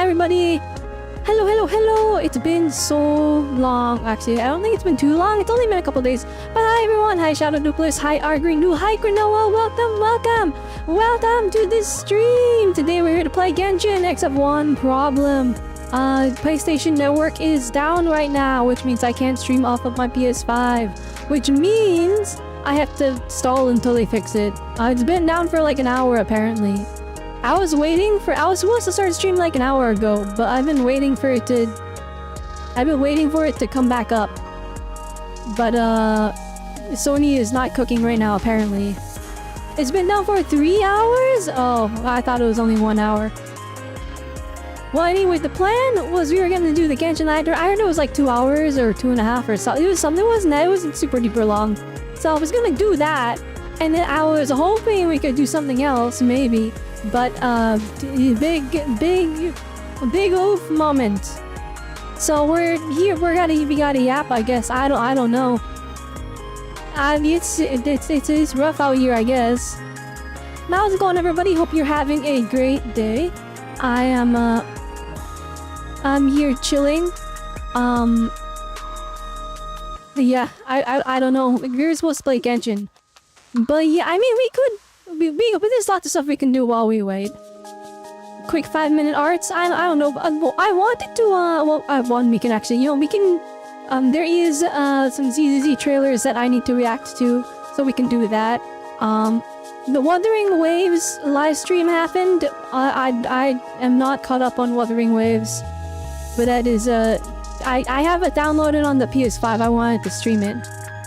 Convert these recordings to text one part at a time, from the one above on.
everybody! Hello, hello, hello! It's been so long. Actually, I don't think it's been too long. It's only been a couple days. But hi everyone! Hi Shadow Dupless, hi Argreen, hi Granoa, welcome to this stream! Today we're here to play Genshin, except one problem. PlayStation Network is down right now, which means I can't stream off of my PS5. Which means I have to stall until they fix it. It's been down for like an hour apparently. I was supposed to start stream like an hour ago, but I've been waiting for it to come back up. But Sony is not cooking right now apparently. It's been down for 3 hours? Oh, I thought it was only 1 hour. Well, anyway, the plan was we were gonna do the Genshin. I heard it was like 2 hours or 2.5 or something. It was something, wasn't it? It wasn't super duper long. So I was gonna do that, and then I was hoping we could do something else, maybe. But big oof moment. So we're here. We gotta yap, I guess. I don't know. It's rough out here, I guess. How's it going, everybody? Hope you're having a great day. I'm here chilling. Yeah, I don't know. We were supposed to play Genshin, but yeah, I mean, we could. There's lots of stuff we can do while we wait. Quick 5-minute arts. I don't know. I wanted to. One we can actually. We can. There is some ZZZ trailers that I need to react to, so we can do that. The Wuthering Waves live stream happened. I am not caught up on Wuthering Waves, but that is I have it downloaded on the PS5. I wanted to stream it.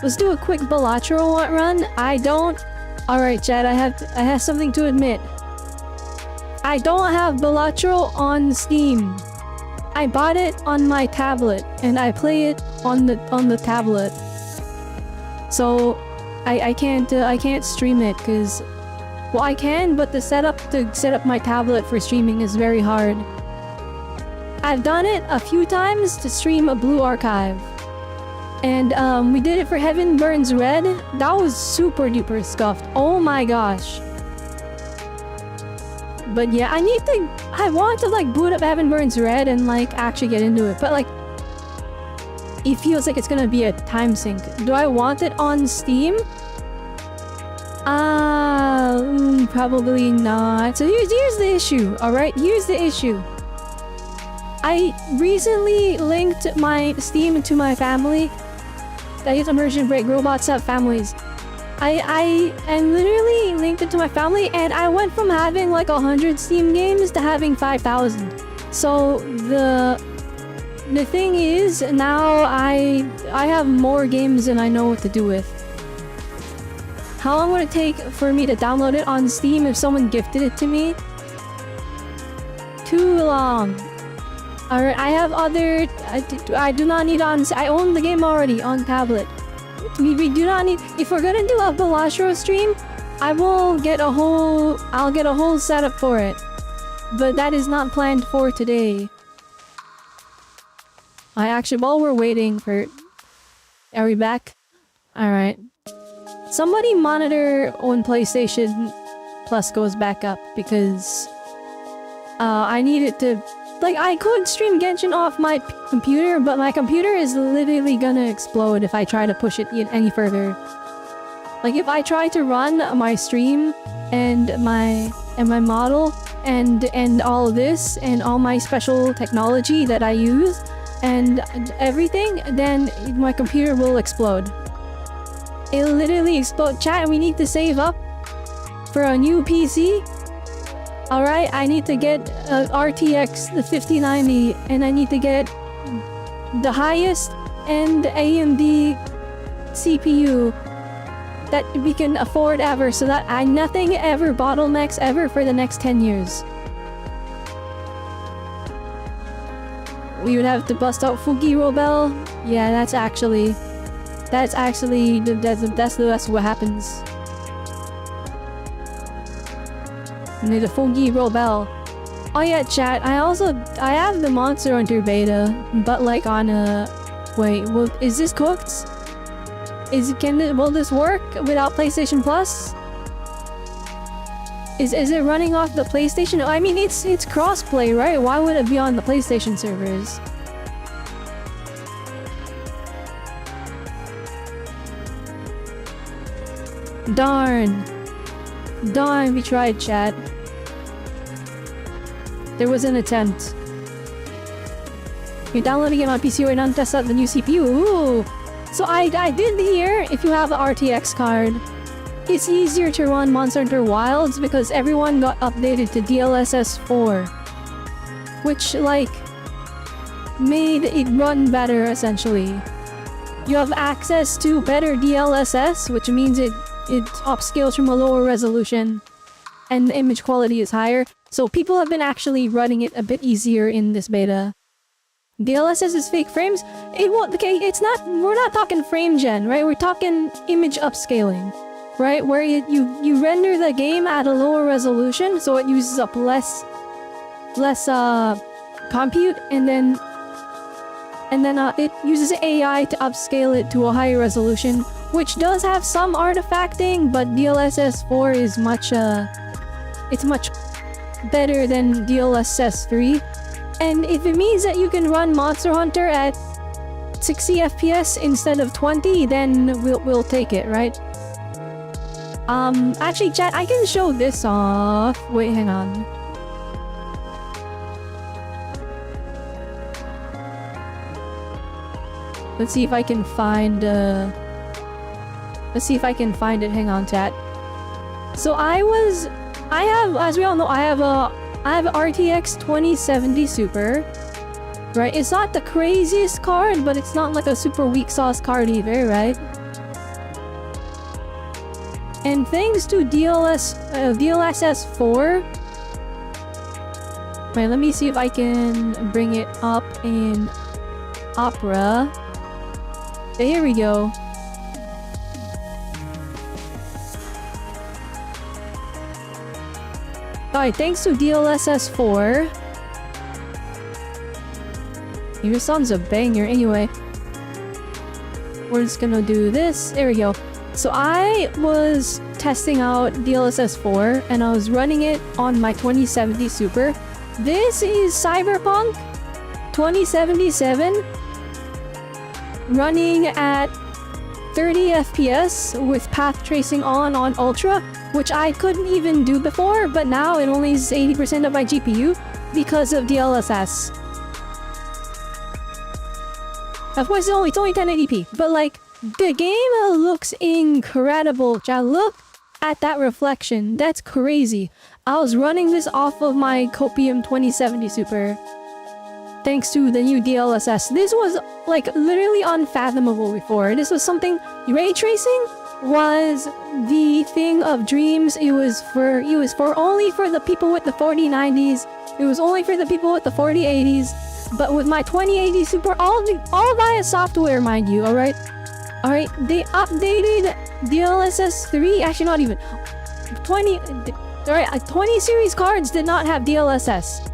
Let's do a quick Balatro run. Alright, Chad, I have something to admit. I don't have Balatro on Steam. I bought it on my tablet, and I play it on the tablet. So I can't stream it because, well, I can, but to set up my tablet for streaming is very hard. I've done it a few times to stream a Blue Archive. And we did it for Heaven Burns Red. That was super duper scuffed. Oh my gosh. But yeah, I want to like boot up Heaven Burns Red and like actually get into it. But like, it feels like it's gonna be a time sink. Do I want it on Steam? Probably not. So here's the issue, alright? Here's the issue. I recently linked my Steam to my family. That is immersion break. Robots have families. I literally linked it to my family, and I went from having like 100 Steam games to having 5,000. So the thing is, now I have more games than I know what to do with. How long would it take for me to download it on Steam if someone gifted it to me? Too long. Alright, I have other... I do not need on... I own the game already on tablet. We do not need... If we're gonna do a Balatro stream, I'll get a whole setup for it. But that is not planned for today. While we're waiting for... Are we back? Alright. Somebody monitor when PlayStation Plus goes back up, because... I need it to... Like, I could stream Genshin off my computer, but my computer is literally gonna explode if I try to push it any further. Like, if I try to run my stream and my model and all of this and all my special technology that I use and everything, then my computer will explode. It'll literally explode. Chat, we need to save up for a new PC. Alright, I need to get RTX the 5090, and I need to get the highest end AMD CPU that we can afford ever, so that nothing ever bottlenecks ever for the next 10 years. We would have to bust out Fugi Robelle. Yeah, that's what happens. Need a Fugi Robelle. Oh yeah, chat. I have the Monster Hunter beta, but like on a... Wait, is this cooked? Will this work without PlayStation Plus? Is it running off the PlayStation? I mean, it's crossplay, right? Why would it be on the PlayStation servers? Darn. Darn, we tried, chat. There was an attempt. You're downloading it on PC right now to test out the new CPU. Ooh. So I did hear if you have an RTX card, it's easier to run Monster Hunter Wilds because everyone got updated to DLSS 4. Which, like, made it run better, essentially. You have access to better DLSS, which means it upscales from a lower resolution. And the image quality is higher. So people have been actually running it a bit easier in this beta. DLSS is fake frames? It won't, okay, it's not, we're not talking frame gen, right? We're talking image upscaling. Right, where you render the game at a lower resolution, so it uses up less compute, and then it uses AI to upscale it to a higher resolution, which does have some artifacting, but DLSS 4 is much better than DLSS 3. And if it means that you can run Monster Hunter at 60 FPS instead of 20, then we'll take it, right? Actually, chat, I can show this off. Wait, hang on. Let's see if I can find, let's see if I can find it. Hang on, chat. So I have, as we all know, I have RTX 2070 Super. Right? It's not the craziest card, but it's not like a super weak sauce card either, right? And thanks to DLSS 4... Wait, let me see if I can bring it up in Opera. Okay, here we go. Alright, thanks to DLSS 4... Your song's a banger anyway. We're just gonna do this. There we go. So I was testing out DLSS 4 and I was running it on my 2070 Super. This is Cyberpunk 2077 running at 30 FPS with path tracing on Ultra, which I couldn't even do before, but now it only uses 80% of my GPU because of DLSS. Of course, it's only 1080p, but like, the game looks incredible. Just look at that reflection. That's crazy. I was running this off of my Copium 2070 Super. Thanks to the new DLSS. This was like literally unfathomable before. This was something... Ray tracing was the thing of dreams. It was only for the people with the 4090s. It was only for the people with the 4080s. But with my 2080 Super, all via software, mind you, alright? Alright, they updated DLSS 3, actually not even. 20 series cards did not have DLSS.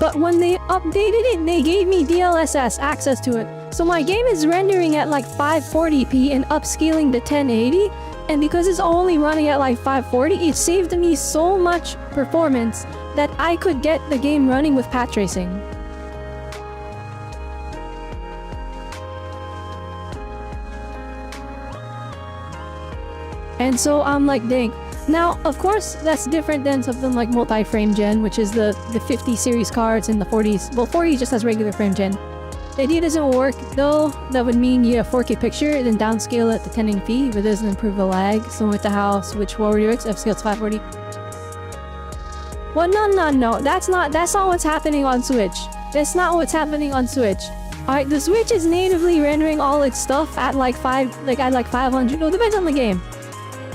But when they updated it, they gave me DLSS access to it. So my game is rendering at like 540p and upscaling to 1080. And because it's only running at like 540, it saved me so much performance that I could get the game running with path tracing. And so I'm like, dang. Now, of course, that's different than something like multi-frame gen, which is the 50 series cards and the 40s. Well, 40 just has regular frame gen. The idea doesn't work, though. That would mean you have 4K picture, then downscale it to 1080p, but it doesn't improve the lag. Similar to how Switch Warriors upscales to 540. Well, no. That's not what's happening on Switch. That's not what's happening on Switch. Alright, the Switch is natively rendering all its stuff at like 500. No, depends on the game.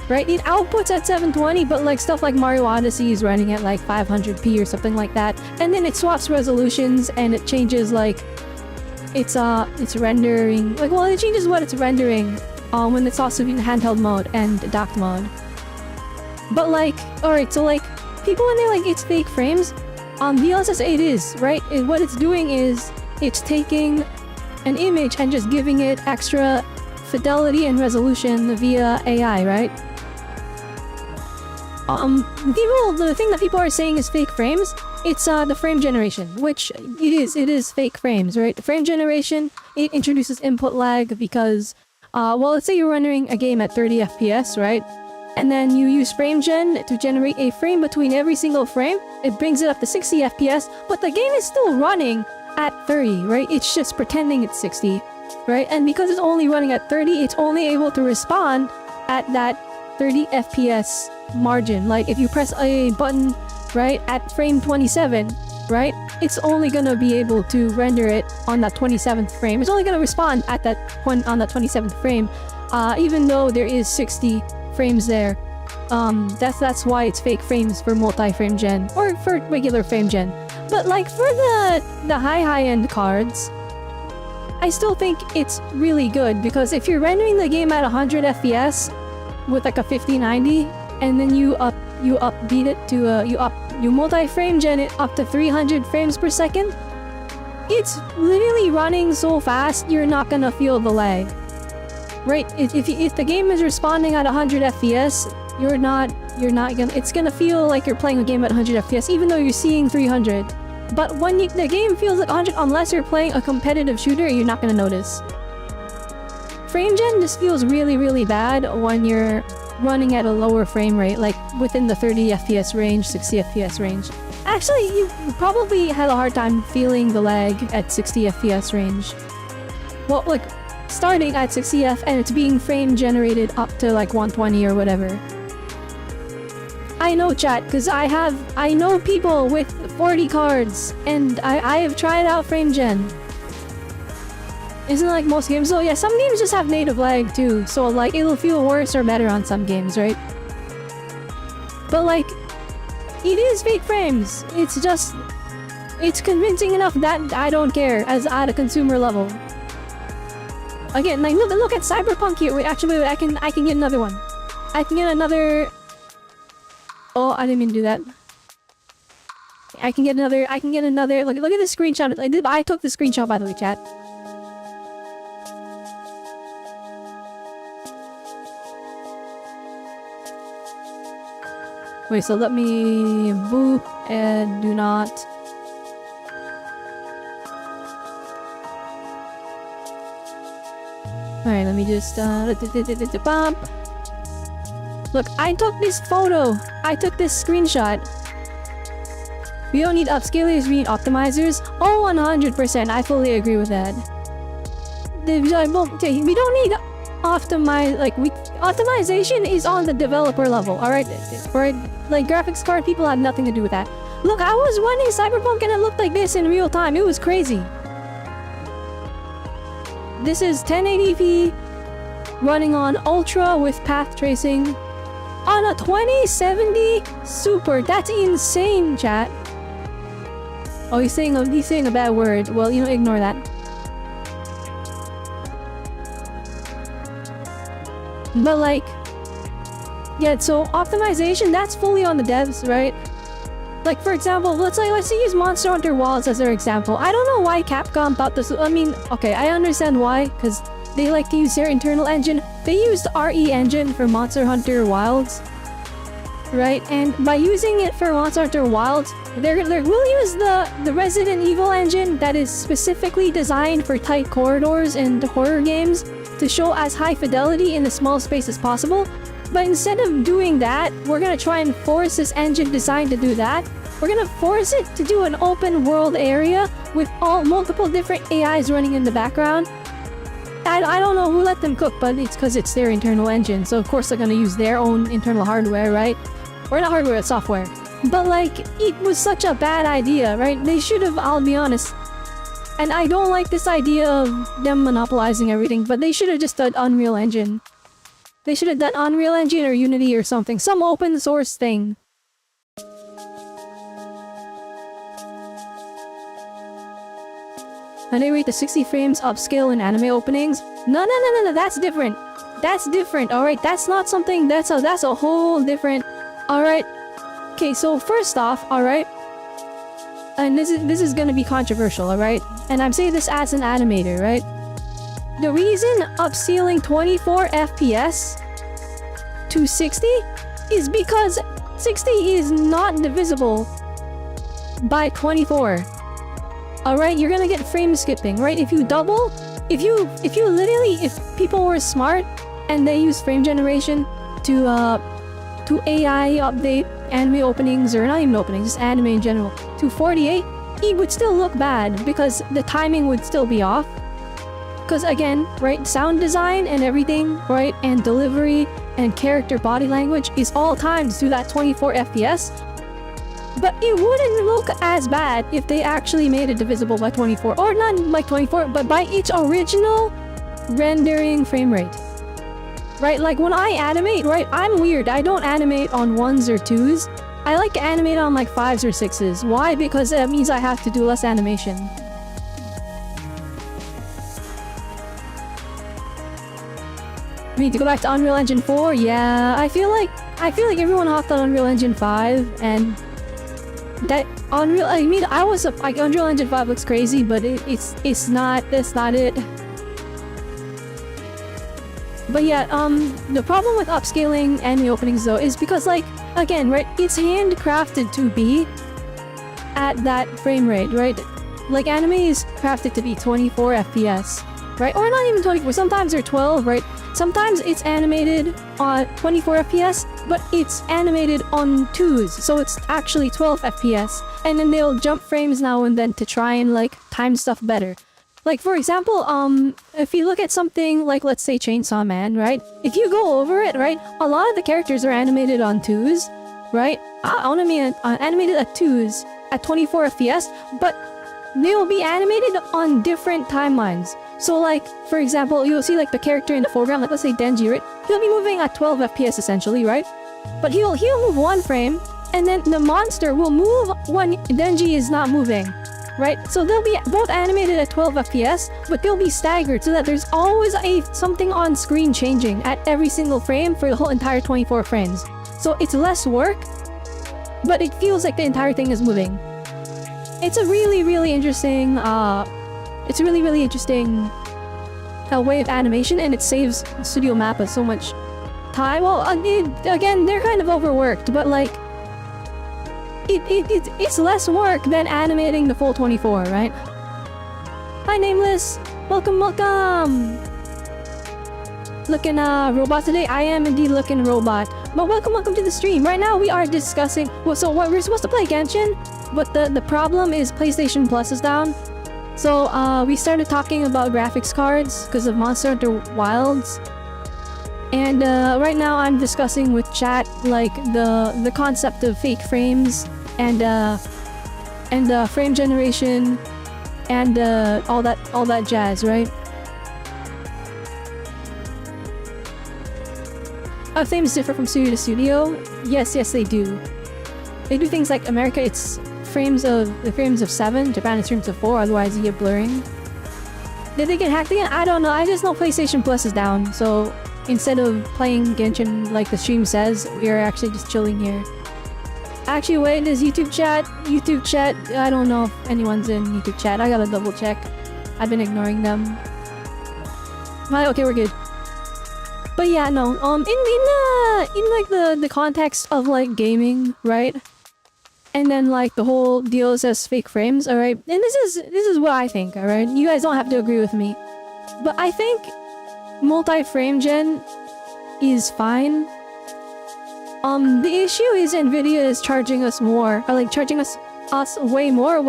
Right, it outputs at 720, but like stuff like Mario Odyssey is running at like 500p or something like that. And then it swaps resolutions and it changes like it's rendering, like, well, it changes what it's rendering when it's also in handheld mode and docked mode. But like, alright, so like people when they're like it's fake frames, DLSS 8 is, right? What it's doing is it's taking an image and just giving it extra fidelity and resolution via AI, right? the thing that people are saying is fake frames. It's the frame generation, which it is fake frames, right? The frame generation, it introduces input lag because, well, let's say you're rendering a game at 30 FPS, right? And then you use frame gen to generate a frame between every single frame. It brings it up to 60 FPS, but the game is still running at 30, right? It's just pretending it's 60, right? And because it's only running at 30, it's only able to respond at that 30 FPS margin. Like if you press a button, right, at frame 27, right, it's only gonna be able to render it on that 27th frame. It's only gonna respond at that point on that 27th frame, even though there is 60 frames there. That's why it's fake frames for multi-frame gen or for regular frame gen. But like for the high-end cards, I still think it's really good because if you're rendering the game at 100 FPS with like a 5090 and then you upbeat it to you multi-frame gen it up to 300 frames per second, it's literally running so fast you're not gonna feel the lag. Right? If the game is responding at 100 FPS, it's gonna feel like you're playing a game at 100 FPS even though you're seeing 300. But when the game feels like 100, unless you're playing a competitive shooter, you're not gonna notice. Frame gen just feels really, really bad when you're running at a lower frame rate, like within the 30 FPS range, 60 FPS range. Actually, you probably had a hard time feeling the lag at 60 FPS range. Well, like, starting at 60 F and it's being frame generated up to like 120 or whatever. I know, chat, because I know people with 40 cards and I have tried out frame gen. Isn't it like most games? So yeah, some games just have native lag too, so like it'll feel worse or better on some games, right? But like, it is fake frames. It's convincing enough that I don't care as at a consumer level. Again, like look at Cyberpunk here. Wait, actually, I can get another one. I can get another. Oh, I didn't mean to do that. I can get another. Look at this screenshot. I took the screenshot, by the way, chat. Wait, so let me boop and do not. Alright, let me just bump. Look, I took this photo. I took this screenshot. We don't need upscalers, we need optimizers. Oh, 100%. I fully agree with that. We don't need optimization is on the developer level, alright? Right? Like graphics card people have nothing to do with that. Look, I was running Cyberpunk and it looked like this in real time. It was crazy. This is 1080p running on Ultra with path tracing on a 2070 Super. That's insane, chat. Oh, he's saying a bad word. Well, you know, ignore that. But like, yeah, so optimization, that's fully on the devs, right? Like, for example, let's use Monster Hunter Wilds as their example. I don't know why Capcom thought this. I mean, okay, I understand why, because they like to use their internal engine. They used RE engine for Monster Hunter Wilds, right? And by using it for Monster Hunter Wilds, they will use the Resident Evil engine that is specifically designed for tight corridors and horror games to show as high fidelity in a small space as possible. But instead of doing that, we're gonna try and force this engine design to do that. We're gonna force it to do an open world area with multiple different AIs running in the background. I don't know who let them cook, but it's because it's their internal engine, so of course they're gonna use their own internal hardware, right? Or not hardware, it's software. But like, it was such a bad idea, right? They should have, I'll be honest. And I don't like this idea of them monopolizing everything, but they should have just done Unreal Engine. They should have done Unreal Engine or Unity or something. Some open source thing. And they rate the 60 frames upscale in anime openings. No, that's different. That's different, alright? That's not something, that's a whole different... Alright. Okay, so first off, alright? And this is gonna be controversial, alright? And I'm saying this as an animator, right? The reason upscaling 24 FPS to 60 is because 60 is not divisible by 24. Alright, you're gonna get frame skipping, right? If you double, if people were smart and they use frame generation to AI update anime openings, or not even openings, just anime in general, to 48, it would still look bad because the timing would still be off. Because again, right, sound design and everything, right, and delivery and character body language is all timed to that 24 FPS. But it wouldn't look as bad if they actually made it divisible by 24, or not like 24, but by its original rendering frame rate. Right, like when I animate, right, I'm weird. I don't animate on 1s or 2s. I like to animate on like 5s or 6s. Why? Because that means I have to do less animation. I need to go back to Unreal Engine 4. Yeah, I feel like everyone hopped on Unreal Engine 5, and that Unreal. I mean, like Unreal Engine 5 looks crazy, but it's not. That's not it. But yeah, the problem with upscaling anime openings though is because, like, again, right, it's handcrafted to be at that frame rate, right? Like anime is crafted to be 24 FPS, right? Or not even 24, sometimes they're 12, right? Sometimes it's animated on 24 FPS, but it's animated on 2s, so it's actually 12 FPS. And then they'll jump frames now and then to try and like time stuff better. Like for example, if you look at something like, let's say, Chainsaw Man, right? If you go over it, right, a lot of the characters are animated on 2s, right? Animated at 2s at 24 FPS, but they will be animated on different timelines. So like, for example, you'll see like the character in the foreground, like let's say Denji, right? He'll be moving at 12 FPS essentially, right? But he'll move one frame, and then the monster will move when Denji is not moving. Right? So they'll be both animated at 12 FPS, but they'll be staggered so that there's always something on screen changing at every single frame for the whole entire 24 frames. So it's less work, but it feels like the entire thing is moving. It's a really interesting, way of animation, and it saves Studio Mappa so much time. Well, again, they're kind of overworked, but like, it's less work than animating the full 24, right? Hi, Nameless! Welcome! Looking robot today? I am indeed looking robot. But welcome to the stream. Right now we are discussing, well, so what we're supposed to play Genshin, but the problem is PlayStation Plus is down. So we started talking about graphics cards because of Monster Hunter Wilds. And right now I'm discussing with chat like the concept of fake frames and frame generation and all that jazz, right? Frames differ from studio to studio. Yes, they do. They do things like America, it's frames of 7. Japan is frames of 4. Otherwise, you get blurring. Did they get hacked again? I don't know. I just know PlayStation Plus is down. So instead of playing Genshin like the stream says, we are actually just chilling here. Actually, wait, there's YouTube chat. I don't know if anyone's in YouTube chat. I gotta double check. I've been ignoring them. Okay, we're good. But yeah, no. In like the context of like gaming, right? And then like the whole deal says fake frames, all right? And this is what I think, all right? You guys don't have to agree with me, but I think multi-frame gen is fine. The issue is Nvidia is charging us more, or like charging us way more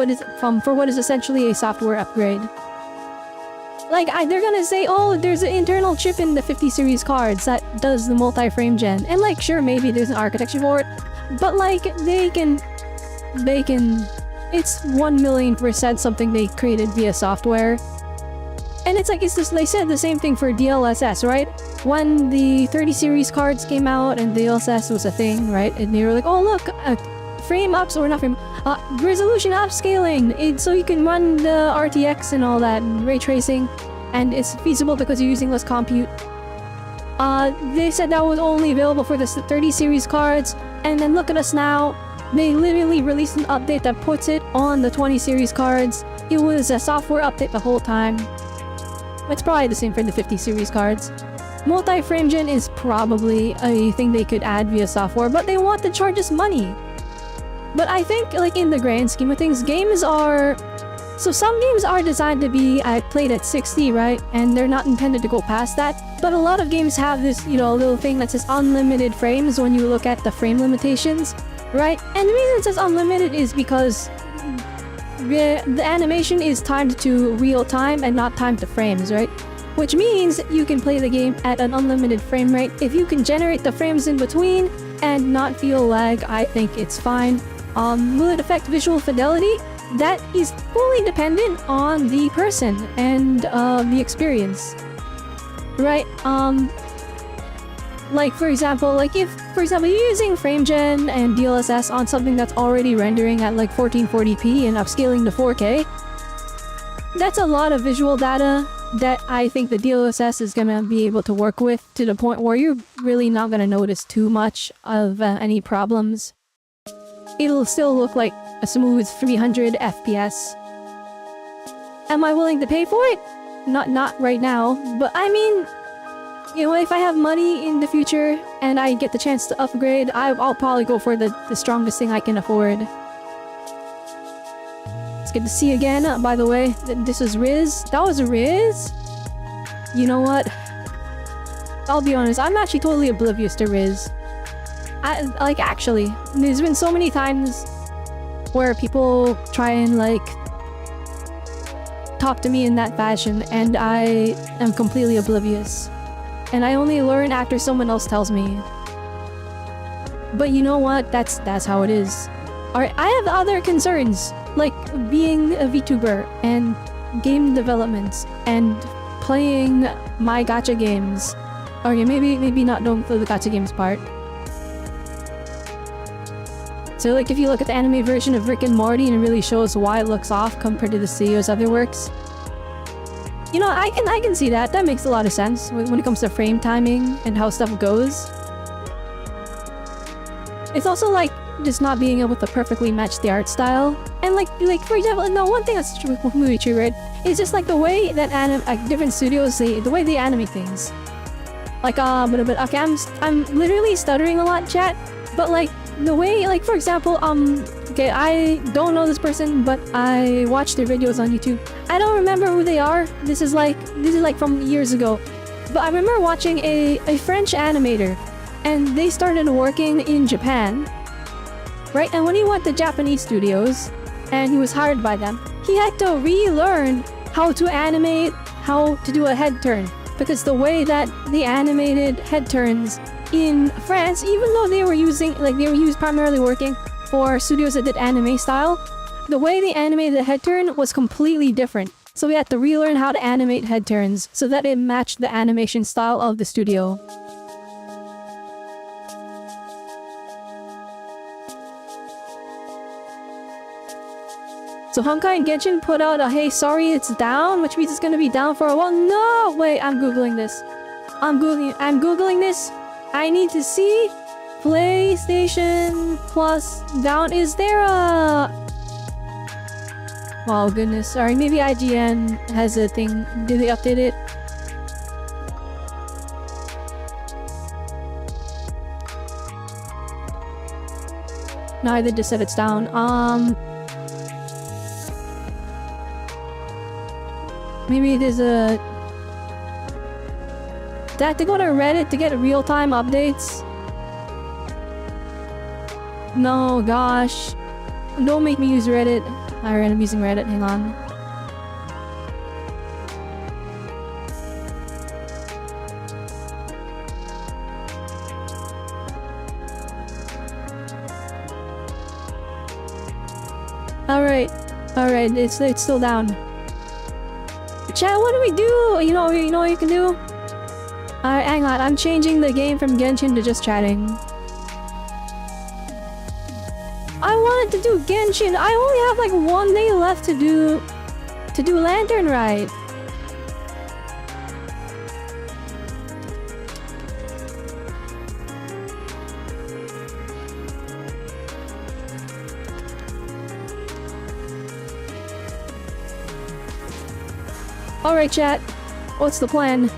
for what is essentially a software upgrade. Like, they're gonna say, oh, there's an internal chip in the 50 series cards that does the multi-frame gen. And like, sure, maybe there's an architecture for it, but like, they can, it's 1,000,000% something they created via software. And it's like, they said the same thing for DLSS, right? When the 30 series cards came out and DLSS was a thing, right? And they were like, oh look, frame ups, or not frame, resolution upscaling, so you can run the RTX and all that, and ray tracing, and it's feasible because you're using less compute. They said that was only available for the 30 series cards, and then look at us now. They literally released an update that puts it on the 20 series cards. It was a software update the whole time. It's probably the same for the 50 series cards. Multi-frame gen is probably a thing they could add via software, but they want to charge us money. But I think, like, in the grand scheme of things, games are... So some games are designed to be played at 60, right? And they're not intended to go past that. But a lot of games have this, you know, little thing that says unlimited frames when you look at the frame limitations, right? And the reason it says unlimited is because the animation is timed to real time and not timed to frames, right? Which means you can play the game at an unlimited frame rate. If you can generate the frames in between and not feel lag, I think it's fine. Will it affect visual fidelity? That is fully dependent on the person and the experience, right? Like for example, you're using FrameGen and DLSS on something that's already rendering at like 1440p and upscaling to 4K, that's a lot of visual data that I think the DLSS is gonna be able to work with to the point where you're really not gonna notice too much of any problems. It'll still look like a smooth 300 FPS. Am I willing to pay for it? Not right now, but I mean, you know, if I have money in the future and I get the chance to upgrade, I'll probably go for the strongest thing I can afford. It's good to see you again, by the way. This was Riz. That was Riz? You know what? I'll be honest, I'm actually totally oblivious to Riz. Actually, there's been so many times where people try and, like, talk to me in that fashion, and I am completely oblivious. And I only learn after someone else tells me. But you know what? That's how it is. Alright, I have other concerns, like being a VTuber, and game development, and playing my gacha games. Okay, maybe not, don't play the gacha games part. So, like, if you look at the anime version of Rick and Morty, and it really shows why it looks off compared to the studio's other works. You know, I can see that. That makes a lot of sense when it comes to frame timing and how stuff goes. It's also like just not being able to perfectly match the art style. And like for example, no, one thing that's really true, right? It's just like the way that different studios, the way they animate things. Like okay, I'm literally stuttering a lot, chat. But like the way, like for example, okay, I don't know this person, but I watch their videos on YouTube. I don't remember who they are. This is like from years ago. But I remember watching a French animator, and they started working in Japan, right? And when he went to Japanese studios, and he was hired by them, he had to relearn how to animate, how to do a head turn, because the way that they animated head turns in France, even though they were primarily working for studios that did anime style, the way they animated the head turn was completely different. So we had to relearn how to animate head turns so that it matched the animation style of the studio. So Honkai and Genshin put out a "Hey, sorry, it's down," which means it's gonna be down for a while. No! Wait, I'm googling this. I'm googling this. I need to see PlayStation Plus down. Is there a... Oh goodness, sorry, maybe IGN has a thing. Did they update it? No, they just said it's down. Maybe there's a... Do I have to go to Reddit to get real-time updates? No, gosh. Don't make me use Reddit. Alright, I'm using Reddit. Hang on. Alright, it's still down. Chat, what do we do? You know what you can do? Alright, hang on. I'm changing the game from Genshin to just chatting. I wanted to do Genshin. I only have like 1 day left to do Lantern Rite. Alright, chat. What's the plan?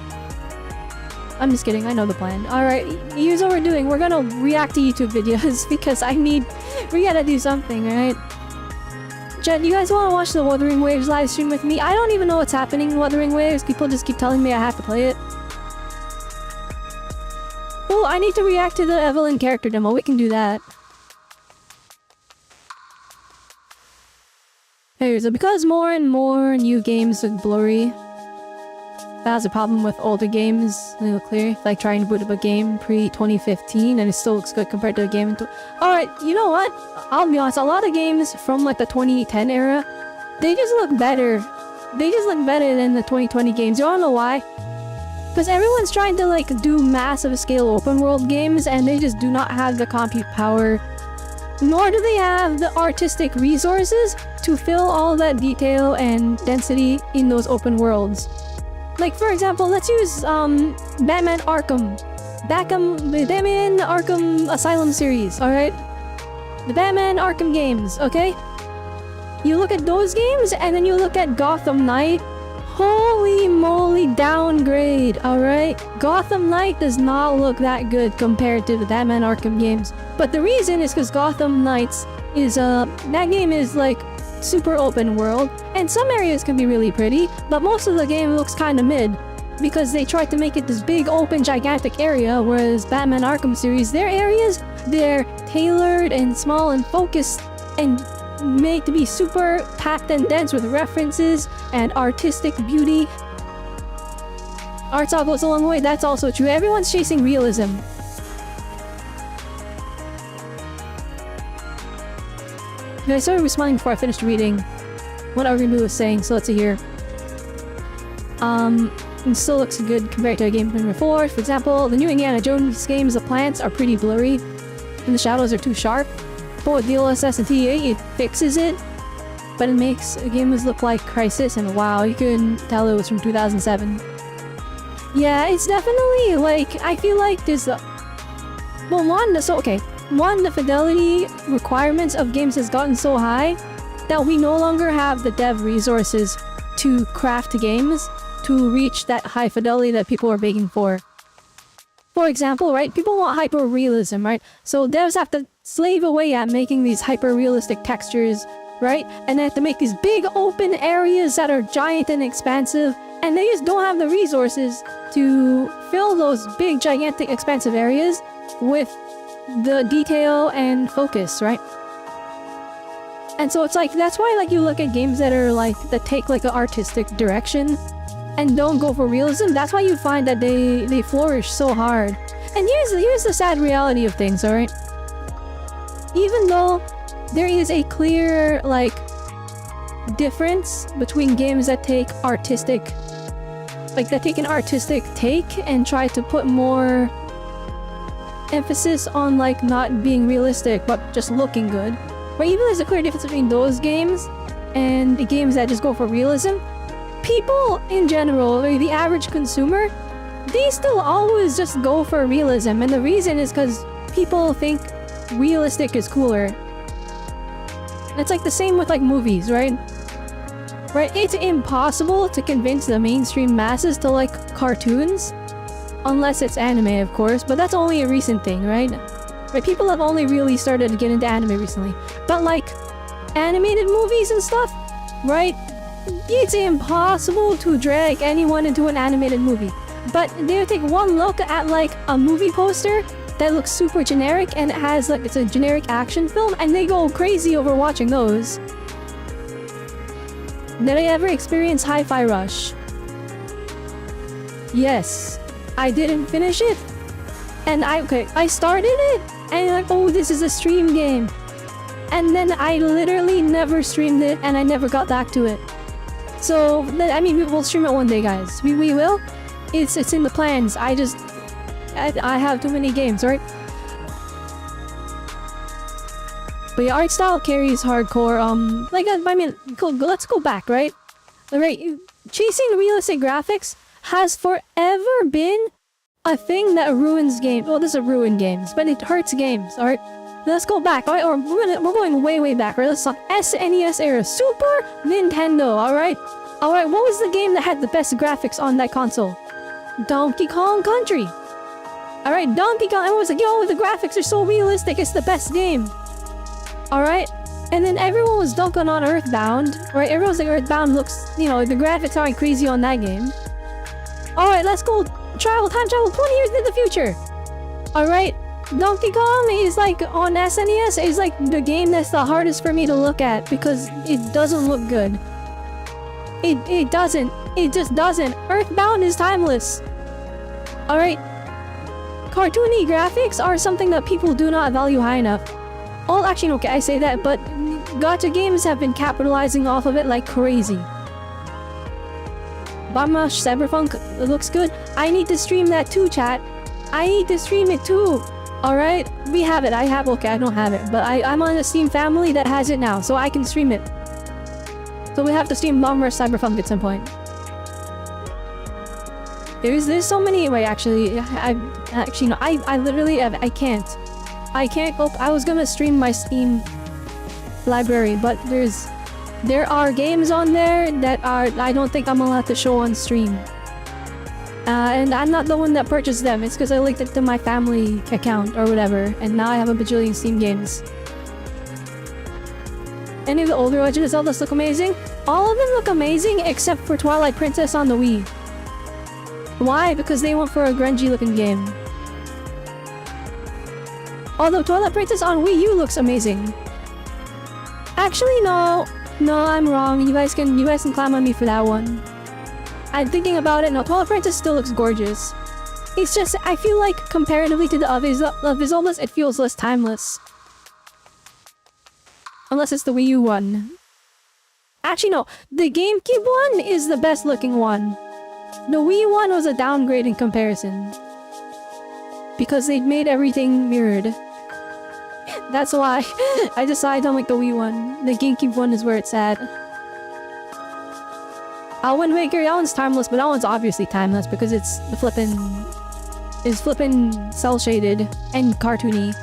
I'm just kidding, I know the plan. Alright, here's what we're doing. We're gonna react to YouTube videos because we gotta do something, right? Jen, you guys wanna watch the Wuthering Waves live stream with me? I don't even know what's happening in Wuthering Waves. People just keep telling me I have to play it. Oh, I need to react to the Evelyn character demo. We can do that. Hey, so because more and more new games look blurry, that's a problem with older games. They look clear. Like trying to boot up a game pre-2015 and it still looks good compared to a game in Alright, you know what? I'll be honest, a lot of games from like the 2010 era, they just look better. They just look better than the 2020 games. You wanna know why? Because everyone's trying to like do massive scale open world games and they just do not have the compute power, nor do they have the artistic resources to fill all that detail and density in those open worlds. Like for example, let's use Batman Arkham Asylum series, alright? The Batman Arkham games, okay? You look at those games and then you look at Gotham Knight. Holy moly, downgrade, alright? Gotham Knight does not look that good compared to the Batman Arkham games. But the reason is because Gotham Knights is, that game is like super open world, and some areas can be really pretty, but most of the game looks kinda mid. Because they tried to make it this big, open, gigantic area, whereas Batman Arkham series, their areas, they're tailored and small and focused and made to be super packed and dense with references and artistic beauty. Art style goes a long way, that's also true. Everyone's chasing realism. I started responding before I finished reading what Argumu was saying, so let's see here. It still looks good compared to a game from before. For example, the new Indiana Jones games, the plants are pretty blurry and the shadows are too sharp. But with DLSS and TA, it fixes it, but it makes games look like Crisis, and wow, you couldn't tell it was from 2007. Yeah, it's definitely like, I feel like there's a... Well, one, the fidelity requirements of games has gotten so high that we no longer have the dev resources to craft games to reach that high fidelity that people are begging for. For example, right, people want hyper-realism, right? So devs have to slave away at making these hyper-realistic textures, right? And they have to make these big open areas that are giant and expansive, and they just don't have the resources to fill those big, gigantic, expansive areas with the detail and focus, right? And so it's like, that's why like you look at games that are like, that take like an artistic direction and don't go for realism. That's why you find that they flourish so hard. And here's the sad reality of things, alright? Even though there is a clear like difference between games that take artistic, like that take an artistic take and try to put more emphasis on like not being realistic but just looking good, right? Even there's a clear difference between those games and the games that just go for realism. People in general, like the average consumer, they still always just go for realism, and the reason is because people think realistic is cooler. It's like the same with like movies, right? Right? It's impossible to convince the mainstream masses to like cartoons. Unless it's anime, of course, but that's only a recent thing, right? Right, people have only really started to get into anime recently. But like, animated movies and stuff, right? It's impossible to drag anyone into an animated movie. But they'll take one look at like a movie poster that looks super generic and it has like, it's a generic action film, and they go crazy over watching those. Did I ever experience Hi-Fi Rush? Yes. I didn't finish it, and I started it, and like, oh, this is a stream game, and then I literally never streamed it, and I never got back to it. So, I mean, we'll stream it one day, guys. We will. It's in the plans. I have too many games, right? But yeah, art style carries hardcore. Like, I mean, let's go back, right? Alright, chasing realistic graphics has forever been a thing that ruins games. Well, this is ruin games, but it hurts games, alright? Let's go back, alright? Or we're going way back, right? Let's talk SNES era, Super Nintendo, alright? Alright, what was the game that had the best graphics on that console? Donkey Kong Country. Alright, Donkey Kong. Everyone was like, yo, the graphics are so realistic, it's the best game. Alright, and then everyone was dunking on Earthbound. Right, everyone's like, Earthbound looks, you know, the graphics aren't crazy on that game. Alright, let's go time travel 20 years in the future. Alright, Donkey Kong is like, on SNES, is like the game that's the hardest for me to look at because it doesn't look good. It doesn't. It just doesn't. Earthbound is timeless. Alright. Cartoony graphics are something that people do not value high enough. Oh, actually, okay, I say that, but gacha games have been capitalizing off of it like crazy. Bamash Cyberpunk looks good. I need to stream that too, chat. I need to stream it too. Alright? We have it. Okay, I don't have it. But I'm on a Steam family that has it now, so I can stream it. So we have to stream Bamash Cyberpunk at some point. There's so many. Wait, actually, I literally I can't. I can't go. I was gonna stream my Steam library, but there are games on there that I don't think I'm allowed to show on stream. And I'm not the one that purchased them. It's because I linked it to my family account or whatever, and now I have a bajillion Steam games. Any of the older Legend of Zeldas look amazing? All of them look amazing except for Twilight Princess on the Wii. Why? Because they went for a grungy looking game. Although Twilight Princess on Wii U looks amazing. Actually, no. No, I'm wrong. You guys can climb on me for that one. I'm thinking about it. No, Twilight Princess still looks gorgeous. It's just, I feel like comparatively to the other Zeldas, it feels less timeless. Unless it's the Wii U one. Actually, no. The GameCube one is the best looking one. The Wii one was a downgrade in comparison. Because they'd made everything mirrored. That's why I decided on like the Wii one. The GameCube one is where it's at. Wind Waker, that one's timeless, but that one's obviously timeless because it's the flippin' cell shaded and cartoony.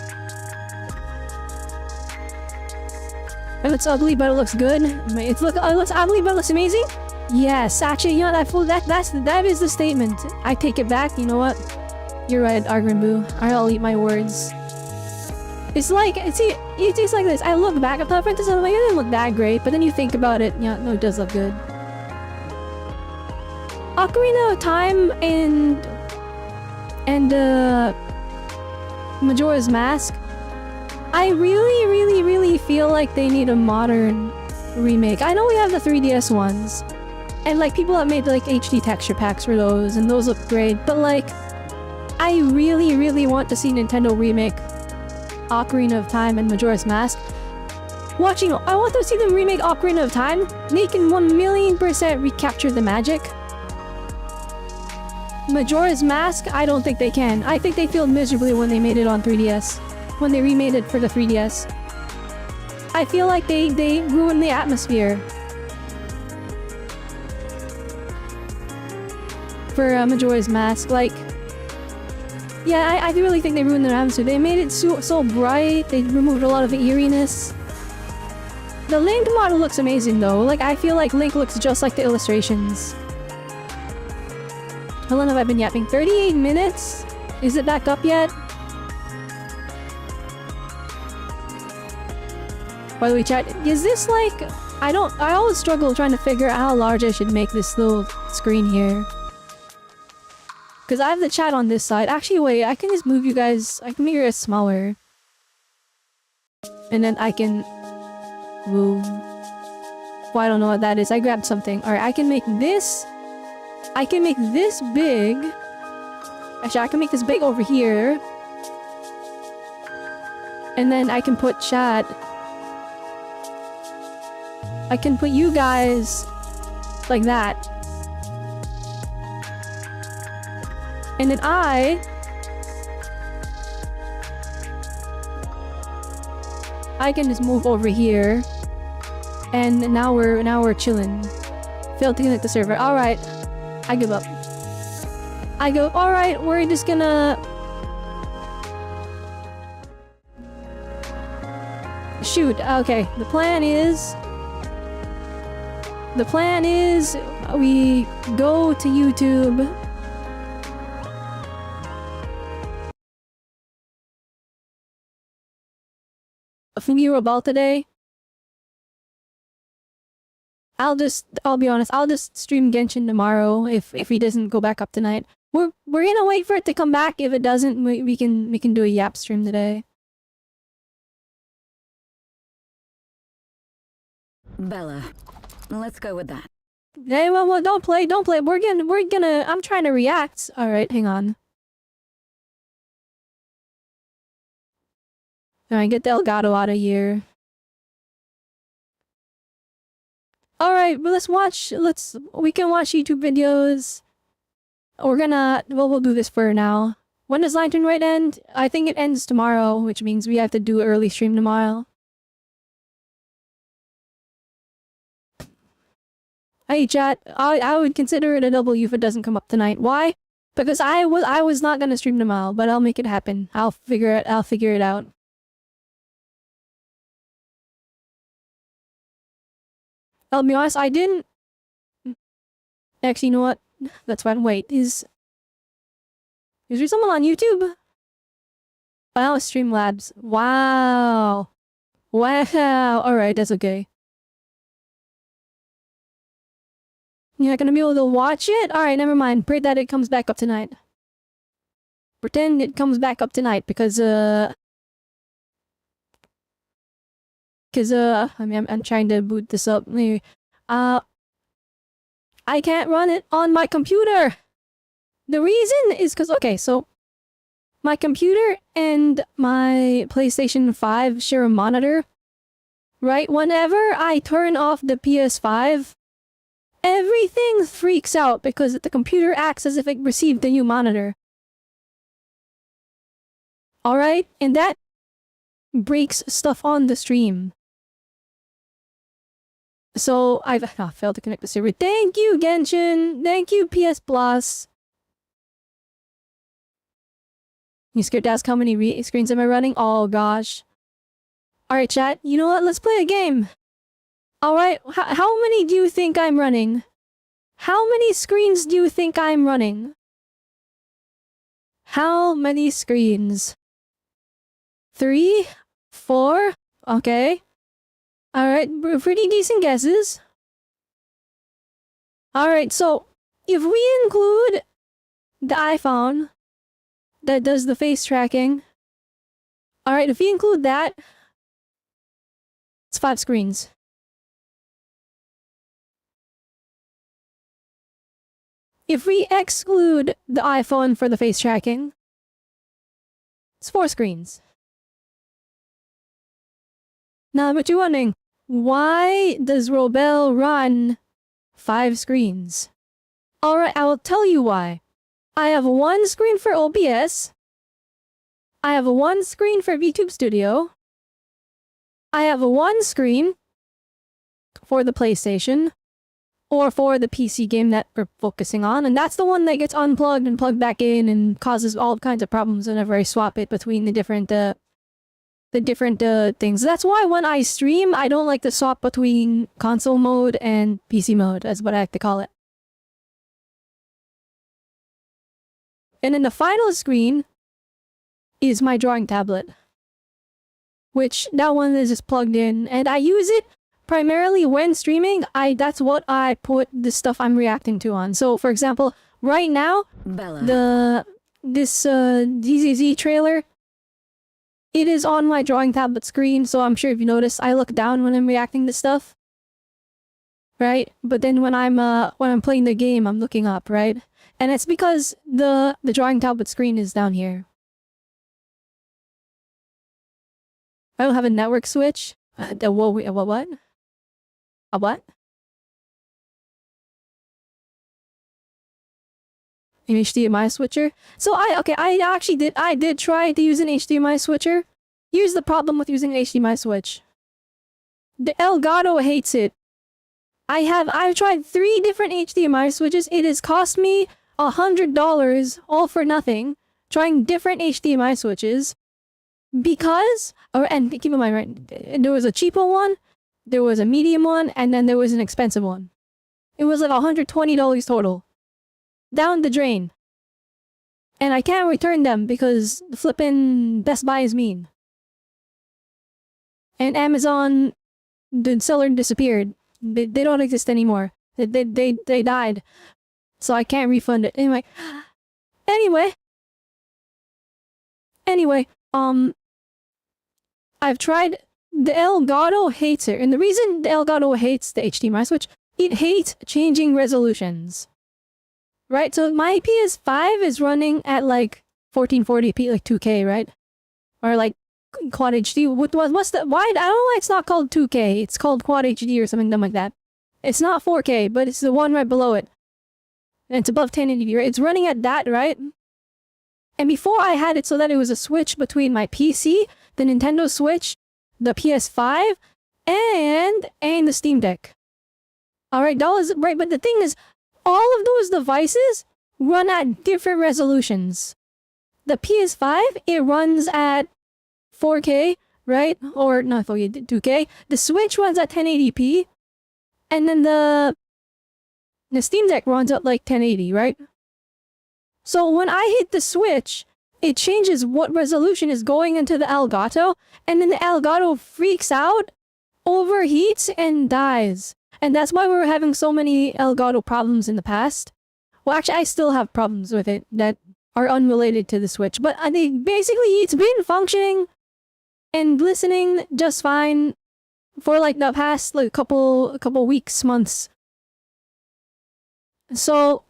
If it's ugly but it looks good, it looks ugly but it looks amazing. Yes, actually, you know that is the statement. I take it back. You know what? You're right, Argrin. Alright, I'll eat my words. It's like, it's like this. I look back at the Princess and I'm like, it didn't look that great, but then you think about it, yeah, no, it does look good. Ocarina of Time and Majora's Mask. I really feel like they need a modern remake. I know we have the 3DS ones, and like people have made like HD texture packs for those, and those look great, but like, I really want to see Nintendo remake Ocarina of Time and Majora's Mask. I want to see them remake Ocarina of Time. They can 1,000,000% recapture the magic. Majora's Mask, I don't think they can. I think they failed miserably when they made it on 3DS. When they remade it for the 3DS. I feel like they ruined the atmosphere. For Majora's Mask, like... Yeah, I really think they ruined the atmosphere. They made it so bright, they removed a lot of the eeriness. The Link model looks amazing though. Like, I feel like Link looks just like the illustrations. How long have I been yapping? 38 minutes? Is it back up yet? By the way, chat, is this like... I always struggle trying to figure out how large I should make this little screen here. Because I have the chat on this side. Actually, wait, I can just move you guys... I can make it smaller. And then I can... move. Well, I don't know what that is. I grabbed something. Alright, I can make this... I can make this big. Actually, I can make this big over here. And then I can put chat... I can put you guys like that. And then I can just move over here. And now we're chilling. Failed to connect the server. Alright. I give up. I go, alright, we're just gonna... Shoot, okay. The plan is we go to YouTube from you Robelle today. I'll be honest, I'll just stream Genshin tomorrow if he doesn't go back up tonight. We're gonna wait for it to come back. If it doesn't, we can do a Yap stream today. Bella, let's go with that. Hey, well, don't play. We're gonna. I'm trying to react. All right, hang on. All right, get the Elgato out of here. All right, well, we can watch YouTube videos. We'll do this for now. When does Lantern Rite end? I think it ends tomorrow, which means we have to do early stream tomorrow. Hey chat, I would consider it a W if it doesn't come up tonight. Why? Because I was not gonna stream tomorrow, but I'll make it happen. I'll figure it out. I'll be honest, I didn't. Actually, you know what? That's fine. Wait, is there someone on YouTube? Wow, Streamlabs. Wow. Alright, that's okay. You're not gonna be able to watch it? Alright, never mind. Pray that it comes back up tonight. Pretend it comes back up tonight because, I mean, I'm trying to boot this up. Anyway, I can't run it on my computer! The reason is because, okay, so my computer and my PlayStation 5 share a monitor. Right? Whenever I turn off the PS5, everything freaks out because the computer acts as if it received a new monitor. Alright? And that breaks stuff on the stream. So, I've failed to connect the server. Thank you, Genshin! Thank you, PS Plus! You scared to ask how many screens am I running? Oh gosh. Alright chat, you know what? Let's play a game! Alright, how many do you think I'm running? How many screens do you think I'm running? How many screens? 3? 4? Okay. Alright, pretty decent guesses. Alright, so, if we include the iPhone that does the face tracking. Alright, if we include that, it's 5 screens. If we exclude the iPhone for the face tracking, it's 4 screens. Now, but you're wondering, why does Robelle run 5 screens? Alright, I will tell you why. I have 1 screen for OBS. I have 1 screen for VTube Studio. I have 1 screen for the PlayStation, or for the PC game that we're focusing on, and that's the one that gets unplugged and plugged back in and causes all kinds of problems whenever I swap it between the different things. That's why when I stream, I don't like to swap between console mode and PC mode, as what I like to call it. And then the final screen is my drawing tablet, which that one is just plugged in, and I use it primarily when streaming. That's what I put the stuff I'm reacting to on. So, for example, right now, Bella. this DZZ trailer, it is on my drawing tablet screen, so I'm sure if you notice, I look down when I'm reacting to stuff. Right? But then when I'm playing the game, I'm looking up, right? And it's because the drawing tablet screen is down here. I don't have a network switch. What? A what? An HDMI switcher? So I did try to use an HDMI switcher. Here's the problem with using an HDMI switch. The Elgato hates it. I've tried 3 different HDMI switches. It has cost me $100 all for nothing trying different HDMI switches because, and keep in mind, right, there was a cheapo one, there was a medium one, and then there was an expensive one. It was like $120 total. Down the drain. And I can't return them because the flippin' Best Buy is mean. and Amazon, the seller disappeared. They don't exist anymore. They died. So I can't refund it. Anyway, I've tried. The Elgato hates it, and the reason the Elgato hates the HDMI switch, it hates changing resolutions. Right, so my PS5 is running at like 1440p, like 2K, right? Or like Quad HD. What's the why? I don't know why it's not called 2K. It's called Quad HD or something dumb like that. It's not 4K, but it's the one right below it. And it's above 1080p, right? It's running at that, right? And before I had it so that it was a switch between my PC, the Nintendo Switch, the PS5, and the Steam Deck. Alright, that was right, but the thing is, all of those devices run at different resolutions. The PS5, it runs at 4K, right? Or not 4K, 2K. The Switch runs at 1080p. And then the Steam Deck runs at like 1080, right? So when I hit the Switch, it changes what resolution is going into the Elgato, and then the Elgato freaks out, overheats, and dies. And that's why we were having so many Elgato problems in the past. Well, actually, I still have problems with it that are unrelated to the Switch, but basically it's been functioning and listening just fine for like the past like couple weeks, months. So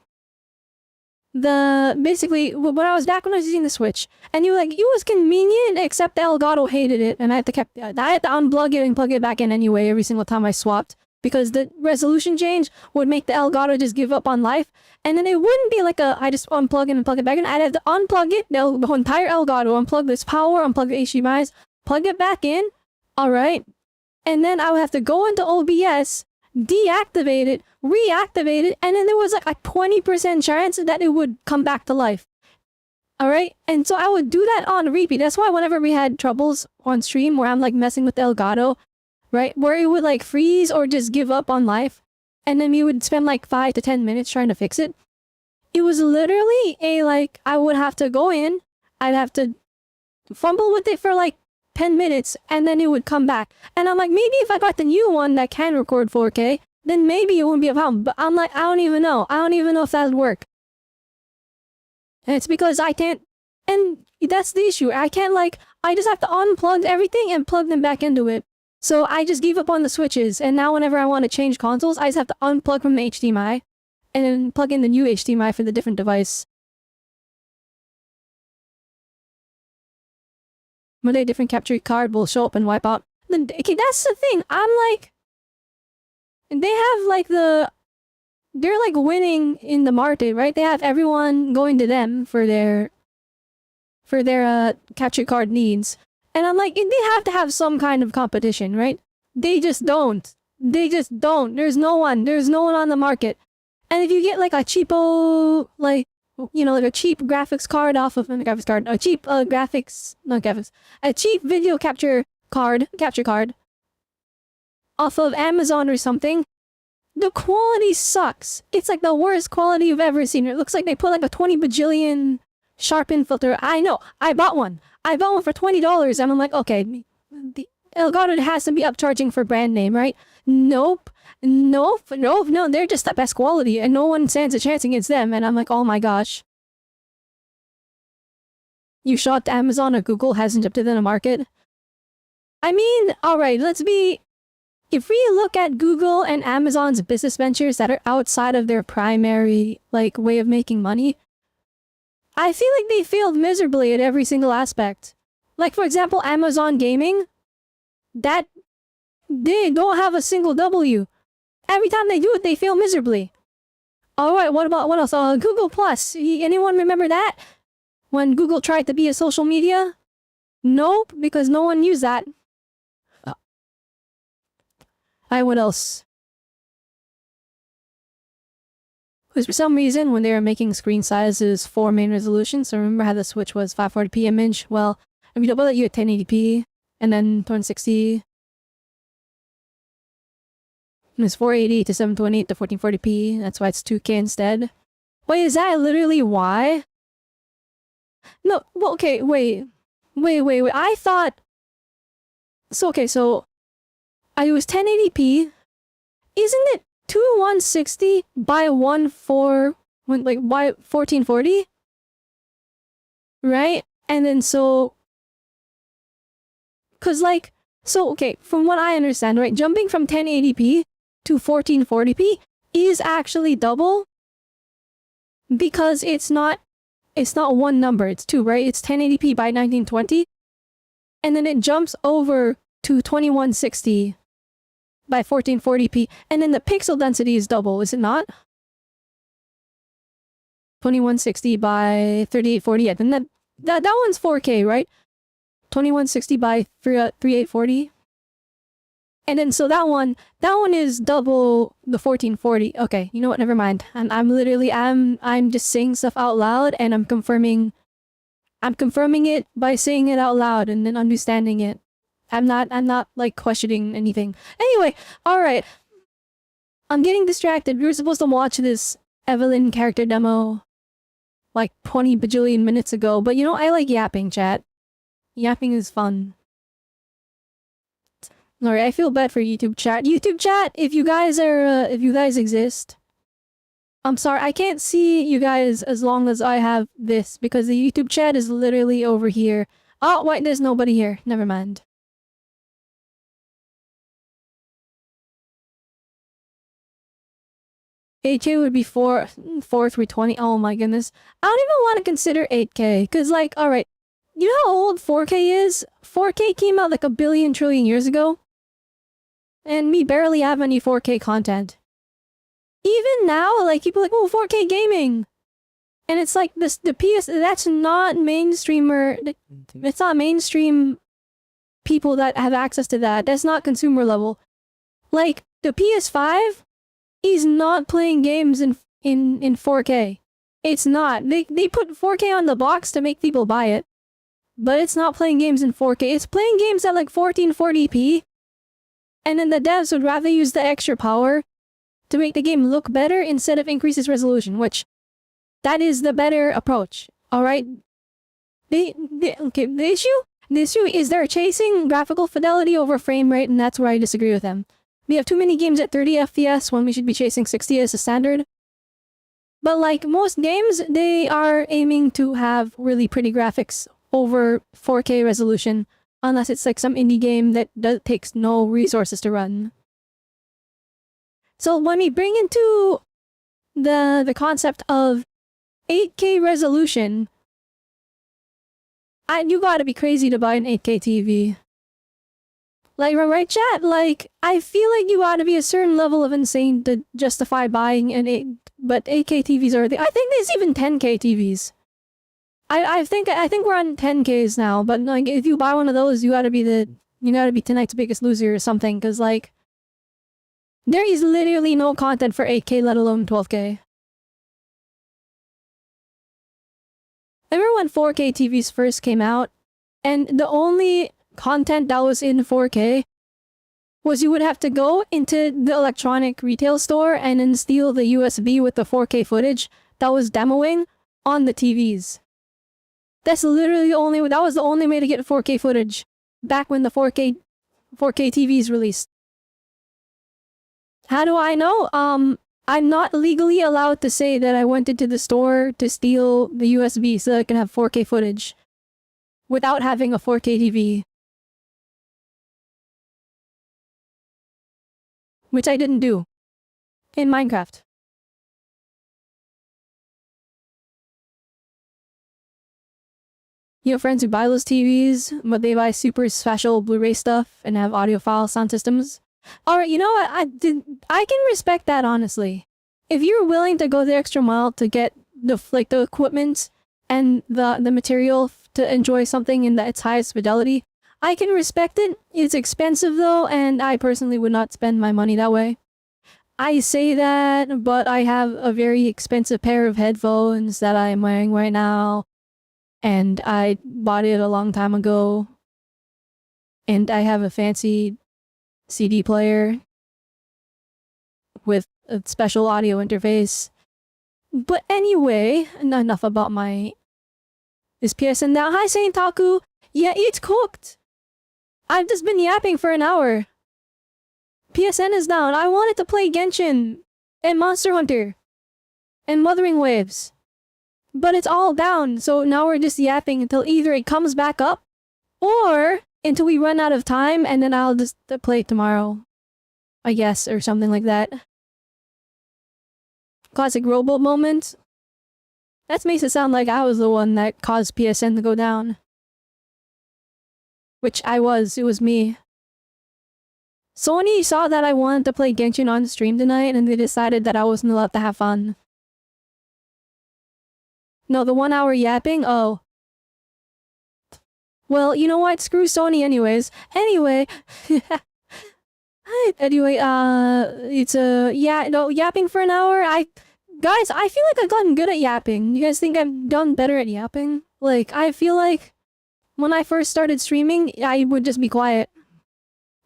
basically when I was using the Switch, and it was convenient, except the Elgato hated it, and I had to unplug it and plug it back in anyway every single time I swapped, because the resolution change would make the Elgato just give up on life, and then it wouldn't be like I just unplug it and plug it back in. I'd have to unplug it, the whole entire Elgato, unplug this power, unplug the HDMIs, plug it back in, alright, and then I would have to go into OBS, deactivate it, reactivate it, and then there was like a 20% chance that it would come back to life. Alright? And so I would do that on repeat. That's why whenever we had troubles on stream where I'm like messing with the Elgato, right? Where it would like freeze or just give up on life, and then we would spend like 5 to 10 minutes trying to fix it. It was literally I would have to go in, I'd have to fumble with it for like 10 minutes, and then it would come back. And I'm like, maybe if I got the new one that can record 4K, then maybe it wouldn't be a problem. But I'm like, I don't even know. I don't even know if that would work. And it's because I can't, and that's the issue. I can't I just have to unplug everything and plug them back into it. So I just gave up on the switches, and now whenever I want to change consoles, I just have to unplug from the HDMI, and then plug in the new HDMI for the different device. When a different capture card will show up and wipe out. Okay, that's the thing. I'm like, they have they're like winning in the market, right? They have everyone going to them for their capture card needs. And I'm like, they have to have some kind of competition, right? They just don't. They just don't. There's no one on the market. And if you get like a cheapo, like a cheap graphics card off of a cheap a cheap video capture card off of Amazon or something, the quality sucks. It's like the worst quality you've ever seen. It looks like they put like a 20 bajillion sharpen filter. I know. I bought one for $20, and I'm like, okay, the Elgato has to be upcharging for brand name, right? Nope, they're just the best quality, and no one stands a chance against them. And I'm like, oh my gosh. You shot Amazon or Google hasn't jumped into the market? I mean, alright, if we look at Google and Amazon's business ventures that are outside of their primary, way of making money, I feel like they failed miserably at every single aspect. Like, for example, Amazon Gaming, that they don't have a single W. Every time they do it, they fail miserably. Alright, what else? Google Plus. Anyone remember that? When Google tried to be a social media? Nope, because no one used that. What else? Because for some reason, when they were making screen sizes for main resolution, so remember how the Switch was 540p image? Well, if you double that, you get 1080p, and then 2060. And it's 480 to 720 to 1440p. That's why it's 2K instead. Wait, is that literally why? No, well, okay, wait. I thought So okay, so I use 1080p. Isn't it 2160 by 1440? Right? And then so, cause like, so okay, from what I understand, right, jumping from 1080p to 1440p is actually double because it's not one number, it's two, right? It's 1080p by 1920, and then it jumps over to 2160 by 1440p, and then the pixel density is double, is it not? 2160 by 3840, and that one's 4K, right? 2160 by 3840. And then so that one is double the 1440. Okay, you know what? Never mind. And I'm just saying stuff out loud, and I'm confirming it by saying it out loud and then understanding it. I'm not like questioning anything. Anyway, all right. I'm getting distracted. We were supposed to watch this Evelyn character demo like 20 bajillion minutes ago, but you know, I like yapping, chat. Yapping is fun. Alright, I feel bad for YouTube chat. YouTube chat, if you guys exist, I'm sorry, I can't see you guys as long as I have this, because the YouTube chat is literally over here. Oh, wait, there's nobody here. Never mind. HK would be 320. Oh my goodness. I don't even want to consider 8K, because like, alright, you know how old 4K is? 4K came out like a billion trillion years ago. And we barely have any 4K content. Even now, like, people are like, oh, 4K gaming! And it's like, the PS, that's not mainstreamer, it's not mainstream people that have access to that. That's not consumer level. Like, the PS5 is not playing games in 4K. It's not. They put 4K on the box to make people buy it. But it's not playing games in 4K. It's playing games at like 1440p. And then the devs would rather use the extra power to make the game look better instead of increase its resolution, which that is the better approach. Alright? The issue is they're chasing graphical fidelity over frame rate, and that's where I disagree with them. We have too many games at 30 FPS when we should be chasing 60 as a standard. But like most games, they are aiming to have really pretty graphics over 4K resolution. Unless it's like some indie game that takes no resources to run. So when we bring into the concept of 8K resolution, you gotta be crazy to buy an 8K TV. Like, right, chat? Like, I feel like you gotta be a certain level of insane to justify buying but 8K TVs are I think there's even 10K TVs. I think we're on 10Ks now, but like if you buy one of those, you gotta be tonight's biggest loser or something, cause like there is literally no content for 8K, let alone 12K. I remember when 4K TVs first came out, and the only content that was in 4K was you would have to go into the electronic retail store and then steal the USB with the 4K footage that was demoing on the TVs. That's literally that was the only way to get 4K footage back when the 4K TVs released. How do I know? I'm not legally allowed to say that I went into the store to steal the USB so I can have 4K footage without having a 4K TV. Which I didn't do in Minecraft. You have friends who buy those TVs, but they buy super special Blu-ray stuff and have audiophile sound systems. Alright, you know what? I can respect that, honestly. If you're willing to go the extra mile to get the equipment and the material to enjoy something in its highest fidelity, I can respect it. It's expensive though, and I personally would not spend my money that way. I say that, but I have a very expensive pair of headphones that I am wearing right now. And I bought it a long time ago. And I have a fancy CD player with a special audio interface. But anyway, enough about this PSN now. Hi, Saint Taku. Yeah, it's cooked. I've just been yapping for an hour. PSN is down. I wanted to play Genshin and Monster Hunter and Wuthering Waves. But it's all down, so now we're just yapping until either it comes back up or until we run out of time and then I'll just play tomorrow. I guess, or something like that. Classic Robelle moment. That makes it sound like I was the one that caused PSN to go down. Which I was, it was me. Sony saw that I wanted to play Genshin on stream tonight and they decided that I wasn't allowed to have fun. No, the 1 hour yapping? Oh. Well, you know what? Screw Sony anyways. Anyway. Anyway, it's yapping for an hour. Guys, I feel like I've gotten good at yapping. You guys think I've done better at yapping? Like, I feel like when I first started streaming, I would just be quiet.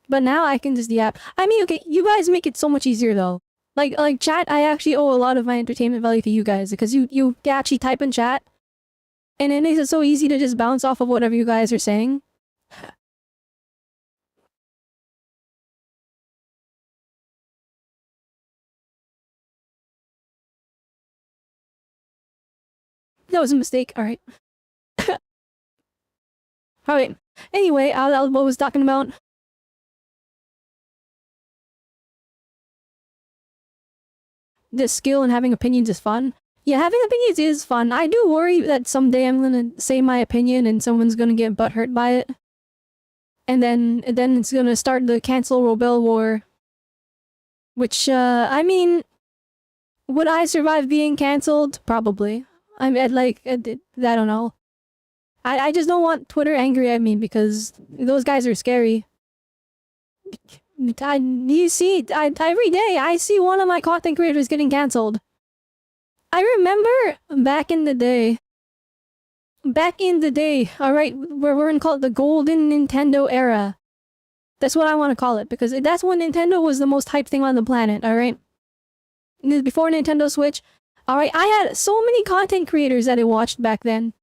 But now I can just yap. I mean, okay, you guys make it so much easier though. Like chat, I actually owe a lot of my entertainment value to you guys because you actually type in chat and it makes it so easy to just bounce off of whatever you guys are saying. That was a mistake, alright. Alright, anyway, what was talking about? The skill and having opinions is fun. Yeah, having opinions is fun. I do worry that someday I'm gonna say my opinion and someone's gonna get butthurt by it. And then it's gonna start the cancel Robelle war. Which, I mean... Would I survive being cancelled? Probably. I don't know. I just don't want Twitter angry at me because those guys are scary. You see, every day I see one of my content creators getting cancelled. I remember back in the day, alright, we're in called the golden Nintendo era. That's what I want to call it, because that's when Nintendo was the most hyped thing on the planet, alright? Before Nintendo Switch, alright, I had so many content creators that I watched back then.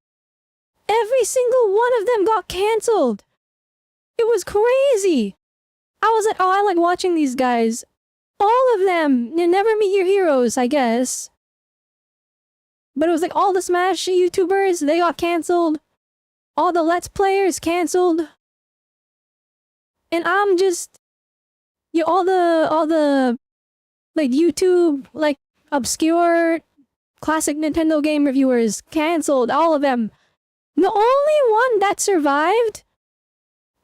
Every single one of them got cancelled. It was crazy. I was like, oh, I like watching these guys. All of them. You never meet your heroes, I guess. But it was like all the Smash YouTubers, they got cancelled. All the Let's Players cancelled. And I'm just... all the... like, YouTube, like, obscure... classic Nintendo game reviewers cancelled. All of them. The only one that survived...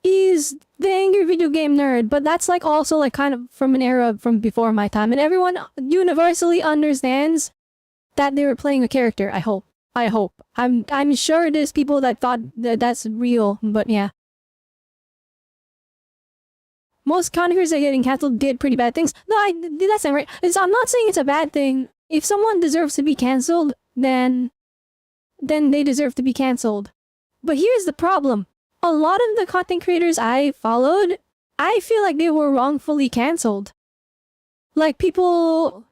is the angry video game nerd, but that's like also like kind of from an era from before my time, and everyone universally understands that they were playing a character. I hope. I'm sure there's people that thought that that's real, but yeah. Most content that getting cancelled did pretty bad things. No, that's not right. I'm not saying it's a bad thing. If someone deserves to be cancelled, then they deserve to be cancelled. But here's the problem. A lot of the content creators I followed, I feel like they were wrongfully cancelled. Like, people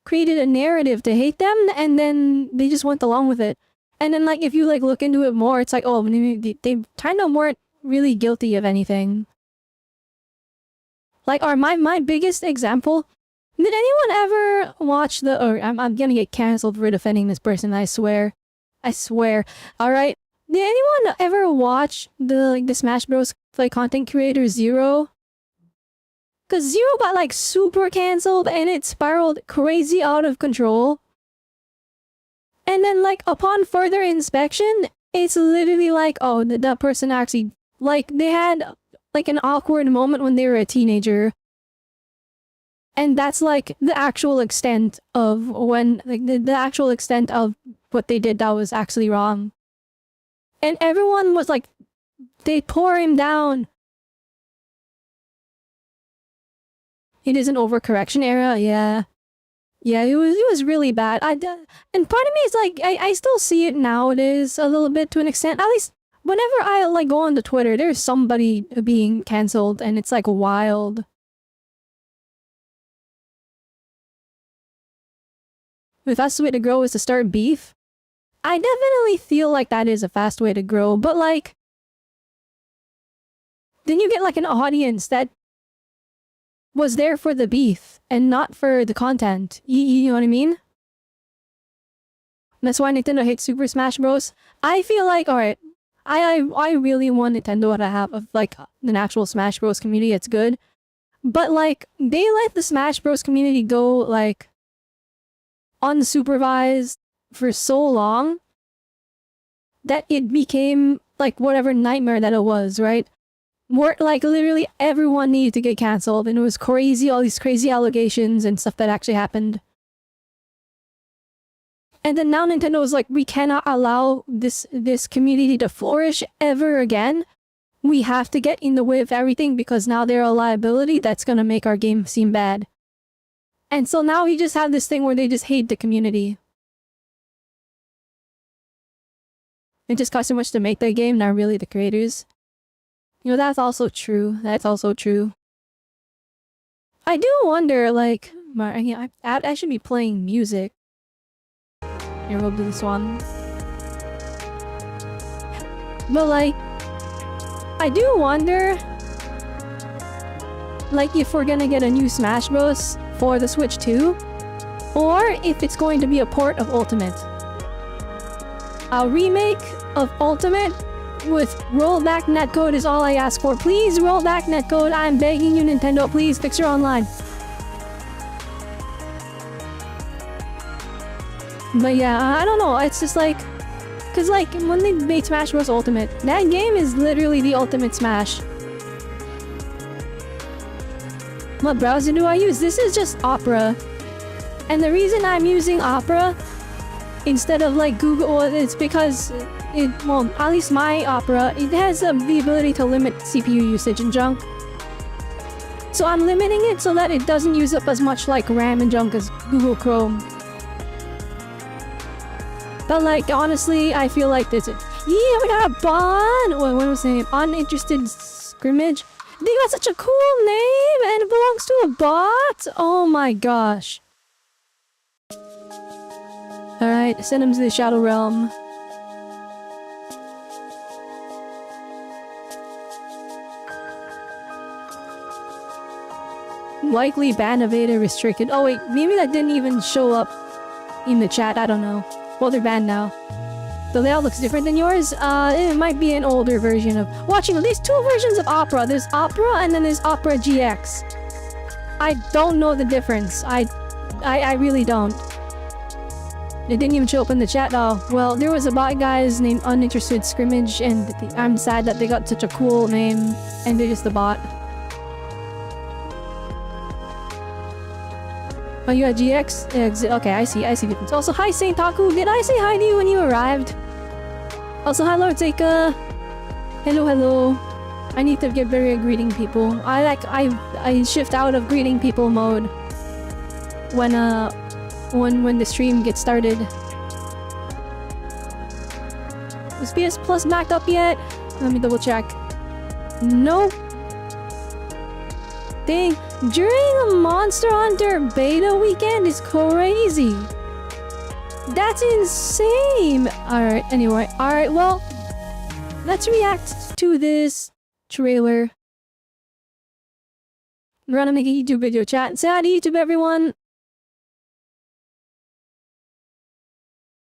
created a narrative to hate them, and then they just went along with it. And then, like, if you, like, look into it more, it's like, oh, they kind of weren't really guilty of anything. Like, my biggest example, did anyone ever watch I'm gonna get cancelled for defending this person, I swear. Alright? Did anyone ever watch the Smash Bros. Like content creator Zero? Cause Zero got like super cancelled and it spiraled crazy out of control. And then like upon further inspection, it's literally like, oh, that person actually, like they had like an awkward moment when they were a teenager. And that's like the actual extent of when, like the actual extent of what they did that was actually wrong. And everyone was like, they tore him down. It is an overcorrection era, yeah. Yeah, it was really bad. And part of me is like, I still see it nowadays a little bit to an extent. At least whenever I like go on to Twitter, there's somebody being cancelled and it's like wild. The fastest way to grow is to start beef. I definitely feel like that is a fast way to grow, but like... then you get like an audience that was there for the beef and not for the content. You know what I mean? That's why Nintendo hates Super Smash Bros. I feel like, alright, I really want Nintendo to have like an actual Smash Bros community. It's good. But like, they let the Smash Bros community go like unsupervised for so long that it became like whatever nightmare that it was, right? More like literally everyone needed to get cancelled, and it was crazy, all these crazy allegations and stuff that actually happened. And then now Nintendo is like, we cannot allow this community to flourish ever again. We have to get in the way of everything because now they're a liability that's gonna make our game seem bad. And so now we just have this thing where they just hate the community. It just costs so much to make the game, not really the creators. You know, that's also true. That's also true. I do wonder, like, I should be playing music. Here, we'll do this one. But like, I do wonder, like, if we're gonna get a new Smash Bros. For the Switch 2, or if it's going to be a port of Ultimate. A remake of Ultimate with rollback netcode is all I ask for. Please roll back netcode. I'm begging you, Nintendo. Please fix your online. But yeah, I don't know. It's just like, cause like when they made Smash Bros. Ultimate, that game is literally the ultimate Smash. What browser do I use? This is just Opera. And the reason I'm using Opera instead of like Google, it's because well, at least my Opera, it has the ability to limit CPU usage and junk. So I'm limiting it so that it doesn't use up as much like RAM and junk as Google Chrome. But like, honestly, I feel like this. Yeah, we got a bond! What was the name? Uninterested Scrimmage? They got such a cool name and it belongs to a bot? Oh my gosh. Alright, send him to the Shadow Realm. Likely ban evaded restricted. Oh wait, maybe that didn't even show up in the chat, I don't know. Well, they're banned now. The layout looks different than yours. It might be an older version of... Watching, there's two versions of Opera. There's Opera and then there's Opera GX. I don't know the difference. I really don't. It didn't even show up in the chat. Oh, well, there was a bot guys named Uninterested Scrimmage, and I'm sad that they got such a cool name, and they're just a bot. Oh, you had GX? Okay, I see difference. Also, hi Saint Taku, did I say hi to you when you arrived? Also, hi Lord Seika. Hello. I need to get better at greeting people. I shift out of greeting people mode when the stream gets started. Was PS Plus backed up yet? Let me double check. Nope. Dang, during the Monster Hunter beta weekend is crazy. That's insane. Alright, anyway. Alright, well, let's react to this trailer. We're gonna make a YouTube video chat. Say hi to YouTube, everyone.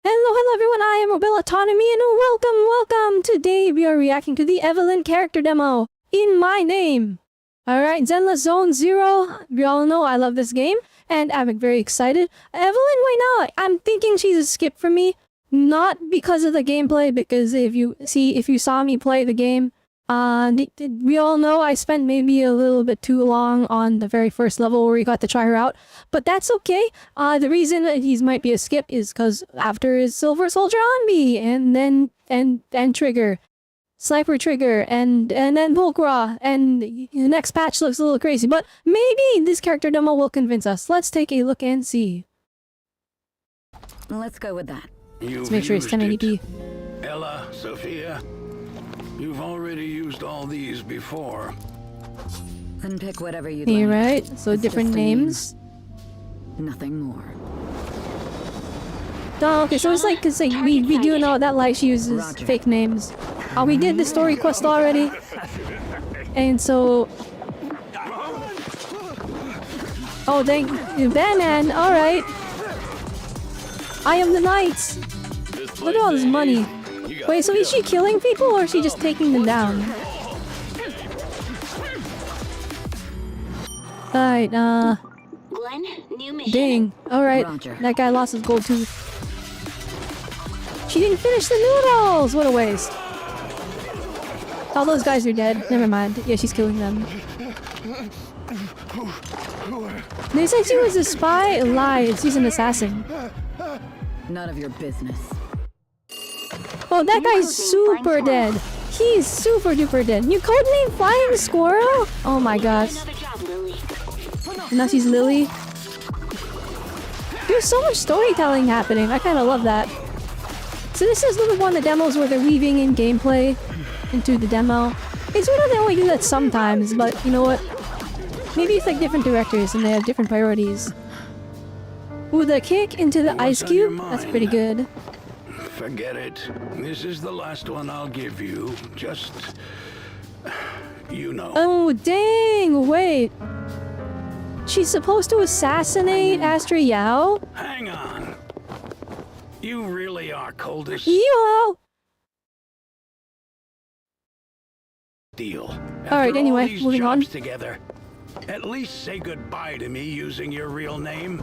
Hello everyone, I am Robelle Autonomy and welcome! Today we are reacting to the Evelyn character demo in my name. Alright, Zenless Zone Zero. We all know I love this game and I'm very excited. Evelyn, why not? I'm thinking she's a skip for me. Not because of the gameplay, because if you saw me play the game, we all know I spent maybe a little bit too long on the very first level where we got to try her out. But that's okay. The reason that he might be a skip is because after is Silver Soldier Onby, and then Trigger. Sniper Trigger, and then Volcra, and the next patch looks a little crazy. But maybe this character demo will convince us. Let's take a look and see. Let's go with that. Let's make sure it's 1080p. Ella, Sophia, you've already used all these before. Then pick whatever you'd You're like. right. So It's different just a name. names. Nothing more. Oh, okay, so it's like, we do know that like she uses fake names. Oh, we did the story quest already. And so... Oh, thank Batman, alright. I am the knight. Look at all this money. Wait, so is she killing people or is she just taking them down? Alright, Glenn, new mission. dang. Alright, Roger. that guy lost his gold tooth. She didn't finish the noodles! What a waste. All those guys are dead. Never mind. Yeah, she's killing them. They said she was a spy? Lies. She's an assassin. None of your business. Oh, that guy's super dead. He's super duper dead. New codename Flying Squirrel? Oh my gosh. Another job, Lily. And now she's Lily. There's so much storytelling happening. I kind of love that. So this is one of the demos where they're weaving in gameplay into the demo. It's weird that they only do that sometimes, but you know what? Maybe it's like different directors and they have different priorities. Ooh, the kick into the ice What's on your cube? That's mind? pretty good. Forget it. This is the last one I'll give you. Just... you know. Oh, dang! Wait. She's supposed to assassinate Astra Yao? Hang on. You really are cold as Yo! steel. Alright, After anyway, all these moving on. jobs together, at least say goodbye to me using your real name.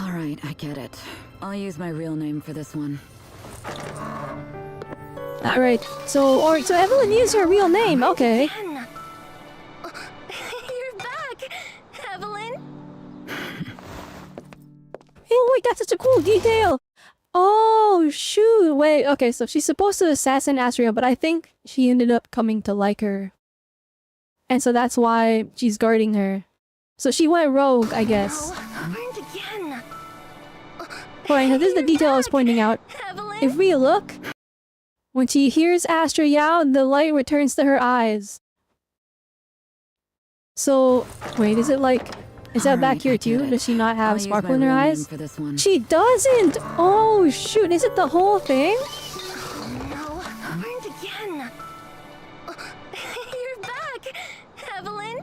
Alright, I get it. I'll use my real name for this one. Alright, so Evelyn used her real name, okay. You're back, Evelyn. Oh wait, that's such a cool detail! Oh, shoot, wait, okay, so she's supposed to assassinate Astria, but I think she ended up coming to like her. And so that's why she's guarding her. So she went rogue, I guess. Burned again. Alright, now this is the detail I was pointing out. Evelyn. If we look, when she hears Astra Yao, the light returns to her eyes. So, wait, is it like... Is that back Alright, here I get too? it. Does she not have I'll use sparkle my in her real name eyes? for this one. She doesn't! Oh shoot, is it the whole thing? No, burned again. You're back, Evelyn.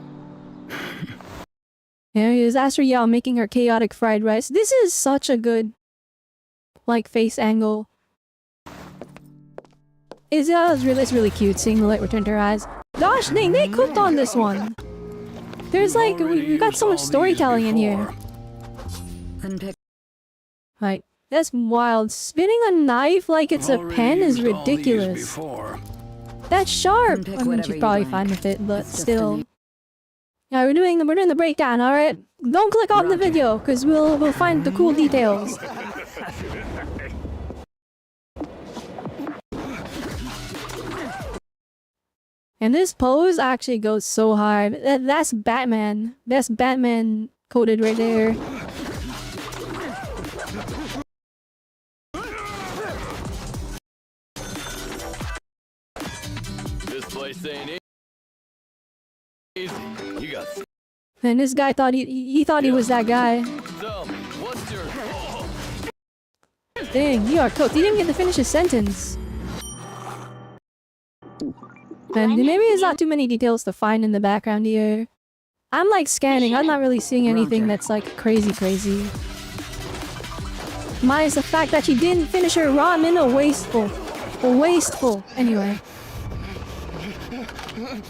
There is Astra Yao making her chaotic fried rice. This is such a good, like, face angle. It's really cute seeing the light return to her eyes. Gosh dang, they cooked on this one! There's like, Already we've got used so much all these storytelling in here. before. Then pick Right, that's wild. Spinning a knife like it's a Already pen is used all these ridiculous. before. That's sharp! Pick I mean, whatever she's you probably like. fine with it, but It's just a still. name. Yeah, we're doing the breakdown, alright? Don't click off the video, cause we'll find the cool details. And this pose actually goes so hard. That's Batman. That's Batman coded right there. This place ain't easy. You got And this guy thought he thought he was that guy. some. What's your... Dang, you are cooked. He didn't get to finish his sentence. And maybe there's not too many details to find in the background here. I'm like scanning. I'm not really seeing anything Roger. that's like crazy. Minus the fact that she didn't finish her ramen. Wasteful. Anyway.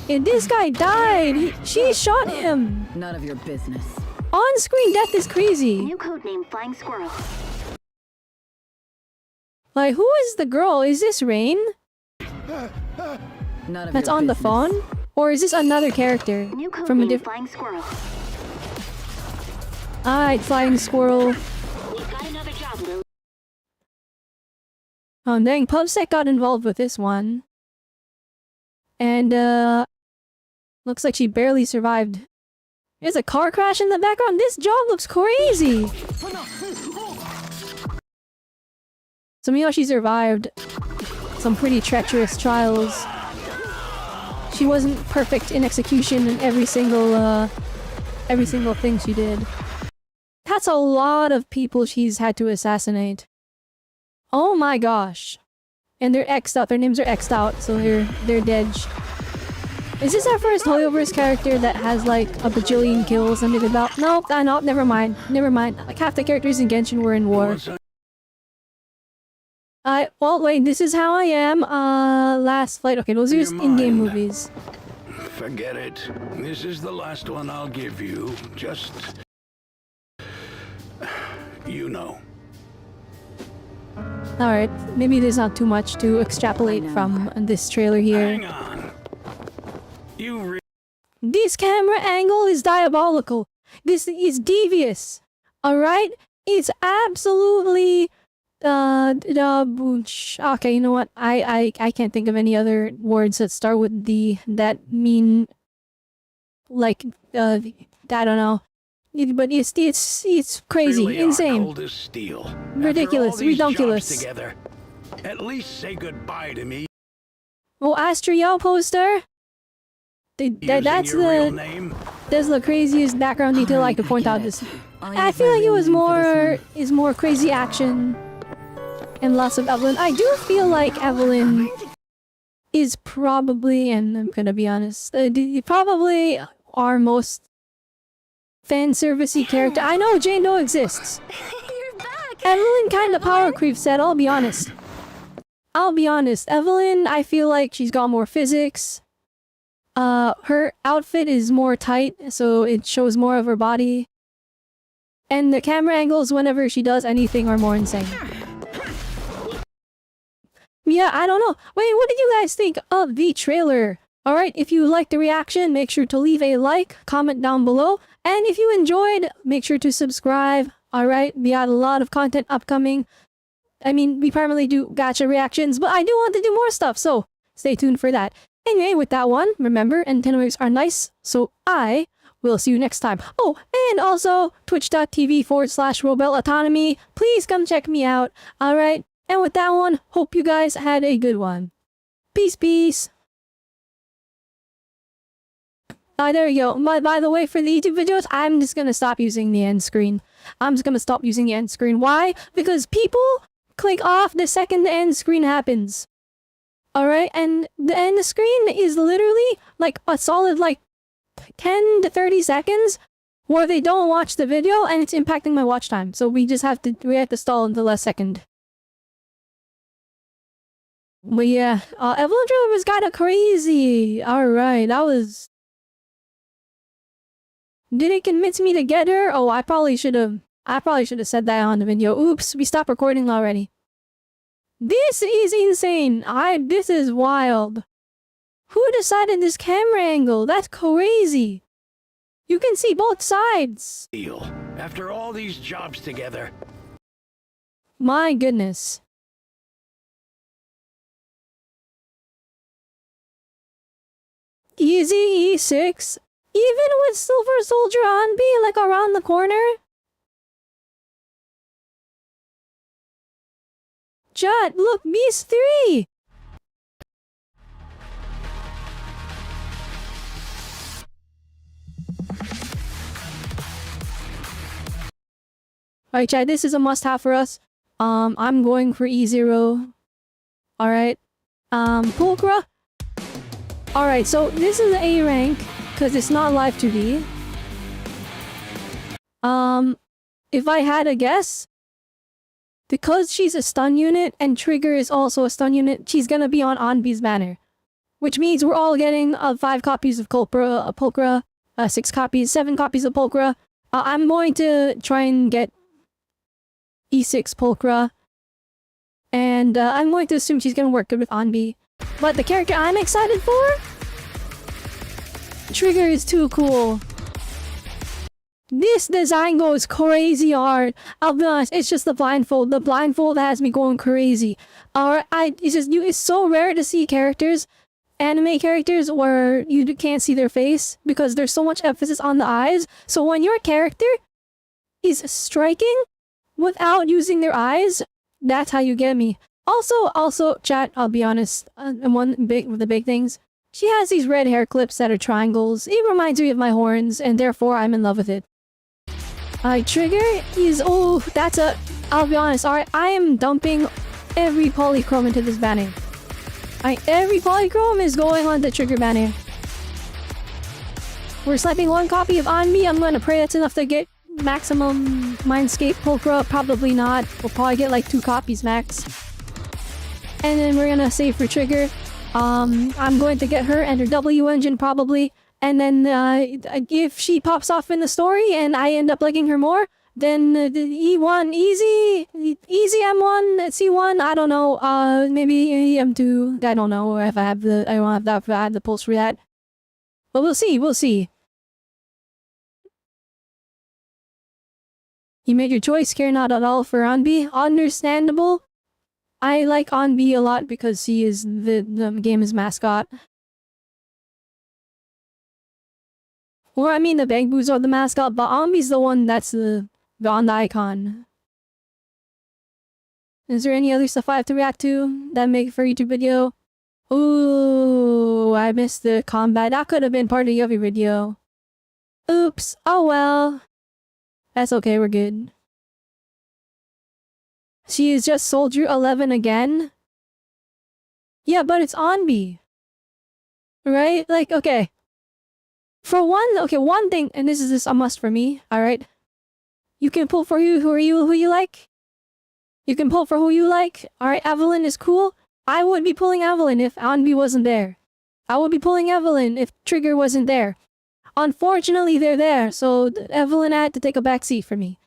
And this guy died. She shot him. none of your business. On-screen death is crazy. New codename Flying Squirrel. Like, who is the girl? Is this Rain? None of That's your on the business. phone? Or is this another character? New codename From a different... Flying Squirrel. Alright, Flying Squirrel. We've got another job, Lily. Oh dang, PubSec got involved with this one. And, looks like she barely survived. There's a car crash in the background. This job looks crazy! So meanwhile she survived some pretty treacherous trials. She wasn't perfect in execution in every single thing she did. That's a lot of people she's had to assassinate. Oh my gosh. And they're X'd out. Their names are X'd out, so they're dead. Is this our first Hoyoverse character that has like a bajillion kills under the belt? Nope, nope, never mind. Never mind. Like half the characters in Genshin were in war. Well, wait, this is how I am. Last flight. Okay, those are just in-game movies. Forget it. This is the last one I'll give you. Just... you know. Alright, maybe there's not too much to extrapolate from this trailer here. Hang on. This camera angle is diabolical. This is devious. Alright? It's absolutely... okay, you know what? I can't think of any other words that start with D that mean... like, I don't know. But it's crazy, really insane, cold as steel. ridiculous, redonkulous. Together, at least say goodbye to me. Oh, Astriel poster. That's the craziest background detail I could point out. This, I feel like it was more crazy action and lots of Evelyn. I do feel like Evelyn is probably, and I'm gonna be honest, probably our most fan servicey character. I know Jane Doe exists. You're back! Evelyn kind of power creep said, I'll be honest. Evelyn, I feel like she's got more physics. Her outfit is more tight, so it shows more of her body. And the camera angles whenever she does anything are more insane. Yeah, I don't know. Wait, what did you guys think of the trailer? Alright, if you liked the reaction, make sure to leave a like, comment down below. And if you enjoyed, make sure to subscribe. Alright, we got a lot of content upcoming. I mean, we primarily do gacha reactions, but I do want to do more stuff, so stay tuned for that. Anyway, with that one, remember, antenna waves are nice, so I will see you next time. Oh, and also, twitch.tv/Robelle Autonomy. Please come check me out, alright? And with that one, hope you guys had a good one. Peace, peace. There you go. By the way, for the YouTube videos, I'm just gonna stop using the end screen. I'm just gonna stop using the end screen. Why? Because people click off the second the end screen happens. Alright, and the end screen is literally like a solid like 10 to 30 seconds where they don't watch the video and it's impacting my watch time. So we have to stall until last second. But yeah, Evelyn trailer was kinda crazy. Alright, that was... Did it convince me to get her? Oh, I probably should have said that on the video. Oops, we stopped recording already. This is insane. This is wild. Who decided this camera angle? That's crazy. You can see both sides. After all these jobs together. My goodness. Easy E6. Even with Silver Soldier on B, like around the corner? Chat, look, Beast 3! Alright, chat, this is a must-have for us. I'm going for E0. Alright. Pulcra. Alright, so this is the A rank, because it's not live 2D. If I had a guess, because she's a stun unit and Trigger is also a stun unit, she's gonna be on Anbi's banner. Which means we're all getting 5 copies of Pulcra, 6 copies, 7 copies of Pulcra. I'm going to try and get E6 Pulcra. And I'm going to assume she's gonna work good with Anbi. But the character I'm excited for? Trigger is too cool. This design goes crazy hard. I'll be honest, it's just the blindfold. The blindfold has me going crazy. It's so rare to see characters, anime characters, where you can't see their face because there's so much emphasis on the eyes. So when your character is striking without using their eyes, that's how you get me. Also, chat, I'll be honest, one of the big things, she has these red hair clips that are triangles. It reminds me of my horns, and therefore I'm in love with it. Trigger is... oh, I'll be honest, alright, I am dumping every polychrome into this banner. Every polychrome is going on the Trigger banner. We're sniping one copy of Onmi. I'm gonna pray that's enough to get maximum Mindscape Pulcra. Probably not. We'll probably get like 2 copies max. And then we're gonna save for Trigger. I'm going to get her and her W engine probably. And then if she pops off in the story and I end up liking her more, then the E1 easy M1 C1. I don't know. Maybe M2. I don't know if I have the. I don't have that. If I have the pulse for that. But we'll see. We'll see. You made your choice. Care not at all for Onbi. Understandable. I like Onbi a lot because he is the game's mascot. Or I mean the Bangbus are the mascot, but Onbi's the one that's the icon. Is there any other stuff I have to react to that make for a YouTube video? Ooh, I missed the combat. That could have been part of the other video. Oops. Oh well. That's okay, we're good. She is just Soldier 11 again? Yeah, but it's Onbi. Right? Like, okay. For one thing, and this is a must for me, alright? You can pull for who you like. You can pull for who you like. Alright, Evelyn is cool. I would be pulling Evelyn if Onbi wasn't there. I would be pulling Evelyn if Trigger wasn't there. Unfortunately, they're there, so Evelyn had to take a backseat for me.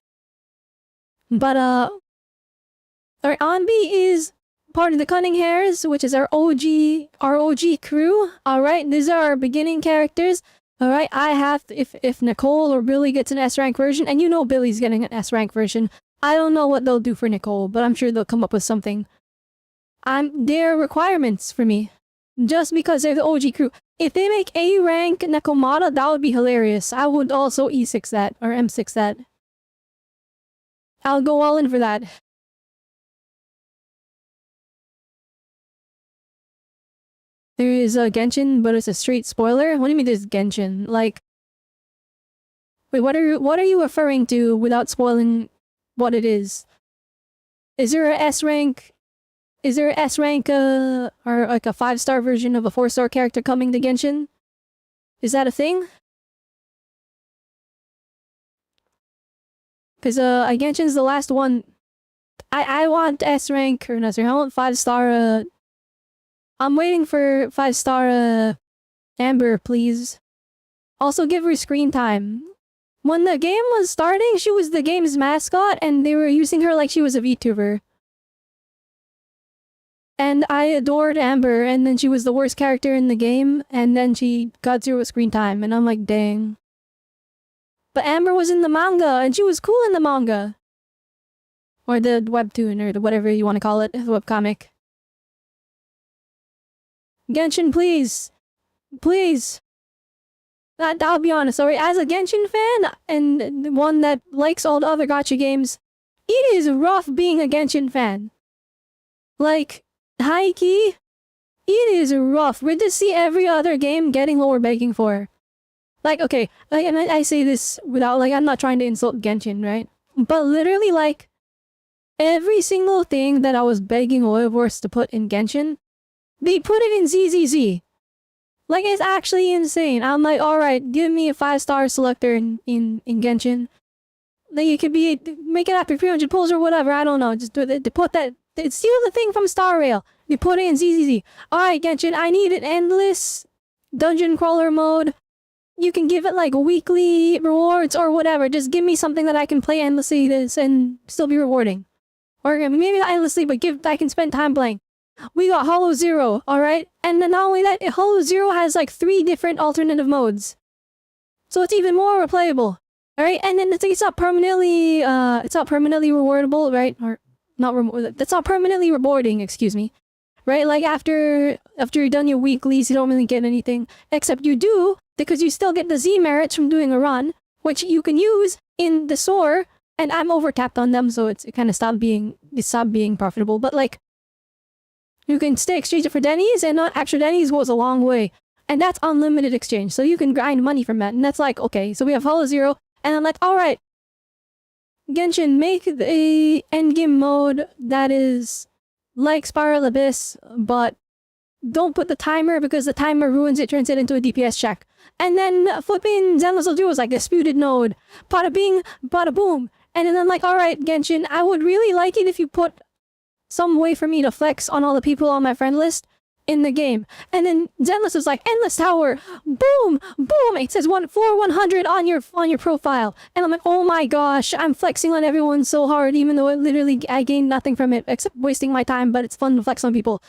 But, alright, Onbi is part of the Cunning Hares, which is our OG crew. Alright, these are our beginning characters. Alright, I have to, if Nicole or Billy gets an S-rank version, and you know Billy's getting an S-rank version, I don't know what they'll do for Nicole, but I'm sure they'll come up with something. They're requirements for me. Just because they're the OG crew. If they make A-rank Nekomata, that would be hilarious. I would also E6 that, or M6 that. I'll go all in for that. There is a Genshin, but it's a straight spoiler. What do you mean there's Genshin? Like, wait, what are you referring to without spoiling what it is? Is there a S rank? Is there a S rank, or like a 5-star version of a 4-star character coming to Genshin? Is that a thing? Cause Genshin's the last one. I want S rank or no, sorry, I want 5-star. I'm waiting for 5-star Amber, please. Also give her screen time. When the game was starting, she was the game's mascot and they were using her like she was a VTuber. And I adored Amber, and then she was the worst character in the game, and then she got 0 screen time, and I'm like, dang. But Amber was in the manga, and she was cool in the manga. Or the webtoon, or the whatever you want to call it, the webcomic. Genshin, please. Please. I'll be honest, sorry, as a Genshin fan, and one that likes all the other gacha games, it is rough being a Genshin fan. Like, high key, it is rough. We're to see every other game getting what we're begging for. Like, okay, like, and I say this without, like, I'm not trying to insult Genshin, right? But literally, like, every single thing that I was begging Oivorce to put in Genshin, they put it in ZZZ. Like, it's actually insane. I'm like, alright, give me a 5-star selector in Genshin. Like, it could be, make it after 300 pulls or whatever, I don't know. Just do it, put that, steal the thing from Star Rail. You put it in ZZZ. Alright, Genshin, I need an endless dungeon crawler mode. You can give it like weekly rewards or whatever. Just give me something that I can play endlessly this and still be rewarding. Or maybe not endlessly, but I can spend time playing. We got Hollow Zero, alright? And then not only that, Hollow Zero has like 3 different alternative modes. So it's even more replayable. Alright, and then it's not permanently rewardable, right? Or that's not permanently rewarding, excuse me. Right? Like after you're done your weeklies, you don't really get anything. Except you do, because you still get the Z merits from doing a run, which you can use in the SOAR, and I'm overtapped on them, so it kind of stopped being profitable. But like, you can stay exchange it for Denny's, and extra Denny's goes a long way. And that's unlimited exchange, so you can grind money from that. And that's like, okay, so we have Hollow Zero, and I'm like, alright, Genshin, make the endgame mode that is like Spiral Abyss, but don't put the timer because the timer ruins it, turns it into a DPS check. And then flipping Zenless will do is like disputed node. Bada bing, bada boom. And then I'm like, alright, Genshin, I would really like it if you put some way for me to flex on all the people on my friend list in the game. And then Zenless is like, endless tower, boom, boom. It says floor 100 on your profile. And I'm like, oh my gosh, I'm flexing on everyone so hard, even though I gained nothing from it except wasting my time, but it's fun to flex on people.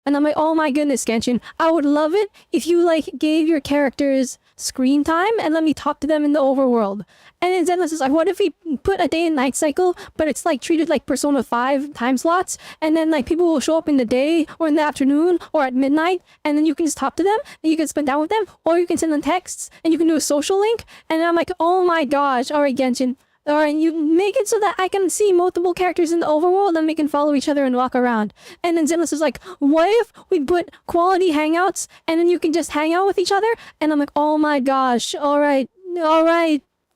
And I'm like, oh my goodness, Genshin, I would love it if you like gave your characters screen time and let me talk to them in the overworld. And then Zenless is like, what if we put a day and night cycle, but it's like treated like Persona 5 time slots, and then like people will show up in the day or in the afternoon or at midnight, and then you can just talk to them and you can spend time with them, or you can send them texts and you can do a social link. And I'm like, oh my gosh, alright Genshin. Alright, you make it so that I can see multiple characters in the overworld and we can follow each other and walk around. And then Zenless is like, what if we put quality hangouts and then you can just hang out with each other? And I'm like, oh my gosh, alright,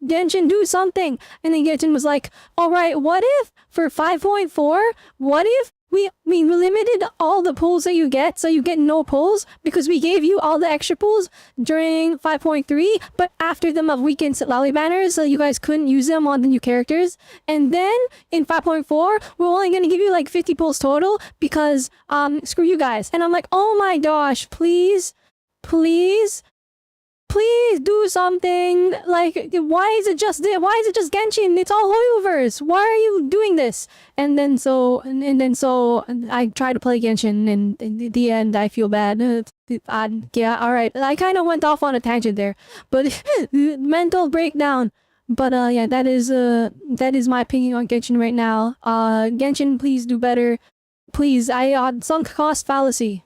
Genshin, do something. And then Genshin was like, alright, what if for 5.4, what if we limited all the pulls that you get, so you get no pulls, because we gave you all the extra pulls during 5.3, but after them of weekend lolly banners, so you guys couldn't use them on the new characters. And then in 5.4, we're only gonna give you like 50 pulls total because screw you guys. And I'm like, oh my gosh, please do something. Like, why is it just Genshin? It's all Hoyoverse. Why are you doing this? And then so I try to play Genshin, and in the end I feel bad. Yeah, alright. I kind of went off on a tangent there, but mental breakdown. But yeah, that is my opinion on Genshin right now. Genshin, please do better. Please, sunk cost fallacy.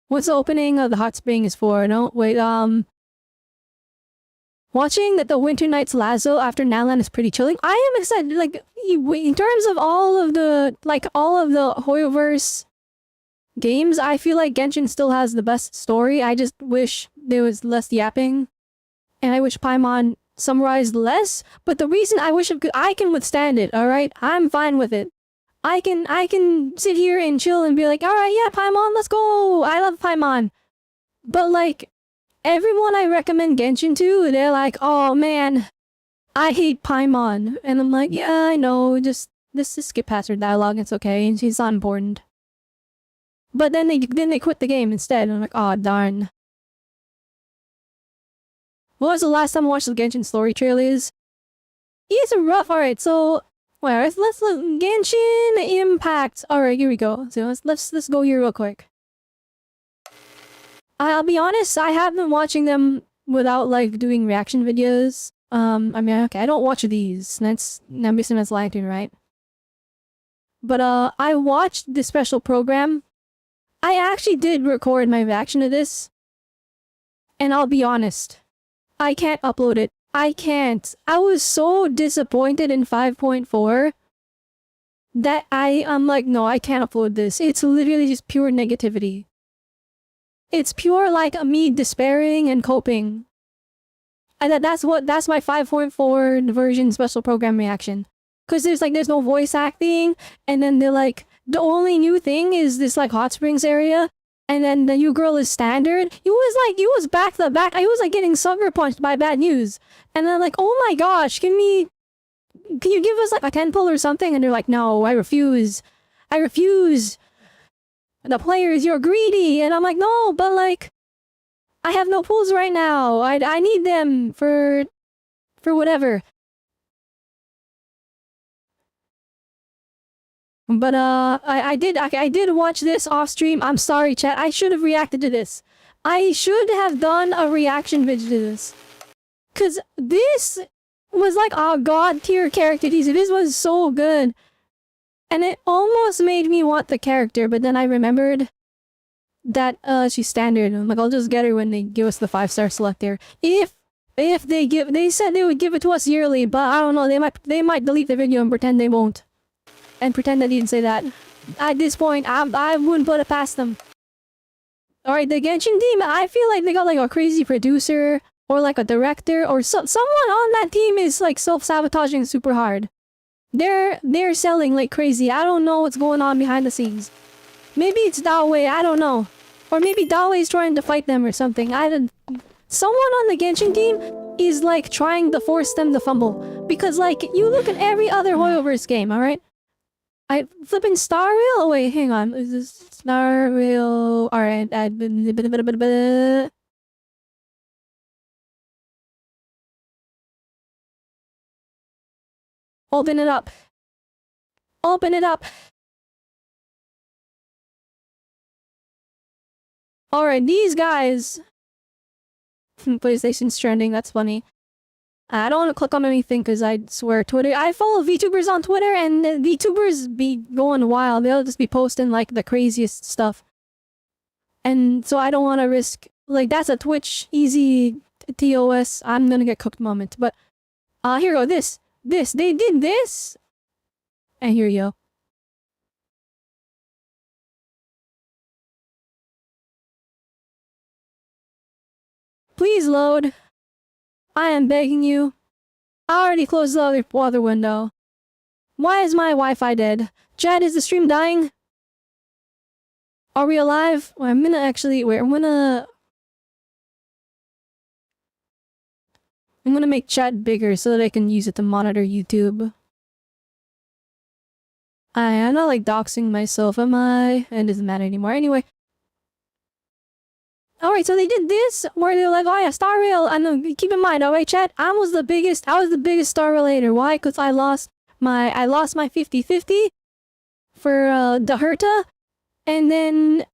What's the opening of the hot spring is for? No, wait, watching that the Winter Nights Lazo after Nanland is pretty chilling. I am excited, like, in terms of all of the Hoyoverse games, I feel like Genshin still has the best story. I just wish there was less yapping. And I wish Paimon summarized less. But the reason I wish I can withstand it, alright? I'm fine with it. I can sit here and chill and be like, alright, yeah, Paimon, let's go! I love Paimon. But like, everyone I recommend Genshin to, they're like, oh man, I hate Paimon. And I'm like, yeah, I know, just skip past her dialogue, it's okay, and she's not important. But then they quit the game instead, and I'm like, oh darn. What was the last time I watched the Genshin story trailers? It's rough, alright, so let's look. Genshin Impact. Alright, here we go. So let's go here real quick. I'll be honest, I have been watching them without like doing reaction videos. I mean, okay, I don't watch these. I'm missing that's Lantern, right? But I watched the special program. I actually did record my reaction to this. And I'll be honest, I can't upload it. I can't. I was so disappointed in 5.4 that I'm like, no, I can't upload this. It's literally just pure negativity. It's pure like me despairing and coping. And that's my 5.4 version special program reaction. Cause there's no voice acting, and then they're like, the only new thing is this like hot springs area. And then the new girl is standard. You was back to back. I was like getting sucker punched by bad news. And then like, oh my gosh, can you give us like a 10 pull or something? And they're like, no, I refuse. The players, you're greedy. And I'm like, no, but like, I have no pulls right now. I need them for whatever. But I did watch this off stream. I'm sorry, chat. I should have reacted to this. I should have done a reaction video to this. Cause this was like a god tier character teaser. This was so good. And it almost made me want the character, but then I remembered that she's standard. I'm like, I'll just get her when they give us the 5-star selector. If they said they would give it to us yearly, but I don't know, they might delete the video and pretend they won't. And pretend I didn't say that. At this point, I wouldn't put it past them. Alright, the Genshin team, I feel like they got like a crazy producer, or like a director, or someone on that team is like self-sabotaging super hard. They're selling like crazy. I don't know what's going on behind the scenes. Maybe it's Dawei, I don't know. Or maybe Dawei's trying to fight them or something. Someone on the Genshin team is like trying to force them to fumble. Because like, you look at every other Hoyoverse game, alright? I flipping Star Rail? Oh wait, hang on. Is this Star Rail? Alright, open it up. Open it up. Alright, these guys. PlayStation's trending, that's funny. I don't want to click on anything because I swear Twitter. I follow VTubers on Twitter and VTubers be going wild. They'll just be posting like the craziest stuff. And so I don't want to risk, like that's a Twitch easy TOS. I'm gonna get cooked moment. But here you go, this. They did this. And here you go. Please load. I am begging you. I already closed the other window. Why is my Wi-Fi dead? Chad, is the stream dying? Are we alive? Well, I'm gonna actually... Wait, I'm gonna make chat bigger so that I can use it to monitor YouTube. I'm not like doxing myself, am I? It doesn't matter anymore. Anyway. Alright, so they did this, where they're like, oh yeah, Star Rail, and keep in mind, alright chat, I was the biggest Star Railator. Why? Because I lost my 50-50 for the Herta, and then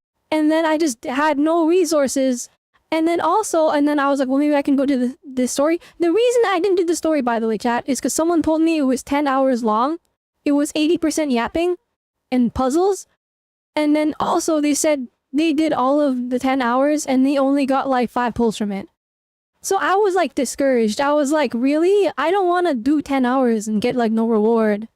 I just had no resources, and then I was like, well maybe I can go do this story. The reason I didn't do the story, by the way, chat, is because someone told me it was 10 hours long, it was 80% yapping, and puzzles, and then also they said, they did all of the 10 hours and they only got like 5 pulls from it. So I was like discouraged. I was like, really? I don't want to do 10 hours and get like no reward.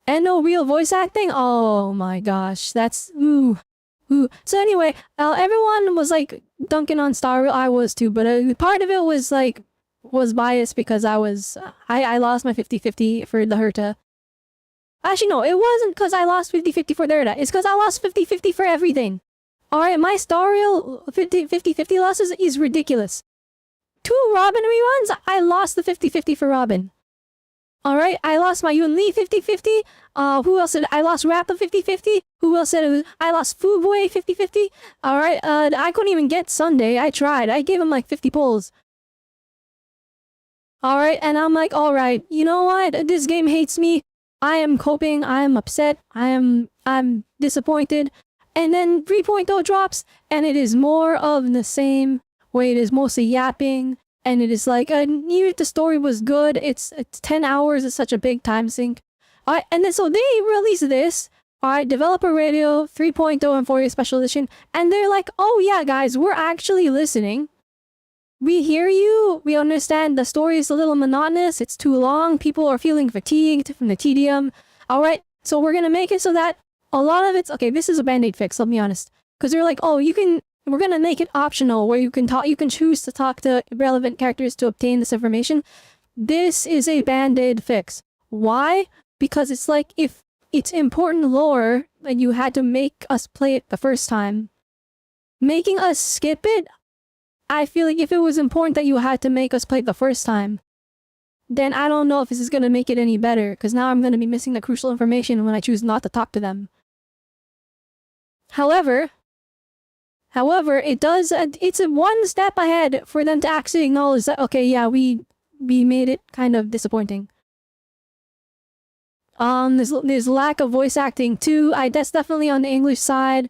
And no real voice acting? Oh my gosh, that's ooh. So anyway, everyone was like dunking on Star Rail. I was too, but part of it was like, was biased because I lost my 50-50 for the Herta. Actually, no, it wasn't because I lost 50-50 for Derda. It's because I lost 50-50 for everything. Alright, my Star Rail 50-50 losses is ridiculous. 2 Robin reruns, I lost the 50-50 for Robin. Alright, I lost my Yun Li 50-50. Who else said I lost Rappa 50-50? Who else said it was, I lost Fuboy 50-50? Alright, I couldn't even get Sunday. I tried. I gave him like 50 pulls. Alright, and I'm like, alright, you know what? This game hates me. I am coping, I am upset, I'm disappointed, and then 3.0 drops, and it is more of the same, where it is mostly yapping, and it is like, even if the story was good, it's 10 hours is such a big time sink. Alright, and then so they released this, alright, Developer Radio 3.0 and 4-year special edition, and they're like, oh yeah guys, we're actually listening. We hear you, we understand the story is a little monotonous, it's too long, people are feeling fatigued from the tedium. Alright, so we're gonna make it so that a lot of it's, okay, this is a band-aid fix, I'll be honest. Because they're like, oh, we're gonna make it optional, where you can choose to talk to relevant characters to obtain this information. This is a band-aid fix. Why? Because it's like, if it's important lore, and you had to make us play it the first time, making us skip it, I feel like if it was important that you had to make us play it the first time, then I don't know if this is gonna make it any better, because now I'm gonna be missing the crucial information when I choose not to talk to them. However, it's a one step ahead for them to actually acknowledge that, okay, yeah, we made it kind of disappointing. There's lack of voice acting too. That's definitely on the English side.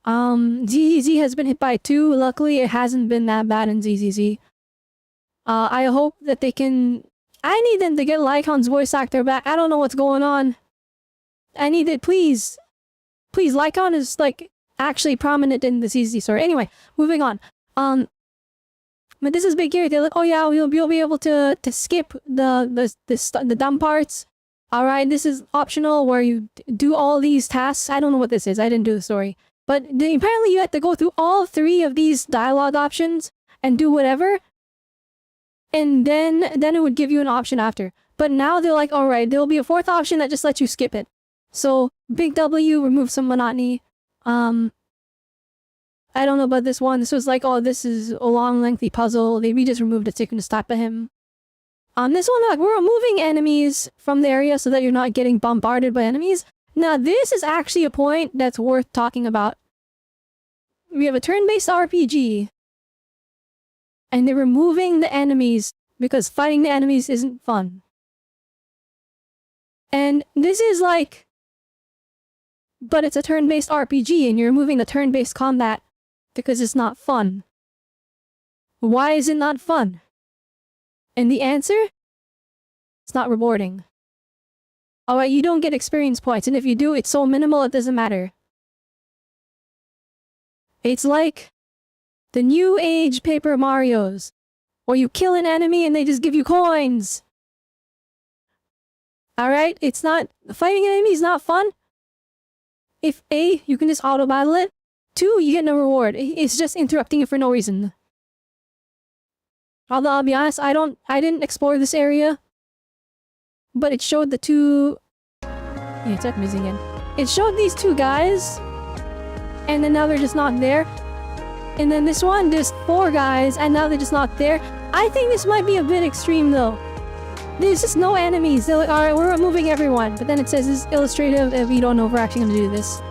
ZZZ has been hit by 2. Luckily, it hasn't been that bad in ZZZ. I hope that they can... I need them to get Lycon's voice actor back. I don't know what's going on. I need it, please. Please, Lycon is, like, actually prominent in the ZZZ story. Anyway, moving on. But this is big here. They're like, oh yeah, you'll be able to skip the dumb parts. Alright, this is optional where you do all these tasks. I don't know what this is. I didn't do the story. But apparently you have to go through all 3 of these dialogue options and do whatever. And then it would give you an option after. But now they're like, alright, there'll be a fourth option that just lets you skip it. So, big W, remove some monotony. I don't know about this one. This was like, oh, this is a long, lengthy puzzle. We just removed a tick and stop at him. This one, like, we're removing enemies from the area so that you're not getting bombarded by enemies. Now, this is actually a point that's worth talking about. We have a turn-based RPG. And they're removing the enemies because fighting the enemies isn't fun. And this is like... But it's a turn-based RPG and you're removing the turn-based combat because it's not fun. Why is it not fun? And the answer? It's not rewarding. Alright, you don't get experience points, and if you do, it's so minimal it doesn't matter. It's like the new age Paper Marios, where you kill an enemy and they just give you coins. Alright, it's not... Fighting an enemy is not fun. If A, you can just auto-battle it. 2, you get no reward. It's just interrupting you for no reason. Although I'll be honest, I didn't explore this area. But it showed the two... Yeah, it's up missing again. It showed these two guys. And then now they're just not there. And then this one, there's 4 guys, and now they're just not there. I think this might be a bit extreme though. There's just no enemies. They're like, alright, we're removing everyone. But then it says it's illustrative if we don't know if we're actually gonna do this.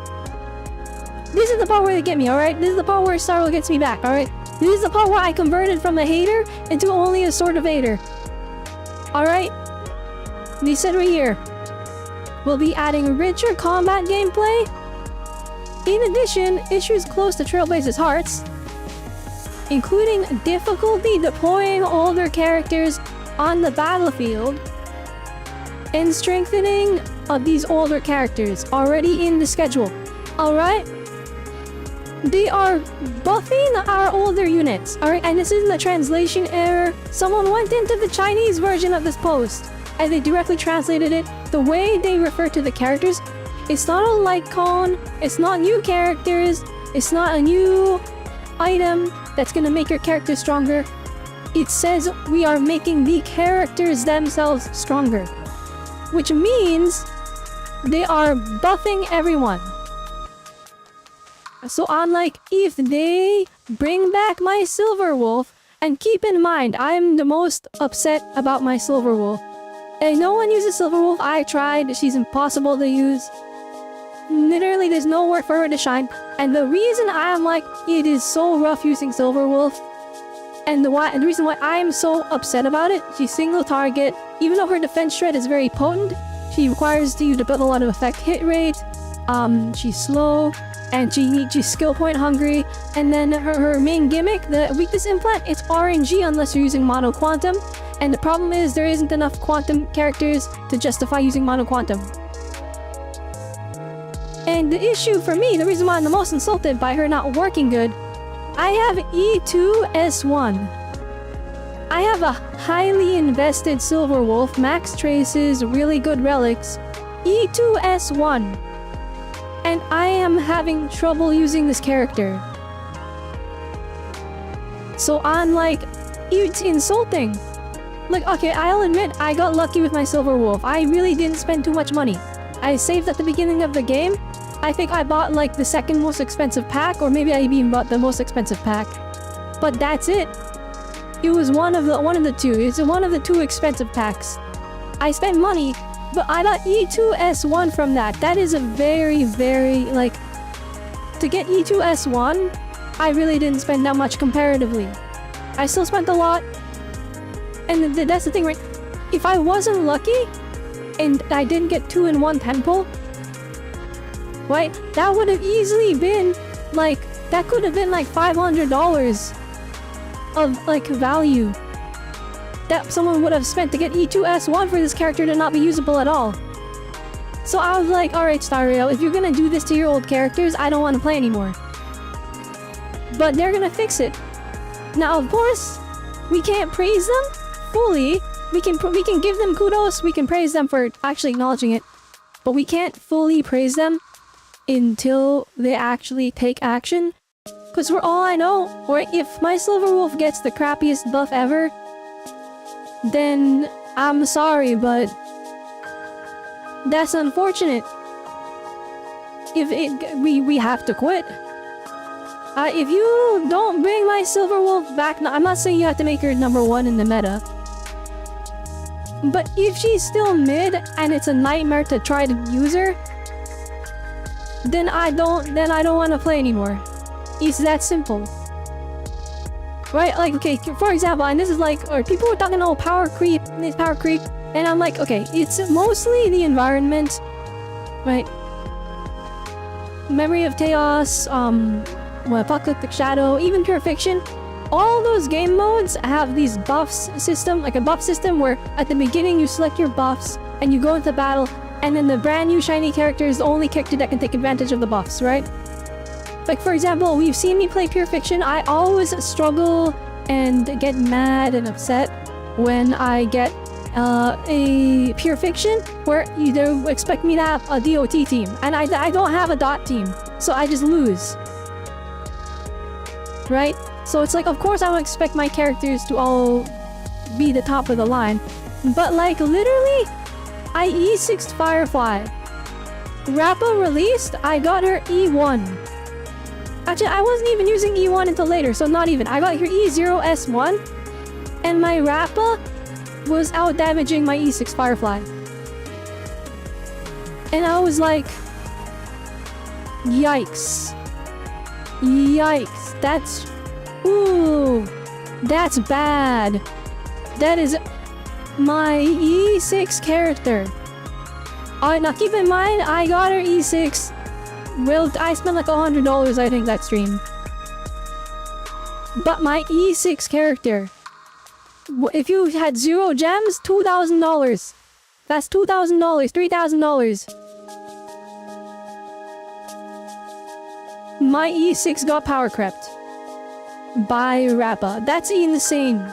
This is the part where they get me, alright? This is the part where Starro gets me back, alright? This is the part where I converted from a hater into only a sort of hater. Alright? They said right here, we'll be adding richer combat gameplay. In addition, issues close to Trailblazer's hearts, including difficulty deploying older characters on the battlefield, and strengthening of these older characters already in the schedule. Alright? They are buffing our older units. Alright, and this isn't a translation error. Someone went into the Chinese version of this post, and they directly translated it. The way they refer to the characters, it's not a like cone, it's not new characters, it's not a new item that's gonna make your character stronger. It says we are making the characters themselves stronger. Which means they are buffing everyone. So unlike if they bring back my Silver Wolf, and keep in mind, I'm the most upset about my Silver Wolf. And no one uses Silver Wolf, I tried, she's impossible to use. Literally, there's nowhere for her to shine. And the reason I'm like, it is so rough using Silver Wolf, and the reason why I'm so upset about it, she's single target. Even though her defense shred is very potent, she requires you to build a lot of effect hit rate. She's slow, and she's skill point hungry. And then her main gimmick, the weakness implant, it's RNG unless you're using mono quantum. And the problem is there isn't enough quantum characters to justify using mono quantum. And the issue for me, the reason why I'm the most insulted by her not working good, I have E2S1. I have a highly invested Silver Wolf, max traces, really good relics, E2S1. And I am having trouble using this character. So I'm like, it's insulting. Like, okay, I'll admit I got lucky with my Silver Wolf. I really didn't spend too much money. I saved at the beginning of the game. I think I bought like the second most expensive pack, or maybe I even bought the most expensive pack. But that's it. It was one of the two. It's one of the 2 expensive packs. I spent money, but I got E2S1 from that. That is a very, very, like... To get E2S1, I really didn't spend that much comparatively. I still spent a lot. And that's the thing, right? If I wasn't lucky, and I didn't get 2-in-1 temple, right? That would have easily been, like, that could have been like $500 of, like, value that someone would have spent to get E2S1 for this character to not be usable at all. So I was like, alright, Starro, if you're gonna do this to your old characters, I don't want to play anymore. But they're gonna fix it. Now, of course, we can't praise them fully. We can give them kudos, we can praise them for actually acknowledging it, but we can't fully praise them until they actually take action. Because for all I know, or if my Silver Wolf gets the crappiest buff ever, then I'm sorry, but that's unfortunate. We have to quit. If you don't bring my Silver Wolf back, I'm not saying you have to make her #1 in the meta. But if she's still mid and it's a nightmare to try to use her, then I don't want to play anymore. It's that simple. Right? Like, okay, for example, and this is like, or people were talking, oh, power creep, and I'm like, okay, it's mostly the environment, right? Memory of Chaos, Apocalyptic Shadow, even Pure Fiction, all those game modes have these buffs system, like a buff system where at the beginning you select your buffs and you go into battle, and then the brand new shiny character is the only character that can take advantage of the buffs, right? Like, for example, we've seen me play Pure Fiction. I always struggle and get mad and upset when I get a Pure Fiction where they expect me to have a DOT team, and I don't have a dot team, so I just lose. Right? So it's like, of course I would expect my characters to all be the top of the line, but like literally, I E6'd Firefly. Rappa released, I got her E1. Actually, I wasn't even using E1 until later, so not even. I got her E0S1, and my Rappa was out-damaging my E6 Firefly. And I was like, yikes. Yikes. That's bad. That is my E6 character. Now keep in mind, I got her E6. Well, I spent like $100, I think, that stream. But my E6 character, if you had 0 gems, $2,000. That's $2,000, $3,000. My E6 got power crept by Rappa. That's insane.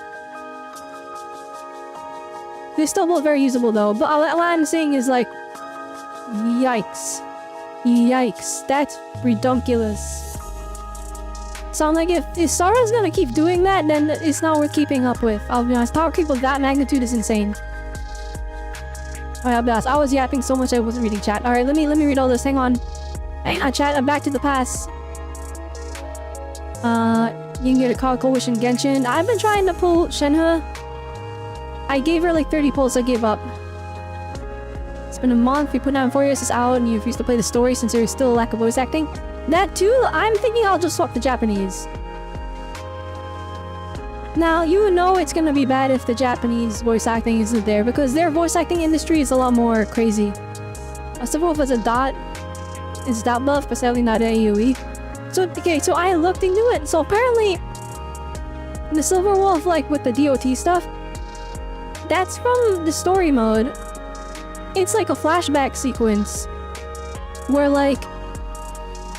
They're still both very usable though, but all I'm saying is like, yikes. Yikes, that's redunculous. So I'm like, if Sara's gonna keep doing that, then it's not worth keeping up with. I'll be honest, power creep of that magnitude is insane. Alright, I'll be honest, I was yapping so much I wasn't reading chat. Alright, let me read all this, hang on. Hang on, chat, I'm back to the past. You can get a Coco Wish in Genshin. I've been trying to pull Shenhe. I gave her like 30 pulls, I gave up. It's been a month, we put down 4 years, it's out, and you refuse to play the story since there is still a lack of voice acting. That too, I'm thinking I'll just swap the Japanese. Now, you know it's gonna be bad if the Japanese voice acting isn't there, because their voice acting industry is a lot more crazy. Silver Wolf is a dot. It's dot buff, but sadly not AoE. So, okay, so I looked into it. So apparently, the Silver Wolf, like with the DOT stuff, that's from the story mode. It's like a flashback sequence where like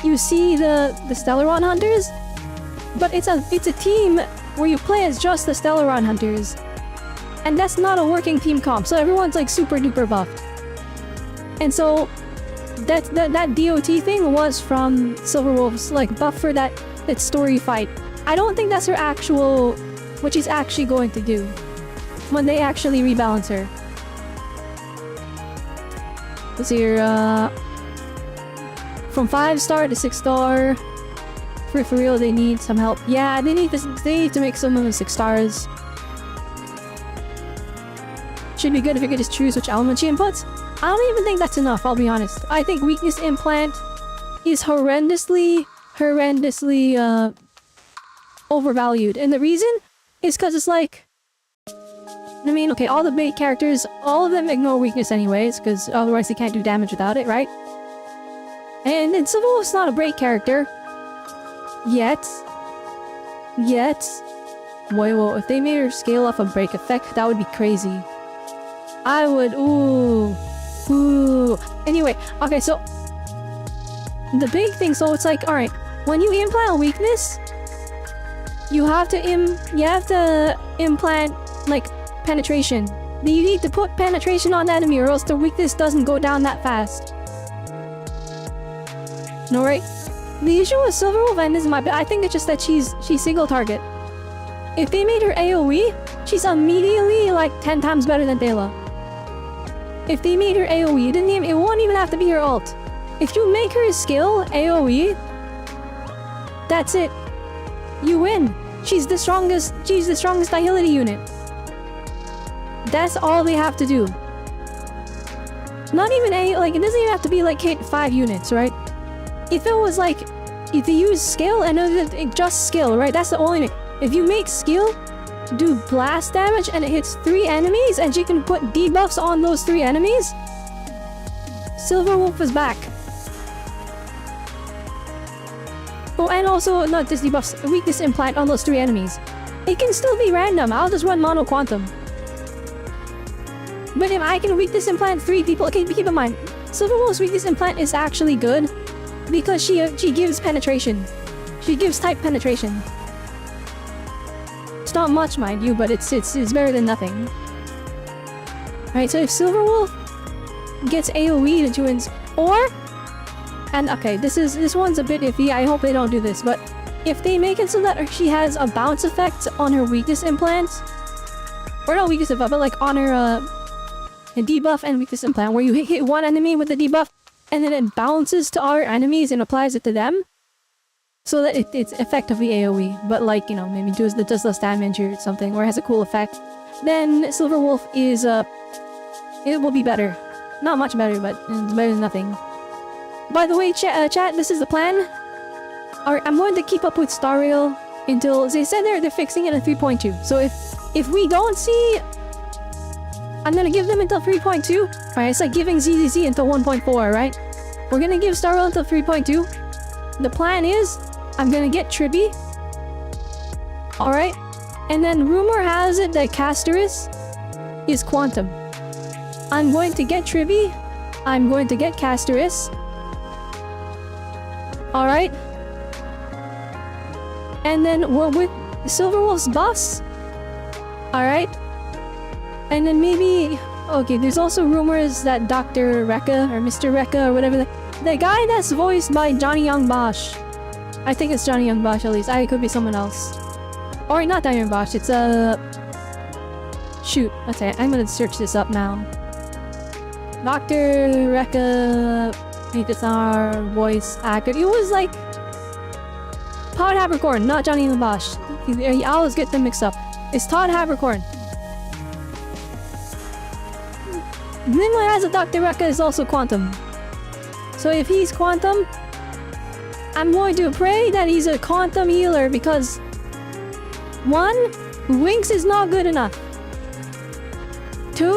you see the Stellaron Hunters, but it's a team where you play as just the Stellaron Hunters, and that's not a working team comp, so everyone's like super duper buffed. And so that DOT thing was from Silver Wolf's like buff for that story fight. I don't think that's her actual, what she's actually going to do when they actually rebalance her. Let's see here, from 5-star to 6-star. For real, they need some help. Yeah, they need to make some of the 6 stars. Should be good if you could just choose which element she inputs. I don't even think that's enough, I'll be honest. I think weakness implant is horrendously overvalued. And the reason is because it's like, I mean, okay, all the bait characters, all of them ignore weakness anyways, because otherwise they can't do damage without it, right? And Silver Wolf's not a break character. Yet. Whoa, if they made her scale off a break effect, that would be crazy. I would, ooh. Anyway, okay, so the big thing, so it's like, alright, when you implant a weakness, you have to implant, like, penetration. You need to put penetration on the enemy or else the weakness doesn't go down that fast. No, right? The issue with Silver Wolf, and this is I think it's just that she's single target. If they made her AoE, she's immediately like 10 times better than Taylor. If they made her AoE, it won't even have to be her ult. If you make her skill AoE, that's it. You win. She's the strongest agility unit. That's all they have to do. Not even it doesn't even have to be like hit 5 units, right? If it was like, if they use skill and just skill, right? That's the only thing. If you make skill do blast damage and it hits 3 enemies and she can put debuffs on those 3 enemies, Silverwolf is back. Oh, and also not just debuffs, weakness implant on those 3 enemies. It can still be random. I'll just run mono quantum. But if I can weakness implant 3 people, okay, keep in mind, Silverwolf's weakness implant is actually good because she gives penetration. She gives type penetration. It's not much, mind you, but it's better than nothing. Alright, so if Silverwolf gets AoE to wins, and okay, this one's a bit iffy. I hope they don't do this, but if they make it so that she has a bounce effect on her weakness implants, or not weakness effect, but like on her debuff and weakness implant, where you hit one enemy with the debuff, and then it bounces to our enemies and applies it to them, so that it's effectively AoE, but like, you know, maybe does less damage or something, or has a cool effect, then Silverwolf is it will be better. Not much better, but it's better than nothing. By the way, chat, this is the plan. Alright, I'm going to keep up with Star Rail until they said they're fixing it at 3.2. So if we don't see, I'm gonna give them until 3.2. Alright, it's like giving ZZZ until 1.4, right? We're gonna give Star Rail until 3.2. The plan is, I'm gonna get Tribby. Alright? And then rumor has it that Castoris is Quantum. I'm going to get Tribby. I'm going to get Castoris. Alright? And then we're with Silverwolf's boss. Alright? And then maybe... Okay, there's also rumors that Dr. Rekka, or Mr. Rekka, or whatever the guy that's voiced by Johnny Young Bosch. I think it's Johnny Young Bosch, at least. It could be someone else. Or not Johnny Young Bosch, it's shoot, okay, I'm gonna search this up now. Dr. Rekka... I think it's our voice actor. It was like... Todd Habercorn, not Johnny Young Bosch. I always get them mixed up. It's Todd Habercorn. Then my eyes of Dr. Rekka is also Quantum. So if he's Quantum, I'm going to pray that he's a Quantum healer because 1, Winx is not good enough. 2,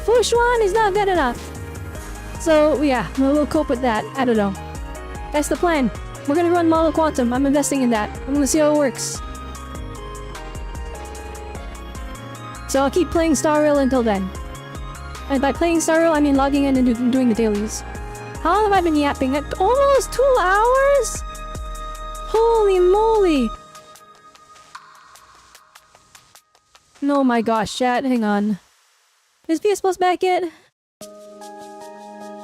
Fushuan is not good enough. So yeah, we'll cope with that. I don't know. That's the plan. We're gonna run Mono Quantum. I'm investing in that. I'm gonna see how it works. So I'll keep playing Star Rail until then. And by playing Star Rail, I mean logging in and doing the dailies. How long have I been yapping? Almost 2 hours? Holy moly! Oh my gosh, chat, hang on. Is PS Plus back yet?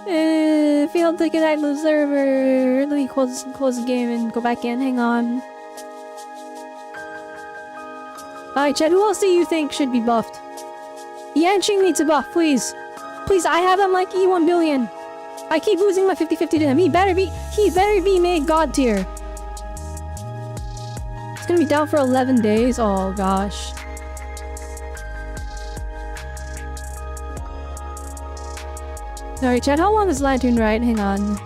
Failed to connect the server. Let me close the game and go back in, hang on. Alright, chat, who else do you think should be buffed? Yanqing needs a buff, please. Please, I have him like E1 billion. I keep losing my 50-50 to him. He better be made god tier. It's gonna be down for 11 days. Oh gosh. Sorry, chat, how long is Lantern Rite? Hang on.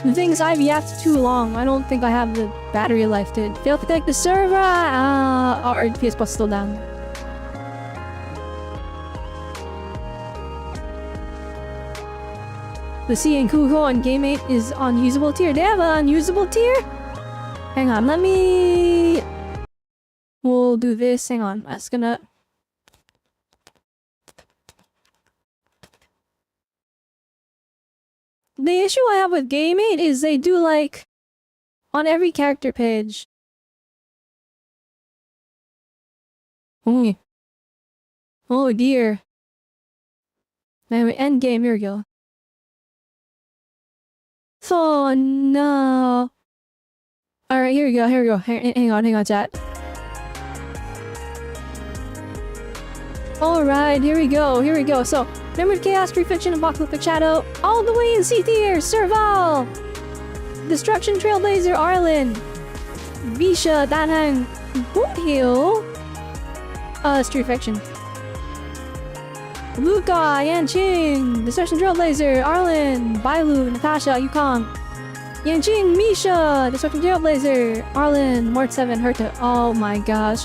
The thing is, I've yapped too long. I don't think I have the battery life to fail to connect the server. Or PS Plus still down. The C and Kuho on Game 8 is on usable tier. They have an unusable tier? Hang on, let me... We'll do this. Hang on, that's gonna... The issue I have with Game 8 is they do like... On every character page. Oh, oh dear. Anyway, end game, here we go. Oh no. Alright, here we go, here we go. Hang on, chat. Alright, here we go. So, Remembered Chaos, Reflection, Apocalyptic Shadow, all the way in C tier, Serval! Destruction Trailblazer, Arlen, Visha, Danhang, Boothill, Street Fiction. Luca, Yanqing, Destruction Trailblazer, Arlen, Bailu, Natasha, Yukong, Yanqing, Misha, Destruction Trailblazer, Arlen, Mort 7, Herta. Oh my gosh.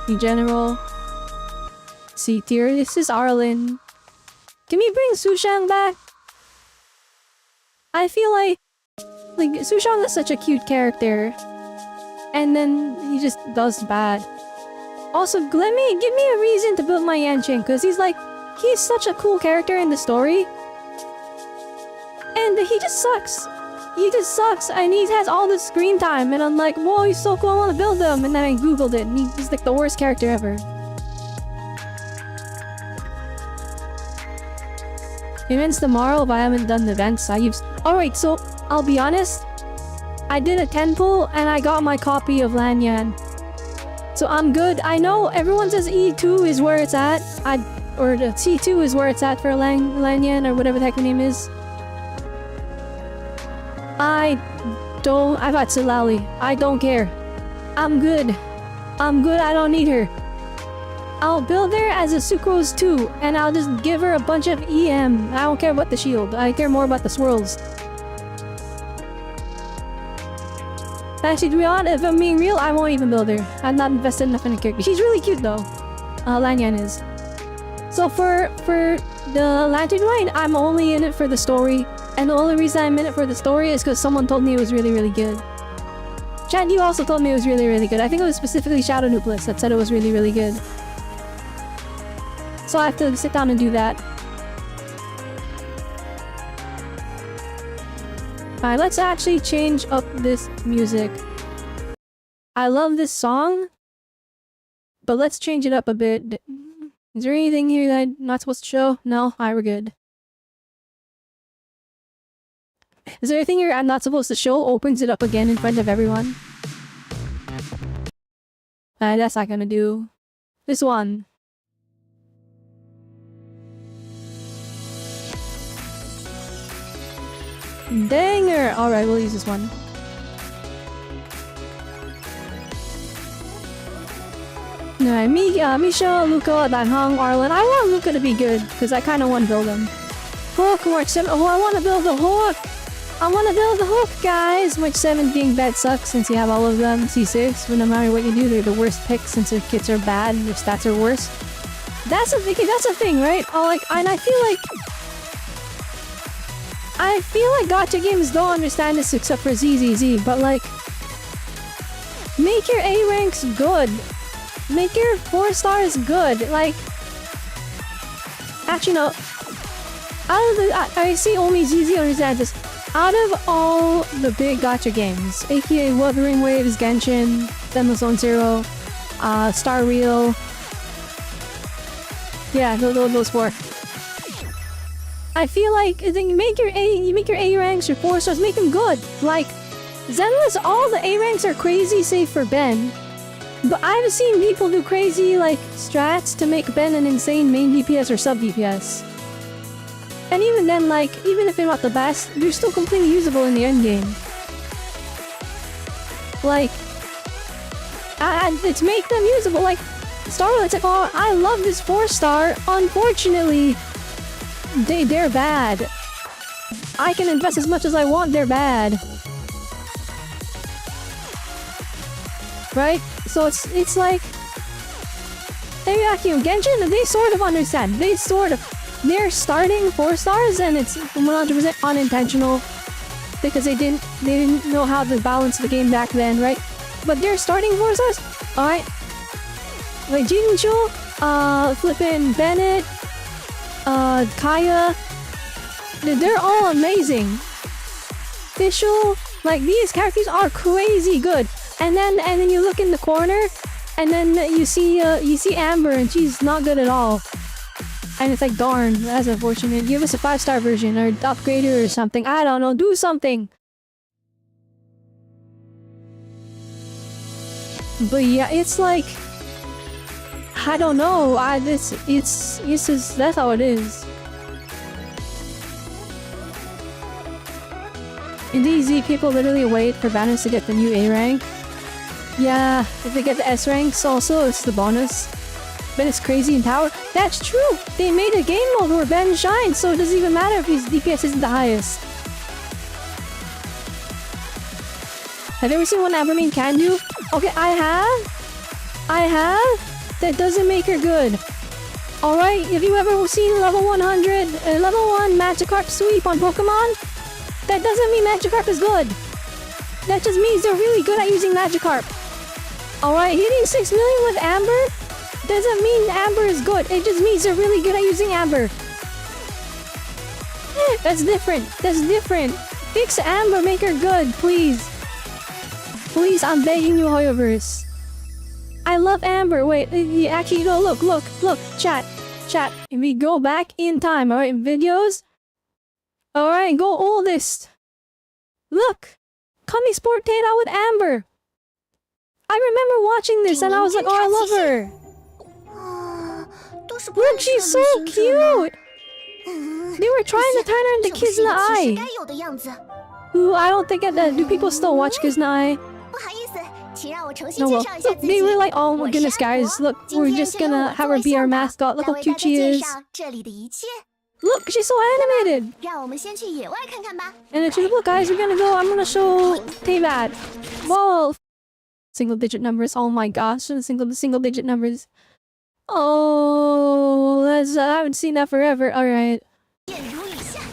In general. C tier, this is Arlen. Can we bring Sushang back? I feel like Sushang is such a cute character. And then he just does bad. Also, give me a reason to build my Yanqing, because he's such a cool character in the story. And he just sucks. He just sucks, and he has all this screen time, and I'm like, whoa, he's so cool, I want to build him. And then I googled it, and he's like the worst character ever. Events tomorrow, but I haven't done the events. Alright, so I'll be honest. I did a 10 pull, and I got my copy of Lanyan. So I'm good. I know everyone says E2 is where it's at. Or the C2 is where it's at for Lanyan, or whatever the heck the name is. I've got Silali. I don't care. I'm good. I don't need her. I'll build her as a Sucrose 2, and I'll just give her a bunch of EM. I don't care about the shield. I care more about the swirls. Actually, to be honest, if I'm being real, I won't even build her. I'm not invested enough in a character. She's really cute though. Lanyan is. So for the Lantern Rite, I'm only in it for the story. And the only reason I'm in it for the story is because someone told me it was really, really good. Chat, you also told me it was really, really good. I think it was specifically Shadow Nucleus that said it was really, really good. So I have to sit down and do that. Alright, let's actually change up this music. I love this song, but let's change it up a bit. Is there anything here that I'm not supposed to show? No? Alright, we're good. Is there anything here I'm not supposed to show? Opens it up again in front of everyone. That's not gonna do. This one. Danger! Alright, we'll use this one. Alright, Misha, Luca, Danhang, Arlen. I want Luca to be good, because I kind of want to build him. Hook, March 7. Oh, I want to build the hook! I want to build the hook, guys! March 7 being bad sucks since you have all of them. C6, but no matter what you do, they're the worst pick since their kits are bad and their stats are worse. That's a thing, right? And I feel like gacha games don't understand this except for ZZZ, but make your A ranks good. Make your 4 stars good. Actually no. I see only ZZ understands this. Out of all the big gacha games, aka Wuthering Waves, Genshin, Demo Zone Zero, Star Real. Yeah, those 4. I feel like you make your A ranks, your 4 stars, make them good. Zenless, all the A ranks are crazy save for Ben. But I've seen people do crazy strats to make Ben an insane main DPS or sub DPS. And even then, even if they're not the best, they're still completely usable in the endgame. It's make them usable. Starlight's oh, I love this 4-star. Unfortunately, they're bad. I can invest as much as I want, they're bad. Right? So it's like... Genshin, they sort of understand. They're starting 4 stars and it's 100% unintentional. Because they didn't know how to balance the game back then, right? But they're starting 4 stars. Alright. Jincho, flippin' Bennett, Kaya, they're all amazing. Fischl, these characters are crazy good. And then you look in the corner, and then you see Amber, and she's not good at all. And it's darn, that's unfortunate. Give us a 5-star version, or upgrade her or something. I don't know, do something. But yeah, it's like, I don't know. That's how it is. In DZ, people literally wait for banners to get the new A rank. Yeah, if they get the S ranks, also it's the bonus. But it's crazy in power. That's true. They made a game mode where Ben shines, so it doesn't even matter if his DPS isn't the highest. Have you ever seen what Abermain can do? Okay, I have. That doesn't make her good. Alright, have you ever seen level 100, level 1 Magikarp sweep on Pokemon? That doesn't mean Magikarp is good. That just means they're really good at using Magikarp. Alright, hitting 6 million with Amber doesn't mean Amber is good. It just means they're really good at using Amber. That's different. That's different. Fix Amber, make her good, please. Please, I'm begging you, Hoyoverse. I love Amber. Wait, actually, no, look, chat. If we go back in time, alright, in videos. Alright, go oldest. Look, Kami Sport Tata with Amber. I remember watching this and I was like, oh, I love her. Look, she's so cute. They were trying to turn her into Kizna Ai. Ooh, I don't think that. Do people still watch Kizna Ai? No, well, look, they were like, oh my goodness, guys, look, we're just gonna have her be our mascot. Look how cute she is. Look, she's so animated. And then she's like, look, guys, we're gonna go. I'm gonna show Teyvat. Whoa, single digit numbers. Oh my gosh, single digit numbers. Oh, that's I haven't seen that forever. All right.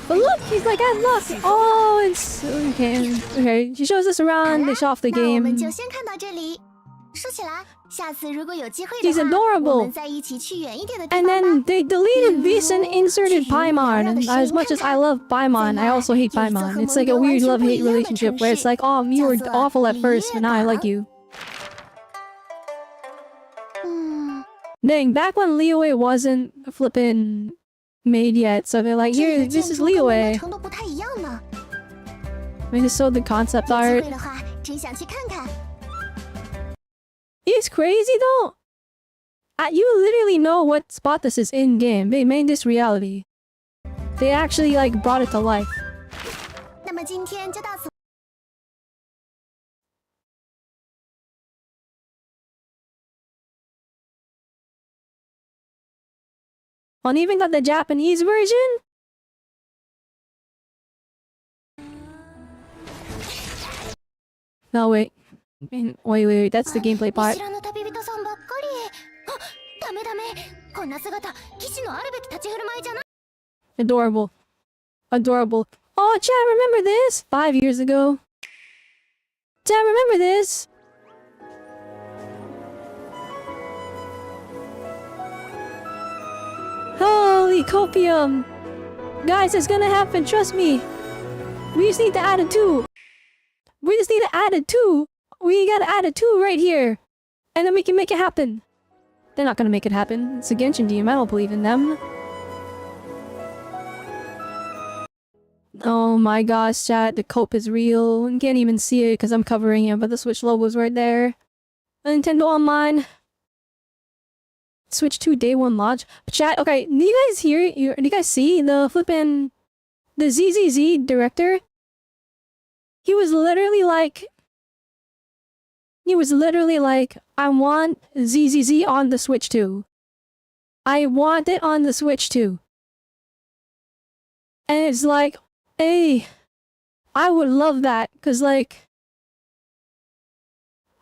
But look, he's like, I luck. Oh, it's okay. Okay, she shows us around. They show off the game. She's adorable. And then they deleted Vis and inserted Paimon. And as much as I love Paimon, I also hate Paimon. It's like a weird love-hate relationship where it's like, oh, you were awful at first, but now I like you. Dang, back when Liyue wasn't flippin' made yet, so they're like, here, this is Liyue. They just showed the concept art. It's crazy though. You literally know what spot this is in game. They made this reality. They actually like brought it to life. And even got the Japanese version? No, wait. Wait, that's the gameplay part. Adorable. Adorable. Oh, chat, remember this? 5 years ago. Chat, remember this? Holy copium! Guys, it's gonna happen, trust me! We just need to add a 2. We just need to add a 2. We gotta add a 2 right here. And then we can make it happen. They're not gonna make it happen. It's a Genshin team, I don't believe in them. Oh my gosh, chat, the cope is real. You can't even see it because I'm covering it, but the Switch logo's right there. Nintendo Online. Switch 2 day 1 launch. Chat, okay, do you guys hear? Do you guys see the flippin' the ZZZ director? He was literally like, I want ZZZ on the Switch 2. I want it on the Switch 2. And it's like, hey, I would love that, cause like,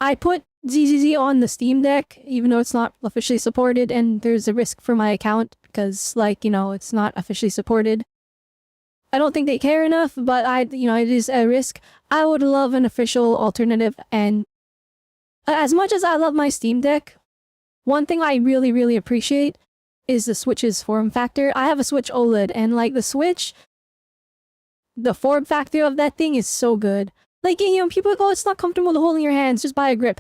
I put ZZZ on the Steam Deck, even though it's not officially supported, and there's a risk for my account, because, like, you know, it's not officially supported. I don't think they care enough, but it is a risk. I would love an official alternative, and as much as I love my Steam Deck, one thing I really, really appreciate is the Switch's form factor. I have a Switch OLED, and like the Switch, the form factor of that thing is so good. Like, you know, people are like, oh, it's not comfortable to hold in your hands, just buy a grip.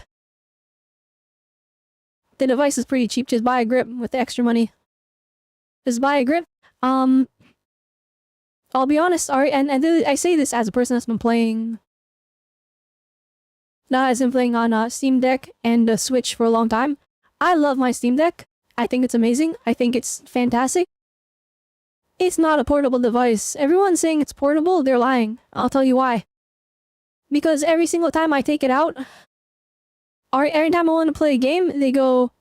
The device is pretty cheap, just buy a grip with the extra money. Just buy a grip. I'll be honest, and I say this as a person that's been playing Now I've been playing on Steam Deck and the Switch for a long time. I love my Steam Deck. I think it's amazing. I think it's fantastic. It's not a portable device. Everyone's saying it's portable, they're lying. I'll tell you why. Because every single time I take it out, or every time I want to play a game, they go,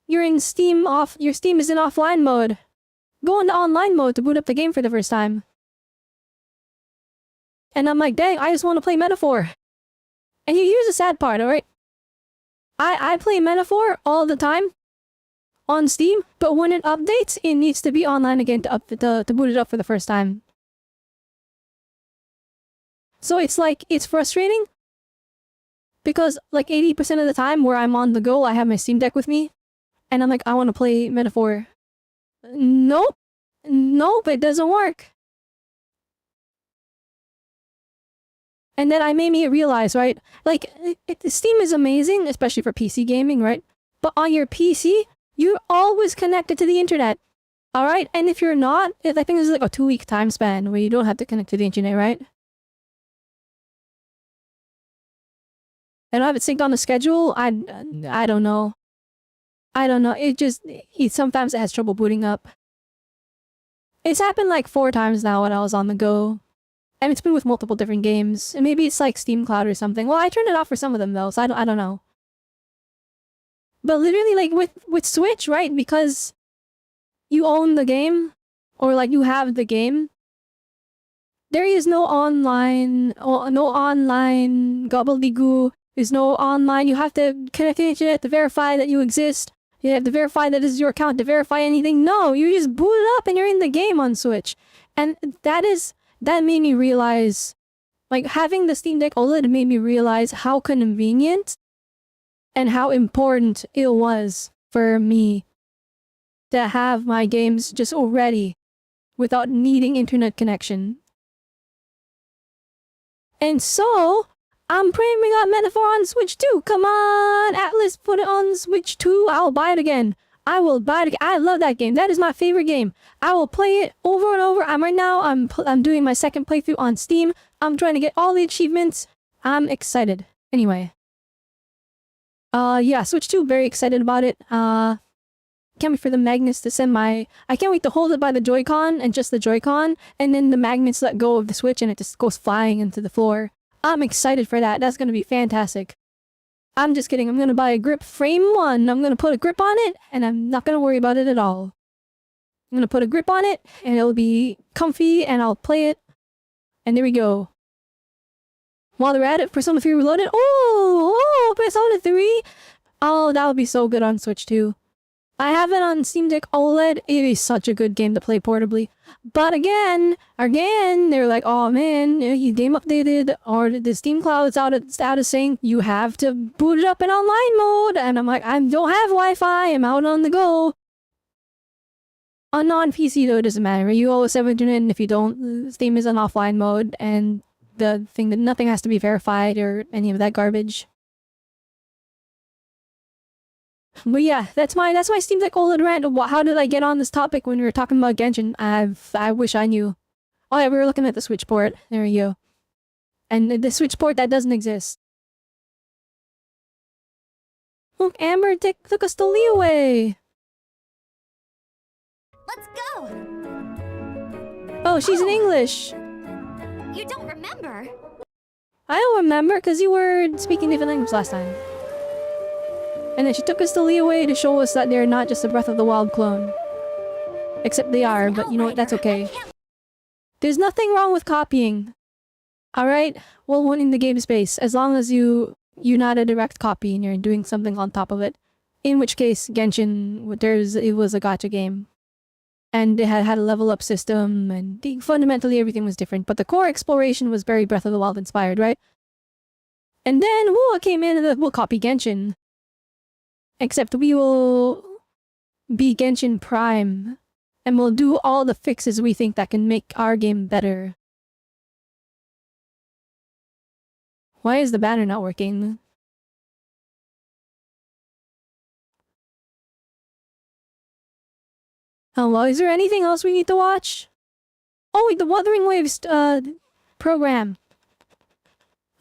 your Steam is in offline mode. Go into online mode to boot up the game for the first time. And I'm like, dang, I just want to play Metaphor. And here's the sad part, alright? I play Metaphor all the time on Steam, but when it updates, it needs to be online again to boot it up for the first time. So it's like, it's frustrating. Because like 80% of the time where I'm on the go, I have my Steam Deck with me. And I'm like, I want to play Metaphor. Nope. Nope, it doesn't work. And then I made me realize, right? Like, Steam is amazing, especially for PC gaming, right? But on your PC, you're always connected to the internet. Alright? And if you're not, I think there's like a 2-week time span where you don't have to connect to the internet, right? I don't have it synced on the schedule. I don't know. I don't know. Sometimes it has trouble booting up. It's happened like 4 times now when I was on the go. And it's been with multiple different games. And maybe it's like Steam Cloud or something. Well, I turned it off for some of them though, so I don't know. But literally like with Switch, right? Because you own the game, or like you have the game, there is no online gobbledygook. There's no online, you have to connect to the internet to verify that you exist. You have to verify that this is your account to verify anything. No, you just boot it up and you're in the game on Switch. And that made me realize, like having the Steam Deck OLED made me realize how convenient and how important it was for me to have my games just already without needing internet connection. And so, I'm praying we got Metaphor on Switch too. Come on, Atlas, put it on Switch too. I'll buy it again. I will buy it again. I love that game. That is my favorite game. I will play it over and over. I'm doing my second playthrough on Steam. I'm trying to get all the achievements. I'm excited. Anyway. Yeah, Switch 2, very excited about it. Can't wait for the magnets to send I can't wait to hold it by the Joy-Con and just the Joy-Con, and then the magnets let go of the Switch and it just goes flying into the floor. I'm excited for that. That's gonna be fantastic. I'm just kidding. I'm gonna buy a grip frame one. I'm gonna put a grip on it, and I'm not gonna worry about it at all. I'm gonna put a grip on it, and it'll be comfy, and I'll play it. And there we go. While they're at it, Persona 3 Reloaded. Oh, Persona 3! Oh, that would be so good on Switch too. I have it on Steam Deck OLED. It is such a good game to play portably. But again, they're like, oh man, your game updated, or the Steam Cloud's out of sync. You have to boot it up in online mode. And I'm like, I don't have Wi-Fi. I'm out on the go. On non-PC though, it doesn't matter. You always have internet, and if you don't, Steam is on offline mode, and the thing that nothing has to be verified or any of that garbage. But yeah, that's my Steam Deck OLED rant. How did I get on this topic when we were talking about Genshin? I wish I knew. Oh yeah, we were looking at the Switch port. There we go. And the Switch port that doesn't exist. Look, Amber took us to Leeway. Let's go! Oh, she's in English. You don't remember? I don't remember, because you were speaking different language last time. And then she took us to Leeway to show us that they're not just a Breath of the Wild clone. Except they are, but you know what, that's okay. There's nothing wrong with copying. Alright? Well, one in the game space, as long as you're not a direct copy and you're doing something on top of it. In which case, Genshin, it was a gacha game. And it had a level up system, and fundamentally everything was different. But the core exploration was very Breath of the Wild inspired, right? And then, I came in and we'll copy Genshin. Except we will be Genshin Prime, and we'll do all the fixes we think that can make our game better. Why is the banner not working? Oh, well, is there anything else we need to watch? Oh wait, the Wuthering Waves program.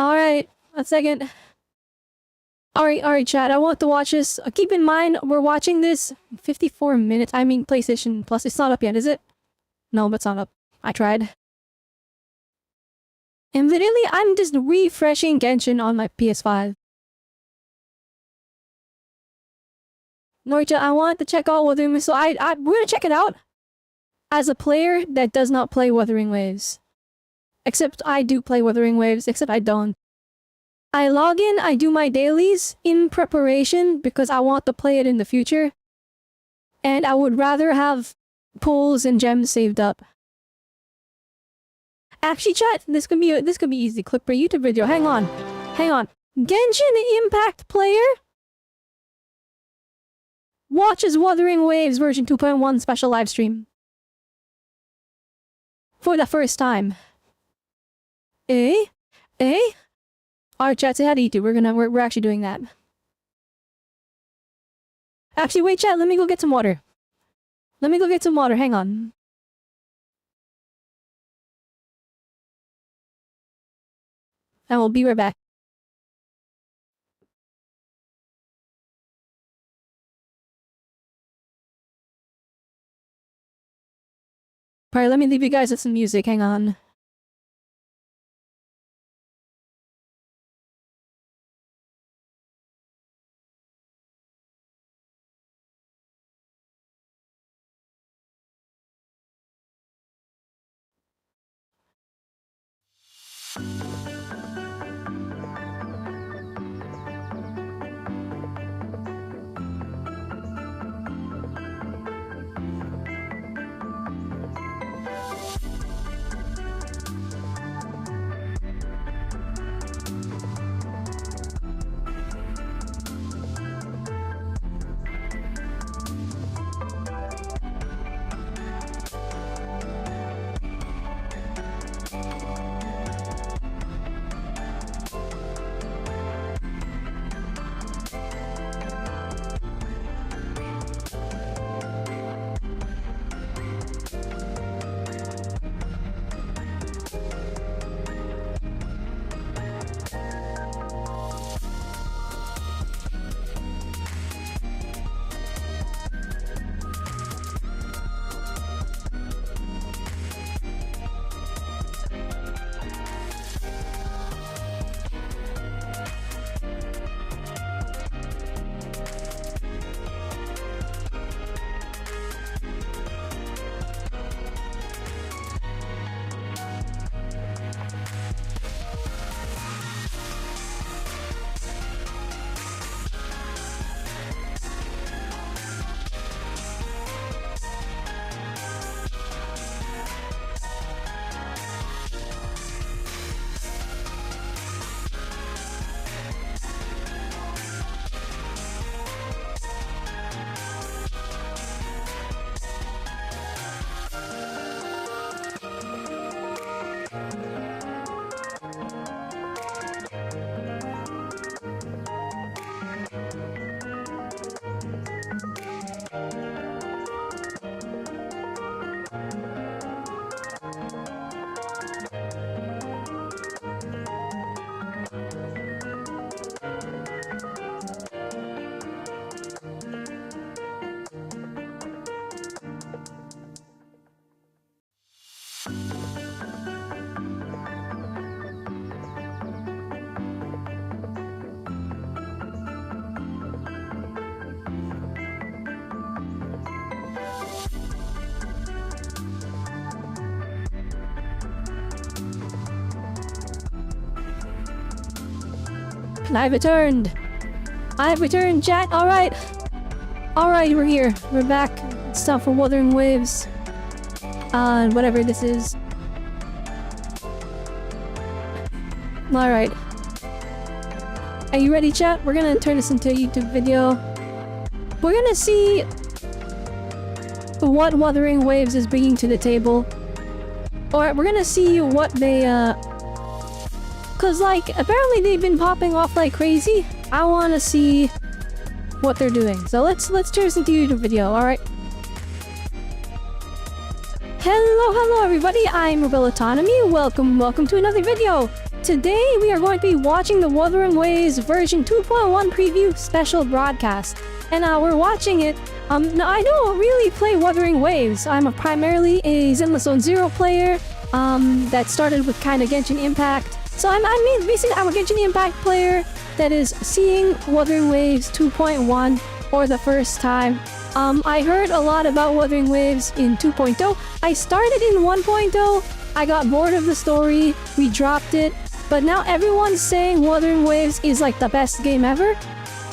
Alright, A second. Alright, chat. I want to watch this. Keep in mind, we're watching this 54 minutes. I mean, PlayStation Plus. It's not up yet, is it? No, it's not up. I tried. And literally, I'm just refreshing Genshin on my PS5. Norja, I want to check out Wuthering Waves, so we're gonna check it out. As a player that does not play Wuthering Waves. Except I do play Wuthering Waves, except I don't. I log in, I do my dailies in preparation because I want to play it in the future. And I would rather have pulls and gems saved up. Actually, chat, this could be easy clip for a YouTube video. Hang on. Genshin Impact player watches Wuthering Waves version 2.1 special livestream. For the first time. Alright, chat, say hi to YouTube. We're actually doing that. Actually, wait, chat, let me go get some water. Hang on. And we'll be right back. Alright, let me leave you guys with some music, hang on. I've returned, chat. Alright, we're here. We're back. It's time for Wuthering Waves. Whatever this is. Alright. Are you ready, chat? We're gonna turn this into a YouTube video. We're gonna see what Wuthering Waves is bringing to the table. Or we're gonna see what they, cause like, apparently they've been popping off like crazy. I wanna see what they're doing. So let's turn this into a YouTube video, alright? Hello everybody, I'm Robelle Autonomy. Welcome to another video. today we are going to be watching the Wuthering Waves version 2.1 preview special broadcast. And we're watching it. Now I don't really play Wuthering Waves. I'm primarily a Zenless Zone Zero player that started with kind of Genshin Impact. So I'm basically I'm a Genshin Impact player that is seeing Wuthering Waves 2.1 for the first time. I heard a lot about Wuthering Waves in 2.0. I started in 1.0. I got bored of the story. We dropped it. But now everyone's saying Wuthering Waves is like the best game ever.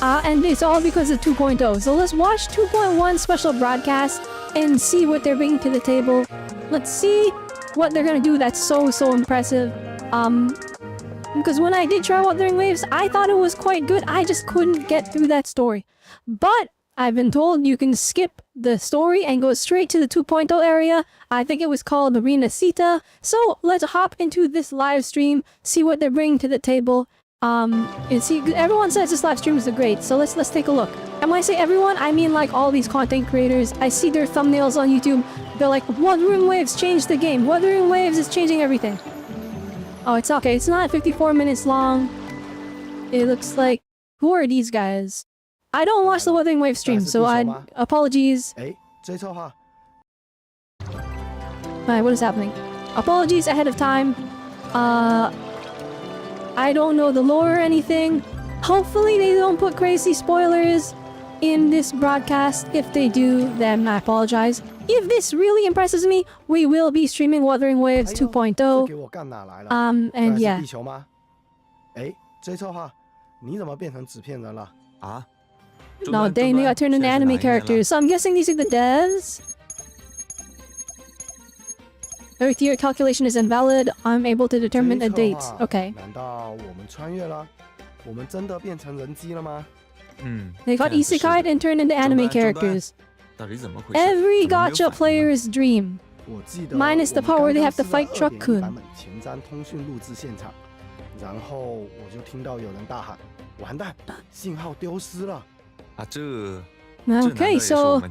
And it's all because of 2.0. So let's watch 2.1 special broadcast and see what they're bringing to the table. Let's see what they're gonna do that's so impressive. Because when I did try Wuthering Waves, I thought it was quite good. I just couldn't get through that story. But I've been told you can skip the story and go straight to the 2.0 area. I think it was called Arena Sita. So let's hop into this live stream, see what they're bringing to the table. And see, everyone says this live stream is great, so let's take a look. And when I say everyone, I mean like all these content creators. I see their thumbnails on YouTube. They're like, Wuthering Waves changed the game. Wuthering Waves is changing everything. Oh, it's okay. It's not 54 minutes long. It looks like... Who are these guys? I don't watch the Wuthering Waves stream, so apologies. Alright, what is happening? Apologies ahead of time. I don't know the lore or anything. Hopefully they don't put crazy spoilers in this broadcast. If they do, then I apologize. If this really impresses me, we will be streaming Wuthering Waves 2.0. And yeah. No, they got turned into anime characters. So I'm guessing these are the devs. Earth year calculation is invalid. I'm able to determine a date. Okay. They got isekai'd and turned into anime characters. Every gacha player's dream. Minus the part where they have to fight Truck-kun. Okay, so...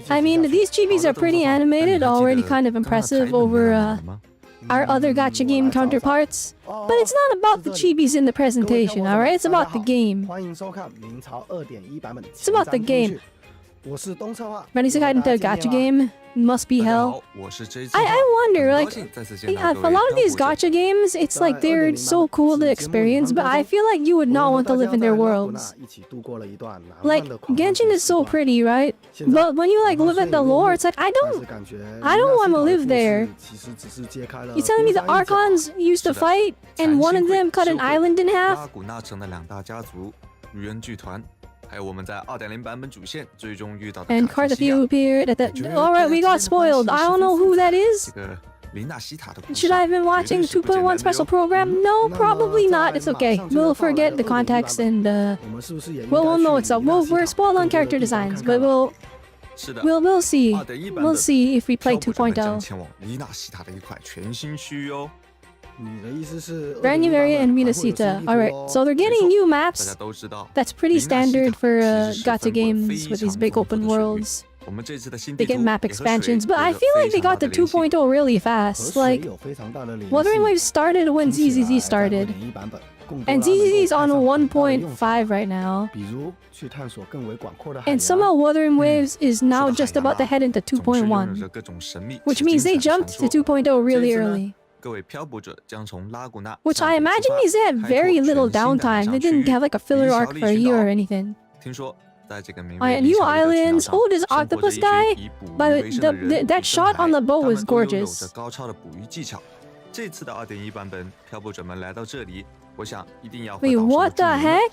I mean, these chibis are pretty animated, already kind of impressive over our other gacha game counterparts. But it's not about the chibis in the presentation, alright? It's about the game. It's about the game. Running Isekai into a gacha game must be hell. I wonder, like, a lot of these gacha games, it's like they're so cool to experience, but I feel like you would not want to live in their worlds. Like, Genshin is so pretty, right? But when you like live at the lore, it's like, I don't want to live there. You telling me the Archons used to fight, and one of them cut an island in half? And Carthagena appeared at the... Alright, we got spoiled. I don't know who that is. Should I have been watching 2.1 special program? No, probably not. It's okay. We'll forget the context and we'll know it's up. We're spoiled on character designs, but we'll see. We'll see if we play 2.0. Brand new area in Minasita. Alright, so they're getting new maps. That's pretty standard for gacha games with these big open worlds. They get map expansions, but I feel like they got the 2.0 really fast. Like, Wuthering Waves started when ZZZ started. And ZZZ is on 1.5 right now. And somehow Wuthering Waves is now just about to head into 2.1. Which means they jumped to 2.0 really early. Which I imagine means they had very little downtime. They didn't have like a filler arc for a year or anything. Alright, new islands. Oh, this octopus guy. But that shot on the boat was gorgeous. Wait, what the heck?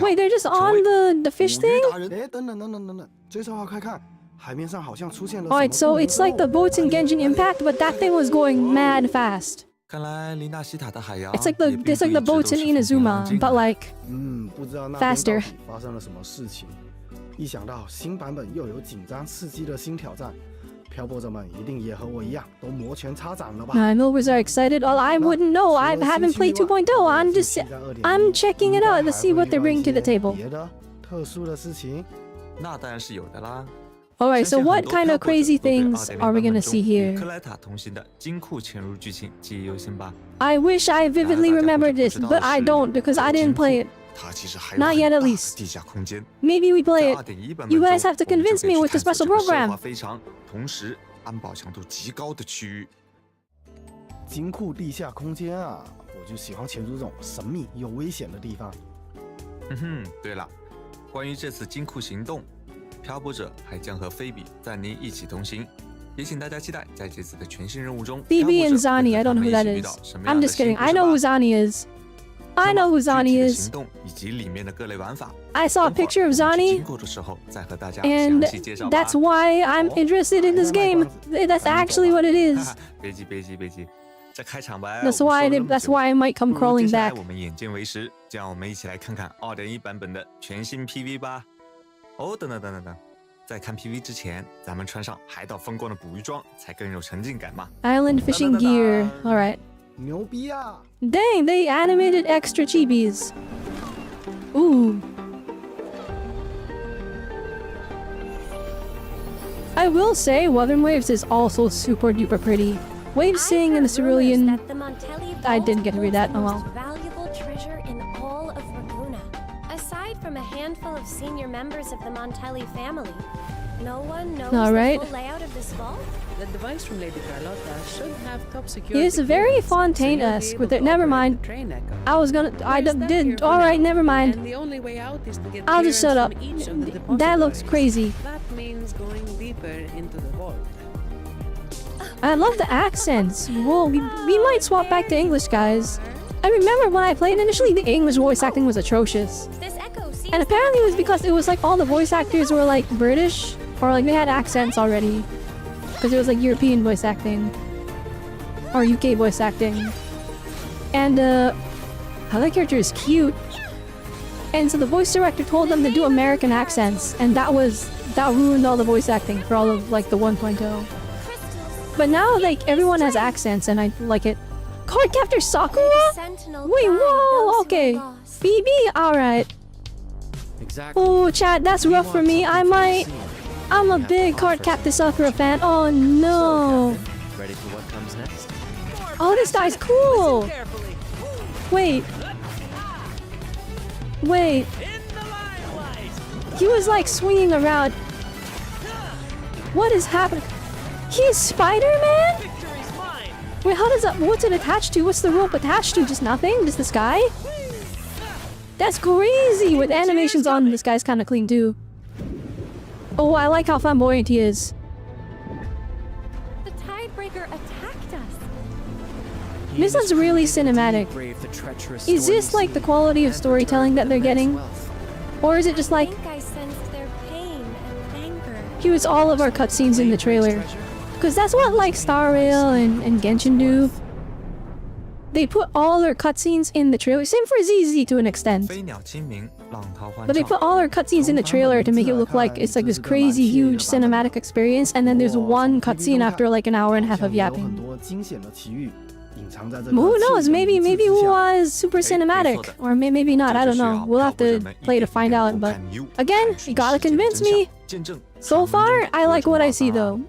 Wait, they're just on the fish thing? Alright, so it's like the boats in Genshin Impact, but that thing was going mad fast. It's like the boats in Inazuma, but like faster. Millers are excited. Well, I wouldn't know. I haven't played 2.0. I'm checking it out to see what they're bringing to the table. Alright, so what kind of crazy things are we gonna see here? 克莱塔同行的金库潜入剧情记忆犹新吧。 I wish I vividly remembered this, but I don't because I didn't play it. 它其实还有 Not yet, 很 at 大的 least. 地下空间。 Maybe we play 在 it. 2.1版本 You 中 guys have to 我们就 convince 可以 me 去 with the 探索 special 这个奢 program. 华非常，同时安保强度极高的区域。金库地下空间啊，我就喜欢潜入这种神秘又危险的地方。对了，关于这次金库行动，漂泊者还将和菲比、赞妮一起同行，也请大家期待在这次的全新任务中 Phoebe and 漂泊者 Zani, I 会和 don't know who 他 that 们一起遇 is. 到什么 I'm 样的 just kidding. 新 I 故 know who 事吧。 Zani is. I 那 know 么 who Zani 具体的 is. 行动以及里面的各类玩法， I saw a 等会儿 picture of 我们去 Zani, 金库的时候再和大家 and 详细介绍吧。 that's why I'm interested in this game. That's actually what it is. 别急，别急，别急。这开场白 That's 我们 why 说了那么 that's 久 why I might come 不如 crawling 接下来 back. 我们眼见为实，就让我们一起来看看2.1版本的全新 PV 吧。哦，等等等等等，在看 PV 之前，咱们穿上海岛风光的捕鱼装，才更有沉浸感嘛。 Island fishing gear. Alright. 牛逼啊！ Dang, they animated extra chibis. Ooh. I will say, Wuthering Waves is also super duper pretty. Waves sing in the cerulean. I didn't get to read that. Oh well. Valuable treasure in all of Laguna. Aside from a handful of senior members of the Montelli family, no one knows All right. the full layout of this vault. The device from Lady Carlotta should have top security. It's very clearance, so you'll be Fontaine-esque able with to it. Never operate mind. the train echo. I was gonna. I There's that did. here for Alright, now. never mind. And the only way out is to get I'll just shut up. clearance from each of the That looks depositories. crazy. That means going deeper into the vault. I love the accents. Well, we might swap back to English, guys. I remember when I played initially, the English voice acting was atrocious. This echo seems And apparently it was because it was like all the voice actors were like British, or like they had accents already. Because it was like European voice acting. Or UK voice acting. And how that character is cute. And so the voice director told them to do American accents, and that ruined all the voice acting for all of like the 1.0. But now like everyone has accents and I like it. Cardcaptor Sakura? Sentinel Wait, guide whoa, those who okay. are lost. Phoebe? Alright. Exactly. Oh, chat, that's rough for me. I'm a big Cardcaptor Sakura fan. Oh no. Ready for what comes next? Oh, this guy's cool. Wait. Wait. He was like swinging around. What is happening? He's Spider-Man? Wait, how does that? What's it attached to? What's the rope attached to? Just nothing? Just the sky? That's crazy! With animations on, this guy's kind of clean too. Oh, I like how flamboyant he is. The Tidebreaker attacked us. This one's really cinematic. Is this like the quality of storytelling that they're getting? Or is it just I like, think I sensed their pain and anger. here's all of our cutscenes in the trailer? Because that's what like Star Rail and Genshin do. They put all their cutscenes in the trailer. Same for ZZ to an extent. 飞鸟亲鸣，浪涛欢 But they 唱 put all their cutscenes in the trailer to make it look like it's like this crazy huge cinematic experience, and then there's one cutscene after like an hour and a half of 有很 yapping. 多惊险的奇遇隐藏在这个 Who knows? 气 Maybe 氛 maybe 之下 Wuwa is super cinematic, or maybe not. I don't know. We'll have to play to find out. But again, you gotta convince me. So far, I like what I see though.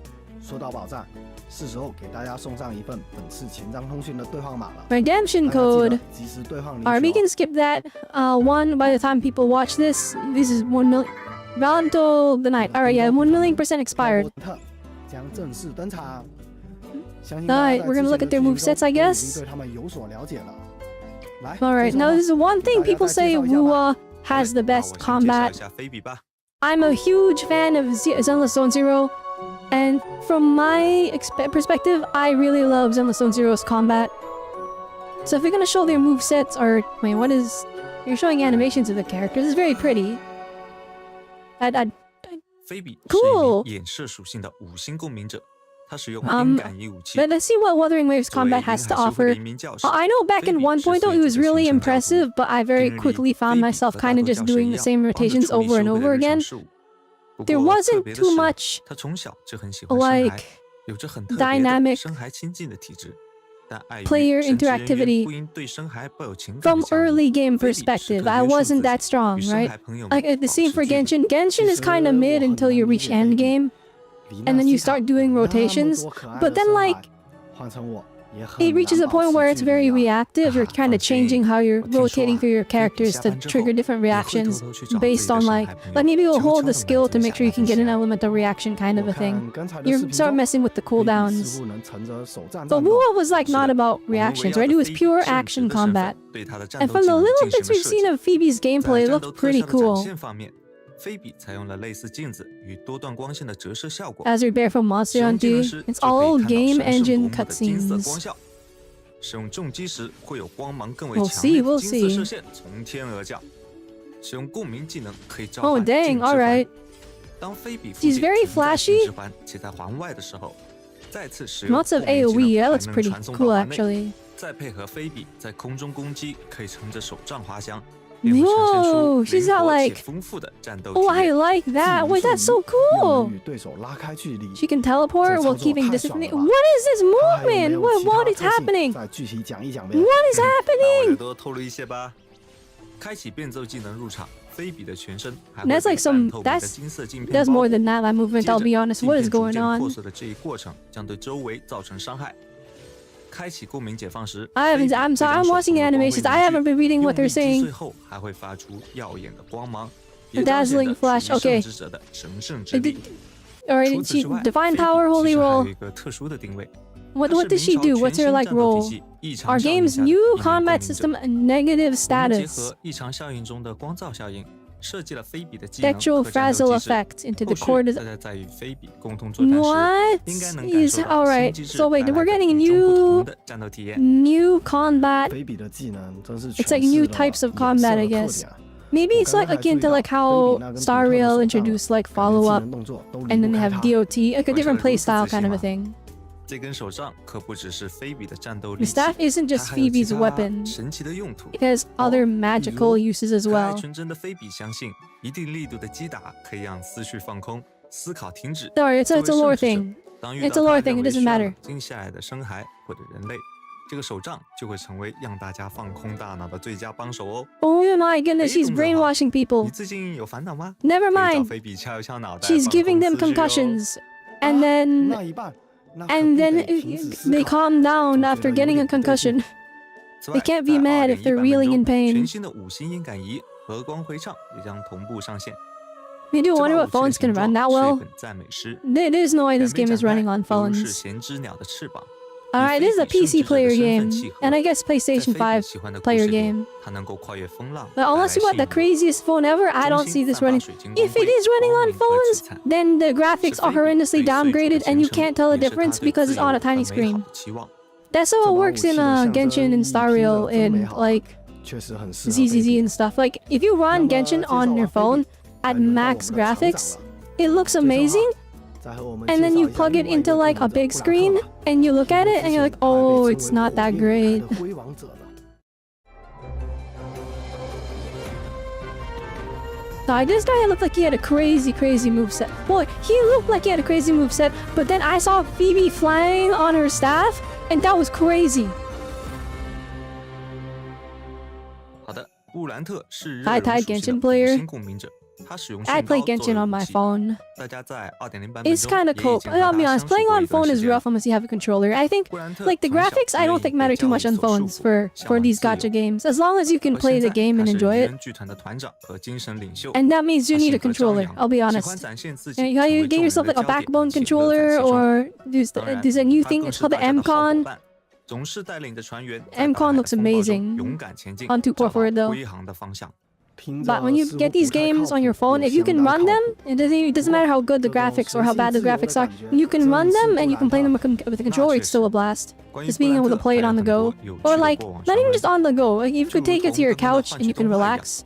说到宝藏，是时候给大家送上一份本次前瞻通讯的兑换码了。 Redemption 大家记得 code. 及时兑换领 Alright, we 取 can 哦。 skip that. One, by the time people watch this, this is 1 million. Round until the night. Alright, yeah, 1,000,000% expired. 特将正式登场。相信 Alright, 大家在 we're gonna 之 look 前 at 的 their 剧 movesets, 中 I 都已 guess. 经对他们有所了解了。来， Alright, 介绍 now 吧 this is one 给 thing 大家 people 再 say 介绍一下吧。 Wuwa has the 那 best 我先介绍 combat. 一下菲比吧。 I'm a huge fan of Zenless Zone Zero, and from my perspective, I really love Zenless Zone Zero's combat. So if you're gonna show their movesets, or wait, what is? You're showing animations of the characters. It's very pretty. I'd 菲比是一 Cool 名衍射属性的5星共鸣者，他使用 Um, 音感应武器。 But let's see what Wuthering Waves 作为 combat 银海 has to 协会的 offer. 一名教师 I know back in 1.0 it was really impressive, but I very quickly found myself kind of just doing the same rotations over and over again. There wasn't too much 他从小就很喜欢深海， like 有着很特别的 dynamic 深海亲近的体质。player interactivity from early game perspective. I wasn't that strong, right? Like the same for Genshin. Genshin is kind of mid until you reach end game, and then you start doing rotations. But then like it reaches a point where it's very reactive. You're kind of changing how you're rotating through your characters to trigger different reactions based on like maybe you'll hold the skill to make sure you can get an element of reaction kind of a thing. You start messing with the cooldowns. But Wuwa was like not about reactions, right? It was pure action combat. And from the little bits we've seen of Phoebe's gameplay, it looked pretty cool. 菲比采用了类似镜子与多段光线的折射效果。 As we bear from Monster Hunter, it's all game engine cutscenes. 使用重击时会有光芒更为强烈的金色射线从天而降。使用共鸣技能可以召唤 Oh dang, alright. 当菲比 She's very flashy. 且在环外的时候，再次使用 Lots of AoE, that looks pretty cool actually. 再配合菲比在空中攻击，可以乘着手杖滑翔。 Whoa, she's got like... Oh, I like that. Wait, that's so cool. She can teleport while keeping distance. What is this movement? What is happening? What is happening? That's like some... That's more than that movement, I'll be honest. What is going on? I'm sorry, I'm watching animations. I haven't been reading what they're saying. A dazzling flash. Okay. Alright, she divine power, holy roll. What does she do? What's her like role? Our game's new combat system negative status. Spectral frazzle effect into the core. What is alright? So wait, we're getting new combat. It's like new types of combat, I guess. Maybe it's like akin to like how Star Rail introduced like follow up, and then they have DOT, like a different playstyle kind of a thing. The staff isn't just Phoebe's weapon. It has other magical uses as well. Sorry, it's a lore thing. It's a lore thing, it doesn't matter. Oh my goodness, she's brainwashing people. Never mind. She's giving them concussions. And then they calm down after getting a concussion. They can't be mad if they're reeling in pain. I do wonder what phones can run that well. There's no way this game is running on phones. Alright, this is a PC player game, and I guess PlayStation 5 player game. But unless you got the craziest phone ever, I don't see this running. If it is running on phones, then the graphics are horrendously downgraded and you can't tell the difference because it's on a tiny screen. That's how it works in Genshin and Star Rail and like ZZZ and stuff. Like, if you run Genshin on your phone at max graphics, it looks amazing. And then you plug it into like a big screen and you look at it and you're like, oh, it's not that great. So this guy looked like he had a crazy moveset. Boy, he looked like he had a crazy moveset, but then I saw Phoebe flying on her staff and that was crazy. I tied Genshin player. I play Genshin on my phone. It's kind of cool. I'll be honest, playing on phone is rough unless you have a controller. I think, like, the graphics I don't think matter too much on phones for these gacha games. As long as you can play the game and enjoy it. And that means you need a controller, I'll be honest. You get yourself like a backbone controller, or there's a new thing, it's called the M-Con. M-Con looks amazing. On 2.4 though. But when you get these games on your phone, if you can run them, it doesn't matter how good the graphics or how bad the graphics are, you can run them and you can play them with a controller, it's still a blast. Just being able to play it on the go. Or like, not even just on the go, like you could take it to your couch and you can relax.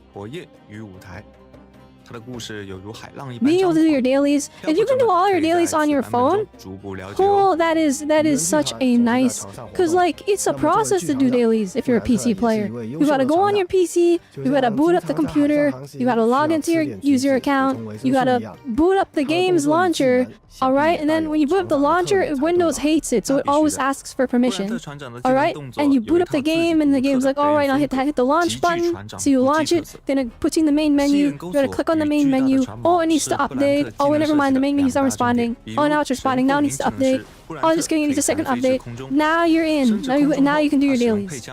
它的故事有如海浪一般 Being able 张 to do your 狂。 dailies, if you can do all your dailies on your phone, 逐步了解 cool, that is such a nice, cause like it's a process to do dailies if you're a PC player. You gotta go on your PC, you gotta boot up the computer, you gotta log into your user account, you gotta boot up the game's launcher, alright? And then when you boot up the launcher, Windows hates it, so it always asks for permission. Alright? And you boot up the game and the game's like, alright, I'll hit the launch button. So you launch it, then it puts you in the main menu, you gotta click on the main menu. Oh, it needs to update. Oh, never mind, the main menu's not responding. Oh, now it's responding, now it needs to update. Oh, just kidding, it needs a second update. Now you're in. Now you can do your dailies.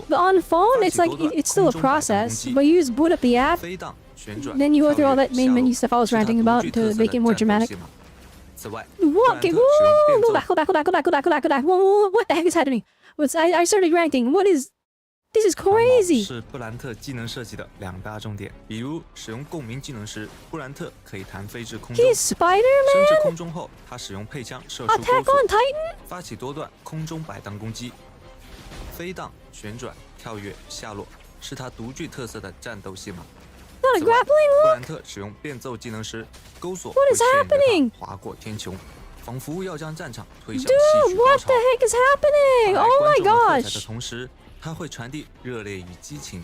But on phone, it's like, it's still a process. But you just boot up the app, then you go through all that main menu stuff I was ranting about to make it more dramatic. What? Okay, whoa, go back. Whoa, what the heck is happening? I started ranting. This is crazy. 是布兰特技能设计的2大重点，比如使用共鸣技能时，布兰特可以弹飞至空中， He's Spider-Man? 升至空中后，他使用配枪射出 Attack 钩 on 索， Titan? 发起多段空中摆荡攻击，飞荡、旋转、跳跃、下落，是他独具特色的战斗戏码。 Not a 此外， grappling 布 hook? 兰特使用变奏技能时，钩索 What 会 is 牵引着 happening? 他划过天穹，仿佛要将战场推向戏 Dude, 剧高 what 潮 the。heck is happening? 在 Oh 观 my 众们喝彩的 gosh. 同时，它会传递热烈与激情，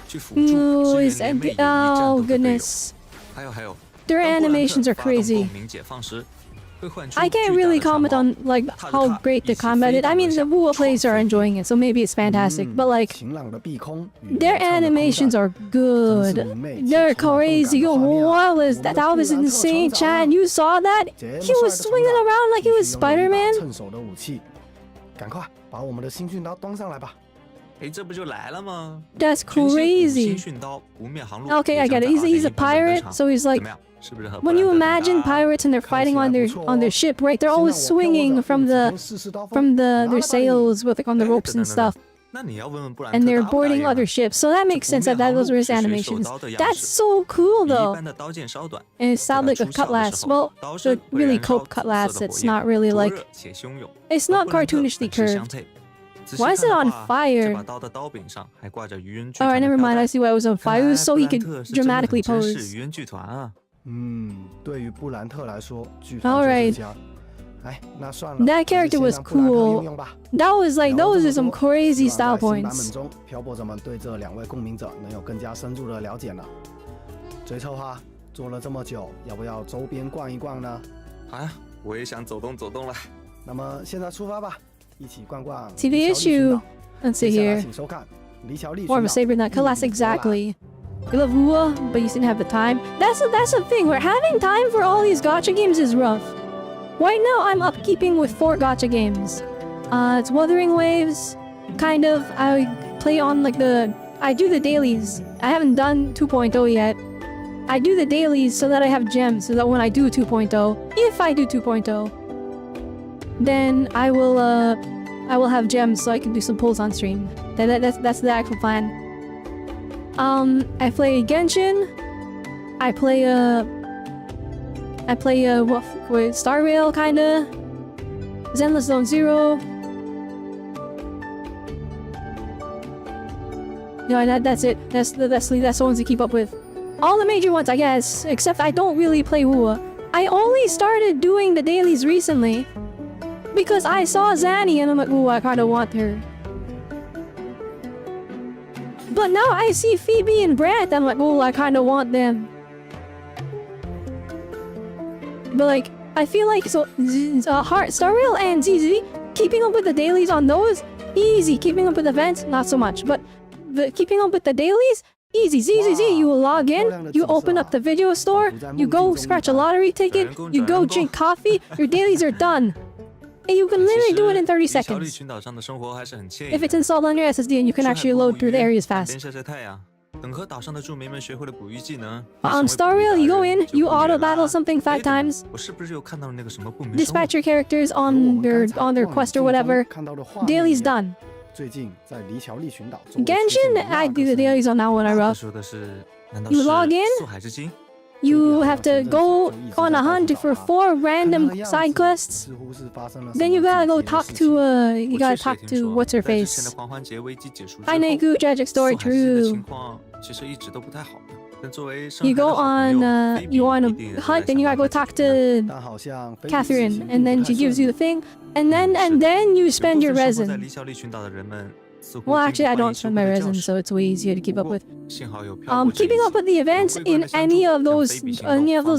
去辅助 No, 支 is 援联袂以及战 oh 斗的队友。 goodness. 还有， Their 当布兰特 animations are 发动 crazy. 共鸣解放时，会唤出 I can't 巨大的 really 长 comment 矛 on like how great the combat is. I mean, the Wuo players are enjoying it, so maybe it's fantastic. But like, 晴朗的碧空与 their 流畅的空 animations 战 are good. 真是妩媚且 They're 充满动感的 crazy. 画面啊。 What was 我 that? 们的 That 布 was 兰特 insane, 成长啊。 Chan. You saw that? 这么 He 帅 was 的成 swinging 长 around like he 必 was 须拥有一把 Spider-Man. 趁手的武器，赶快把我们的新训刀端上来吧。哎，这不就来了吗？ That's 全新五 crazy. 星训刀不灭航路 Okay, I get it. He's a pirate, so he's 怎 like, 么样？是不是和布 when 兰 you 特 imagine 很搭？ pirates and they're fighting on their ship, right? They're always swinging from their sails with like on the 哎 ropes 等 and 等等 stuff, 那你要问问布兰特 and 搭 they're 不搭 boarding 眼啊 other ships. So that makes sense that those were his 不灭航路 animations. 是水手刀的样 That's 式， so cool 比一 though. 般的刀剑稍短， And it sounds like a 在它出鞘的 cutlass. 时候 Well, 刀 the 身会 really 燃烧 cope 紫色 cutlass. 的 It's 火焰 not really 灼 like 热且汹涌。 it's 和 not 布兰特 cartoonishly 很是相 curved. 配。仔细 Why is 看 it 的 on 话， fire? 这把刀的刀柄上还挂着鱼人剧 All 团 right, 的 never 飘 mind. 带 I see why it was on 看 fire. It 来 was so 布 he 兰 could 特是真的很 dramatically 珍视 pose. 鱼人剧团啊。对于布兰特来说，剧 All 团就 right. 是家。哎，那算了。 That character 还 was 是先让布兰特 cool. 用用吧。 That was like 聊了 those 这 are 么 some 多 crazy 希 style 望在新版 points. 本中，漂泊者们对这2位共鸣者能有更加深入的了解呢。追凑哈，做了这么久，要不要周边逛一逛呢？好呀，我也想走动走动了。那么现在出发吧，一起逛逛。 See the issue. Let's see 接下来 here. 请收看离桥立 More of a saber than Class exactly. You love Wua, but you didn't have the time. That's the thing. We're having time for all these gacha games is rough. Right now, I'm upkeeping with 4 gacha games. It's Wuthering Waves, kind of. I play on like I do the dailies. I haven't done 2.0 yet. I do the dailies so that I have gems, so that when I do 2.0, if I do 2.0, then I will have gems so I can do some pulls on stream. That's the actual plan. I play Genshin. I play Star Rail kinda. Zenless Zone Zero. No, that's it. That's the ones to keep up with. All the major ones, I guess. Except I don't really play Wua. I only started doing the dailies recently because I saw Zanny and I'm like, ooh, I kinda want her. But now I see Phoebe and Brant, I'm like, oh, I kinda want them. But like, I feel like Star Rail and ZZ, keeping up with the dailies on those, easy. Keeping up with events, not so much. But keeping up with the dailies, easy. ZZZ, you log in, you open up the video store, you go scratch a lottery ticket, you go drink coffee, your dailies are done. And you can literally do it in 30 seconds. If it's installed on your SSD and you can actually load through the areas fast. On Star Rail, you go in, you auto battle something 5 times, dispatch your characters on their quest or whatever, daily's done. Genshin, I do the dailies on that one, I rough. You log in, you have to go on a hunt for 4 random side quests. Then you gotta go talk to what's her face. Hi Neiku, tragic story, true. You go on, you want to hunt, then you gotta go talk to 但好像菲比 Catherine, and then she gives you the thing, and then you spend your resin. Well, actually, I don't spend my resin, so it's way easier to keep up with. Keeping up with the events in any of those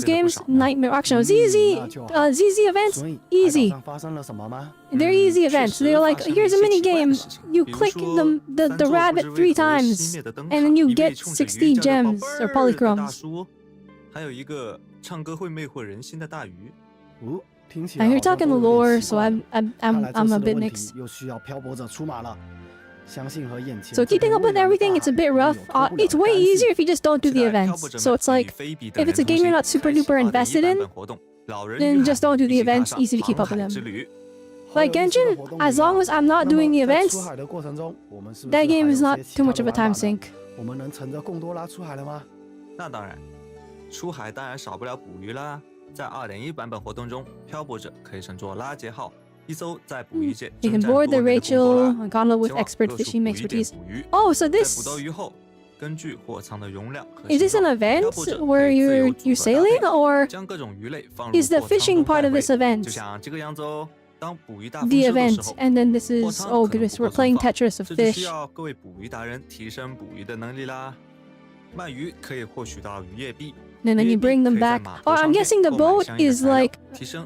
games, Nightmare Auction was easy. ZZ events, 所以 easy. 海岛上发生了什么吗？ They're easy events. They're like, here's a mini game. You click the rabbit 3 times, and then you get 60 gems or polychromes. 还有一个唱歌会魅惑人心的大鱼。哦，听起 I 来 hear 好像 talking the 都有点 lore, 奇 so 怪 I'm 看来这 a 次的 bit 问题 mixed. 又需要漂泊者出马了。相信和眼前 So keeping up with everything, it's a bit rough. It's way easier if you just don't do the events. So it's like, if it's a game you're not super duper invested in, then just don't do the events. Easy to keep up with them. Like Genshin, as long as I'm not doing the events, 出海的过程中，我们是不是 that 还 game 有 is not 些其 too 他 much 的 of a 玩法 time 呢 sink. 我们能乘着贡多拉出海了吗？那当然，出海当然少不了捕鱼啦。在 2.1 版本活动中，漂泊者可以乘坐拉杰号，一艘在捕鱼界 You can 征战 board the 多年的贡多 Rachel 拉， gauntlet with 前往 expert 各处 fishing 捕鱼点 expertise. 捕鱼。 Oh, so 在 this 捕到鱼后，根据货仓的容量和 is this 形 an 状， event 漂泊者 where 可以自由 you're 组合搭 sailing, 配 or 将各种鱼类放入 is the 货仓 fishing 中 part 带 of 回 this event 就像这个样子哦。当捕鱼大丰 the 收的时 event? 候， And then this 货 is 仓 oh 可能 goodness, 不 we're 够存 playing 放， Tetris of 这就需 fish. 要各位捕鱼达人提升捕鱼的能力啦。鳗鱼可以获取到渔业币。 And then you bring them back. Oh, I'm guessing the boat is like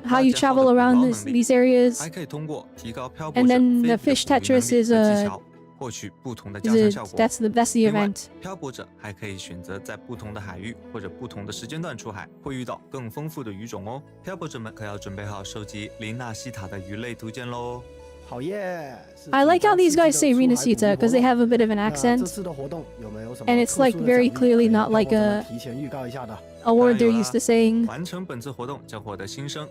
how you travel around these areas. 还可以通过提高漂泊 And 者 then 非 the 比的 fish 捕鱼能 Tetris 力 is 和 a 技巧，获取不同的 is 加成 a 效果。 that's the 另外 event. 漂泊者还可以选择在不同的海域或者不同的时间段出海，会遇到更丰富的鱼种哦。漂泊者们可要准备好收集琳娜西塔的鱼类图鉴喽。 好耶！ I like how these guys say Rena Sita because they have a bit of an 那这 accent, 次的活动有没有什么 and it's 特 like 殊的 very 奖励 clearly 可以 not 漂 like 泊者们 a 提前预告一下的。 a word they're used to saying. 完成本次活动将获得新生、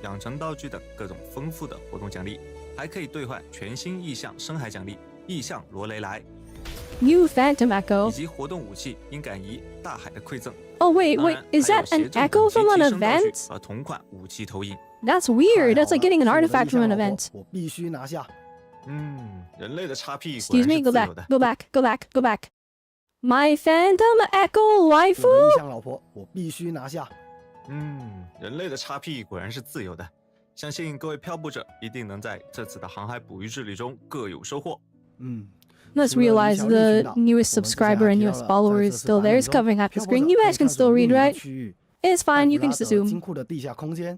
养成道具等各种丰富的活动奖励，还可以兑换全新意象深海奖励意象罗雷莱， New Phantom 以 Echo. 及活动武器鹰杆仪大海的馈赠。 Oh wait, 当 wait, 然 is 还有 that 协 an 助 echo 等级 from an 提升道具 event? 和同款武器投影。 That's weird. That's like getting an 太好了 artifact 这 from 我 an 的意向老 event. 婆我必须拿下。人类的叉屁果 Excuse 然 me, 是 go 自 back, 由的。 go back, go back, go back. My Phantom Echo 我的 waifu? 意向老婆我必须拿下。人类的叉屁果然是自由的。相信各位漂泊者一定能在这次的航海捕鱼之旅中各有收获。嗯。 Let's realize the newest subscriber and newest follower is still there. It's covering half the screen. You guys can still read, right? It's fine. You can just assume. 金库的地下空间，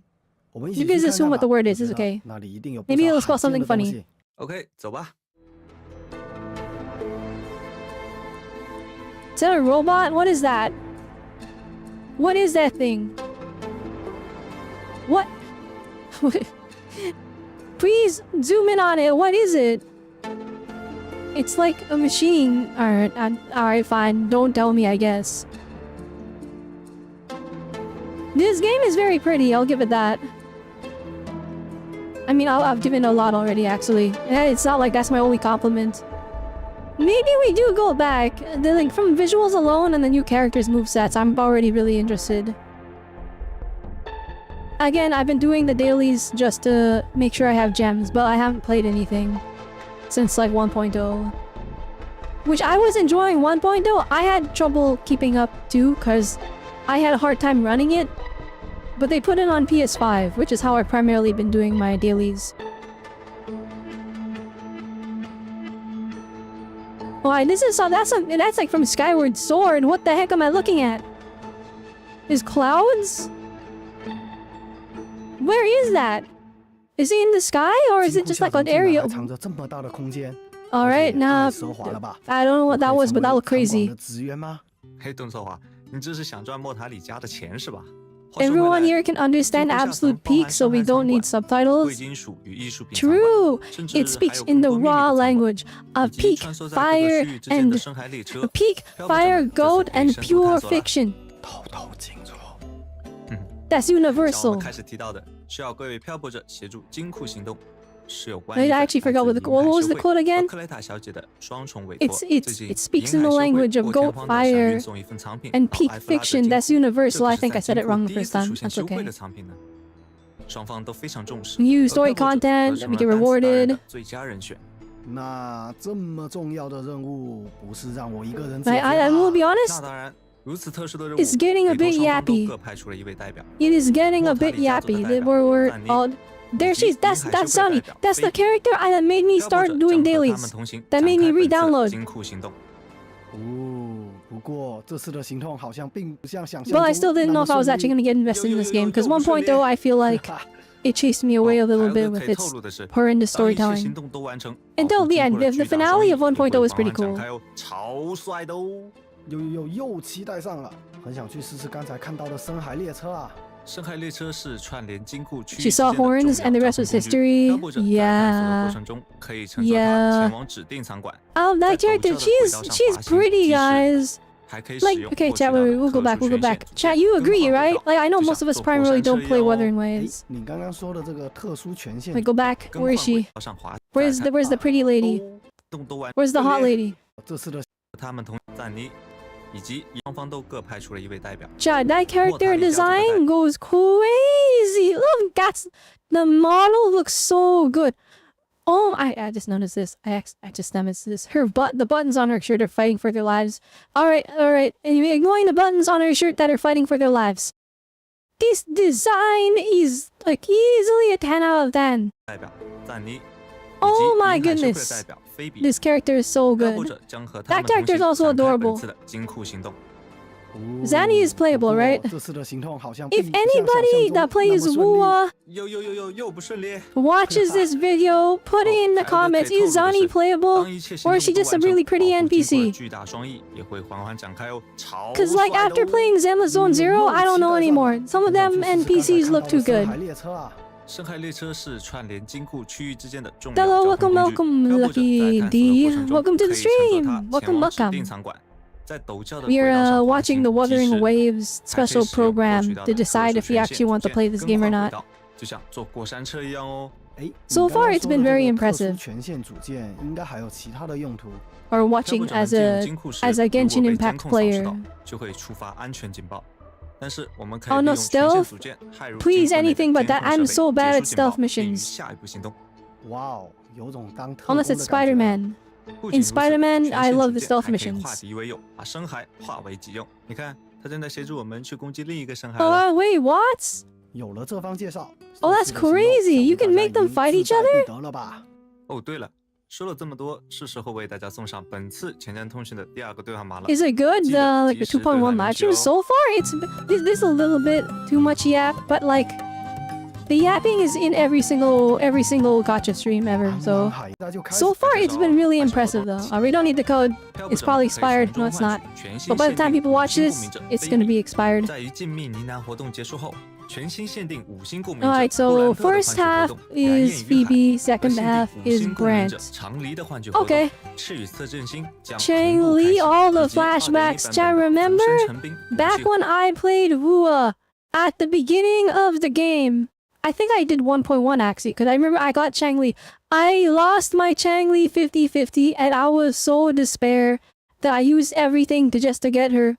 我们一起 You 去 can 看 just 看 assume 吧 what the word is. 我 It's 觉得 okay. 那里一定有不 Maybe 少 it'll spell 罕见 something 的东 funny. 西。 OK， 走吧。 Is that a robot? What is that? What is that thing? What? Please zoom in on it. What is it? It's like a machine. Alright, fine. Don't tell me, I guess. This game is very pretty, I'll give it that. I mean, I've given a lot already, actually. It's not like that's my only compliment. Maybe we do go back. Like, from visuals alone and the new characters' movesets, I'm already really interested. Again, I've been doing the dailies just to make sure I have gems, but I haven't played anything since, like, 1.0. Which I was enjoying 1.0. I had trouble keeping up, too, because I had a hard time running it. But they put it on PS5, which is how I've primarily been doing my dailies. Why, this is that's like from Skyward Sword. What the heck am I looking at? Is clouds? Where is that? Is he in the sky or is it just like an area? 还藏着这么大的空间， Alright, now 太奢华了吧？ I don't know what that was, but that looked 可以成为 crazy. 场馆的职员吗？嘿，邓策华，你这是想赚莫塔里家的钱是吧？话说回来， Everyone here can understand 金库下层 absolute 包含 peak, so we 上海 don't need 仓贵 subtitles. 金属与艺术品藏馆 True! 甚至 It 还 speaks 有 in 更 the 多秘密的 raw 藏馆 language 以 of 及 peak, 穿梭在各个 fire, 区域之间的 and 深海列车 a peak, 漂泊者 fire, 们这次 gold, 可以 and 深入 pure 探索了 fiction. 透透清楚。 That's 像我们 universal. 开始提到的，需要各位漂泊者协助金库行动，是有关 I 一份 actually 来 forgot 自 what 银 was 海 the 协 quote 会 again? 和克雷塔小姐的双重委托。 It speaks in 银 the 海协会 language of 破天 gold, 荒地向运 fire, 送一份藏品 and 到 peak 埃弗拉的 fiction. 金 That's 库， universal. I 这 think I 可是 said 在 it 金库 wrong the 第一 first 次 time. 出现 That's 羞愧 okay. 的藏品呢。双方都非常重视。 New 而 story 漂泊者 content. 则成 We 了 get 单次达人的 rewarded. 最佳人选。那这么重要的任务，不是让我一个人 I 解决 will 吧 be honest. 那当然， It's getting a bit yappy. It is getting a bit yappy. We're all there. That's Sunny. That's the character that made me start doing dailies. That made me re-download. 哦，不过这次的行动好像并不像想象 But I 中 still didn't know if I was 那么 actually 顺 gonna get invested in this game. Because one point though, I feel like it chased me away a little bit with its horrendous storytelling. Until the end, the finale of 1.0 was pretty cool. 又期待上了，很想去试试刚才看到的深海列车啊！ 深海列车是串联金库区域 She saw horns and the rest was history. Yeah. Oh, that character, she's pretty, guys. Like, okay, chat, we'll go back. Chat, you agree, right? Like, I know most of us primarily don't play Wuthering Waves. 你刚刚说的这个特殊权限， Wait, go back. Where is she? Where's the pretty lady? Where's the hot lady? 这次的 他们同赞尼以及双方都各派出了一位代表。 Chat, that character design goes crazy. Look, the model looks so good. Oh, I just noticed this. I just noticed this. The buttons on her shirt are fighting for their lives. All right. Anyway, ignoring the buttons on her shirt that are fighting for their lives. This design is like easily a 10 out of 10. 代表赞尼。 Oh my goodness. This character is so good. That character is also adorable. Zanny is playable, right? 这次的行动好像 If 并不像想象 anybody 中 that plays 那么顺利 Wua 又不顺利。 watches this video, put it in the comments. Is Zanny playable? Or is she just a really pretty NPC? 巨大双翼也会缓缓展开哦。 Because like after playing Zenless Zone Zero, I don't know anymore. Some of them NPCs look too good. 海列车啊！ 深海列车是串联金库区域之间的重要 Hello, 交通 welcome, 工具。 welcome, Lucky D. Welcome to the stream. Welcome. We are watching the Wuthering Waves special program to decide if we actually want to play this game or not. 就像坐过山车一样哦。 哎 So far, it's been very 特殊 impressive. 权限组件应该还有其他的用途。 Or watching as a Genshin Impact player. 就会触发安全警报。但是我们可以 Oh 利 no, 用权限 stealth? 组件骇入 Please 金库内的 anything but 监 that. 控 I'm 设备 so bad 接 at 收警报 stealth missions. 下一步行动。哇哦，有种当特工 Unless 的 it's 感觉。 Spider-Man. 不仅 In 如此 Spider-Man, 权 I 限 love 组 the 件 stealth 还可以 missions. 化敌为友，把深海化为己用。你看，他正在协助我们去攻击另一个深海 Oh, 了。 wait, what? 有了这方介绍 Oh, that's 这次的行动 crazy. You 想 can 必 make 大 them 家 fight 已 each 经 other? 志在必得了吧？哦，对了，说了这么多，是时候为大家送上本次前瞻通讯的第二个对话码了。 Is it good? Like the 2.1 live stream? So far, this a little bit too much yap, but like the yapping is in every single gacha stream ever. So far, it's been really impressive though. We don't need the code. It's probably expired. No, it's not. But by the time people watch this, it's gonna be expired. 在一静谧呢喃活动结束后，全新限定5星共鸣者。 Alright, so first half is Phoebe, second half is Brent. 长离的幻觉活动。 Okay. 赤羽色阵星将 Chang Li, all the flashbacks. Chat, remember? Back when I played Wua at the beginning of the game. I think I did 1.1 actually, because I remember I got Chang Li. I lost my Chang Li 50-50 and I was so despair that I used everything to get her.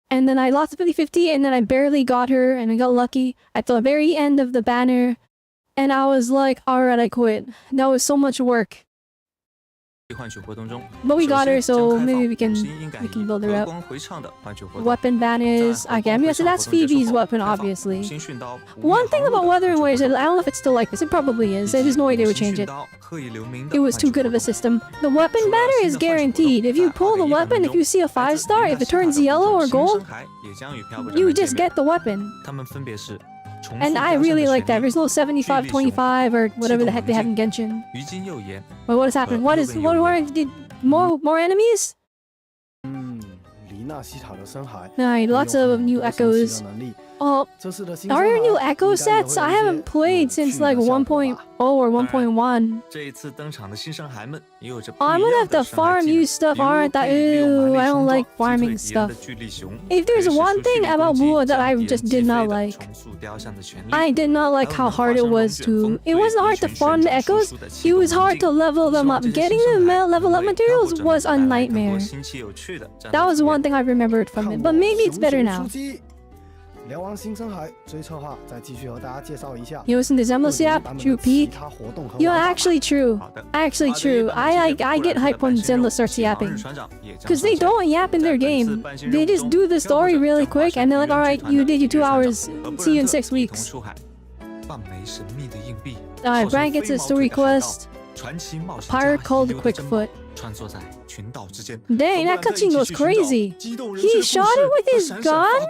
And then I lost the 50-50 and then I barely got her and I got lucky at the very end of the banner. And I was like, alright, I quit. That was so much work. 幻曲活动中 But we got her, 首 so 先将开 maybe 放 we can 五星音感 we 以 can build her 和 up. 光回畅的幻曲活动。 Weapon ban is okay. I'm guessing that's Phoebe's weapon, obviously. One thing about Wuthering Waves, I don't know if it's still like this. It probably is. There's no way they would change it. It was too good of a system. The weapon banner is guaranteed. If you pull the weapon, if you see a 5-star, if it turns yellow or gold, you just get the weapon. 它们分别是 And I really like that. There's no 75-25 or whatever the heck they have in Genshin. 于今又言 Wait, what is happening? What did more enemies? 黎纳西塔的深海 Alright, lots of new echoes. 能力 Oh, 这次的新 are there 深 new 海 echo 应该也会 sets? I 有一 haven't 些 played 去 since 的 like 效果 1.0 吧 or 1.1. 这一次登场的新生孩们也有着 Oh, I'm gonna have to farm you stuff, aren't I? Ew, I don't like farming stuff. If there's one thing about Wua that I just did not like, I did not like how hard it was to... It wasn't hard to farm the echoes, it was hard to level them up. Getting the level up materials was a nightmare. That was one thing I remembered from it, but maybe it's better now. 聊完新生孩，追策划再继续和大家介绍一下 You listen to Zemlos Yap, 2.1 版本 True 的其 Peak. 他活动和 You know, 玩法 actually true. 好的 Actually true. I get hype when Zemlos starts yapping. Because they don't yap in their game. They just do the story really quick and they're like, alright, you did your 2 hours. See you in 6 weeks. Alright, Brian gets a story quest. Pirate called Quickfoot. Dang, that cutscene goes crazy. He shot it with his gun?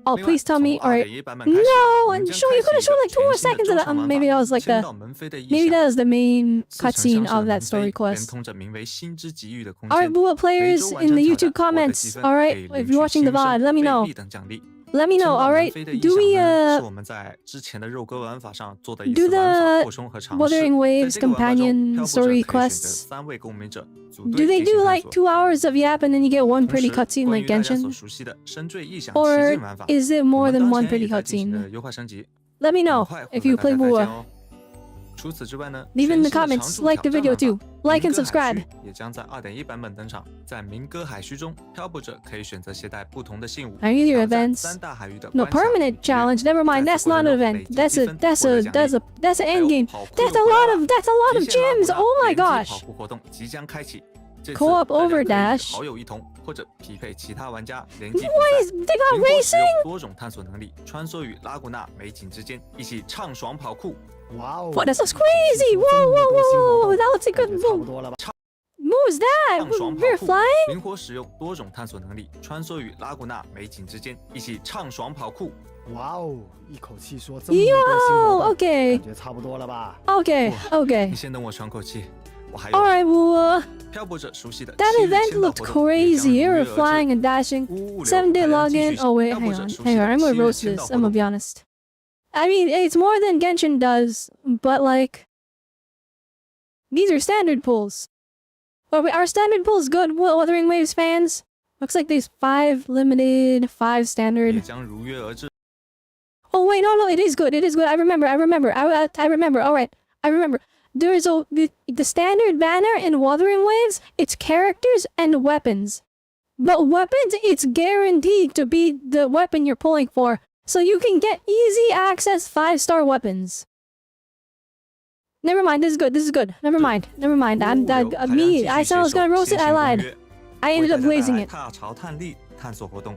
Oh, please tell me. Alright. No, and show you could have shown like 2 more seconds of that. Maybe that was like maybe that was the main cutscene of that story quest. Alright, Bua players in the YouTube comments. Alright, if you're watching the VOD, let me know. Let me know, alright? Do we, do the Wuthering Waves companion story quests? Do they do like 2 hours of yap and then you get one pretty cutscene like Genshin? Or is it more than one pretty cutscene? Let me know if you play Bua. Leave in the comments, like the video too. Like and subscribe. 也将在 2.1 版本登场，在明歌海须中，漂泊者可以选择携带不同的信物。Are you your 挑战 events? 3大海域的 No 关卡 permanent challenge. Never mind. That's not an event. That's an end game. That's a lot of gems. Oh my gosh. 跑酷活动即将开启。这次 Co-op 大家可以与 Overdash 好友一同，或者匹配其他玩家联机比 What 赛。 is they got 灵活使 racing? 用多种探索能力，穿梭于拉古纳美景之间，一起畅爽跑酷。哇哦 What? That sounds crazy. Whoa, whoa, whoa, whoa. That looks like a 感觉差不多了吧？ What was that? 畅爽跑 We're 酷， flying? 灵活使用多种探索能力，穿梭于拉古纳美景之间，一起畅爽跑酷。哇哦，一口气说这么多新活 Yo, 动， okay. 感觉差不多了吧？ Okay, 你 okay. 先等我喘口气，我还有 Alright, well, 漂泊者熟悉的 that 7日 event 签到 looked 活动也将 crazy. 如 You 约 were 而至。 flying and dashing. 物流 7-day 海洋继 login. 续 Oh wait, 漂 hang 泊者 on. 熟 Hang 悉 on. 的 I'm gonna 7日 roast 签 this. 到 I'm 活 gonna 动 be honest. I mean, it's more than Genshin does, but like, these are standard pulls. Are standard pulls good, Wuthering Waves fans? Looks like there's 5 limited, 5也 standard. 将如约而至。 Oh wait, no, it is good. It is good. I remember. I remember. Alright, I remember. There's the standard banner in Wuthering Waves. It's characters and weapons. But weapons, it's guaranteed to be the weapon you're pulling for. So you can get easy access 5-star weapons. Never mind, this is good. Never mind. I said I was gonna roast it, I lied. I ended up blazing it. 踏潮探力探索活动。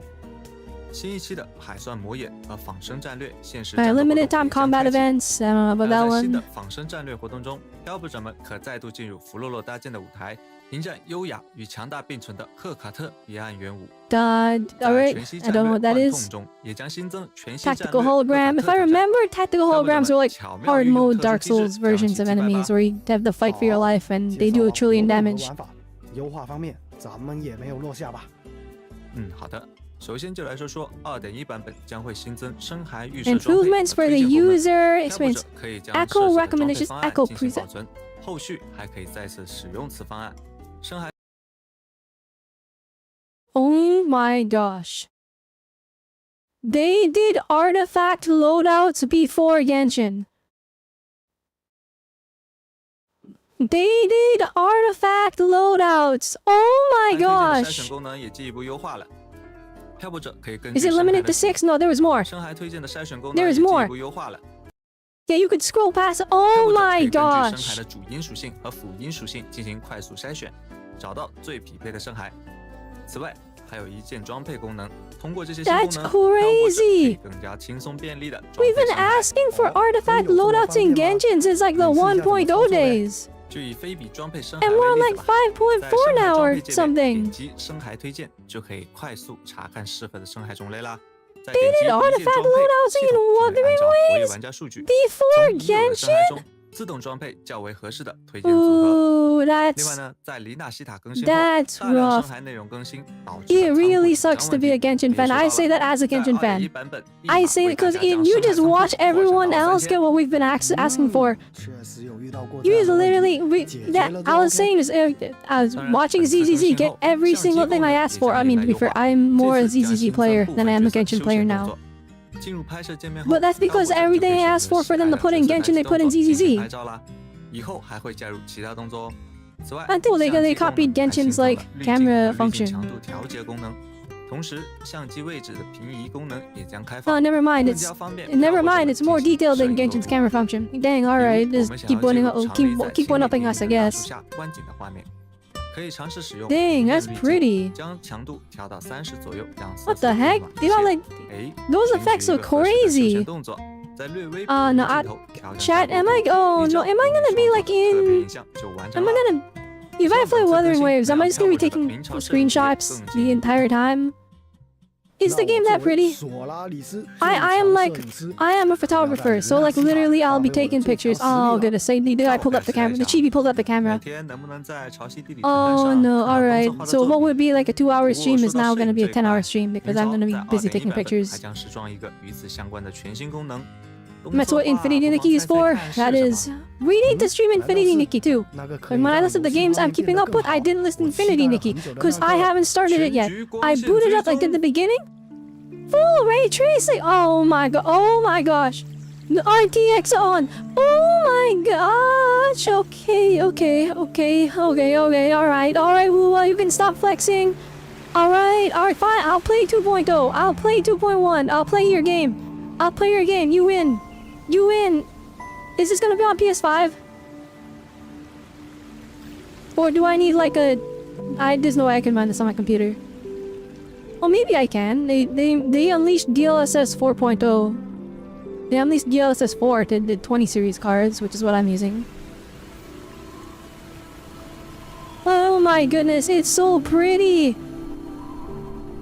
新一期的海蒜魔眼和仿生战略现实战斗活动 Limited 也 time 将 combat 开启。 events. I don't know about 而 that 在新的 one. 仿生战略活动中，漂泊者们可再度进入弗洛洛搭建的舞台，迎战优雅与强大并存的赫卡特彼岸元舞。 Alright, 在 I 全息 don't 战 know 略 what that 幻 is. 痛中，也将新增全息战略 Tactical hologram. If I remember, tactical holograms are like hard mode Dark Souls versions of enemies where you have to fight for your life and they do a trillion 介绍完 damage. 活动和玩法优化方面，咱们也没有落下吧？好的。首先就来说说 2.1 版本将会新增深海预设装配 Improvements 和 for 推 the 荐功能 user 漂泊 experience. 者可以将 Echo 设置的装配 recommendations, 方案 Echo 进行 preset. 保存，后续还可以再次使用此方案。深海 Oh my gosh. They did artifact loadouts before Genshin. They did artifact loadouts. Oh my 海推荐的筛 gosh. 选功能也进一步优化了。漂泊者可以根据 Is it 深海 limited 的 to 6? No, there was more. 深海推荐的筛选功 There 能也 is 进 more. 一步优化了。 Yeah, you could scroll past it. 漂 Oh 泊者可 my 以根据深海 gosh. 的主因属性和辅因属性进行快速筛选，找到最匹配的深海。此外，还有一键装配功能，通过这些新功 That's 能，漂泊者可以 crazy. 更加轻松便利的 We've been asking for artifact loadouts in Genshin since like the 1.0 days. 就以非比装配深海 And 为 we're on 例 like 子吧。在 5.4 深海 now 装 or 配界面 something. 点击深海推荐就可以快速查看适合的深海种类啦。再 They 点击 did 一键 artifact 装配， loadouts 系 in 统就会按 Wuthering 照活跃 Waves 玩家数据， before 从已有的深海 Genshin? 中自动装配较为合适的推荐组合。 Ooh, 另外 that's 呢，在黎纳西塔更新后， that's 大量 rough. 深海内容更新导致 It 了仓库 really 紧张 sucks to 问 be a 题 Genshin 也 fan. 说 I 到 say 了 that as a 在 Genshin 2.1 fan. 版本立 I 马 say 为 it because 大家将 you 深海 just 仓库 watch 扩展 everyone 到else 3000 get what we've been asking for. 确实有遇到过 You 这样 is 的问题 literally 解决 that 了就 I was OK saying is I was watching ZZZ get every single thing I asked for. I mean, to be fair, I'm more a ZZZ player than I am a Genshin player now. 进入拍摄界面后 But that's because everything I asked for them to put in Genshin, they put in ZZZ. 拍照啦，以后还会加入其他动作哦。此外， Until they 相机功能 copied 还 Genshin's 新增了 like 滤镜 camera 和滤镜 function. 强度调节功能。同时，相机位置的平移功能也将开放， Oh, never mind. 更 It's 加方便。 never mind. It's more detailed than 摄影 Genshin's 构图 camera function. Dang. All right. 比如 Just 我们想 keep 要 one 记 up. 录 Keep 常 keep 位 one 在 upping 千 us, I 里大树 guess. 下观景的画面，可以尝试使用 Dang, 日 that's 滤镜 pretty. 将强度调到30左右，让色 What 彩 the 更 heck? 暖 They don't 一些 like 哎 those 寻 effects 取一 look 个合适的休 crazy. 闲动作，在略微 No, 镜头调整 Chat, 角 am 度 I? Oh 比 no, 较 am I gonna be like 特别 in? 影像就完成 Am I 了。 gonna? If I play Wuthering Waves, am I just gonna be taking screenshots the entire time? Is the game that pretty? 索拉里斯 I am like 摄影师 I am a photographer, so like literally I'll be taking pictures. Oh goodness, the guy pulled up the camera. The chibi pulled up the 每 camera. 天能不能在潮汐地理 Oh no, alright. So what would be like a 2-hour stream is now gonna be a 10-hour stream because I'm gonna be busy taking 还 pictures. 将试装一个与此相关的全新功能。 That's what Infinity Nikki is for. That is, we need to stream Infinity Nikki too. 那个可以 But when I 让 listed the 游戏 games 画 I'm 面变 keeping 得 up 更 with, I 好 didn't list 我期待 Infinity 了 Nikki 很久的 because 那 I 个 haven't started it yet. 全局光 I 线 booted 追 up like at 踪 the beginning. Full ray tracing. Oh my god. Oh my gosh. The RTX on. Oh my gosh. Okay. Alright. Well, you can stop flexing. Alright. Fine. I'll play 2.0. I'll play 2.1. I'll play your game. You win. Is this gonna be on PS5? Or do I need like a... there's no way I can run this on my computer. Well, maybe I can. They unleashed DLSS 4.0. They unleashed DLSS 4 to the 20 series cards, which is what I'm using. Oh my goodness, it's so pretty!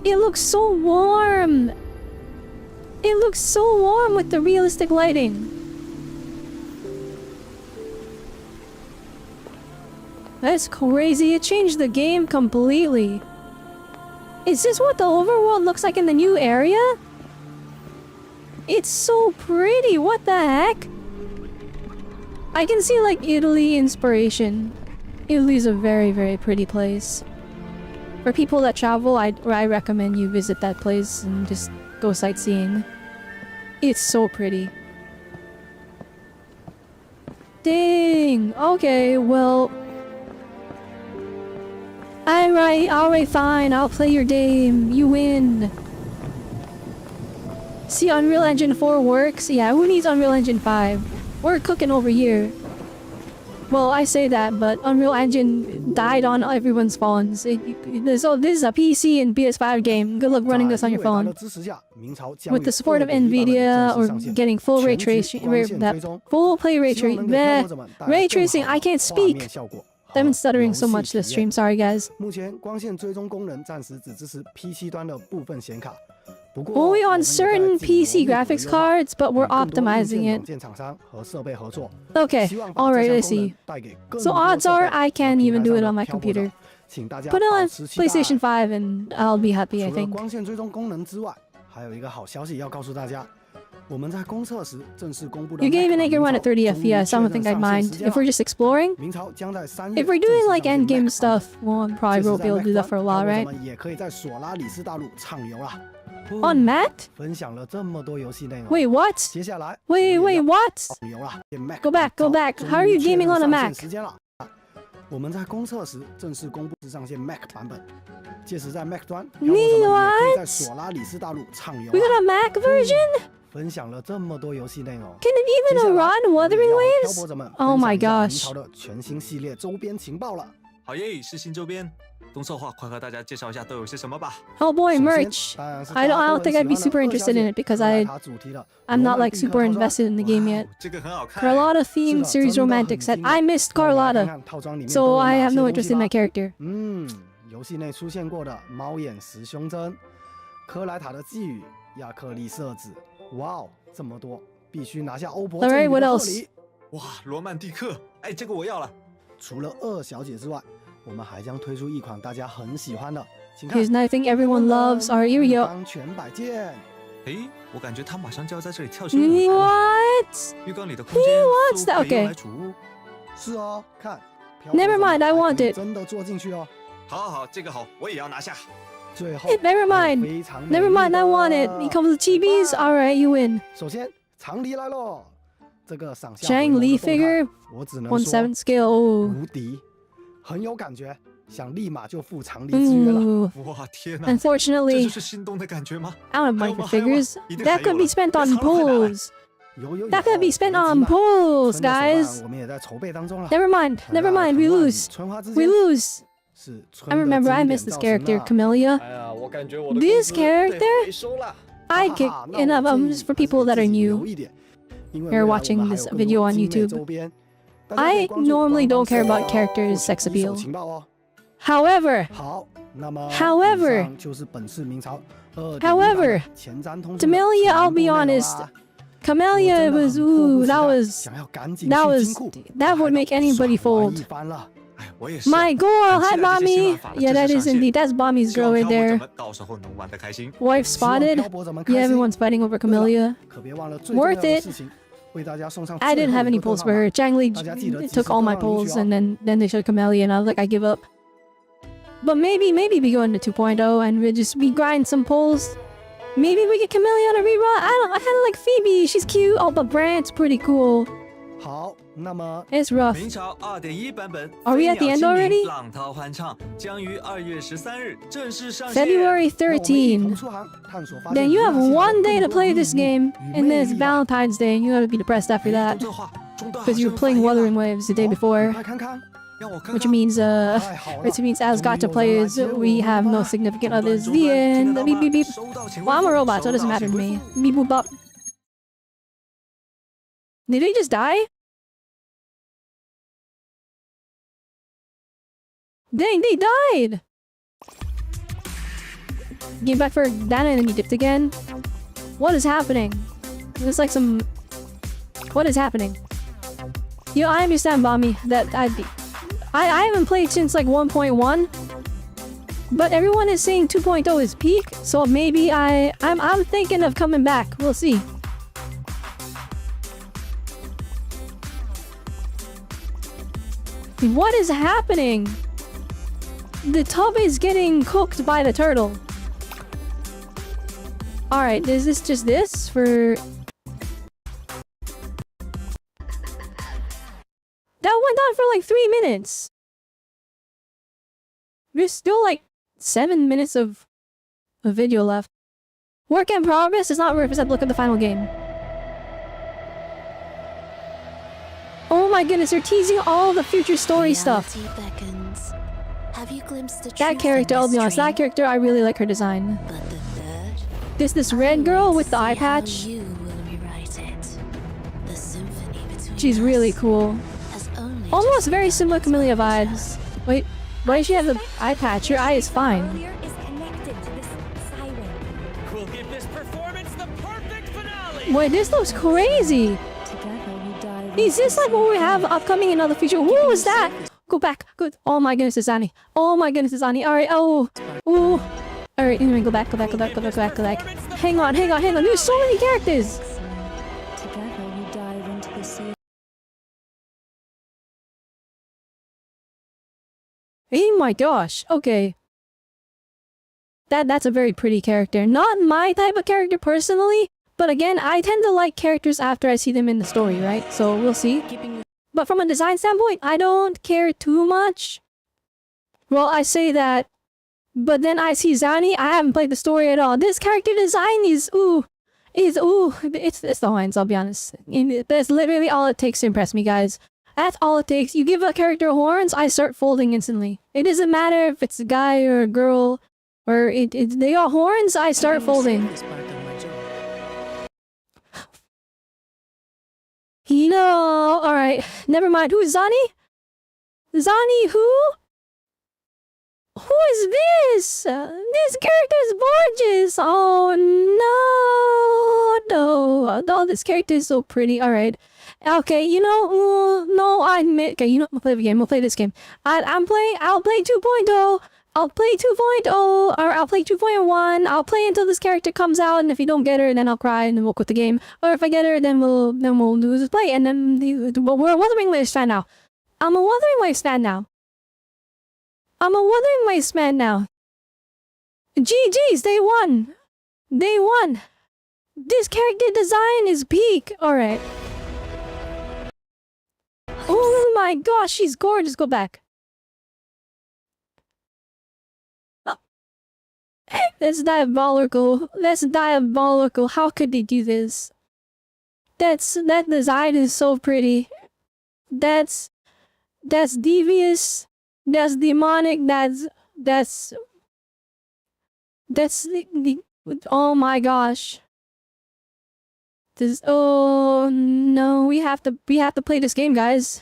It looks so warm! It looks so warm with the realistic lighting. That's crazy, it changed the game completely. Is this what the overworld looks like in the new area? It's so pretty, what the heck? I can see like Italy inspiration. Italy's a very, very pretty place. For people that travel, I recommend you visit that place and just go sightseeing. It's so pretty. Dang, okay, well... Alright, fine, I'll play your game. You win. See, Unreal Engine 4 works? Yeah, who needs Unreal Engine 5? We're cooking over here. Well, I say that, but Unreal Engine died on everyone's phones. So this is a PC and PS5 game. Good luck running this on your phone. With the support of Nvidia or getting full ray tracing, full play ray tracing. Ray tracing, I can't speak. I've been stuttering so much this stream, sorry guys. 目前光线追踪功能暂时只支持 PC 端的部分显卡，不过 Only on certain PC graphics cards, but we're 更多硬 optimizing 件 it. 软件厂商和设备合作， Okay, 希望把 alright, 这 I 项功能 see. 带给更 So 多 odds 设 are 备 I 和 can't 平 even 台 do 上 it 的 on my 漂泊者 computer. 请大家 Put it 保 on 持期待。 PlayStation 5 and I'll be happy, I 除了 think. 光线追踪功能之外，还有一个好消息要告诉大家。我们在公测时正式公布的 Your game and I can run at 30 FPS, I don't think I'd 明朝 mind. If we're just exploring, 明朝将在3月 if we're doing like 正式上线 endgame Mac stuff, well, I probably 届时 won't 在 be able to do that Mac for a while, 端我 right? 们也可以在索拉里斯大陆畅游啦。 On Matt? 分享了这么多游戏内容， Wait, what? 接下来 Wait, 我也要 what? 畅游啦。Mac Go back, go back. How are you gaming on a Mac? 时间了。我们在公测时正式公布上线 Mac 版本，届时在 Mac 端，漂泊者们也可以在索拉里斯大陆畅游 We 啦。 got a Mac version? 分享了这么多游戏内容， Can it 接下 even 来 run 我也 Wuthering 要和 Waves? 漂泊者们 Oh 分 my 享一 gosh. 下明朝的全新系列周边情报了。好耶，是新周边。东策划，快和大家介绍一下都有些什么吧。 Oh boy, 首先 merch. 当然是 I 大家 don't 都 think 很 I'd be 喜欢 super 的 interested in it because 格莱塔主题的 I'm not 罗曼 like 蒂克 super 套装 invested in the game yet. 这个很好看。 Carlotta 是 themed 的 series 真的很 romantic set. 惊 I 艳 missed 那我们来看 Carlotta, 看套装里面 so 都有 I 哪 have 些 no 东 interest 西 in 吧 my character. 游戏内出现过的猫眼石胸针、科莱塔的寄语、亚克力色纸，哇哦，这么多，必须拿下欧博 Alright, 赠予 what 的贺 else? 礼。哇，罗曼蒂克，哎，这个我要了。除了二小姐之外，我们还将推出一款大家很喜欢的，请看 Here's nothing everyone loves our 浴 Irio. 缸全摆件。哎，我感觉他马上就要在这里跳起舞了。 What? 浴缸里的空间 wants 似乎 that? 可以用 Okay. 来储物。是哦，看。 Never mind, I want it. 真的坐进去哦。好，这个好，我也要拿下。最后 Never mind. 非常美丽 Never mind, I 的 want it. It comes with chibis. Alright, you win. 首先，长笛来喽。这个赏下 Zhang 回眸的 Li 动态 figure, 我只能 1/7 说 scale. Oh. 无敌，很有感觉。想立马就赴常理之约了。 Ooh. 哇天哪， Unfortunately, 这就是心动的感觉吗？ I don't have money for 还有吗？ figures. 一定 That 还有 could be 了。 spent 别 on 吵了，快来。 pulls. 有 That could be spent on 别急嘛 pulls, 春的手办 guys. 我们也在筹备当中了。 Never mind. 看来 Never mind. We 藤蔓与 lose. 春花之 We 间 lose. 是春 I 的 remember. I 经典 miss this 造型 character, 啊 Camellia. 哎呀，我感觉我的 This 工资得 character, 回收了。 I 哈 get 哈，那 and 我 I'm 建议 just for 还是 people 给 that 自 are 己 new. 留一点，因为 You're 未来我 watching 们还 this 有更多 video on 精美 YouTube. 周边大家可以 I 关注 normally 官方 don't care 社 about 交 characters' 获 sex 取一手 appeal. 情报哦。 However, 好，那么 However 以上就是本次明朝 However 前瞻通讯的 Camellia, I'll be 全部内容 honest. 啦 Camellia 我真的 was 很迫 ooh, 不及 that 待 was 想要赶紧 that 去 was 金库 that would 拍 make 到 anybody 爽玩 fold. 一番了。 哎，我也是。 My girl, 很 hi 期待这些新 mommy. 玩法的 Yeah, 正 that 式 is 上线 indeed. That's Mommy's 希 girl 望 right 漂泊者 there. 们到时候能玩得开心。 Wife 希望 spotted. 漂泊者们开 Yeah, 心 everyone's fighting over 对了 Camellia. 可别忘了最重要 Worth 的 it. 事情，为大家送上 I 最 didn't 后 have 一 any 个 pulls 特 for 号 her. 码 Zhang Li 大家记得及时 took all my 登上领取 pulls 哦 and then they showed Camellia and I was like, I give up. But maybe we go into 2.0 and we grind some pulls. Maybe we get Camellia on a rerun. I kind of like Phoebe. She's cute. Oh, but Brant's pretty cool. 好，那么 It's rough. 明朝2.1版本 Are we at the 飞 end 鸟亲 already? 临浪涛欢唱将于2月13日正式上线。 February 让我们一同 13. 出航探索发现 Then you 娱 have 乐系统 one 的 day 更 to 多 play 秘 this 密 game, 与 and 魅 then it's 力吧 Valentine's Day, and you gotta be depressed after 哎 that 动作化中断 because you're 好像 playing 发言了 Wuthering Waves the day 好 before, 你快看看，让我看 which 看 means 太好了 which means as 终于 got to 有人来 players 接我 we 们 have 了 no 吧 significant 中断 others. 中 The 断听 end. 得到 Beep 吗 beep beep. 收到请 Well, I'm a 回复 robot, so it 收 doesn't 到 matter 请 to 回 me. 复 Beep boop bop. Did they just die? Dang, they died! Came back for Dana and then he dipped again. What is happening? There's like some... What is happening? Yo, I understand, Bommy, that I haven't played since like 1.1. But everyone is saying 2.0 is peak, so maybe I'm thinking of coming back. We'll see. What is happening? The tub is getting cooked by the turtle. Alright, is this just this for... That went on for like 3 minutes. There's still like 7 minutes of video left. Work in progress does not represent the look of the final game. Oh my goodness, they're teasing all the future story stuff. Beckons. Have you glimpsed the That character, I'll be honest, that character, I really like her design. But the third, This red girl with the eye patch, you will rewrite it. The symphony between she's really us cool. has only Almost very similar Camellia vibes. Wait, why does she have the eye patch? Your eye is fine. earlier is connected to this siren. We'll give this performance the perfect finale. Wait, this looks crazy. Is this like what we have upcoming in other future? Who was that? Go back. Good. Oh my goodness, it's Annie. Oh my goodness, it's Annie. Alright, oh. Ooh. Alright, anyway, go back. Hang on. There's so many characters. Together you dive into the sea. Oh my gosh. Okay. That's a very pretty character. Not my type of character personally, but again, I tend to like characters after I see them in the story, right? So we'll see. But from a design standpoint, I don't care too much. Well, I say that, but then I see Zani, I haven't played the story at all. This character design is it's the lines, I'll be honest. That's literally all it takes to impress me, guys. That's all it takes. You give a character horns, I start folding instantly. It doesn't matter if it's a guy or a girl, or they got horns, I start folding. No, alright. Never mind. Who's Zani? Zani who? Who is this? This character is gorgeous. Oh no. Oh, this character is so pretty. Alright. Okay, you know, no, I admit. Okay, you know, we'll play the game. We'll play this game. I'll play 2.0. I'll play 2.0, or I'll play 2.1. I'll play until this character comes out, and if you don't get her, then I'll cry and then we'll quit the game. Or if I get her, then we'll do this play, and then we're a Wuthering Waves fan now. I'm a Wuthering Waves fan now. GG's, they won. This character design is peak. Alright. Oh my gosh, she's gorgeous. Go back. That's diabolical. That's diabolical. How could they do this? That design is so pretty. That's devious. That's demonic. That's the oh my gosh. This oh no, we have to play this game, guys.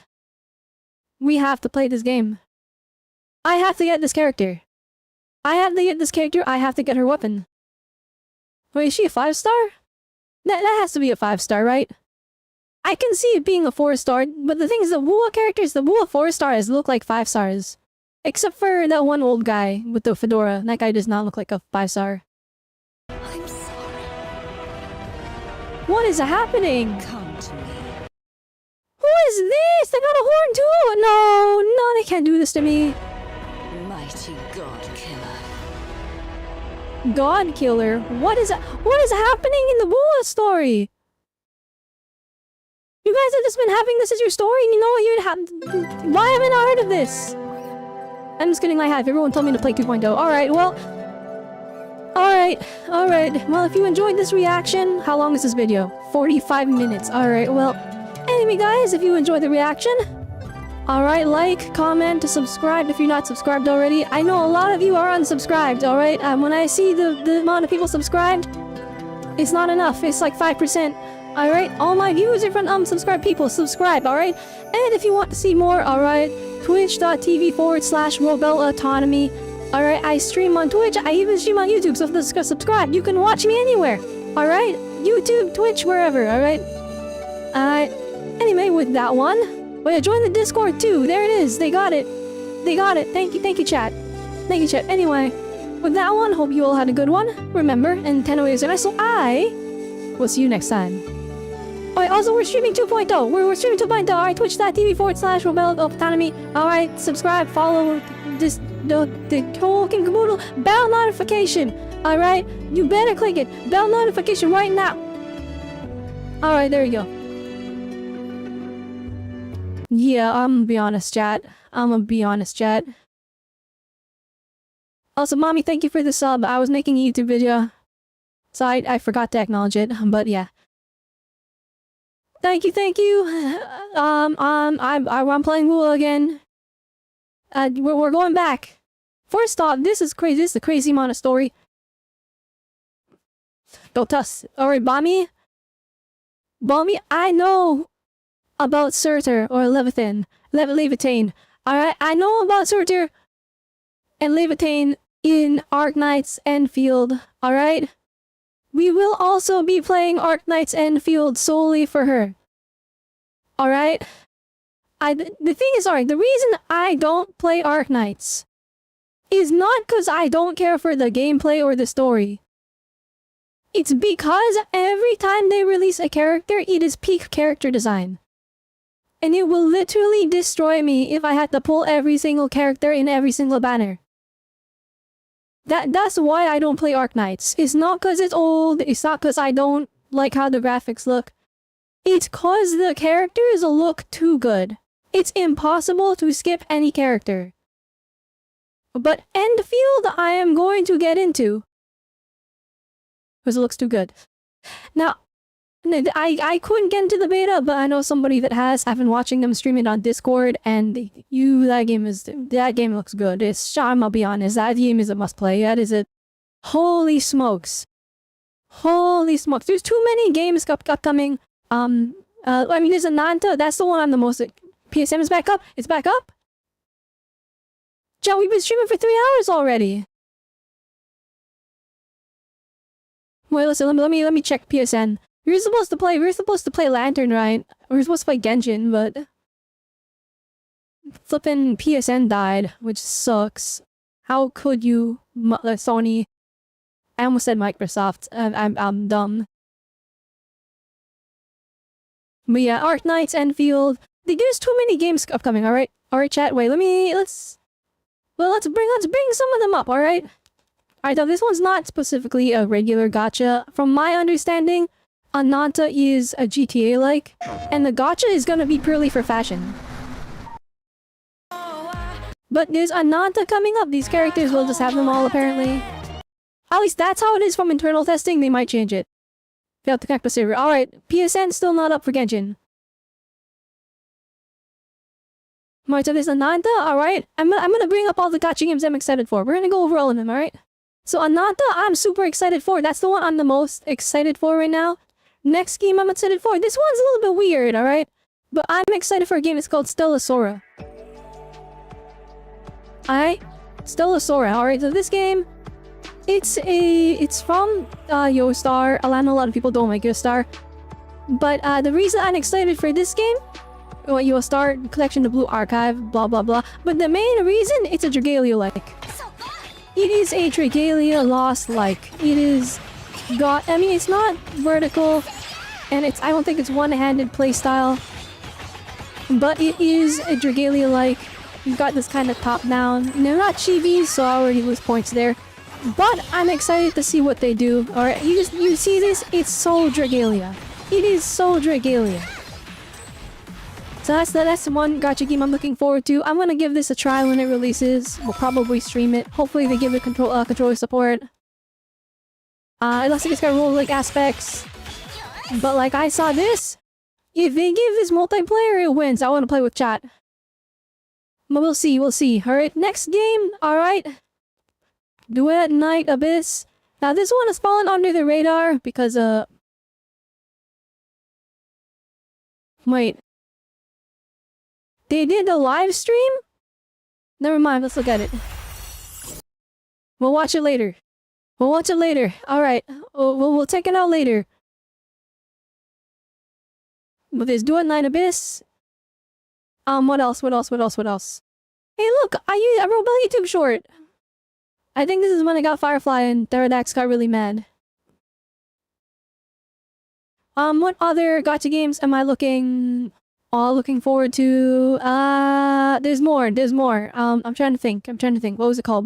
We have to play this game. I have to get this character. I have to get this character. I have to get her weapon. Wait, is she a 5-star? That has to be a 5-star, right? I can see it being a 4-star, but the thing is, the Wua characters, the Wua 4-stars look like 5 stars. Except for that one old guy with the fedora. That guy does not look like a 5-star. I'm sorry. What is happening? Come to me. Who is this? They got a horn too! No, they can't do this to me. Mighty God Killer. God Killer? What is happening in the Wua story? You guys have just been having this as your story, and you know what why haven't I heard of this? I'm just kidding, I have. Everyone told me to play 2.0. Alright, well... Alright. Well, if you enjoyed this reaction... How long is this video? 45 minutes. Alright, well... Anyway, guys, if you enjoyed the reaction... Alright, like, comment, subscribe if you're not subscribed already. I know a lot of you are unsubscribed, alright? When I see the amount of people subscribed... It's not enough. It's like 5%. Alright? All my viewers are from unsubscribed people. Subscribe, alright? And if you want to see more, alright? Twitch.tv/Robelle Autonomy. Alright, I stream on Twitch. I even stream on YouTube, so if you subscribe, you can watch me anywhere. Alright? YouTube, Twitch, wherever, alright? Anyway, with that one... Wait, join the Discord too. There it is. They got it. Thank you, chat. Thank you, chat. Anyway, with that one, hope you all had a good one. Remember, and 10 ways are nice, so I will see you next time. Alright, also we're streaming 2.0. We're streaming 2.0. Alright, twitch.tv/Robelle Autonomy. Alright, subscribe, follow this the whole king caboodle. Bell notification. Alright, you better click it. Bell notification right now. Alright, there you go. Yeah, I'm gonna be honest, chat. Also, mommy, thank you for the sub. I was making a YouTube video, so I forgot to acknowledge it. But yeah. Thank you. I'm playing Wua again. We're going back. First off, this is crazy. This is a crazy amount of story. Go Tuss. Alright, Bommy, I know about Surtur or Leviathan. Leviathan. Alright, I know about Surtur and Leviathan in Arknight's Enfield. Alright? We will also be playing Arknight's Enfield solely for her. Alright? The thing is, alright, the reason I don't play Arknights is not because I don't care for the gameplay or the story. It's because every time they release a character, it is peak character design. And it will literally destroy me if I had to pull every single character in every single banner. That's why I don't play Arknights. It's not because it's old, it's not because I don't like how the graphics look. It's cause the characters look too good. It's impossible to skip any character. But Enfield I am going to get into. Because it looks too good. Now, I couldn't get into the beta, but I know somebody that has. I've been watching them stream it on Discord, and that game looks good. I'll be honest, that game is a must play. That is it. Holy smokes. There's too many games upcoming. I mean, there's a Nanta. That's the one I'm the most. PSM is back up. It's back up. John, we've been streaming for 3 hours already. Wait, listen. Let me check PSN. We're supposed to play Lantern, right? We're supposed to play Genshin, but flippin' PSN died, which sucks. How could you, Sony? I almost said Microsoft. I'm dumb. But yeah, Arknight's Enfield. There's too many games upcoming. All right, chat. Wait, let's bring some of them up. All right. Now this one's not specifically a regular gacha. From my understanding, Ananta is a GTA-like, and the gacha is gonna be purely for fashion. But there's Ananta coming up. These characters will just have them all apparently. At least that's how it is from internal testing. They might change it. Failed to connect the server. Alright, PSN still not up for Genshin. Alright, so there's Ananta, alright. I'm gonna bring up all the gacha games I'm excited for. We're gonna go over all of them, alright? So Ananta, I'm super excited for. That's the one I'm the most excited for right now. Next game I'm excited for. This one's a little bit weird, alright? But I'm excited for a game that's called Stella Sora. Alright? Stella Sora, alright? So this game, it's from Yostar. I know a lot of people don't like Yostar. But the reason I'm excited for this game, well, Yostar, Collection of Blue Archive, blah blah blah. But the main reason, it's a Dragalia-like. It is a Dragalia Lost-like. It is got, I mean, it's not vertical, and I don't think it's one-handed playstyle. But it is a Dragalia-like. You've got this kind of top-down. They're not chibi, so I already lose points there. But I'm excited to see what they do. Alright, you see this? It's so Dragalia. It is so Dragalia. So that's the one gacha game I'm looking forward to. I'm gonna give this a try when it releases. We'll probably stream it. Hopefully they give it controller support. It looks like it's got roguelike aspects. But like I saw this, if they give this multiplayer, it wins. I want to play with chat. But we'll see, we'll see. Alright, next game. Alright. Duet Night Abyss. Now this one has fallen under the radar because wait. They did a live stream? Never mind, let's look at it. We'll watch it later. We'll watch it later. Alright. We'll check it out later. But there's Duet Night Abyss. What else? Hey look! I used a Robelle YouTube short! I think this is when I got Firefly and Pterodax got really mad. What other gacha games am I looking forward to? There's more. I'm trying to think. What was it called?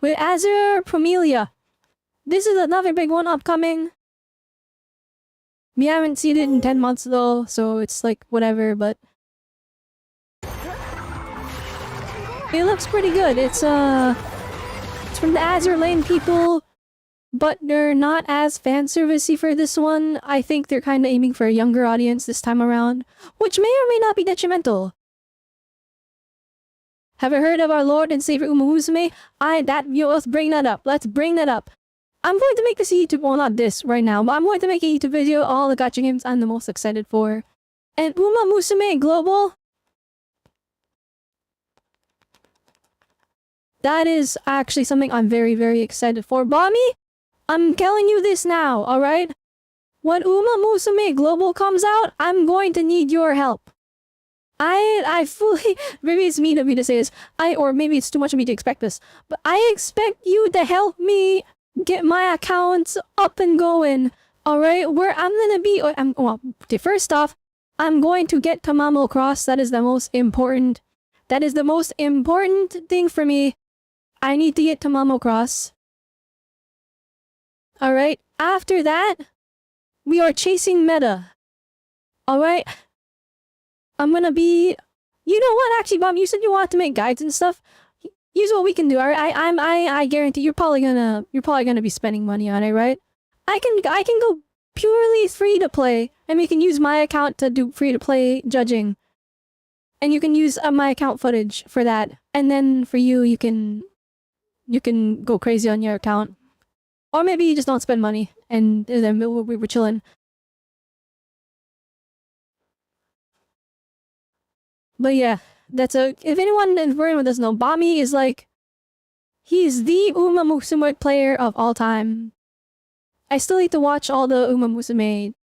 With Azure Promelia. This is another big one upcoming. We haven't seen it in 10 months though, so it's like whatever, but it looks pretty good. It's from the Azure Lane people, but they're not as fan servicey for this one. I think they're kind of aiming for a younger audience this time around, which may or may not be detrimental. Have you heard of our Lord and Savior Uma Musume? Let's bring that up. I'm going to make this YouTube, well not this right now, but I'm going to make a YouTube video all the gacha games I'm the most excited for. And Uma Musume Global, that is actually something I'm very, very excited for. Bami, I'm telling you this now, alright? When Uma Musume Global comes out, I'm going to need your help. I fully, maybe it's me to say this, or maybe it's too much of me to expect this, but I expect you to help me get my accounts up and going, alright? Where I'm gonna be, first off, I'm going to get Tamamo Cross. That is the most important thing for me. I need to get Tamamo Cross. Alright, after that, we are chasing meta. Alright? I'm gonna be... You know what, actually, Bob, you said you wanted to make guides and stuff. Here's what we can do, alright? I guarantee you're probably gonna be spending money on it, right? I can go purely free to play, and we can use my account to do free to play judging. And you can use my account footage for that. And then for you can go crazy on your account. Or maybe you just don't spend money, and then we were chilling. But yeah, if anyone in Vernon doesn't know, Bami is like, he's the Uma Musume player of all time. I still need to watch all the Uma Musume.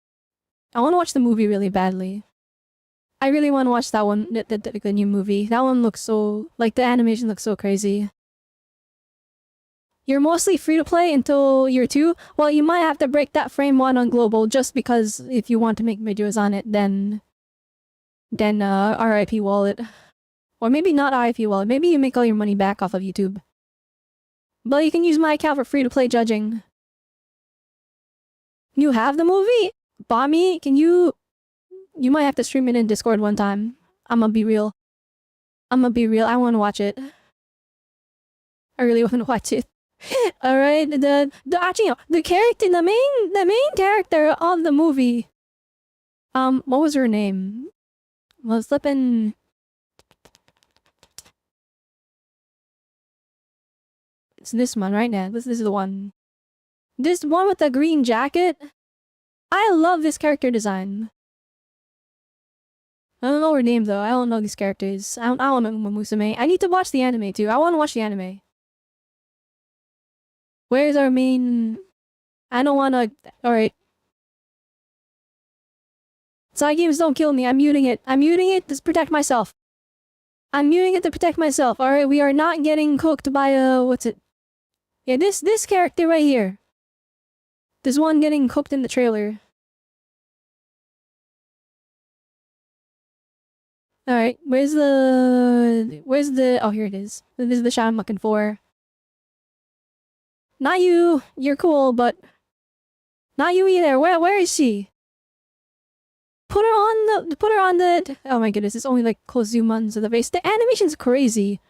I want to watch the movie really badly. I really want to watch that one, the new movie. That one looks so, like the animation looks so crazy. You're mostly free to play until year 2. Well, you might have to break that frame 1 on global just because if you want to make videos on it, then RIP wallet. Or maybe not RIP wallet. Maybe you make all your money back off of YouTube. But you can use my account for free to play judging. You have the movie? Bami, can you might have to stream it in Discord one time. I'm gonna be real. I'm gonna be real. I want to watch it. I really want to watch it. All right, actually, no, the main character of the movie. What was her name? Was flipping. It's this one right now. This is the one. This one with the green jacket. I love this character design. I don't know her name though. I don't know these characters. I don't know Musume. I need to watch the anime too. I want to watch the anime. Where's our main? I don't want to. All right. Side games don't kill me. I'm muting it. I'm muting it to protect myself. I'm muting it to protect myself. All right. We are not getting cooked by what's it? Yeah, this character right here. This one getting cooked in the trailer. Alright, where's the oh, here it is. This is the shot I'm looking for. Not you. You're cool, but not you either. Where is she? Put her on the oh my goodness, it's only like close zoom onto the face. The animation's crazy.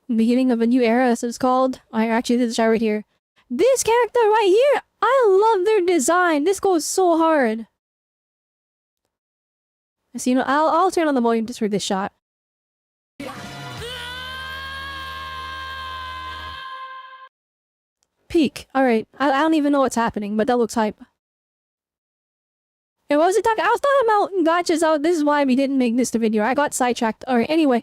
Beginning of a new era, as it's called. I actually did the shot right here. This character right here, I love their design. This goes so hard. So, you know, I'll turn on the volume just for this shot. Peak. Alright. I don't even know what's happening, but that looks hype. And what was it talking? I was talking about gotchas out. This is why we didn't make this the video. I got sidetracked. Alright, anyway.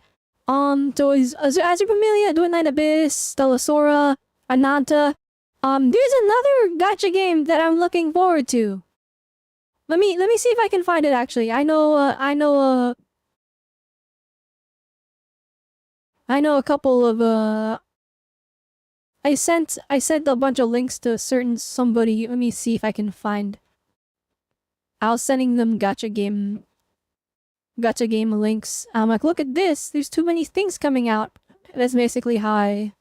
So is Azure Familia, Doing Night Abyss, Stellasora, Ananta. There's another gacha game that I'm looking forward to. Let me see if I can find it actually. I know a couple of I sent a bunch of links to somebody. Let me see if I can find. I was sending them gacha game links. I'm like, look at this. There's too many things coming out. That's basically how I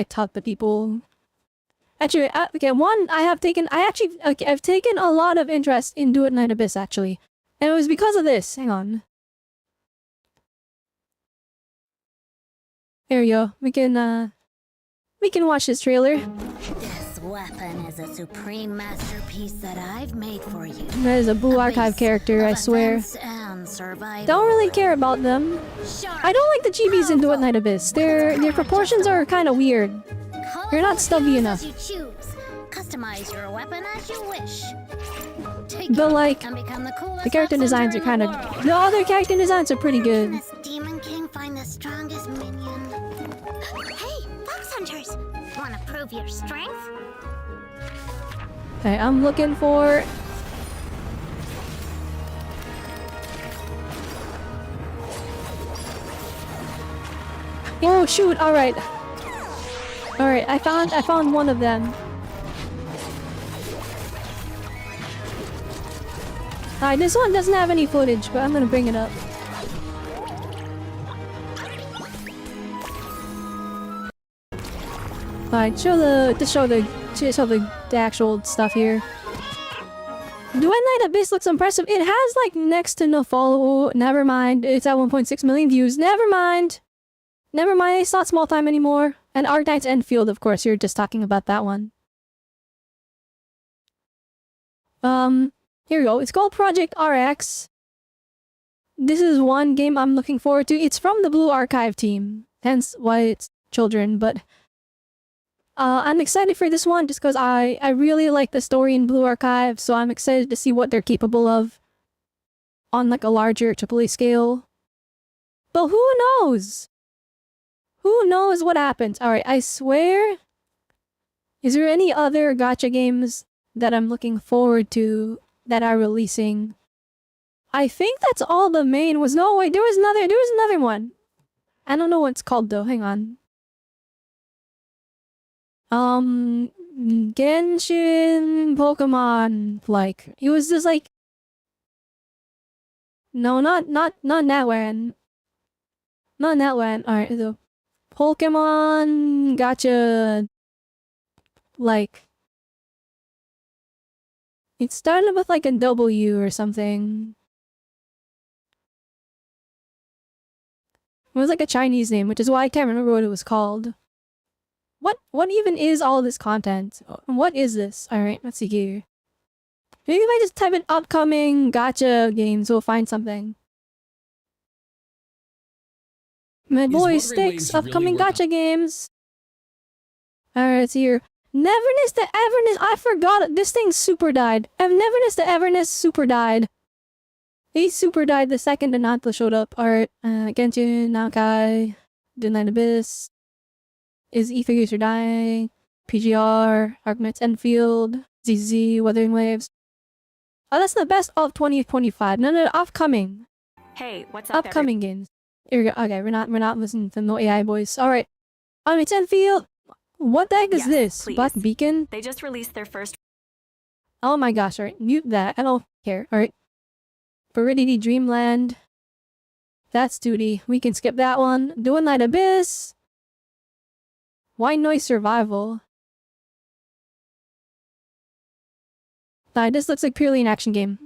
taught the people. Actually, okay, I've taken a lot of interest in Do It Night Abyss actually. And it was because of this. Hang on. There we go. We can watch this trailer. This weapon is a supreme masterpiece that I've made for you. That is a Blue Archive character, I swear. Don't really care about them. I don't like the chibis in Do It Night Abyss. Their proportions are kind of weird. They're not stubby enough. Customize your weapon as you wish. But like, the character designs are kind of. The other character designs are pretty good. This Demon King find the strongest minion. Hey, Fox Hunters! Wanna prove your strength? Okay, I'm looking for. Oh shoot! All right, I found one of them. Alright, this one doesn't have any footage, but I'm gonna bring it up. Alright, show the actual stuff here. Do Night Abyss looks impressive. It has like next to no follow. Never mind. It's at 1.6 million views. Never mind. Never mind. It's not small time anymore. And Arknight's Enfield, of course. You're just talking about that one. Here we go. It's called Project RX. This is one game I'm looking forward to. It's from the Blue Archive team. Hence why it's children, but I'm excited for this one just because I really like the story in Blue Archive, so I'm excited to see what they're capable of on like a larger AAA scale. But who knows? Who knows what happens? Alright, I swear. Is there any other gacha games that I'm looking forward to that are releasing? I think that's all the main was. No, wait, there was another one. I don't know what it's called though. Hang on. Genshin Pokemon, like it was just like no, not that one. Not that one. Alright, the Pokemon gacha, like It started with like a W or something. It was like a Chinese name, which is why I can't remember what it was called. What even is all this content? What is this? Alright, let's see here. Maybe if I just type in upcoming gacha games, we'll find something. My boy Sticks, upcoming gacha games. Alright, it's here. Neverness to Everness, I forgot it. This thing super died. Neverness to Everness super died. He super died the second the Nanta showed up. Alright, Genshin, Naokai, Denied Abyss. Is E-Figures Are Dying, PGR, Arguments Enfield, ZZ, Wuthering Waves. Oh, that's the best of 2025. No, upcoming. Hey, what's up, upcoming games. Here we go. Okay, we're not listening to no AI voice. Alright. It's Enfield. What the heck is this? Please. Black Beacon? They just released their first... Oh my gosh, alright. Mute that. I don't care. Alright. Veridity Dreamland. That's duty. We can skip that one. Dual Night Abyss. Why Noise Survival? Sorry, this looks like purely an action game.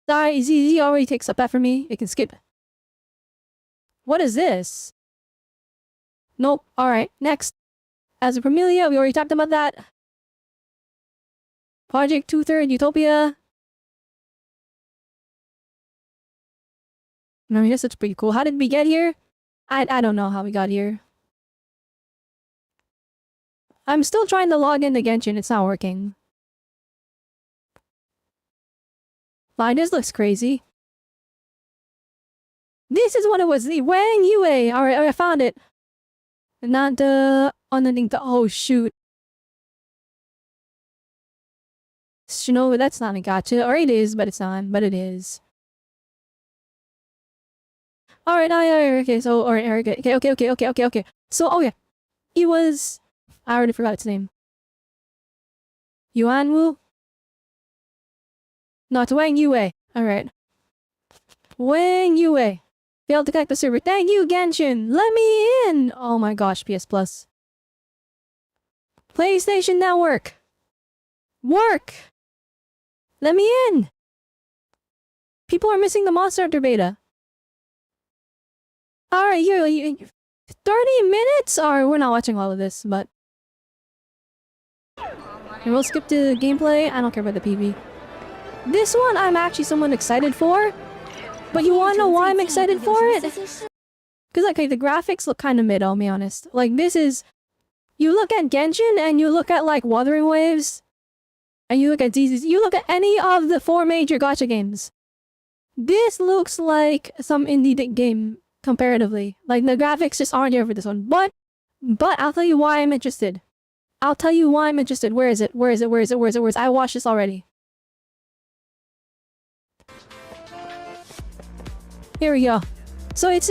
Sorry, ZZ already takes up that for me. It can skip. What is this? Nope. Alright, next. As a Promelia, we already talked about that. Project 2/3 Utopia. I mean, this looks pretty cool. How did we get here? I don't know how we got here. I'm still trying to log into Genshin, it's not working. Like, this looks crazy. This is what it was, the Wang Yue! Alright, I found it. Not the... oh shoot. Shinobu, that's not a gacha. Or it is, but it's not. But it is. Alright, okay, so... Alright, okay. So, okay. It was... I already forgot its name. Yuan Wu? No, it's Wang Yue. Alright. Wang Yue. Failed to connect the server. Thank you, Genshin! Let me in! Oh my gosh, PS Plus. PlayStation Network! Work! Let me in! People are missing the Monster Hunter beta. Alright, here, 30 minutes? Alright, we're not watching all of this, but... And we'll skip to gameplay. I don't care about the PV. This one I'm actually somewhat excited for. But you wanna know why I'm excited for it? Cause okay, the graphics look kinda mid, I'll be honest. Like this is... You look at Genshin and you look at like Wuthering Waves. And you look at ZZ. You look at any of the 4 major gacha games. This looks like some indie game comparatively. Like the graphics just aren't here for this one. But I'll tell you why I'm interested. I'll tell you why I'm interested. Where is it? I watched this already. Here we go. So it's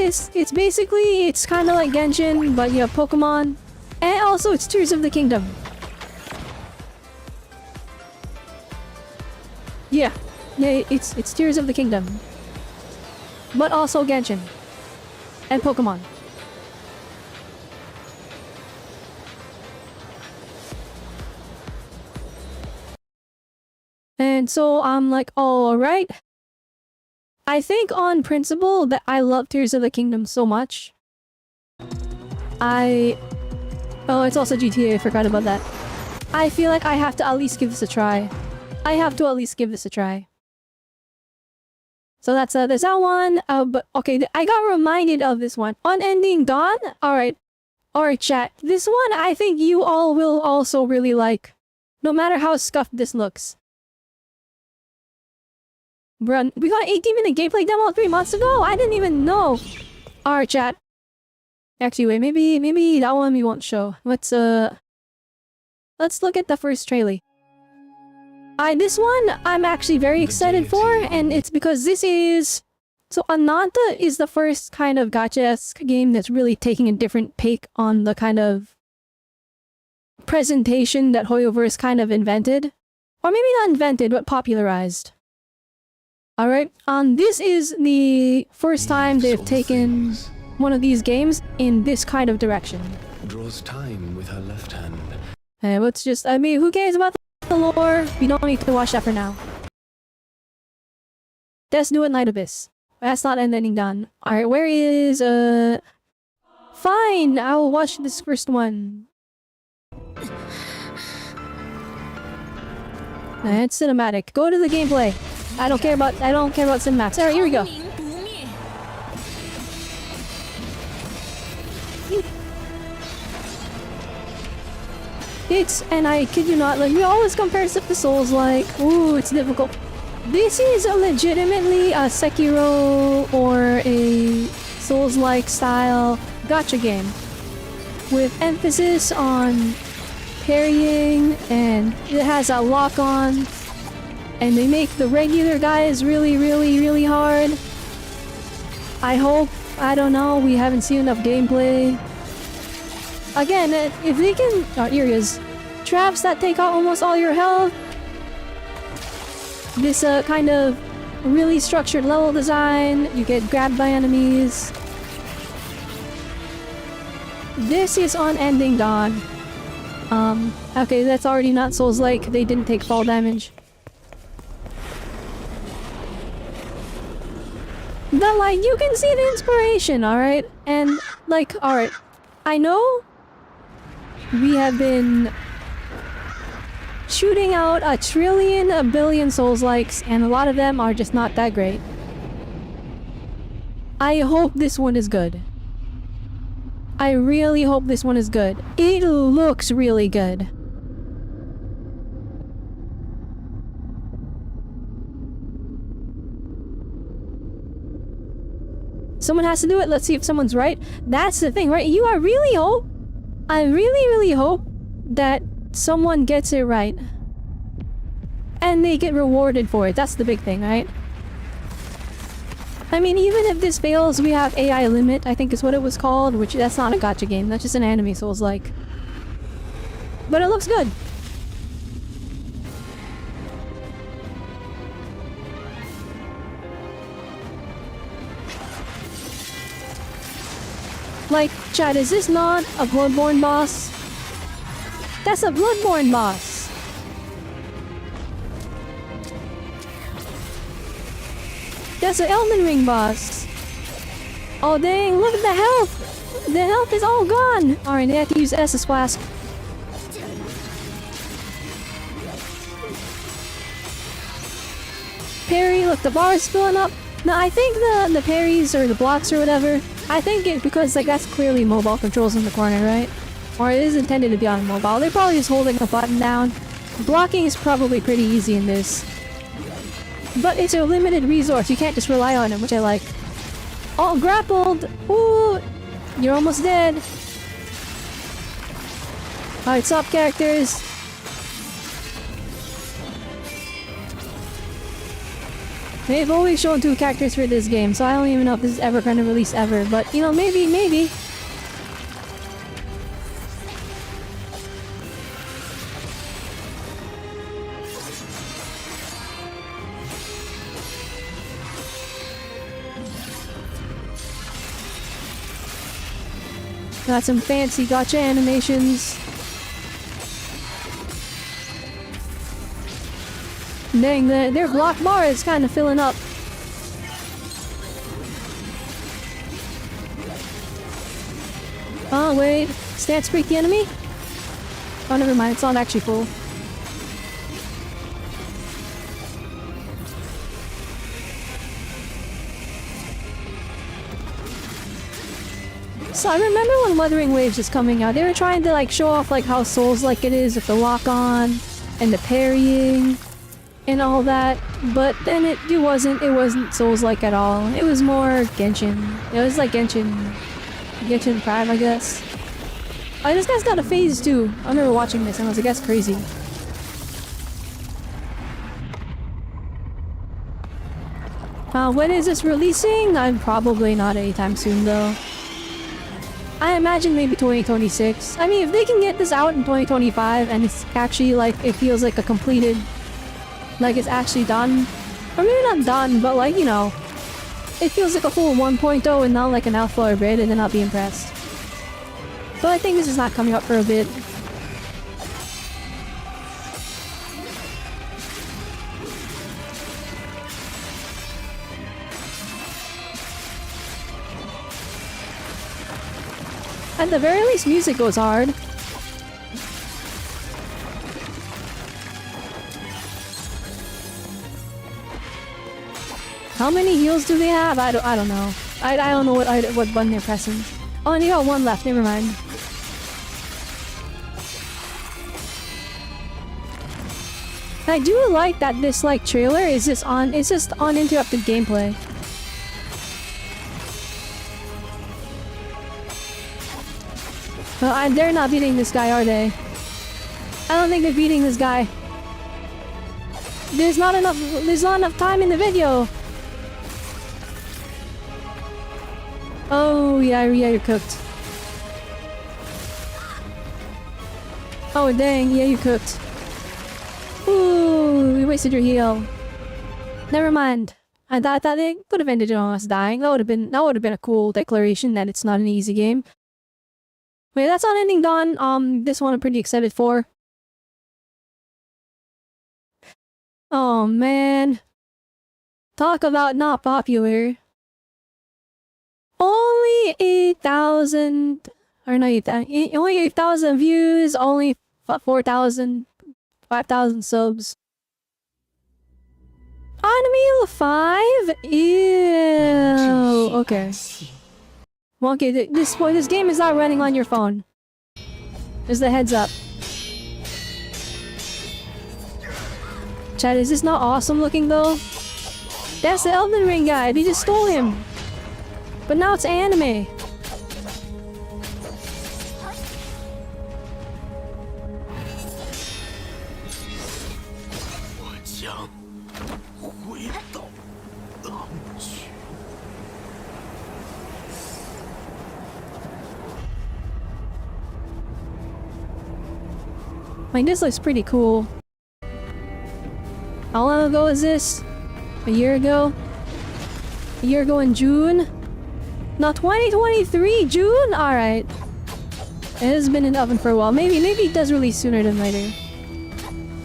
basically, it's kind of like Genshin, but you have Pokemon. And also it's Tears of the Kingdom. Yeah, it's Tears of the Kingdom. But also Genshin. And Pokemon. And so I'm like, alright. I think on principle that I love Tears of the Kingdom so much. Oh, it's also GTA, I forgot about that. I feel like I have to at least give this a try. So that's there's that one. But okay, I got reminded of this one. Unending Dawn? Alright, chat. This one I think you all will also really like. No matter how scuffed this looks. Bruh, we got an 18-minute gameplay demo 3 months ago? I didn't even know! Alright, chat. Actually, wait, maybe that one we won't show. Let's look at the first trailer. This one I'm actually very excited for, and it's because this is... So, Ananta is the first kind of gacha-esque game that's really taking a different take on the kind of presentation that Hoyoverse kind of invented. Or maybe not invented, but popularized. Alright, this is the first time they've taken one of these games in this kind of direction. Draws time with her left hand. Let's just, I mean, who cares about the the lore. We don't need to watch that for now. Let's do it, Night Abyss. That's not ending done. Alright, where is fine, I'll watch this first one. It's cinematic. Go to the gameplay. I don't care about cinematics. Alright, here we go. And I kid you not, like, we always compare stuff to Souls, like, ooh, it's difficult. This is legitimately a Sekiro or a Souls-like style gacha game with emphasis on parrying, and it has a lock-on, and they make the regular guys really hard. I hope, I don't know, we haven't seen enough gameplay. Again, if they can... Oh, here he is. Traps that take out almost all your health. This kind of really structured level design. You get grabbed by enemies. This is Unending Dawn. Okay, that's already not Souls-like. They didn't take fall damage. But, like, you can see the inspiration, alright? And, like, alright. I know we have been shooting out a billion Souls-likes, and a lot of them are just not that great. I hope this one is good. I really hope this one is good. It looks really good. Someone has to do it. Let's see if someone's right. That's the thing, right? I really hope that someone gets it right. And they get rewarded for it. That's the big thing, right? I mean, even if this fails, we have AI Limit, I think is what it was called, which that's not a gacha game. That's just an anime Souls-like. But it looks good. Like, Chad, is this not a Bloodborne boss? That's a Bloodborne boss! That's an Elden Ring boss! Oh dang, look at the health! The health is all gone! Alright, they have to use Estus Flask. Parry, look, the bar is filling up. Now, I think the parries or the blocks or whatever, I think it because like that's clearly mobile controls in the corner, right? Or it is intended to be on mobile. They're probably just holding a button down. Blocking is probably pretty easy in this. But it's a limited resource, you can't just rely on it, which I like. Oh, grappled! Ooh! You're almost dead! Alright, stop characters! They've always shown 2 characters for this game, so I don't even know if this is ever gonna release ever, but you know, maybe. Got some fancy gacha animations. Dang, their block bar is kind of filling up. Oh, wait. Stance break the enemy? Oh, never mind. It's not actually full. So I remember when Wuthering Waves was coming out, they were trying to like show off like how Souls-like it is with the lock-on and the parrying and all that, but then it wasn't Souls-like at all. It was more Genshin. It was like Genshin Prime, I guess. Oh, this guy's got a phase too. I remember watching this and I was like, that's crazy. When is this releasing? I'm probably not anytime soon though. I imagine maybe 2026. I mean, if they can get this out in 2025 and it's actually like, it feels like a completed, like it's actually done. Or maybe not done, but like, you know, it feels like a full 1.0 and not like an alpha or beta, then I'll be impressed. But I think this is not coming up for a bit. At the very least, music goes hard. How many heals do they have? I don't know. I don't know what button they're pressing. Oh, and they got one left. Never mind. I do like that this trailer is just uninterrupted gameplay. Well, they're not beating this guy, are they? I don't think they're beating this guy. There's not enough time in the video. Oh yeah, you're cooked. Oh dang, yeah, you cooked. Ooh, you wasted your heal. Never mind. I thought they could have ended it on us dying. That would have been a cool declaration that it's not an easy game. Wait, that's Unending Dawn. This one I'm pretty excited for. Oh man. Talk about not popular. Only 8,000, or not 8,000, only 8,000 views, only 4,000, 5,000 subs. Autonomy 5? Ew. Okay. Well, okay, this game is not running on your phone. Just a heads up. Chat, is this not awesome looking though? That's the Elden Ring guy. They just stole him. But now it's anime. I mean, this looks pretty cool. How long ago is this? A year ago? A year ago in June? Not 2023, June? Alright. It has been in the oven for a while. Maybe it does release sooner than later.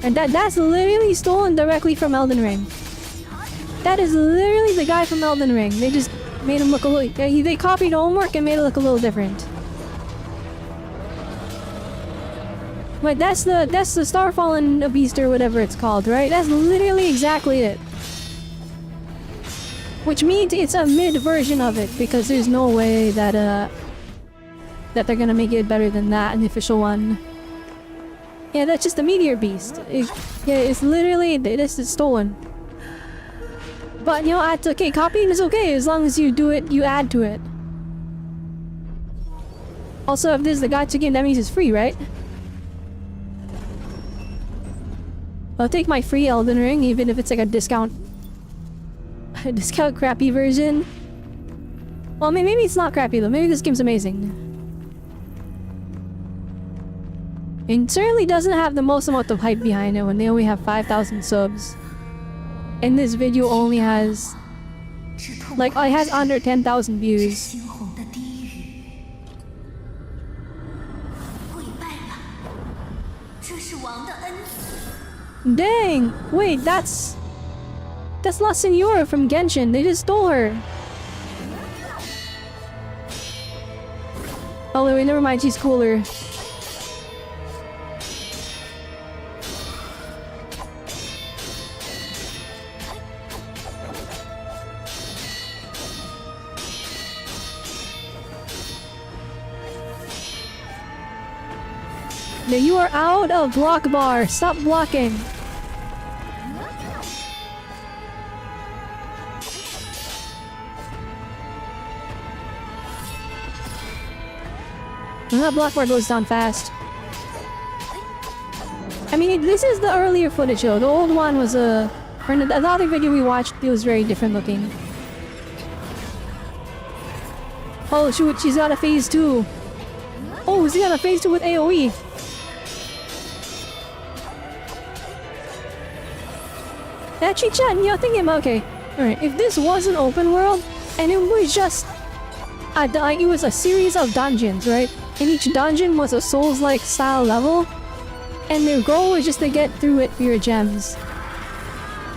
And that's literally stolen directly from Elden Ring. That is literally the guy from Elden Ring. They just made him look a little... They copied homework and made it look a little different. Wait, that's the Starfallen Beast or whatever it's called, right? That's literally exactly it. Which means it's a mid version of it, because there's no way that that they're gonna make it better than that in the official one. Yeah, that's just the Meteor Beast. Yeah, it's literally, this is stolen. But you know, it's okay, copying is okay as long as you do it, you add to it. Also, if this is the gacha game, that means it's free, right? I'll take my free Elden Ring, even if it's like a discount crappy version. Well, maybe it's not crappy though. Maybe this game's amazing. It certainly doesn't have the most amount of hype behind it when they only have 5,000 subs. And this video only has... like, it has under 10,000 views. Dang! Wait, that's La Senora from Genshin. They just stole her. Oh wait, never mind. She's cooler. No, you are out of block bar. Stop blocking. That block bar goes down fast. I mean, this is the earlier footage though. The old one was or the other video we watched, it was very different looking. Oh shoot, she's got a phase 2. Oh, she's got a phase 2 with AoE. Actually, chat, you're thinking about, okay, alright, if this was an open world, and it was just it was a series of dungeons, right? And each dungeon was a Souls-like style level, and their goal was just to get through it for your gems.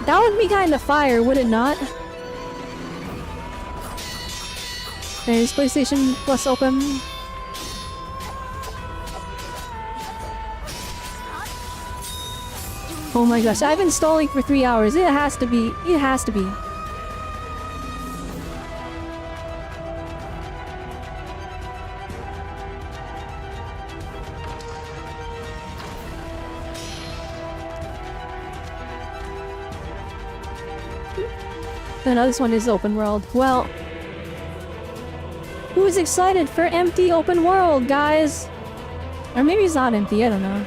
That would be kind of fire, would it not? Okay, is PlayStation Plus open? Oh my gosh, I've been stalling for 3 hours. It has to be. It has to be. No, this one is open world. Well, who's excited for empty open world, guys? Or maybe it's not empty, I don't know.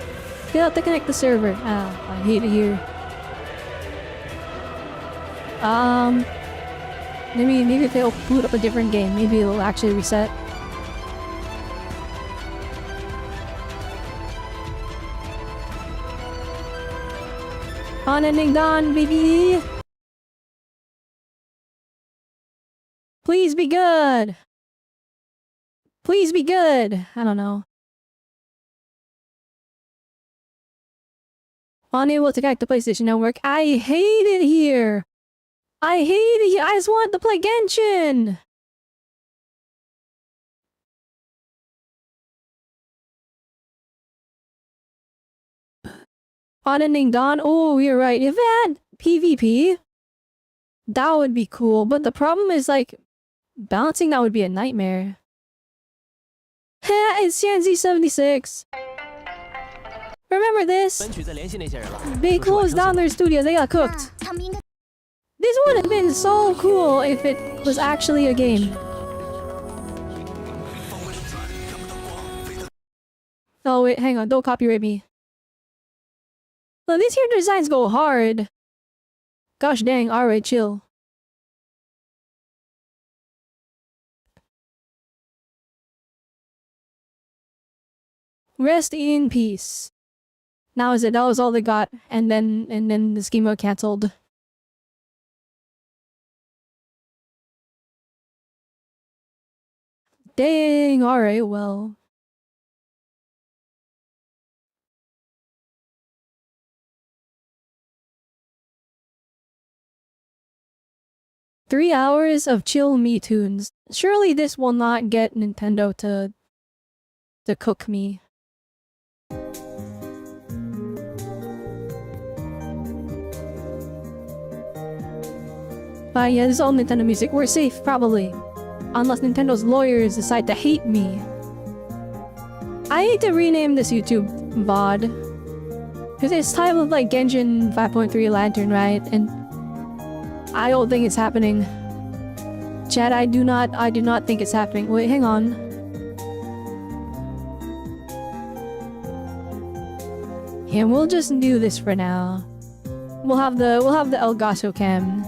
You'll have to connect the server. Ah, I hate it here. Maybe if they'll boot up a different game, maybe it'll actually reset. On ending done, baby! Please be good! Please be good! I don't know. Unable to connect the PlayStation Network. I hate it here! I hate it here! I just want to play Genshin! Unending Dawn? Oh, you're right. If it had PvP, that would be cool. But the problem is, like, balancing that would be a nightmare. Heh, it's Shanzi76. Remember this? They closed down their studio, they got cooked. This would have been so cool if it was actually a game. Oh wait, hang on, don't copyright me. Well, these here designs go hard. Gosh dang, alright, chill. Rest in peace. Now is it? That was all they got, and then the schema cancelled. Dang, alright, well. Three hours of chill me tunes. Surely this will not get Nintendo to cook me. But yeah, this is all Nintendo music. We're safe, probably. Unless Nintendo's lawyers decide to hate me. I need to rename this YouTube VOD. Because it's titled like Genshin 5.3 Lantern, right? And I don't think it's happening. Chad, I do not think it's happening. Wait, hang on. Yeah, we'll just do this for now. We'll have the Elgato cam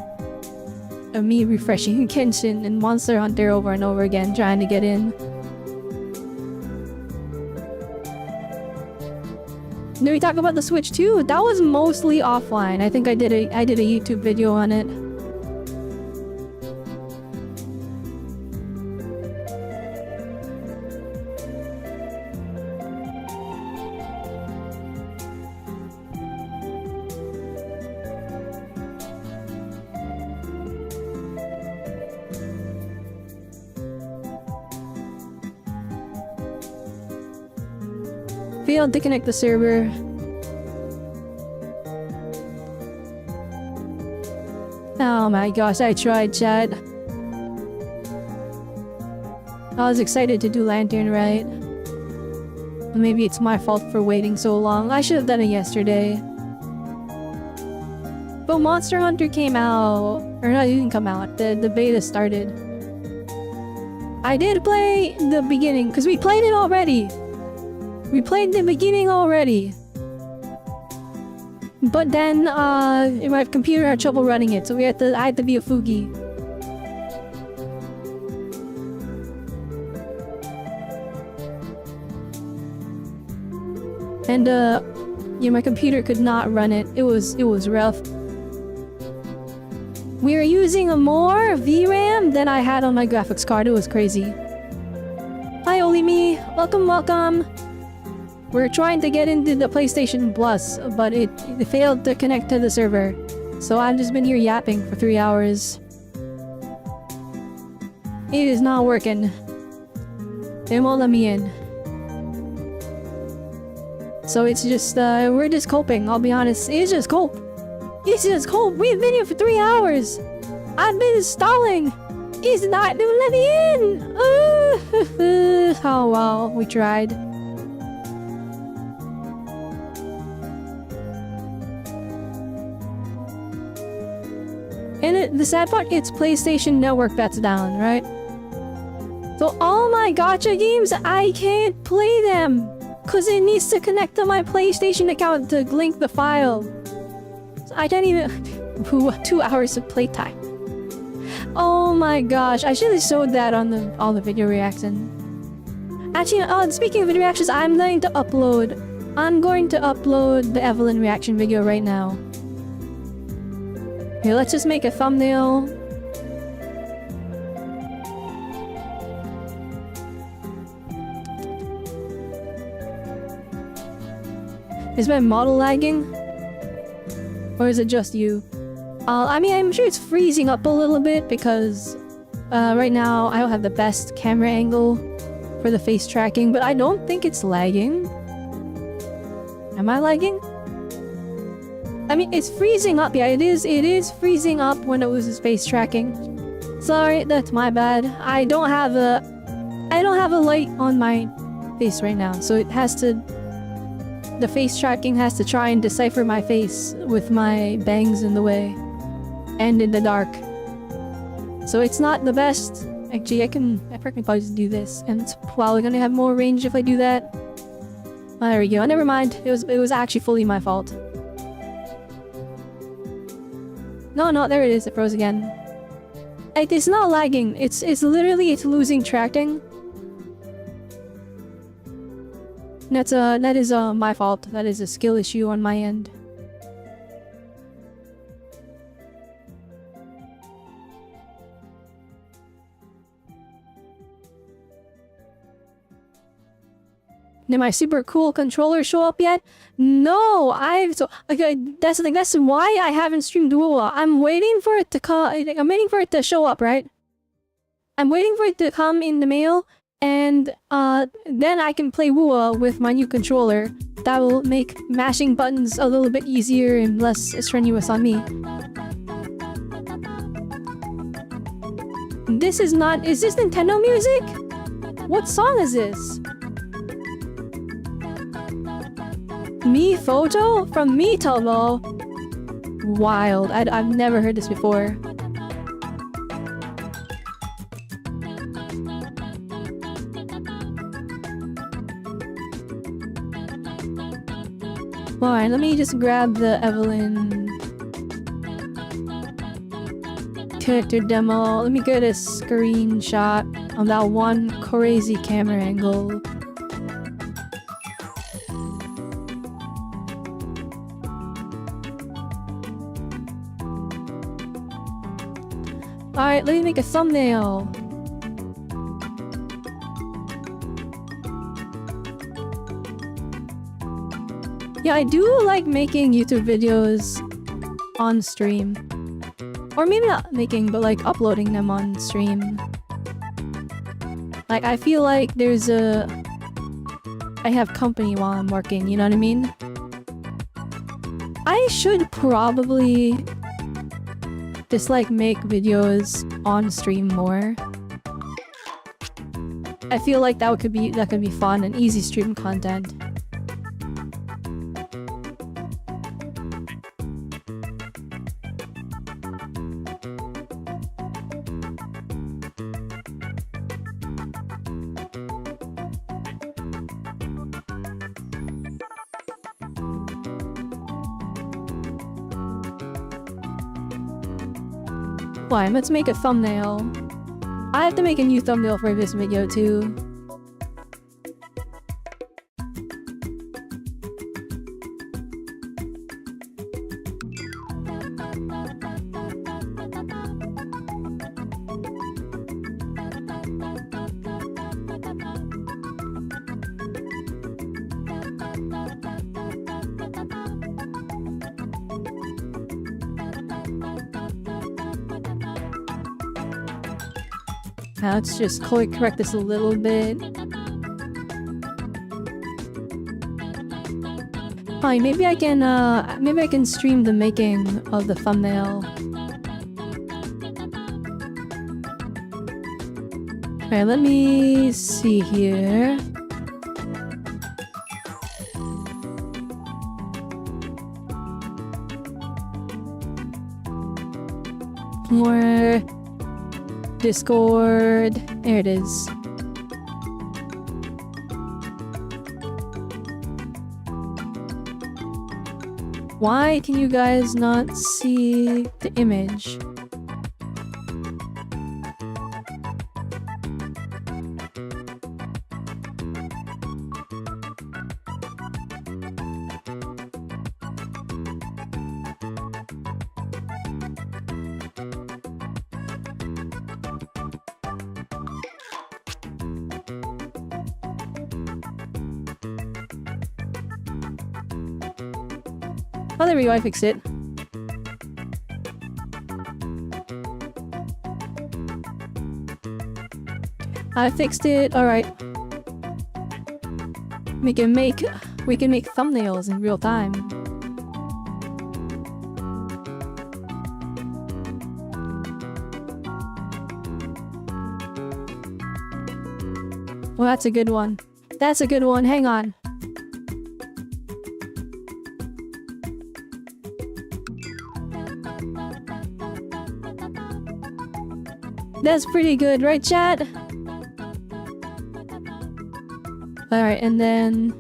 of me refreshing Genshin and Monster Hunter over and over again, trying to get in. Did we talk about the Switch too? That was mostly offline. I think I did a YouTube video on it. Failed to connect the server. Oh my gosh, I tried, chat. I was excited to do Lantern, right? Maybe it's my fault for waiting so long. I should have done it yesterday. But Monster Hunter came out. Or no, it didn't come out. The beta started. I did play the beginning, because we played it already. We played the beginning already. But then, my computer had trouble running it, so I had to be a Fugi. And, yeah, my computer could not run it. It was rough. We were using more VRAM than I had on my graphics card. It was crazy. Hi, Olimi. Welcome, welcome. We're trying to get into the PlayStation Plus, but it failed to connect to the server. So I've just been here yapping for 3 hours. It is not working. They won't let me in. So it's just, we're just coping, I'll be honest. It's just cope. It's just cope. We've been here for 3 hours. I've been stalling. It's not doing let me in. Oh well, we tried. And the sad part, it's PlayStation Network that's down, right? So all my gacha games, I can't play them. Cause it needs to connect to my PlayStation account to link the file. So I can't even... 2 hours of playtime. Oh my gosh, I should have showed that on all the video reaction. Actually, speaking of video reactions, I'm going to upload the Evelyn reaction video right now. Here, let's just make a thumbnail. Is my model lagging? Or is it just you? I mean, I'm sure it's freezing up a little bit because right now I don't have the best camera angle for the face tracking, but I don't think it's lagging. Am I lagging? I mean, it's freezing up. Yeah, it is freezing up when it was face tracking. Sorry, that's my bad. I don't have a light on my face right now, so it has to... The face tracking has to try and decipher my face with my bangs in the way. And in the dark. So it's not the best. Actually, I can probably just do this. And it's probably gonna have more range if I do that. Oh, there we go. Never mind. It was actually fully my fault. No, there it is. It froze again. It's not lagging. It's literally losing tracking. That is my fault. That is a skill issue on my end. Did my super cool controller show up yet? No, okay, that's the thing. That's why I haven't streamed Duoa. I'm waiting for it to come. I'm waiting for it to show up, right? I'm waiting for it to come in the mail, and then I can play Wua with my new controller. That will make mashing buttons a little bit easier and less strenuous on me. This is not. Is this Nintendo music? What song is this? Me photo from Mitomo. Wild. I've never heard this before. Alright, let me just grab the Evelyn character demo. Let me get a screenshot of that one crazy camera angle. Alright, let me make a thumbnail. Yeah, I do like making YouTube videos on stream. Or maybe not making, but like uploading them on stream. Like, I feel like I have company while I'm working, you know what I mean? I should probably just like make videos on stream more. I feel like that could be fun and easy stream content. Fine, let's make a thumbnail. I have to make a new thumbnail for this video too. Now let's just correct this a little bit. Fine, maybe I can stream the making of the thumbnail. Alright, let me see here. More Discord. There it is. Why can you guys not see the image? Oh, there we go, I fixed it. I fixed it, alright. We can make thumbnails in real time. Well, that's a good one. That's a good one, hang on. That's pretty good, right, chat? Alright, and then...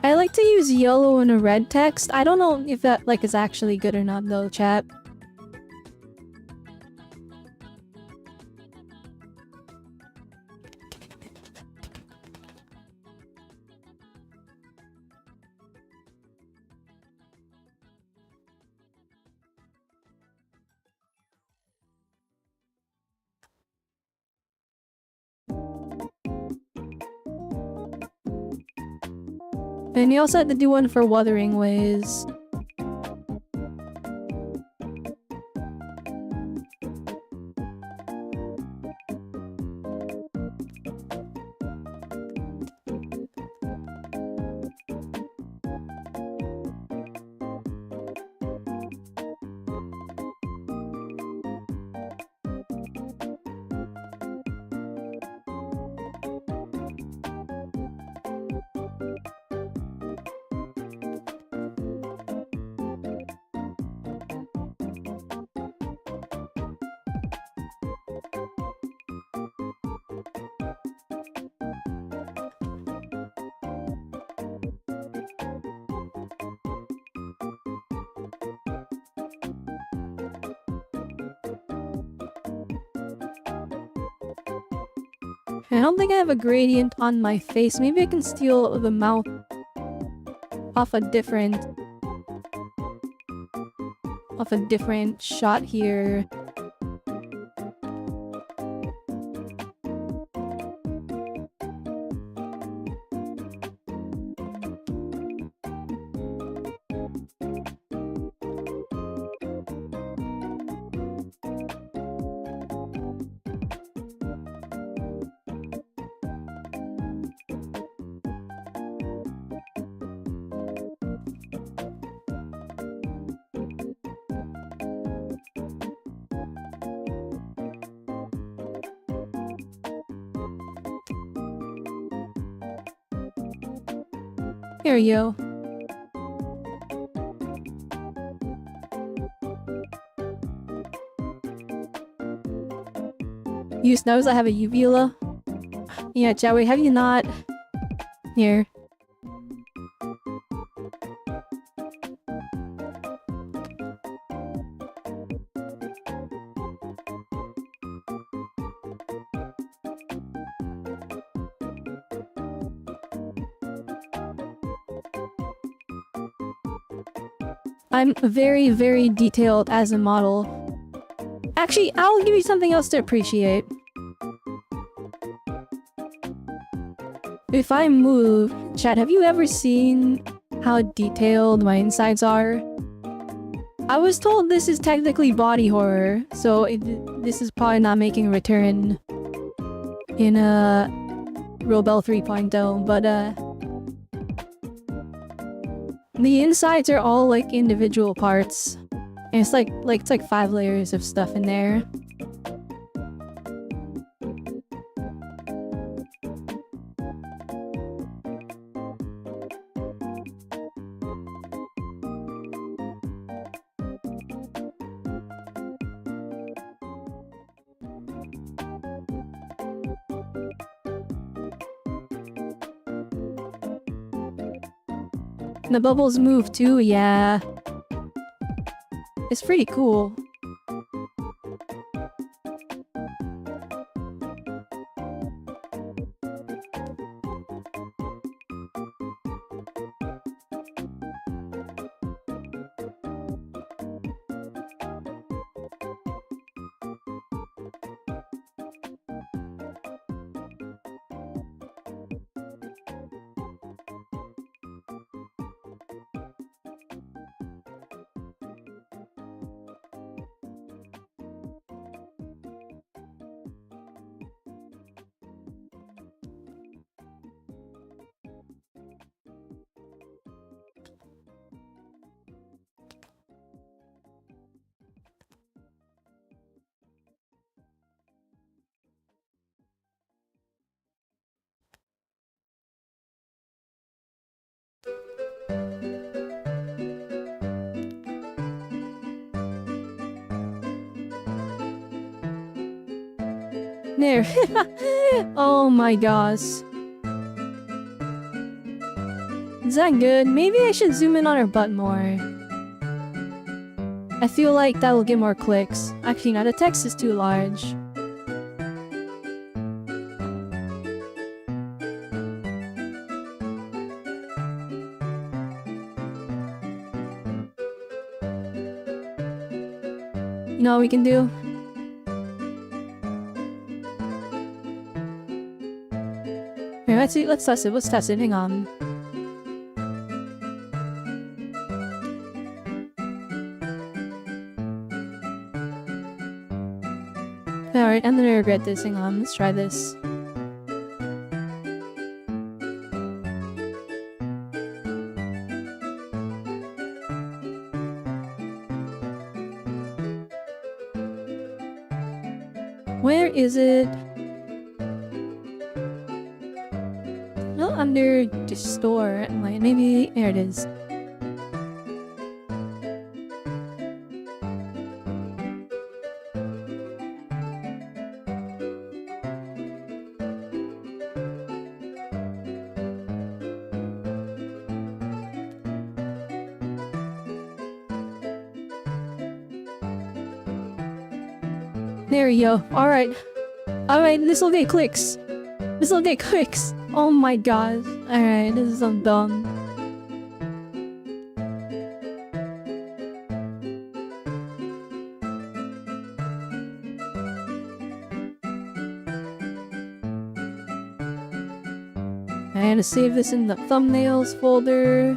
I like to use yellow and a red text. I don't know if that is actually good or not though, chat. And you also had to do one for Wuthering Ways. I don't think I have a gradient on my face. Maybe I can steal the mouth off a different shot here. Here you go. Use knows I have a uvula. Yeah, Joey, have you not? Here. I'm very, very detailed as a model. Actually, I'll give you something else to appreciate. If I move... Chad, have you ever seen how detailed my insides are? I was told this is technically body horror, so this is probably not making a return in Robelle 3.0, but the insides are all like individual parts. And it's like 5 layers of stuff in there. The bubbles move too, yeah. It's pretty cool. There. Oh my gosh. Is that good? Maybe I should zoom in on her butt more. I feel like that will get more clicks. Actually, no, the text is too large. You know what we can do? Here, let's see, let's test it, hang on. Alright, I'm gonna regret this, hang on, let's try this. Where is it? Not under the store. Like, maybe there it is. There we go. Alright. Alright, this will get clicks. This will get clicks. Oh my god. Alright, this is so dumb. I'm gonna save this in the thumbnails folder.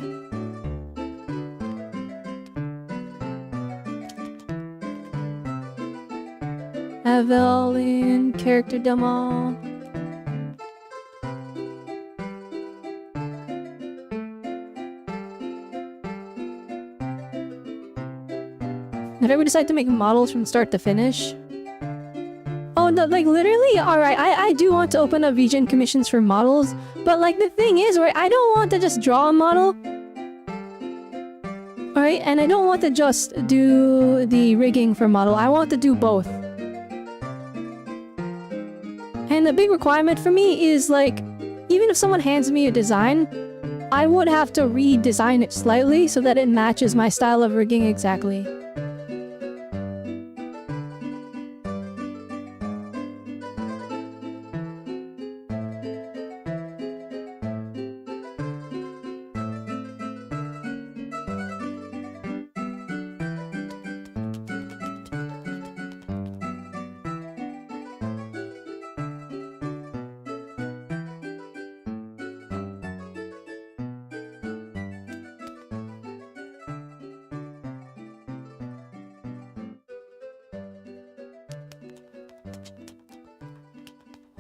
Evelyn, character demo. Did I ever decide to make models from start to finish? Oh, no, like literally, alright, I do want to open up VGen commissions for models, but like the thing is, right, I don't want to just draw a model. Alright, and I don't want to just do the rigging for model, I want to do both. And the big requirement for me is like, even if someone hands me a design, I would have to redesign it slightly so that it matches my style of rigging exactly.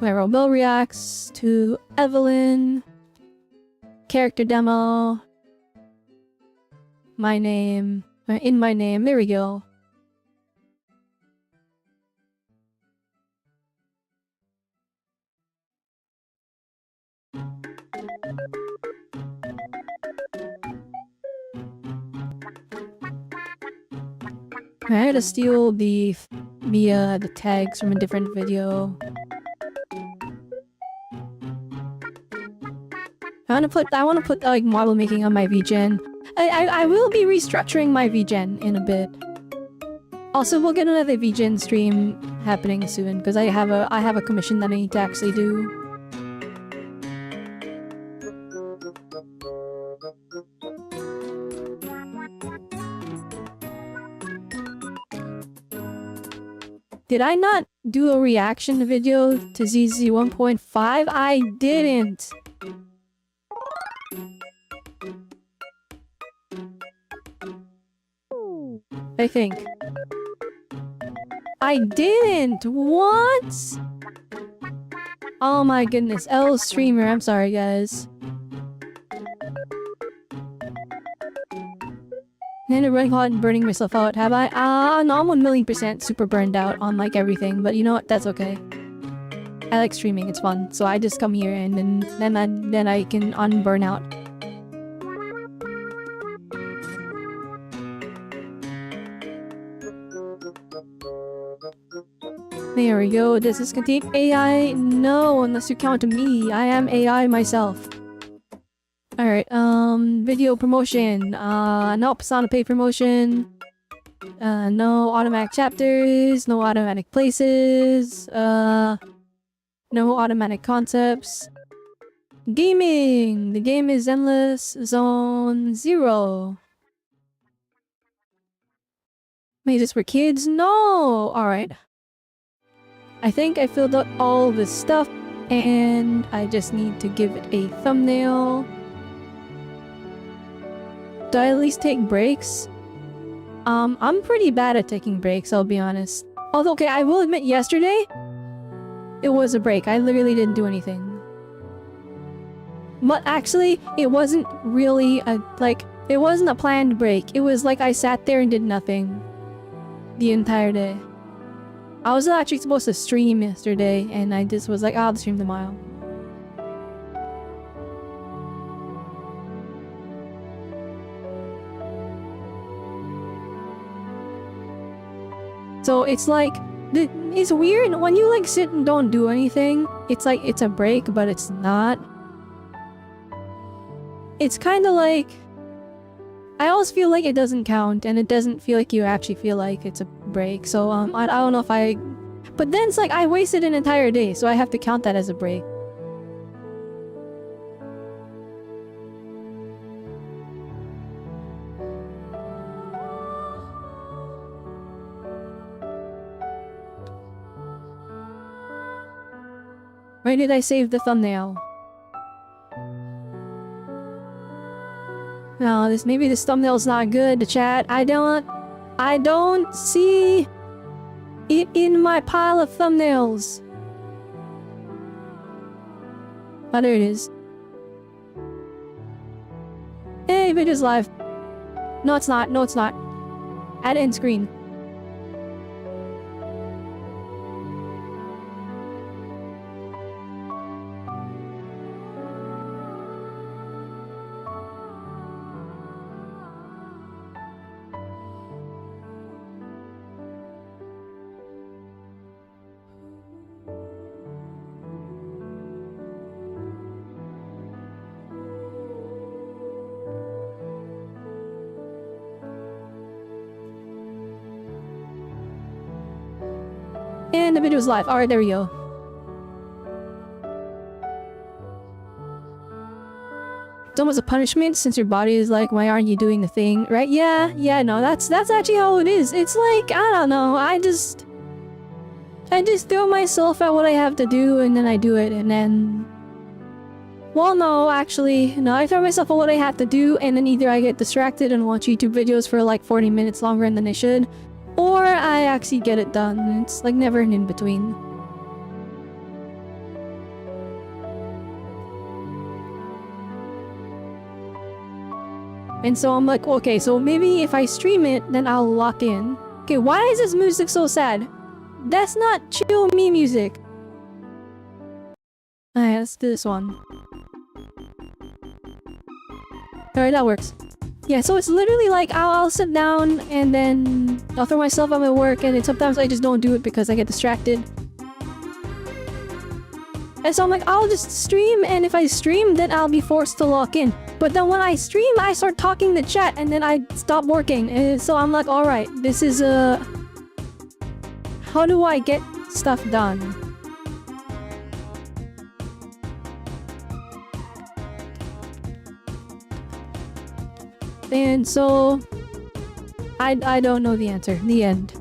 where Robelle reacts to Evelyn. Character demo. My name. In my name. There we go. I had to steal the tags from a different video. I wanna put like model making on my VGen. I will be restructuring my VGen in a bit. Also, we'll get another VGen stream happening soon because I have a commission that I need to actually do. Did I not do a reaction video to ZZ 1.5? I didn't! I think. I didn't! What? Oh my goodness. L streamer, I'm sorry guys. And running hot and burning myself out, have I? No, I'm 1,000,000% super burned out on like everything, but you know what? That's okay. I like streaming, it's fun. So I just come here and then I can unburn out. There we go. Does this contain AI? No, unless you count me. I am AI myself. Alright, video promotion. Nope, it's not a paid promotion. No automatic chapters, no automatic places, no automatic concepts. Gaming! The game is Endless Zone 0. Wait, is this for kids? No! Alright. I think I filled out all this stuff, and I just need to give it a thumbnail. Do I at least take breaks? I'm pretty bad at taking breaks, I'll be honest. Although, okay, I will admit yesterday, it was a break. I literally didn't do anything. But actually, it wasn't really it wasn't a planned break. It was like I sat there and did nothing the entire day. I was actually supposed to stream yesterday, and I just was like, I'll stream tomorrow. So it's like, it's weird when you like sit and don't do anything. It's like, it's a break, but it's not. It's kind of like, I always feel like it doesn't count, and it doesn't feel like you actually feel like it's a break. So I don't know if I, but then it's like I wasted an entire day, so I have to count that as a break. Where did I save the thumbnail? No, maybe this thumbnail's not good to chat. I don't see it in my pile of thumbnails. Oh, there it is. Hey, video's live. No, it's not. No, it's not. Add end screen. And the video's live. Alright, there we go. It's almost a punishment since your body is like, why aren't you doing the thing? Right? Yeah, no, that's actually how it is. It's like, I don't know, I just throw myself at what I have to do and then I do it and then... Well, no, actually, no, I throw myself at what I have to do and then either I get distracted and watch YouTube videos for like 40 minutes longer than I should, or I actually get it done. It's like never an in-between. And so I'm like, okay, so maybe if I stream it, then I'll lock in. Okay, why is this music so sad? That's not chill me music. Alright, let's do this one. Alright, that works. Yeah, so it's literally like I'll sit down and then I'll throw myself on my work, and then sometimes I just don't do it because I get distracted. And so I'm like, I'll just stream, and if I stream, then I'll be forced to lock in. But then when I stream, I start talking to chat, and then I stop working. And so I'm like, alright, this is how do I get stuff done? And so I don't know the answer. The end.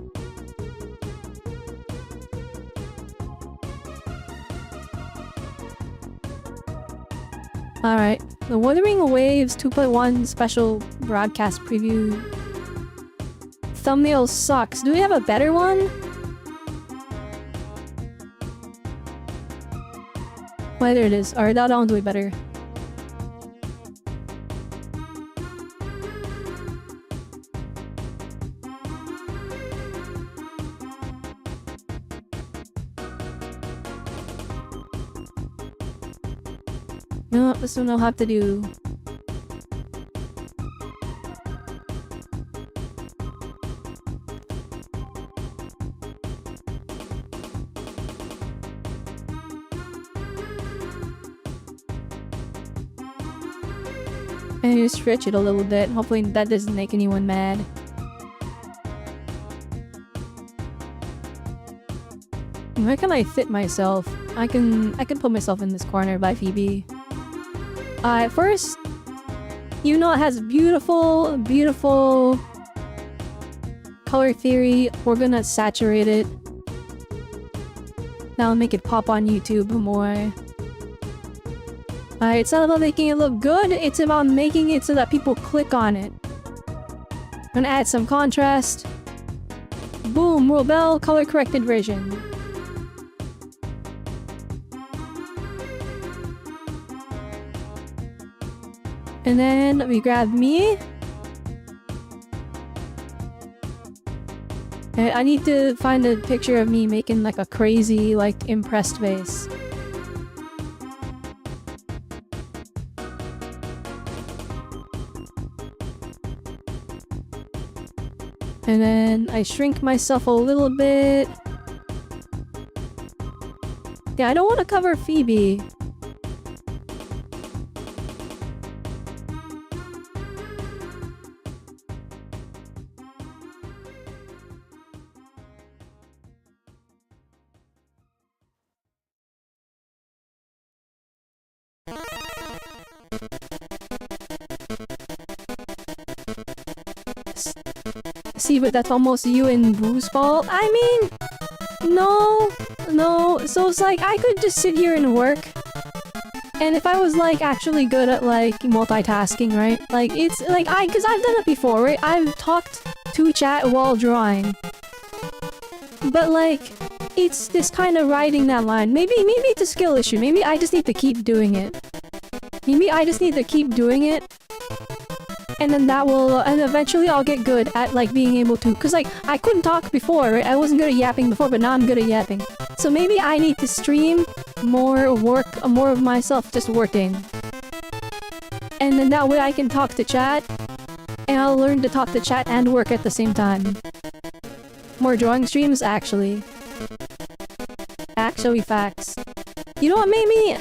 Alright, the Wuthering Waves 2.1 special broadcast preview thumbnail sucks. Do we have a better one? Well, there it is. Alright, that'll do it better. No, this one I'll have to do. And you stretch it a little bit. Hopefully that doesn't make anyone mad. Where can I fit myself? I can put myself in this corner by Phoebe. First, you know it has beautiful, beautiful color theory. We're gonna saturate it. That'll make it pop on YouTube more. It's not about making it look good, it's about making it so that people click on it. I'm gonna add some contrast. Boom, Robelle color corrected version. And then we grab me. And I need to find a picture of me making like a crazy, like, impressed face. And then I shrink myself a little bit. Yeah, I don't want to cover Phoebe. See, but that's almost you and Boo's fault. I mean, no. So it's like, I could just sit here and work. And if I was, like, actually good at, like, multitasking, right? Like, it's, like, cause I've done it before, right? I've talked to chat while drawing. But, like, it's this kind of riding that line. Maybe it's a skill issue. Maybe I just need to keep doing it. Maybe I just need to keep doing it. And then that will, and eventually I'll get good at, like, being able to, cause, like, I couldn't talk before, right? I wasn't good at yapping before, but now I'm good at yapping. So maybe I need to stream more of myself just working. And then that way I can talk to chat, and I'll learn to talk to chat and work at the same time. More drawing streams, actually. Actually, facts. You know what, maybe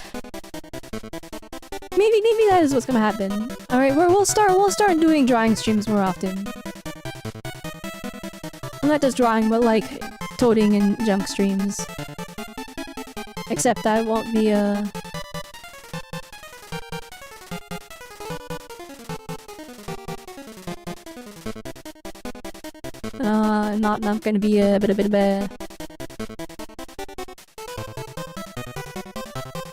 that is what's gonna happen. Alright, we'll start doing drawing streams more often. Not just drawing, but like toading and junk streams. Except that won't be not gonna be a bit of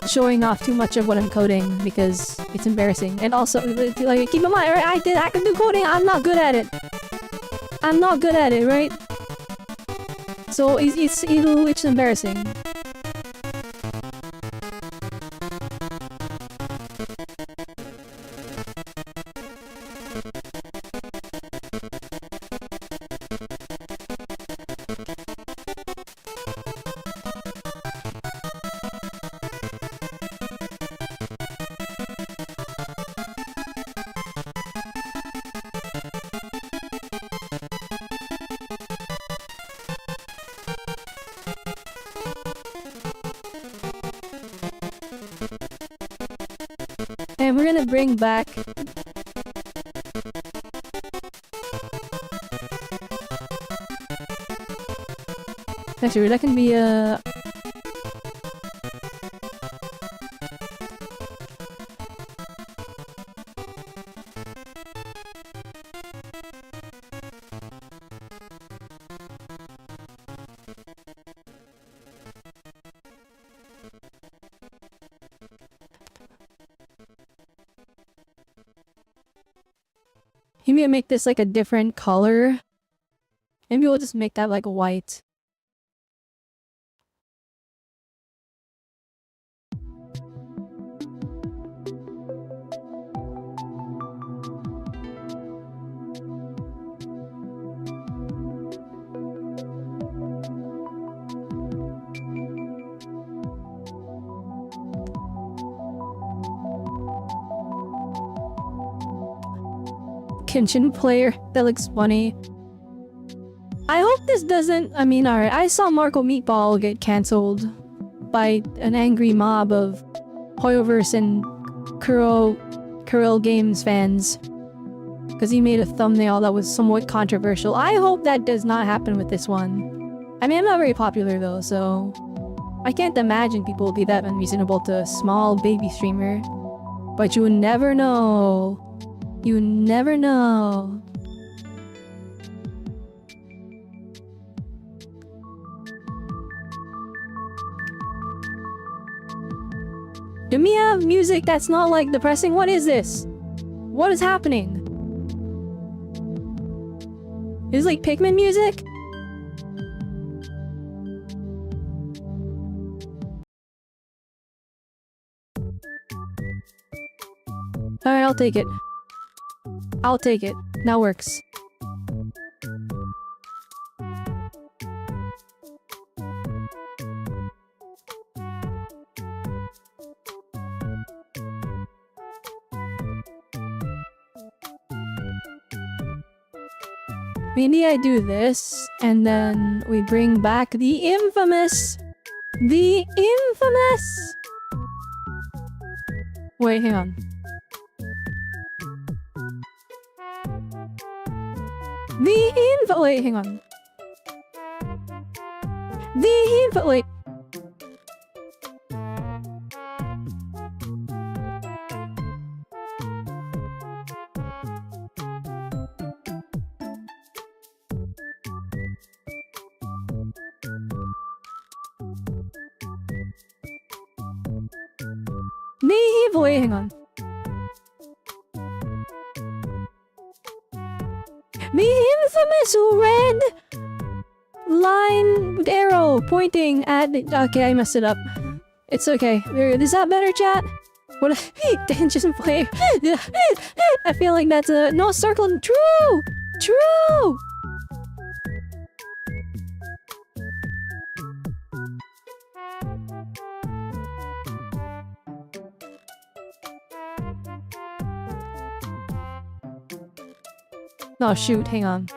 showing off too much of what I'm coding because it's embarrassing. And also, like, keep in mind, right, I can do coding, I'm not good at it. I'm not good at it, right? So it's embarrassing. gonna bring back... Actually, that can be a... Maybe I'll make this like a different color. Maybe we'll just make that like white. Genshin player. That looks funny. I hope this doesn't... I mean, alright. I saw Marco Meatball get cancelled by an angry mob of Hoyoverse and Kuro Games fans. Because he made a thumbnail that was somewhat controversial. I hope that does not happen with this one. I mean, I'm not very popular though, so... I can't imagine people will be that unreasonable to a small baby streamer. But you never know. You never know. Do we have music that's not like depressing? What is this? What is happening? Is it like Pikmin music? Alright, I'll take it. I'll take it. That works. Maybe I do this, and then we bring back the infamous... The infamous... Wait, hang on. Wait, hang on. Wait. Wait, hang on. The infamous red line arrow pointing at... Okay, I messed it up. It's okay. Is that better, chat? What? Just play. I feel like that's a... No, circle. True! True! Oh shoot, hang on.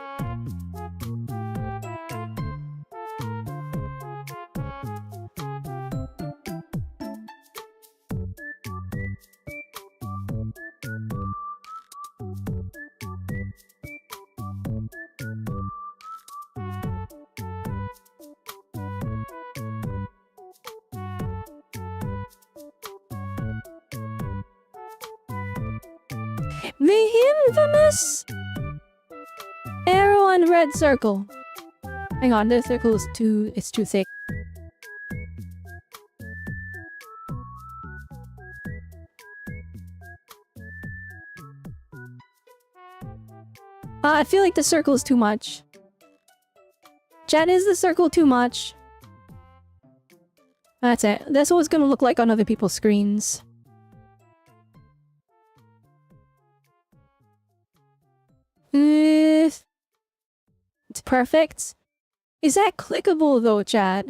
The infamous arrow and red circle. Hang on, this circle is too... it's too thick. I feel like the circle is too much. Chat, is the circle too much? That's it. That's what it's gonna look like on other people's screens. It's perfect. Is that clickable though, chat?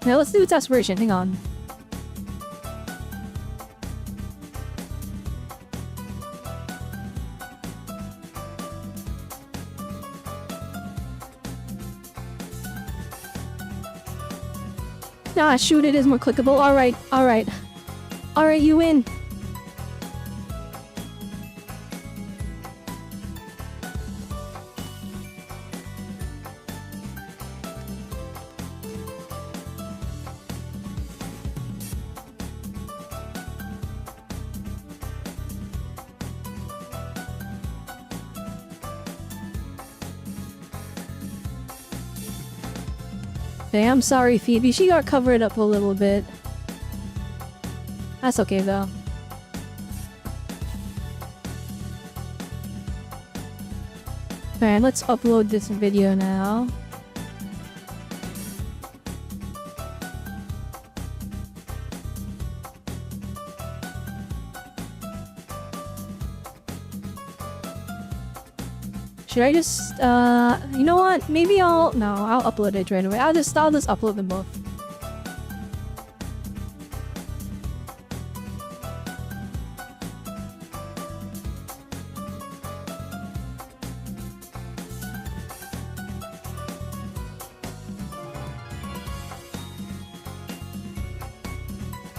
Now let's do a test version, hang on. Nah, shoot, it is more clickable. Alright, alright. Alright, you win. Okay, I'm sorry, Phoebe. She got covered up a little bit. That's okay, though. Alright, let's upload this video now. Should I just, you know what? Maybe I'll upload it right away. I'll just upload them both.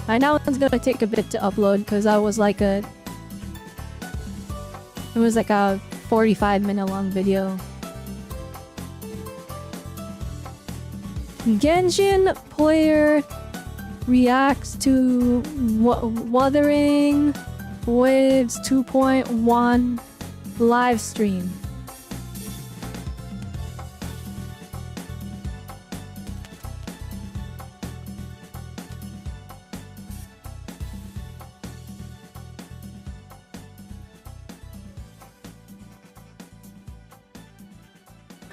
I know it's gonna take a bit to upload because it was like a 45-minute long video. Genshin player reacts to Wuthering Waves 2.1 live stream.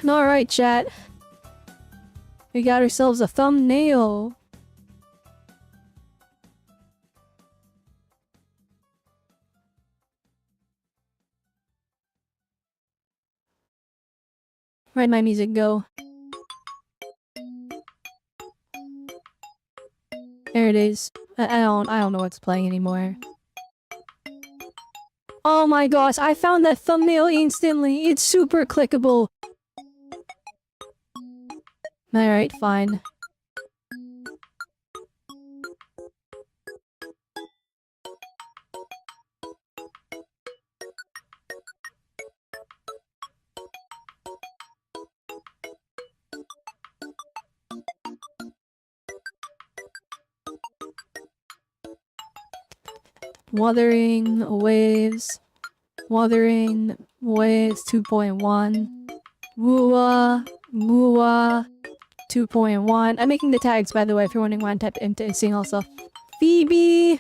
Alright, chat. We got ourselves a thumbnail. Where'd my music go? There it is. I don't know what's playing anymore. Oh my gosh, I found that thumbnail instantly. It's super clickable. Alright, fine. Wuthering Waves 2.1. Wooa 2.1. I'm making the tags, by the way, if you're wondering why I'm typing into seeing all stuff. Phoebe,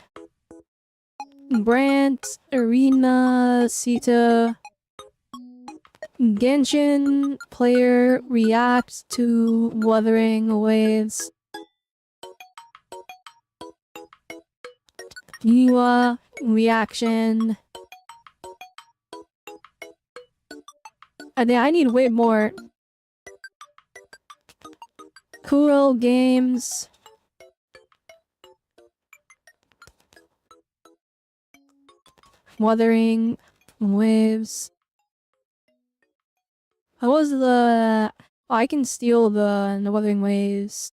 Brant, Arena, Sita, Genshin player reacts to Wuthering Waves. Yua reaction. I need way more. Cool games. Wuthering Waves. How was the... Oh, I can steal the Wuthering Waves.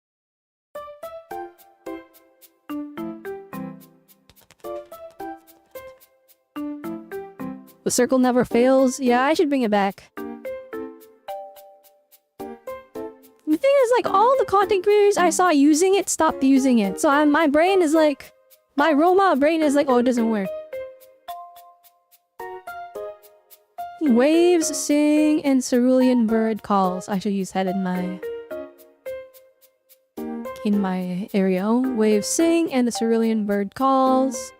The circle never fails? Yeah, I should bring it back. The thing is, like, all the content creators I saw using it stopped using it. So my brain is like... My Roma brain is like, oh, it doesn't work. Waves, sing, and cerulean bird calls. I should use that in my area. Waves, sing, and the cerulean bird calls.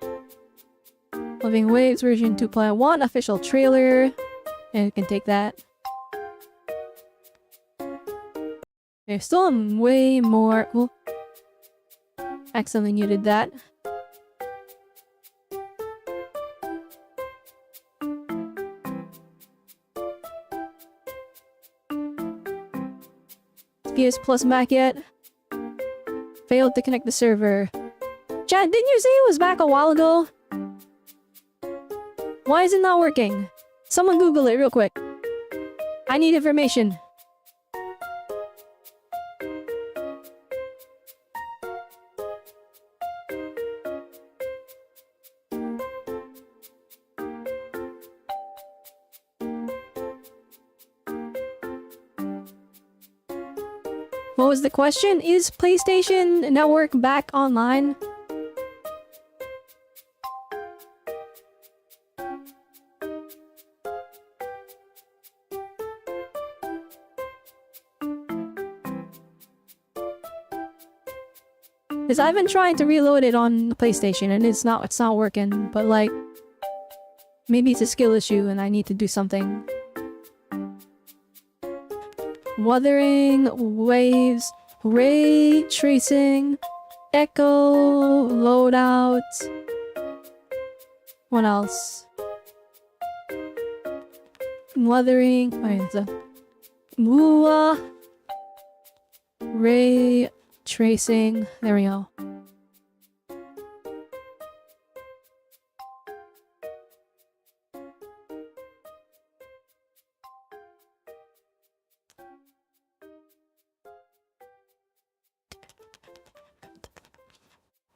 Living Waves version 2.1 official trailer. And you can take that. There's still way more. Oh. Accidentally muted that. PS Plus back yet? Failed to connect the server. Chad, didn't you say it was back a while ago? Why is it not working? Someone Google it real quick. I need information. What was the question? Is PlayStation Network back online? Because I've been trying to reload it on the PlayStation and it's not working, but like maybe it's a skill issue and I need to do something. Wuthering waves, ray tracing, echo, loadout. What else? Wuthering, ray tracing. There we go.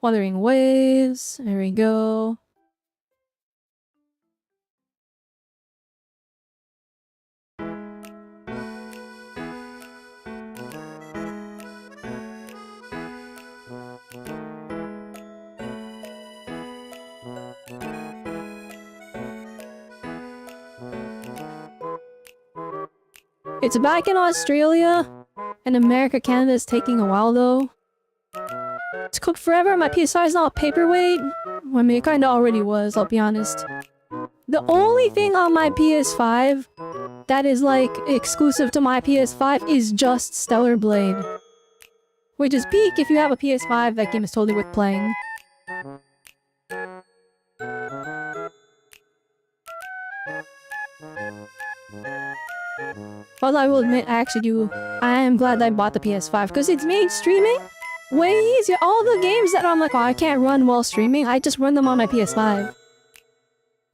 Wuthering waves. There we go. It's back in Australia, and America, Canada is taking a while though. It's cooked forever. My PS5 is not a paperweight. Well, I mean, it kinda already was, I'll be honest. The only thing on my PS5 that is like exclusive to my PS5 is just Stellar Blade. Which is peak. If you have a PS5, that game is totally worth playing. But I will admit, I actually do. I am glad I bought the PS5 because it's made streaming way easier. All the games that I'm like, oh, I can't run while streaming, I just run them on my PS5.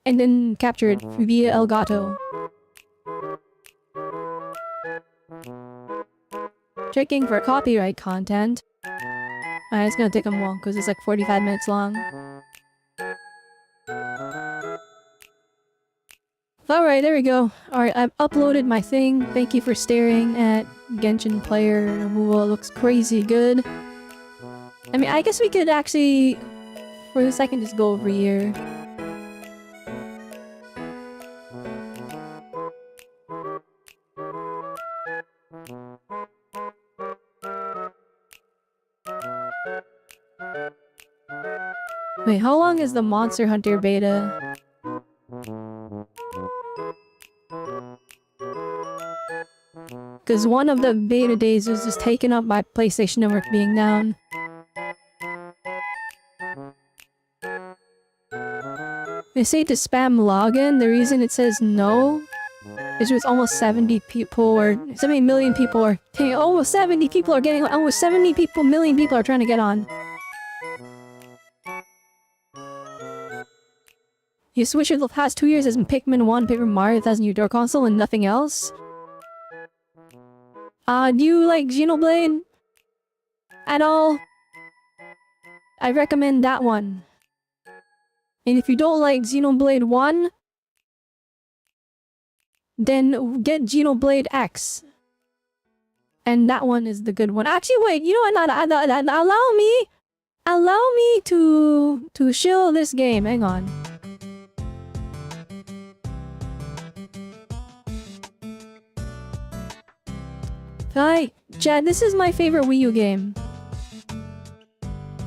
And then capture it via Elgato. Checking for copyright content. It's gonna take a while because it's like 45 minutes long. Alright, there we go. Alright, I've uploaded my thing. Thank you for staring at Genshin player who looks crazy good. I mean, I guess we could actually, for a second, just go over here. Wait, how long is the Monster Hunter beta? Because one of the beta days was just taken up by PlayStation Network being down. They say to spam login. The reason it says no is with almost 70 people or 70 million people are almost 70 people are getting almost 70 million people are trying to get on. Your Switch for the past 2 years has been Pikmin 1, Paper Mario 1000 your door console, and nothing else? Do you like Xenoblade? At all? I recommend that one. And if you don't like Xenoblade 1, then get Xenoblade X. And that one is the good one. Actually, wait, you know what? Allow me to shill this game. Hang on. Hi, Chad, this is my favorite Wii U game.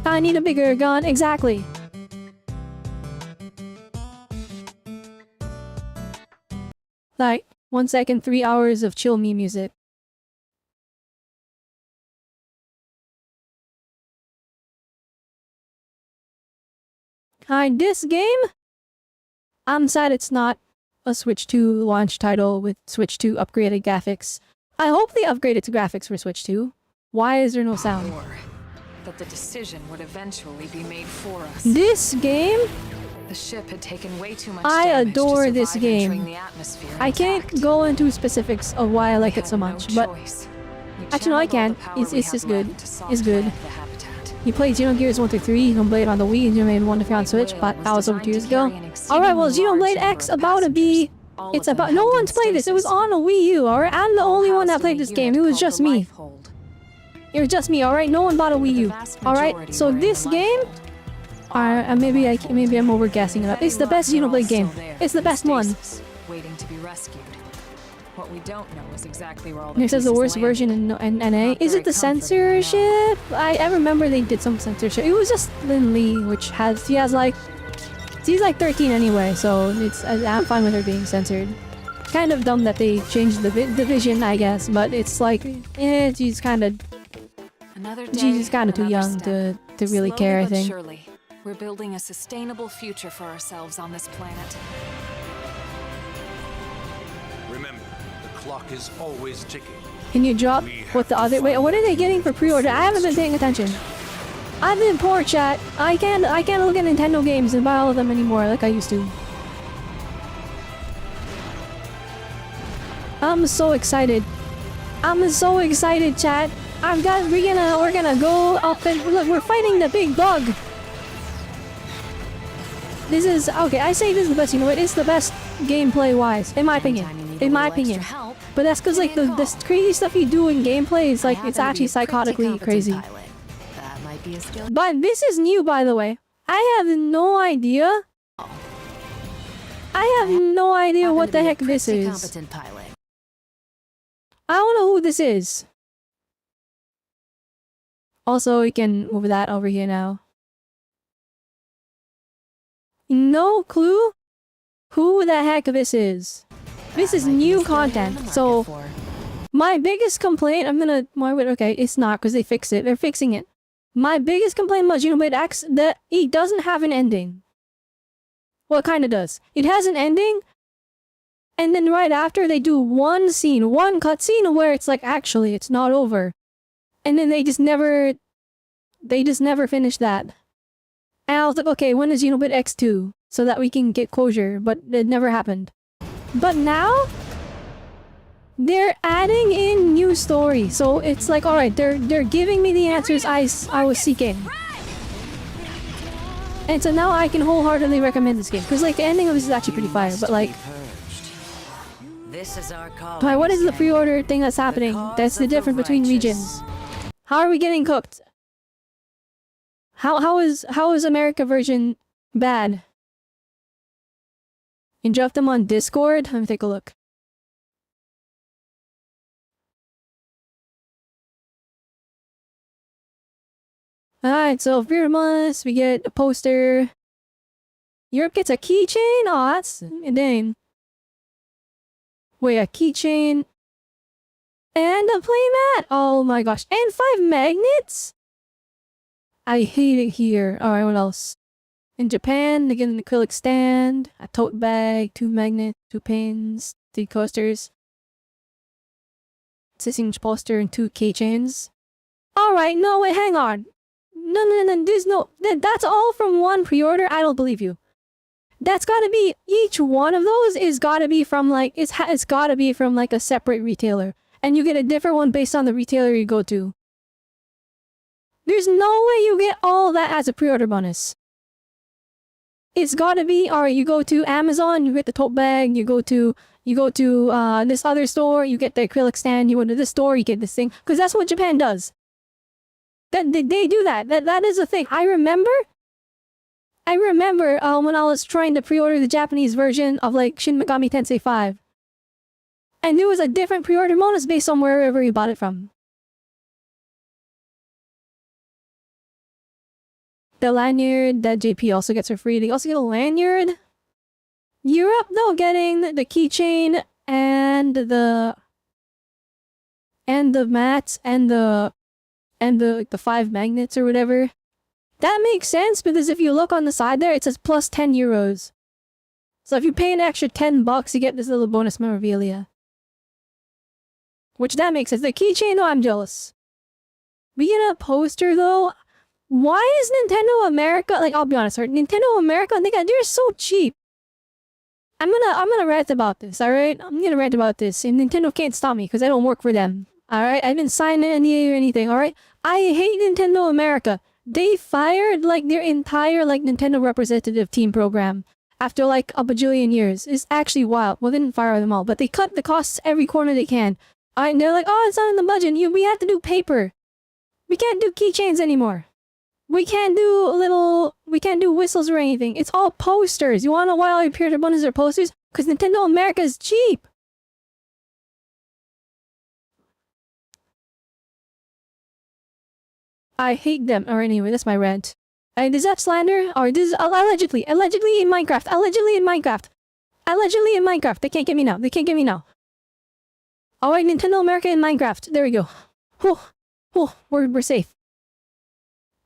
I need a bigger gun. Exactly. Like, 1 second, 3 hours of chill me music. Hi, this game? I'm sad it's not a Switch 2 launch title with Switch 2 upgraded graphics. I hope they upgraded to graphics for Switch 2. Why is there no sound? Or that the decision would eventually be made for us. This game? The ship had taken way too much I damage adore to this survive entering game. the atmosphere I can't intact. go into specifics of why I like it so much, but actually no, I can. It's just good. It's good. You played Xenogears 1 through 3, Xenoblade on the Wii, and Xenoblade 1 to 3 on Switch, but that was over 2 years ago. Alright, well, Xenoblade X about to be... It's about... No one's played this, it was on a Wii U, alright? I'm the only one that played this game, it was just me. It was just me, alright? No one bought a Wii U. Alright? So this game... maybe I'm overgassing it up. It's the best Xenoblade game. It's the best one. Waiting to be rescued. What we don't know is exactly where all It says the worst version in NA. Is it the censorship? I remember they did some censorship. It was just Lin Lee, which has... She's like 13 anyway, so I'm fine with her being censored. Kind of dumb that they changed the vision, I guess, but it's like, she's kind of too young to really care, I think. Surely, we're building a sustainable future for ourselves on this planet. Remember, the clock is always ticking. Can you drop what the other... Wait, what are they getting for pre-order? I haven't been paying attention. I've been poor, chat. I can't look at Nintendo games and buy all of them anymore like I used to. I'm so excited. I'm so excited, chat. We're gonna go up and look, we're fighting the big bug. This is okay, I say this is the best, you know what? It's the best gameplay wise, in my opinion. In my opinion. But that's cause like the crazy stuff you do in gameplay is like it's actually psychotically crazy. But this is new, by the way. I have no idea. I have no idea what the heck this is. I don't know who this is. Also, we can move that over here now. No clue who the heck this is. This is new content. So, my biggest complaint, okay, it's not because they fixed it. They're fixing it. My biggest complaint about Xenoblade X, that it doesn't have an ending. Well, it kind of does. It has an ending, and then right after they do one cutscene where it's like, actually, it's not over. And then they just never finish that. And I was like, okay, when is Xenoblade X2? So that we can get closure, but it never happened. But now, they're adding in new story. So it's like, alright, they're giving me the answers I was seeking. And so now I can wholeheartedly recommend this game. Because like the ending of this is actually pretty fire, but like... But what is the pre-order thing that's happening? That's the difference between regions. How are we getting cooked? How is America version bad? You drop them on Discord? Let me take a look. Alright, so Virmas, we get a poster. Europe gets a keychain? Oh, that's... dang. Wait, a keychain... And a playmat! Oh my gosh. And 5 magnets? I hate it here. Alright, what else? In Japan, they get an acrylic stand, a tote bag, 2 magnets, 2 pins, 3 coasters, 6-inch poster, and 2 keychains. Alright, no, wait, hang on. No, there's no... That's all from one pre-order? I don't believe you. That's gotta be... Each one of those is gotta be from like... It's gotta be from like a separate retailer. And you get a different one based on the retailer you go to. There's no way you get all that as a pre-order bonus. It's gotta be, alright, you go to Amazon, you get the tote bag, you go to this other store, you get the acrylic stand, you go to this store, you get this thing. Because that's what Japan does. They do that. That is a thing. I remember when I was trying to pre-order the Japanese version of like Shin Megami Tensei 5. And there was a different pre-order bonus based on wherever you bought it from. The lanyard that JP also gets for free. They also get a lanyard. Europe though getting the keychain and the mats and the 5 magnets or whatever. That makes sense because if you look on the side there, it says plus 10 euros. So if you pay an extra 10 bucks, you get this little bonus memorabilia. Which that makes sense. The keychain, oh, I'm jealous. We get a poster though. Why is Nintendo America, like, I'll be honest, Nintendo America, they're so cheap. I'm gonna rant about this, alright? I'm gonna rant about this, and Nintendo can't stop me, because I don't work for them. Alright? I didn't sign an NDA or anything, alright? I hate Nintendo America. They fired, like, their entire, like, Nintendo representative team program after, like, a bajillion years. It's actually wild. Well, they didn't fire them all, but they cut the costs every corner they can. Alright, and they're like, oh, it's not in the budget. We have to do paper. We can't do keychains anymore. We can't do whistles or anything. It's all posters. You wanna know why all your period bonus are posters? Because Nintendo America is cheap. I hate them. Or anyway, that's my rant. Is that slander? Or this is allegedly in Minecraft. Allegedly in Minecraft. They can't get me now. Alright, Nintendo America in Minecraft. There we go. Whew, we're safe.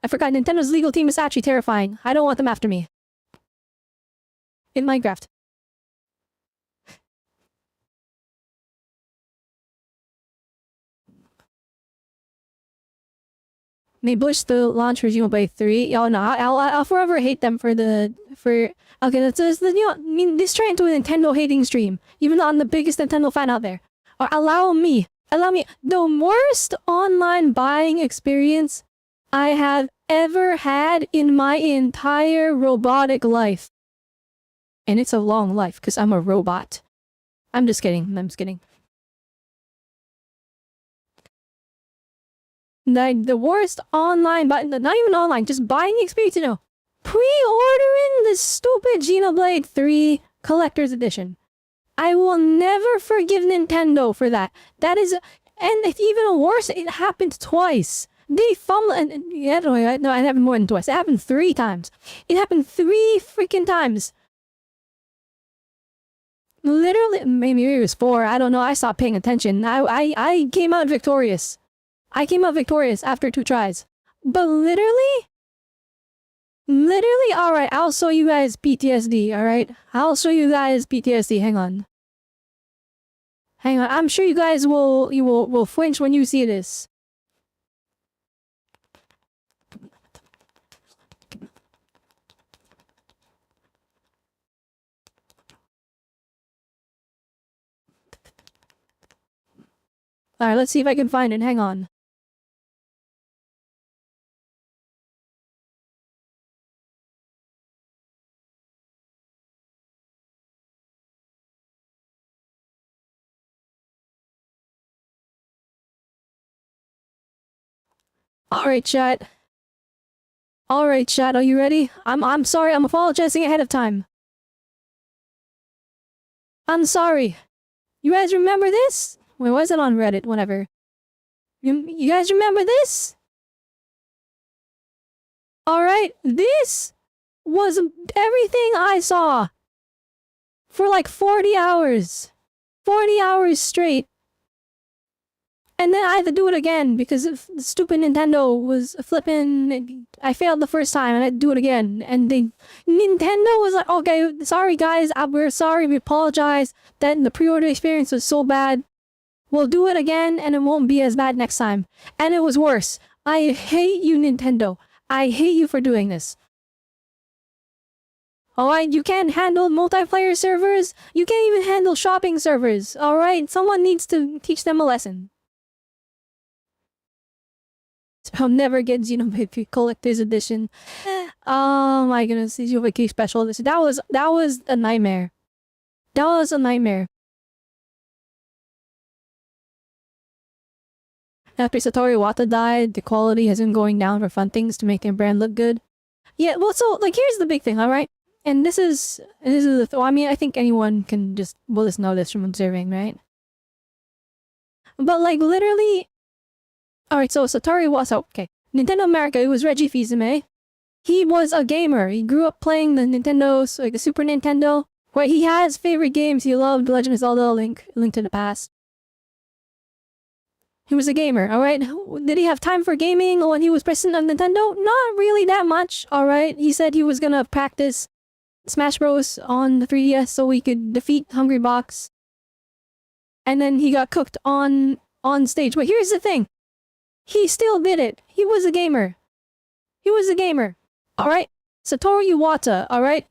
I forgot Nintendo's legal team is actually terrifying. I don't want them after me. In Minecraft. They pushed the launch for Xenoblade 3. Oh no, I'll forever hate them okay, that's this turned into a Nintendo hating stream. Even though I'm the biggest Nintendo fan out there. Or allow me, the worst online buying experience I have ever had in my entire robotic life. And it's a long life, because I'm a robot. I'm just kidding. The worst online, but not even online, just buying experience, pre-ordering the stupid Xenoblade 3 Collector's Edition. I will never forgive Nintendo for that. And it's even worse, it happened twice. They fumbled, no, it happened more than twice. It happened 3 times. It happened 3 freaking times. Literally, maybe it was 4, I don't know, I stopped paying attention. I came out victorious. After 2 tries. But literally, alright, I'll show you guys PTSD, alright? Hang on. I'm sure you guys will flinch when you see this. Alright, let's see if I can find it, hang on. Alright, chat, are you ready? I'm sorry, I'm apologizing ahead of time. I'm sorry. You guys remember this? Wait, was it on Reddit? Whatever. You guys remember this? Alright, this was everything I saw. For like 40 hours. 40 hours straight. And then I had to do it again because the stupid Nintendo was flipping. I failed the first time and I had to do it again. And Nintendo was like, okay, sorry guys, we're sorry, we apologize that the pre-order experience was so bad. We'll do it again and it won't be as bad next time. And it was worse. I hate you, Nintendo. I hate you for doing this. Alright, you can't handle multiplayer servers. You can't even handle shopping servers. Alright, someone needs to teach them a lesson. I'll never get Xenoblade Collector's Edition. Oh my goodness, Xenoblade Special Edition. That was a nightmare. After Satoru Iwata died, the quality has been going down for fun things to make their brand look good. Yeah, well, so like here's the big thing, alright? And this is I mean, I think anyone can just know this from observing, right? But like literally. Alright, so Satoru was okay. Nintendo America, it was Reggie Fils-Aimé. He was a gamer. He grew up playing the Nintendo's, like the Super Nintendo, where he has favorite games. He loved Legend of Zelda, Link to the Past. He was a gamer, alright? Did he have time for gaming when he was president of Nintendo? Not really that much, alright? He said he was gonna practice Smash Bros. On the 3DS so he could defeat Hungry Box. And then he got cooked on stage. But here's the thing. He still did it. He was a gamer. Alright? Satoru Iwata, alright?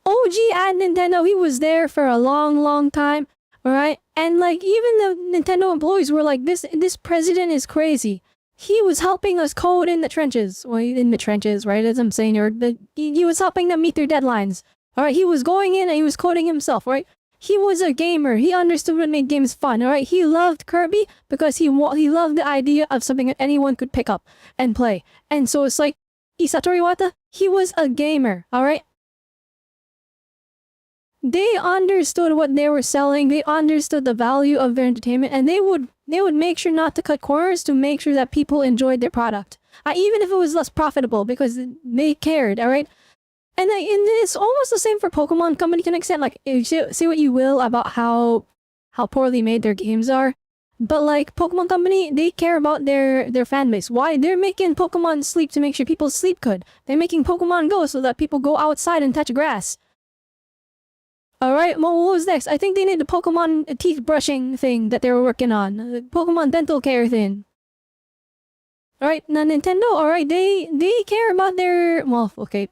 OG at Nintendo, he was there for a long time. Alright? And like, even the Nintendo employees were like, this president is crazy. He was helping us code in the trenches. Well, in the trenches, right? As I'm saying, he was helping them meet their deadlines. Alright? He was going in and he was coding himself, right? He was a gamer. He understood what made games fun, alright? He loved Kirby because he loved the idea of something that anyone could pick up and play. And so it's like, Satoru Iwata, he was a gamer, alright? They understood what they were selling, they understood the value of their entertainment, and they would make sure not to cut corners to make sure that people enjoyed their product. Even if it was less profitable, because they cared, alright? And it's almost the same for Pokemon Company to an extent. Like, say what you will about how poorly made their games are, but like Pokemon Company, they care about their fan base. Why? They're making Pokemon Sleep to make sure people sleep good. They're making Pokemon Go so that people go outside and touch grass. Alright, well, what was next? I think they need the Pokemon teeth brushing thing that they were working on. The Pokemon dental care thing. Alright, now Nintendo, alright, they care about their... Well, okay,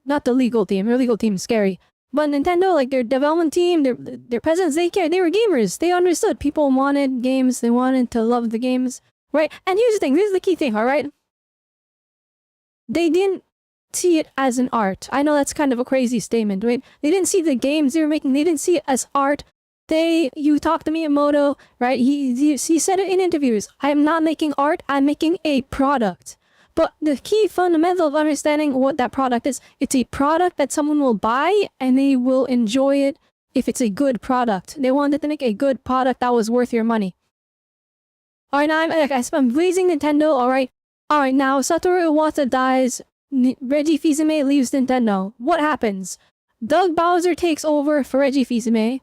not the legal team. Their legal team is scary. But Nintendo, like their development team, their presidents, they care. They were gamers. They understood. People wanted games. They wanted to love the games. Right? And here's the thing. This is the key thing, alright? They didn't see it as an art. I know that's kind of a crazy statement, right? They didn't see the games they were making. They didn't see it as art. You talk to Miyamoto, right? He said it in interviews. I am not making art. I'm making a product. But the key fundamental of understanding what that product is, it's a product that someone will buy and they will enjoy it if it's a good product. They wanted to make a good product that was worth your money. Alright, now I'm blazing Nintendo, alright? Alright, now Satoru Iwata dies, Reggie Fils-Aimé leaves Nintendo. What happens? Doug Bowser takes over for Reggie Fils-Aimé.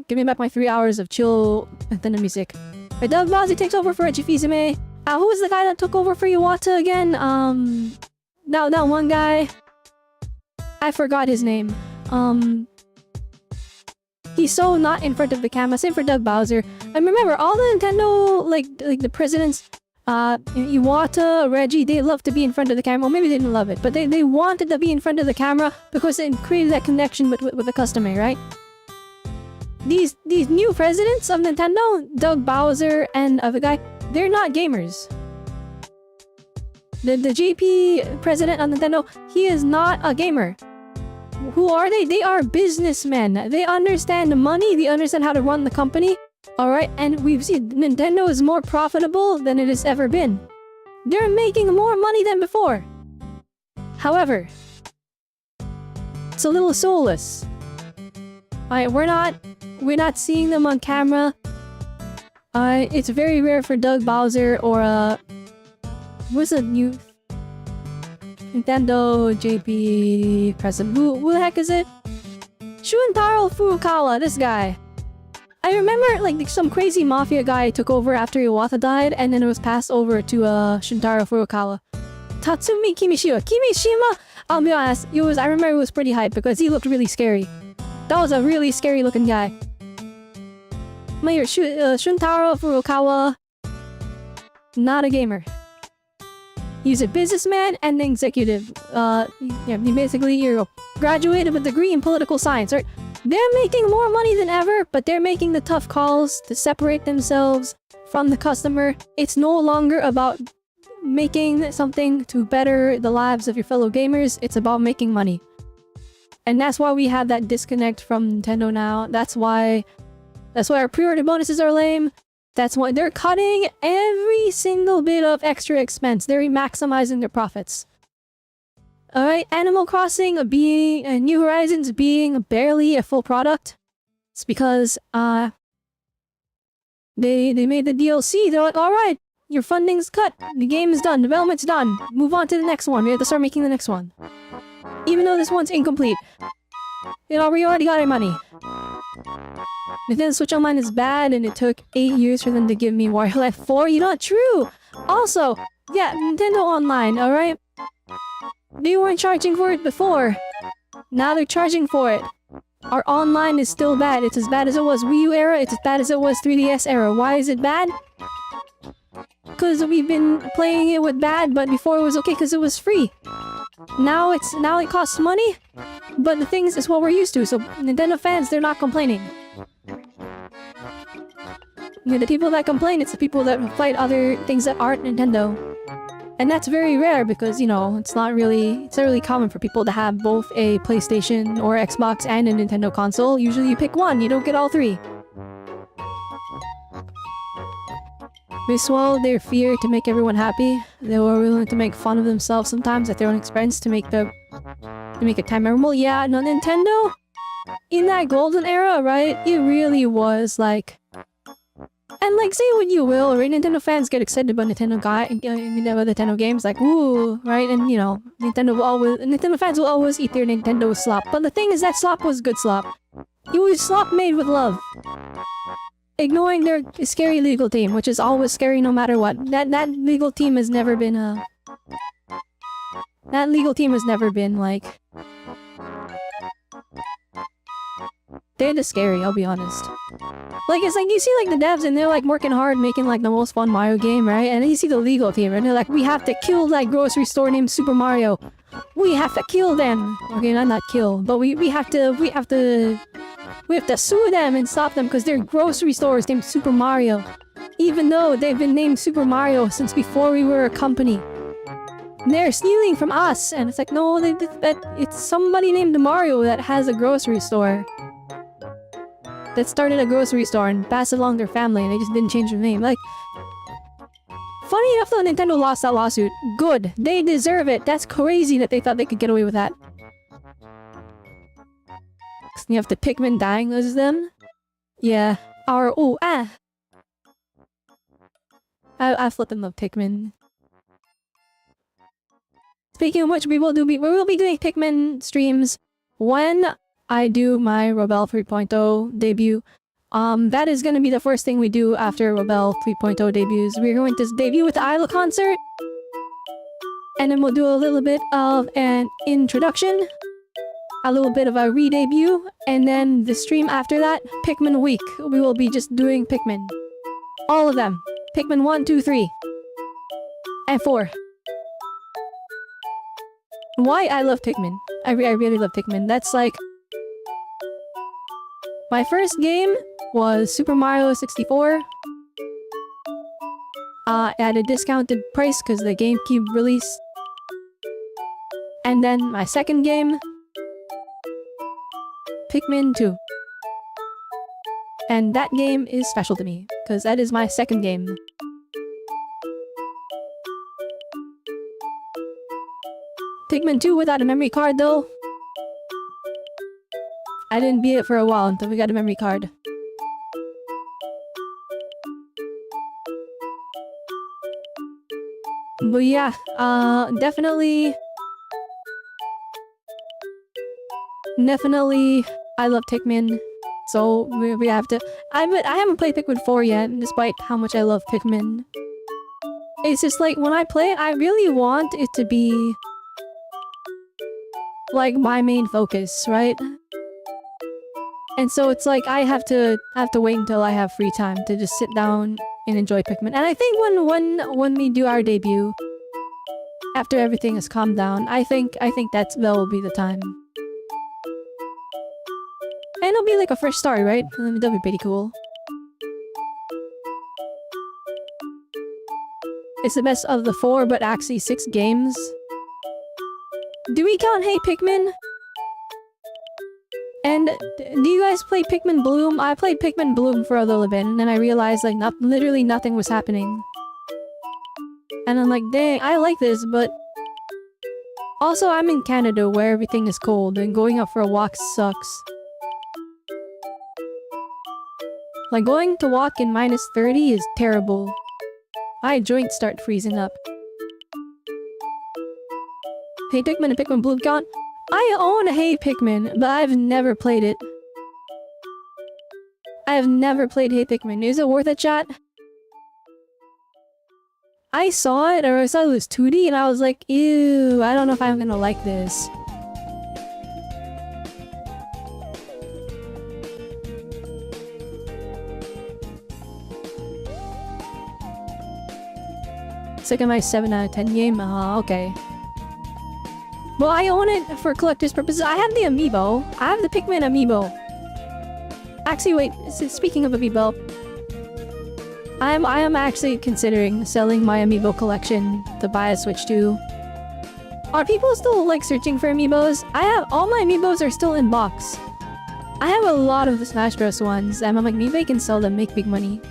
Give me back my 3 hours of chill Nintendo music. Right, Doug Bowser takes over for Reggie Fils-Aimé. Who was the guy that took over for Iwata again? That one guy. I forgot his name. He's so not in front of the camera. Same for Doug Bowser. And remember, all the Nintendo, like the presidents, Iwata, Reggie, they love to be in front of the camera. Well, maybe they didn't love it, but they wanted to be in front of the camera because it created that connection with the customer, right? These new presidents of Nintendo, Doug Bowser and the guy, they're not gamers. The JP president of Nintendo, he is not a gamer. Who are they? They are businessmen. They understand money, they understand how to run the company. Alright, and we've seen Nintendo is more profitable than it has ever been. They're making more money than before. However, it's a little soulless. Alright, we're not seeing them on camera. It's very rare for Doug Bowser or what's a new Nintendo JP president? Who the heck is it? Shuntaro Furukawa, this guy. I remember like some crazy mafia guy took over after Iwata died, and then it was passed over to Shuntaro Furukawa. Tatsumi Kimishima. Kimishima, I'll be honest, I remember it was pretty hype because he looked really scary. That was a really scary looking guy. Shuntaro Furukawa, not a gamer. He's a businessman and an executive. Basically, you're graduated with a degree in political science, right? They're making more money than ever, but they're making the tough calls to separate themselves from the customer. It's no longer about making something to better the lives of your fellow gamers. It's about making money. And that's why we have that disconnect from Nintendo now. That's why our pre-order bonuses are lame. That's why they're cutting every single bit of extra expense. They're maximizing their profits. Alright, Animal Crossing being New Horizons being barely a full product. It's because they made the DLC. They're like, alright, your funding's cut. The game is done. Development's done. Move on to the next one. We have to start making the next one. Even though this one's incomplete. We already got our money. Nintendo Switch Online is bad and it took 8 years for them to give me Wario Land 4. You know what? True! Also, yeah, Nintendo Online, alright? They weren't charging for it before. Now they're charging for it. Our online is still bad. It's as bad as it was Wii U era. It's as bad as it was 3DS era. Why is it bad? Because we've been playing it with bad, but before it was okay because it was free. Now it costs money, but the thing is what we're used to. So Nintendo fans, they're not complaining. The people that complain, it's the people that fight other things that aren't Nintendo. And that's very rare because, you know, it's not really common for people to have both a PlayStation or Xbox and a Nintendo console. Usually you pick one, you don't get all three. They swallowed their fear to make everyone happy. They were willing to make fun of themselves sometimes at their own expense to make a time memorable. Yeah, no, Nintendo, in that golden era, right, it really was like... And like, say what you will, right? Nintendo fans get excited about Nintendo games, like, ooh, right? And you know, Nintendo fans will always eat their Nintendo slop. But the thing is, that slop was good slop. It was slop made with love. Ignoring their scary legal team, which is always scary no matter what. That legal team has never been like... They're just scary, I'll be honest. Like, it's like, you see like the devs and they're like working hard making like the most fun Mario game, right? And then you see the legal team and they're like, we have to kill that grocery store named Super Mario. We have to kill them. Okay, not kill, but we have to sue them and stop them because their grocery store is named Super Mario. Even though they've been named Super Mario since before we were a company. They're stealing from us, and it's like, no, it's somebody named Mario that has a grocery store. That started a grocery store and passed it along their family, and they just didn't change their name. Like, funny enough though, Nintendo lost that lawsuit. Good. They deserve it. That's crazy that they thought they could get away with that. You have the Pikmin dying as them? Yeah. I flippin' love Pikmin. Speaking of which, we will be doing Pikmin streams when I do my Robelle 3.0 debut. That is gonna be the first thing we do after Robelle 3.0 debuts. We're going to debut with the Isla concert. And then we'll do a little bit of an introduction. A little bit of a re-debut. And then the stream after that, Pikmin week. We will be just doing Pikmin. All of them. Pikmin 1, 2, 3. And 4. Why I love Pikmin. I really love Pikmin. That's like... My first game was Super Mario 64. At a discounted price because the GameCube release. And then my second game... Pikmin 2. And that game is special to me, because that is my second game. Pikmin 2 without a memory card though. I didn't beat it for a while until we got a memory card. But yeah, definitely, I love Pikmin. So we have to. I haven't played Pikmin 4 yet, despite how much I love Pikmin. It's just like when I play it, I really want it to be like my main focus, right? And so it's like I have to wait until I have free time to just sit down and enjoy Pikmin. And I think when we do our debut, after everything has calmed down, I think that will be the time. And it'll be like a fresh start, right? That'll be pretty cool. It's the best of the 4, but actually 6 games. Do we count Hey Pikmin? And do you guys play Pikmin Bloom? I played Pikmin Bloom for a little bit, and then I realized like literally nothing was happening. And I'm like, dang, I like this, but... Also, I'm in Canada where everything is cold, and going out for a walk sucks. Like, going to walk in -30 is terrible. My joints start freezing up. Hey Pikmin and Pikmin Bloom count? I own Hey Pikmin, but I've never played it. I have never played Hey Pikmin. Is it worth a chat? I saw it, or I saw it was 2D, and I was like, ew, I don't know if I'm gonna like this. Second my 7 out of 10 game? Okay. Well, I own it for collector's purposes. I have the amiibo. I have the Pikmin amiibo. Actually, wait. Speaking of amiibo, I am actually considering selling my amiibo collection to buy a Switch 2. Are people still like searching for amiibos? I have all my amiibos are still in box. I have a lot of the Smash Bros ones, and I'm like, maybe I can sell them, make big money.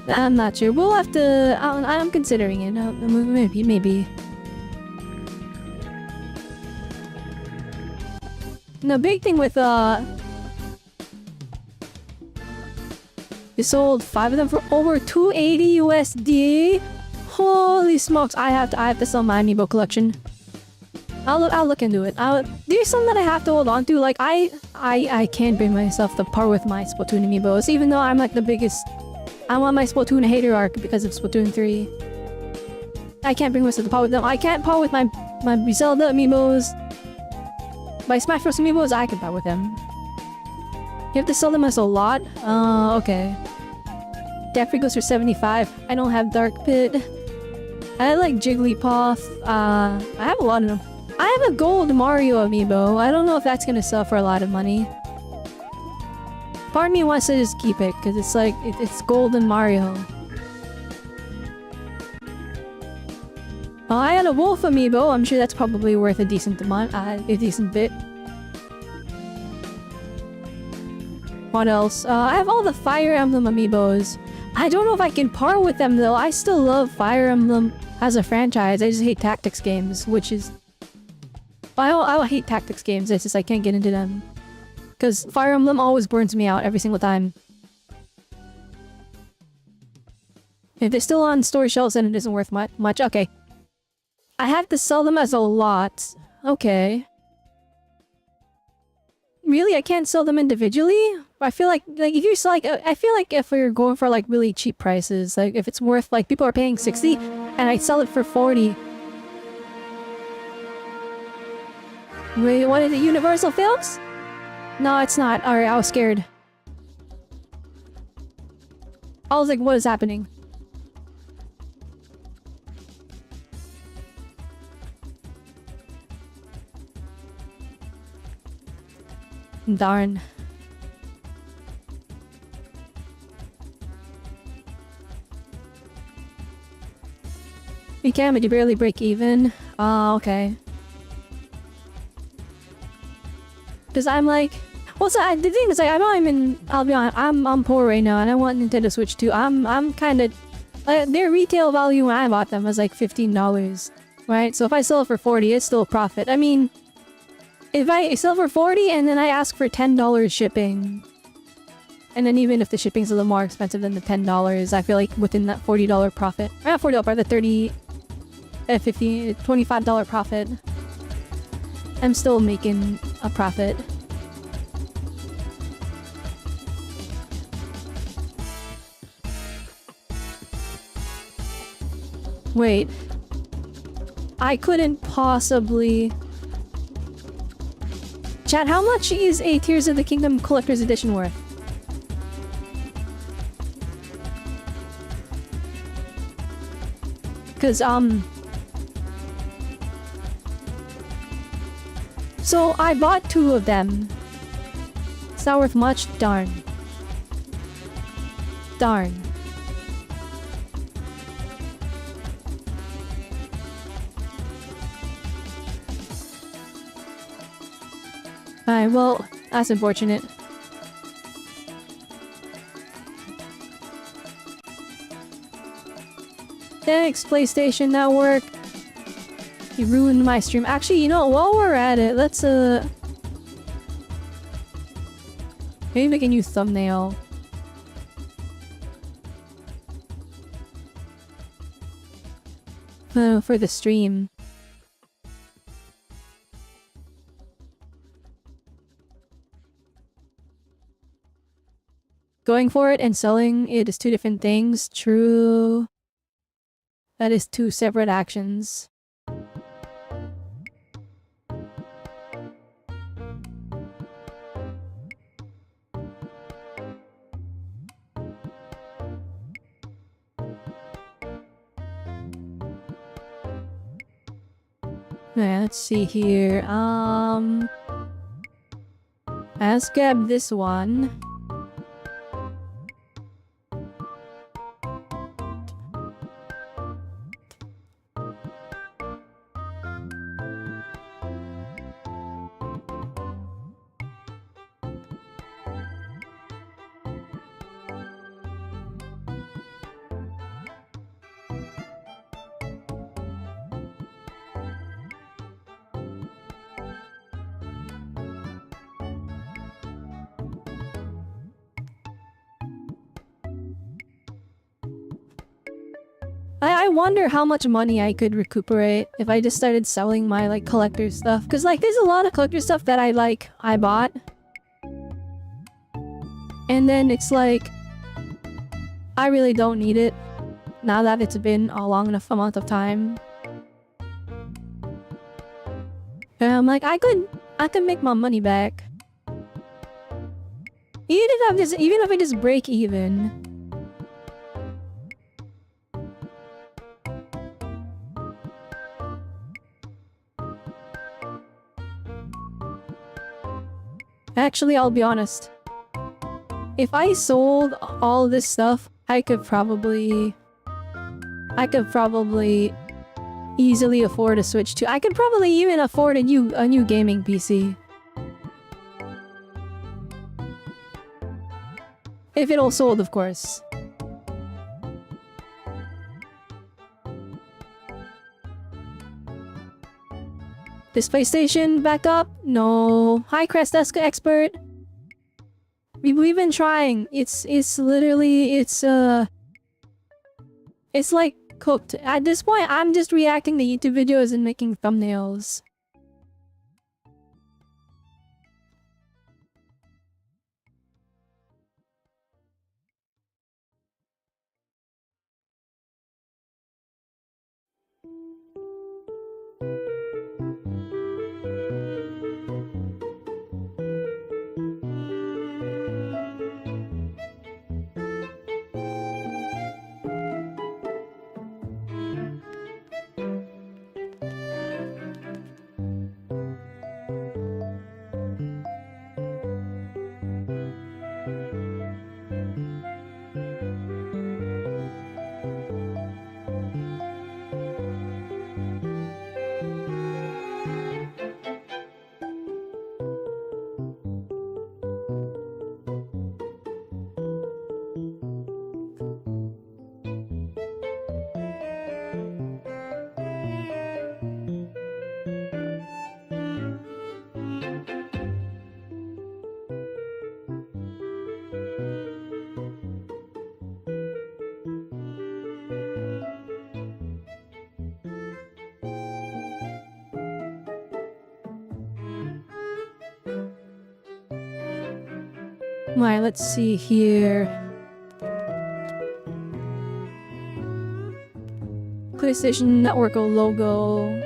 I'm not sure. We'll have to. I'm considering it. Maybe. The big thing with we sold 5 of them for over 280 USD. Holy smokes! I have to sell my amiibo collection. I'll look into it. There's some that I have to hold on to. Like I can't bring myself to part with my Splatoon amiibos, even though I'm like the biggest. I'm on my Splatoon hater arc because of Splatoon 3. I can't bring myself to part with them. I can't part with my Zelda amiibos. My Smash Bros amiibos, I can part with them. You have to sell them as a lot? Okay. Daffy goes for 75. I don't have Dark Pit. I like Jigglypuff. I have a lot of them. I have a gold Mario amiibo. I don't know if that's gonna sell for a lot of money. Part of me wants to just keep it, because it's like, it's golden Mario. I had a wolf amiibo. I'm sure that's probably worth a decent amount, a decent bit. What else? I have all the Fire Emblem amiibos. I don't know if I can part with them though. I still love Fire Emblem as a franchise. I just hate tactics games, which is... I hate tactics games, it's just I can't get into them. Because Fire Emblem always burns me out every single time. If they're still on store shelves, then it isn't worth much. Okay. I have to sell them as a lot. Okay. Really? I can't sell them individually? I feel like if you sell, like, I feel like if we're going for like really cheap prices, like if it's worth, like people are paying 60 and I sell it for 40. Wait, what is it? Universal Films? No, it's not. Alright, I was scared. I was like, what is happening? Darn. You can, but you barely break even. Oh, okay. Because I'm like... Well, so the thing is, like, I know I'll be honest, I'm poor right now, and I want Nintendo Switch 2. I'm kind of... Like, their retail value when I bought them was like $15, right? So if I sell it for 40, it's still a profit. I mean... If I sell for 40 and then I ask for $10 shipping, and then even if the shipping's a little more expensive than the $10, I feel like within that $40 profit, or not $40, but the $25 profit, I'm still making a profit. Wait. I couldn't possibly... Chat, how much is a Tears of the Kingdom Collector's Edition worth? Cause, so I bought 2 of them. It's not worth much? Darn. Darn. Alright, well, that's unfortunate. Thanks, PlayStation Network. You ruined my stream. Actually, you know, while we're at it, let's maybe make a new thumbnail. For the stream. Going for it and selling it is 2 different things. True. That is 2 separate actions. Yeah, let's see here. Let's grab this one. I wonder how much money I could recuperate if I just started selling my like collector stuff. Cause like there's a lot of collector stuff that I bought. And then it's like I really don't need it now that it's been a long enough amount of time. And I'm like I could make my money back. Even if I just break even. Actually, I'll be honest. If I sold all this stuff, I could probably easily afford a Switch 2. I could probably even afford a new gaming PC. If it all sold, of course. This PlayStation back up? No. Hi, Crest Desk Expert. We've been trying. It's like cooked. At this point, I'm just reacting to YouTube videos and making thumbnails. Alright, let's see here. PlayStation Network logo.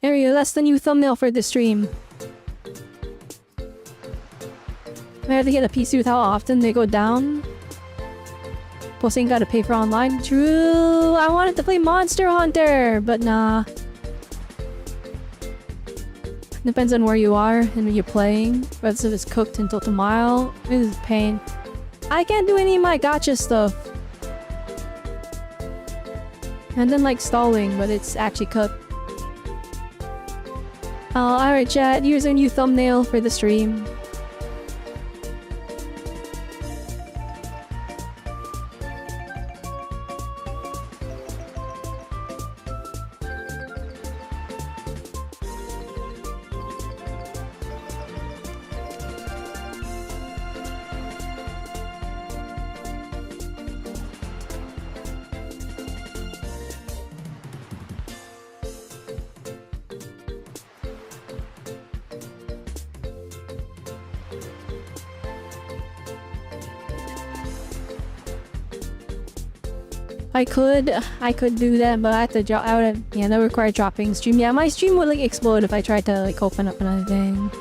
There you go, that's the new thumbnail for the stream. I have to get a PC with how often they go down. Plus ain't gotta pay for online. True, I wanted to play Monster Hunter, but nah. Depends on where you are and what you're playing. Whether if it's cooked until tomorrow, it is a pain. I can't do any of my gacha stuff. And then like stalling, but it's actually cooked. Alright chat, here's our new thumbnail for the stream. I could do that, but I have to drop out of, yeah, that required dropping stream. Yeah, my stream would like explode if I tried to like open up another thing.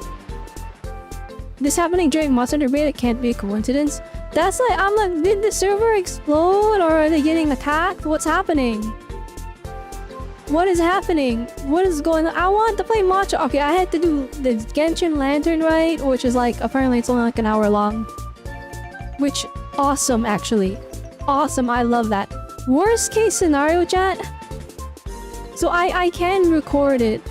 This happening during Monster Hunter Beta can't be a coincidence. That's like, I'm like, did the server explode or are they getting attacked? What's happening? What is happening? What is going on? I want to play matcha. Okay, I had to do the Genshin Lantern Rite, which is like, apparently it's only like an hour long. Which, awesome actually. Awesome, I love that. Worst case scenario, chat. So I can record it.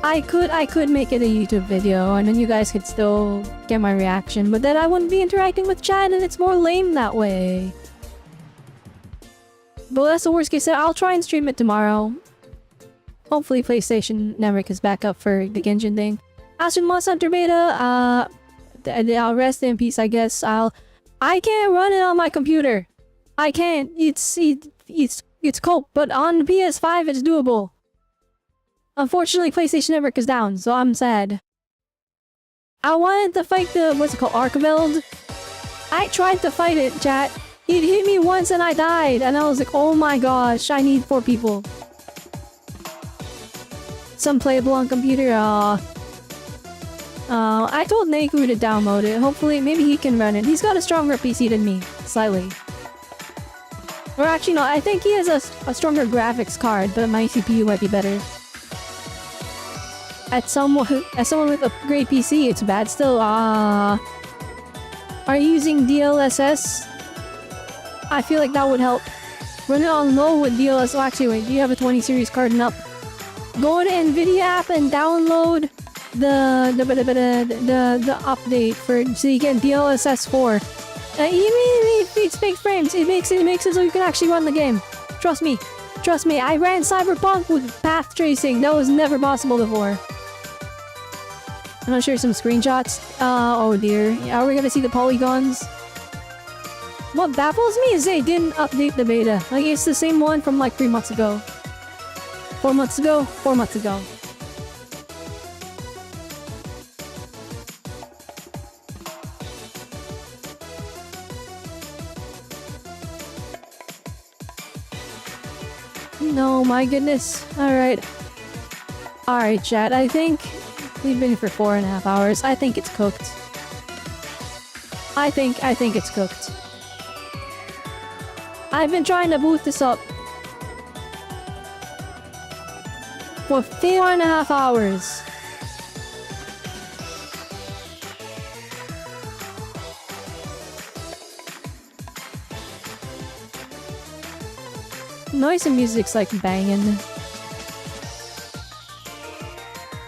I could make it a YouTube video and then you guys could still get my reaction, but then I wouldn't be interacting with chat and it's more lame that way. But that's the worst case. I'll try and stream it tomorrow. Hopefully PlayStation Network is back up for the Genshin thing. As for Monster Hunter Beta, I'll rest in peace, I guess. I can't run it on my computer. I can't. It's cope, but on PS5 it's doable. Unfortunately, PlayStation Network is down, so I'm sad. I wanted to fight the, what's it called, Archiveld? I tried to fight it, chat. It hit me once and I died, and I was like, oh my gosh, I need 4 people. Some playable on computer, I told Neku to download it. Hopefully, maybe he can run it. He's got a stronger PC than me, slightly. Or actually, no, I think he has a stronger graphics card, but my CPU might be better. As someone with a great PC, it's bad still. Are you using DLSS? I feel like that would help. Run it on low with DLSS. Oh, actually, wait, do you have a 20 series card and up? Go to NVIDIA app and download the update for so you get DLSS 4. Even if it's fake frames, it makes it so you can actually run the game. Trust me. Trust me, I ran Cyberpunk with path tracing. That was never possible before. I'm gonna share some screenshots. Oh dear. Are we gonna see the polygons? What baffles me is they didn't update the beta. Like, it's the same one from like 3 months ago. 4 months ago? 4 months ago. No, my goodness. Alright. Alright, chat. I think we've been here for 4.5 hours. I think it's cooked. I think it's cooked. I've been trying to boot this up for 4.5 hours. Noise and music's like banging.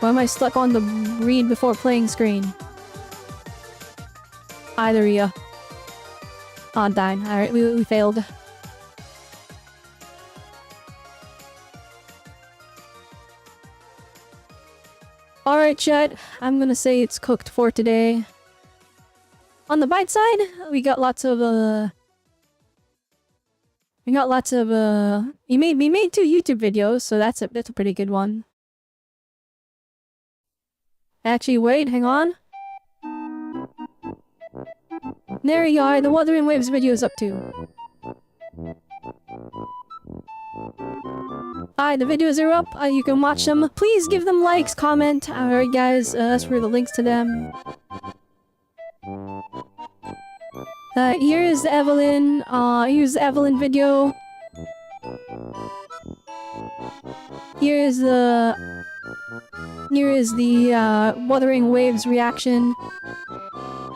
Why am I stuck on the read before playing screen? Either ya. Oh, dang. Alright, we failed. Alright, chat. I'm gonna say it's cooked for today. On the bite side, we got lots of, we made 2 YouTube videos, so that's a pretty good one. Actually, wait, hang on. There you are, the Wuthering Waves video is up too. Alright, the videos are up, you can watch them. Please give them likes, comment. Alright guys, that's for the links to them. Here is the here's the Evelyn video. Here is the Wuthering Waves reaction.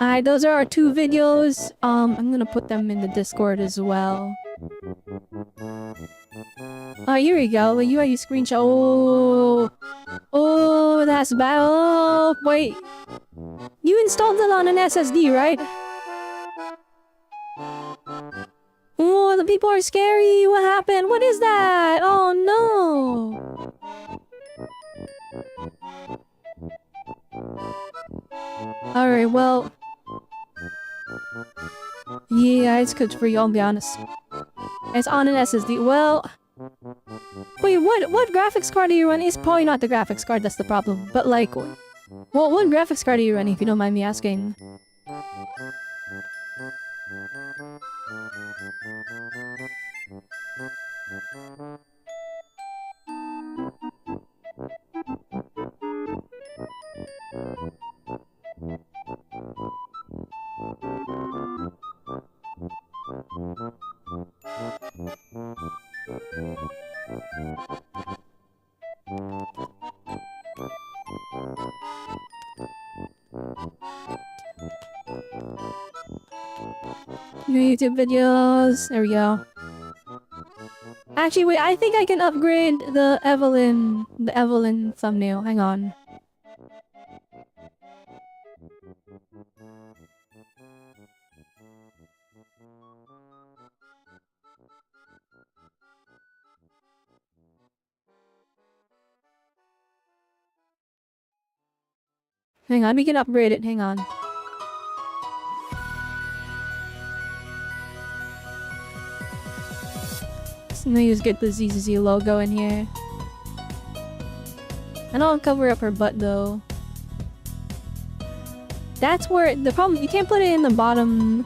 Alright, those are our 2 videos. I'm gonna put them in the Discord as well. Here we go. You screenshot. Oh, smooth ass battle. Oh, wait. You installed it on an SSD, right? Oh, the people are scary. What happened? What is that? Oh no. Alright, well. Yeah, it's good for you, I'll be honest. It's on an SSD. Well. Wait, what graphics card are you running? It's probably not the graphics card, that's the problem. But like, what graphics card are you running, if you don't mind me asking? Your YouTube videos. There we go. Actually, wait, I think I can upgrade the Evelyn thumbnail. Hang on. Hang on, we can upgrade it. Hang on. So let me just get the ZZZ logo in here. And I'll cover up her butt though. That's where the problem, you can't put it in the bottom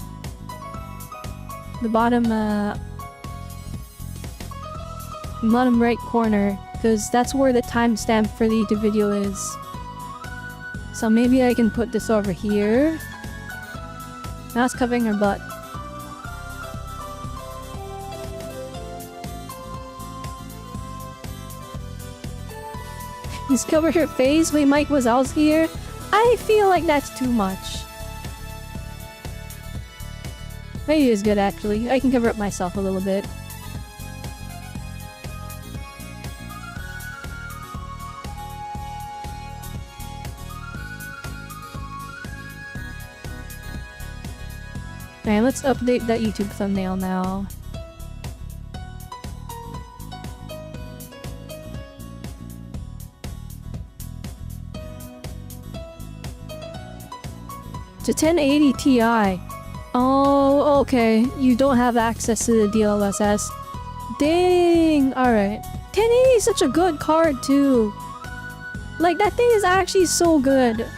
right corner, because that's where the timestamp for the YouTube video is. So maybe I can put this over here. Now it's covering her butt. Just cover her face. Wait, Mike Wazowski here? I feel like that's too much. Maybe it's good actually. I can cover up myself a little bit. Alright, let's update that YouTube thumbnail now. To 1080 Ti. Oh, okay. You don't have access to the DLSS. Dang! Alright. 1080 is such a good card too. Like, that thing is actually so good.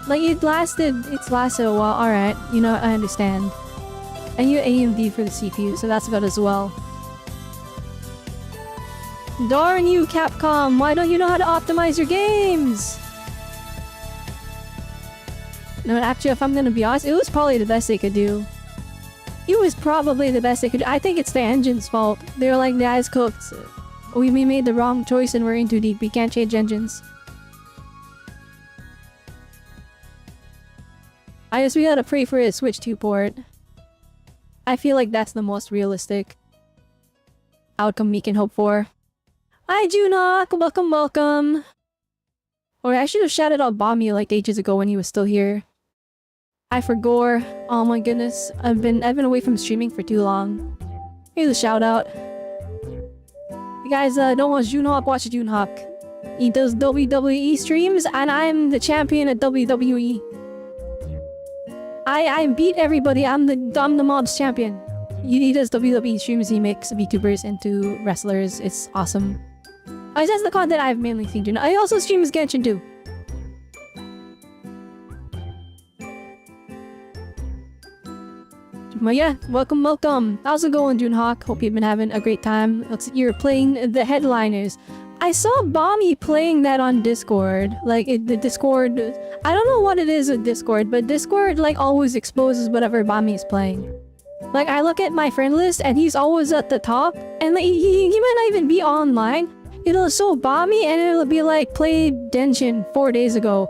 Like, it's lasted a while. Alright, you know, I understand. And you AMD for the CPU, so that's good as well. Darn you, Capcom! Why don't you know how to optimize your games? No, actually, if I'm gonna be honest, it was probably the best they could do. It was probably the best they could do. I think it's the engine's fault. They were like, guys, cooked. We made the wrong choice and we're in too deep. We can't change engines. I guess we gotta pray for a Switch 2 port. I feel like that's the most realistic outcome we can hope for. Hi, Junok! Welcome, welcome! Or I should have shouted out Bommy like ages ago when he was still here. Hi for Gore. Oh my goodness. I've been away from streaming for too long. Here's a shout out. You guys don't watch Junhawk, watch Junhawk. He does WWE streams and I'm the champion at WWE. I beat everybody. I'm the mob's champion. He does WWE streams, he makes VTubers into wrestlers. It's awesome. Oh, that's the content I've mainly seen. Junhawk. I also stream Genshin too. But yeah, welcome, welcome. How's it going, Junhawk? Hope you've been having a great time. Looks like you're playing the headliners. I saw Bommy playing that on Discord. Like, the Discord... I don't know what it is with Discord, but Discord, like, always exposes whatever Bommy is playing. Like, I look at my friend list, and he's always at the top. And like, he might not even be online. It'll show Bommy, and it'll be like, played Genshin 4 days ago.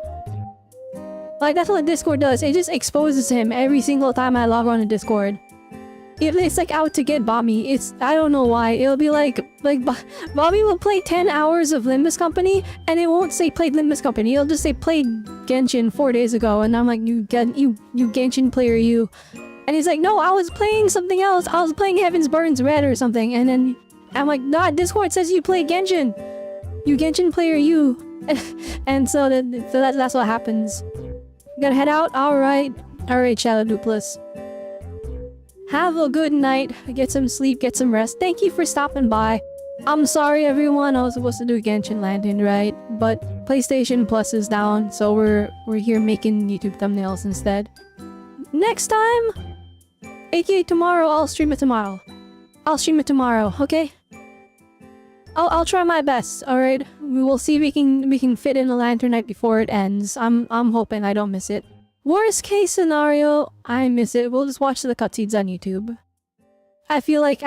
Like, that's what Discord does. It just exposes him every single time I log on to Discord. it's like out to get Bobby. I don't know why. It'll be like Bobby will play 10 hours of Limbus Company and it won't say played Limbus Company. It'll just say played Genshin 4 days ago, and I'm like, you Genshin player, you. And he's like, no, I was playing something else. I was playing Heaven's Burns Red or something. And then I'm like, nah, Discord says you play Genshin. You Genshin player, you. And so that's what happens. You gotta head out? Alright, Shadow Dupless. Have a good night. Get some sleep, get some rest. Thank you for stopping by. I'm sorry everyone, I was supposed to do Genshin Lantern, right? But PlayStation Plus is down, so we're here making YouTube thumbnails instead. Next time, aka tomorrow, I'll stream it tomorrow. Okay? I'll try my best, alright? We will see if we can fit in a Lantern Night before it ends. I'm hoping I don't miss it. Worst case scenario, I miss it. We'll just watch the cutscenes on YouTube. I feel like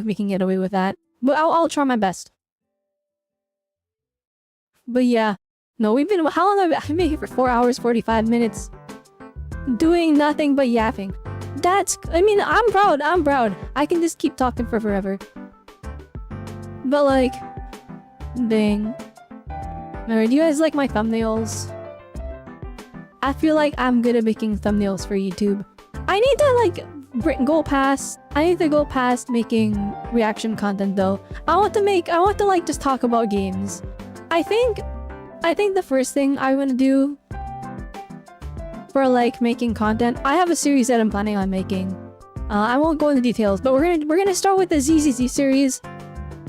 we can get away with that. But I'll try my best. But yeah. No, how long have I been here for 4 hours, 45 minutes? Doing nothing but yapping. I'm proud. I can just keep talking for forever. But like, dang. Alright, do you guys like my thumbnails? I feel like I'm good at making thumbnails for YouTube. I need to go past making reaction content though. I want to just talk about games. I think the first thing I want to do for making content, I have a series that I'm planning on making. I won't go into details, but we're gonna start with the ZZZ series,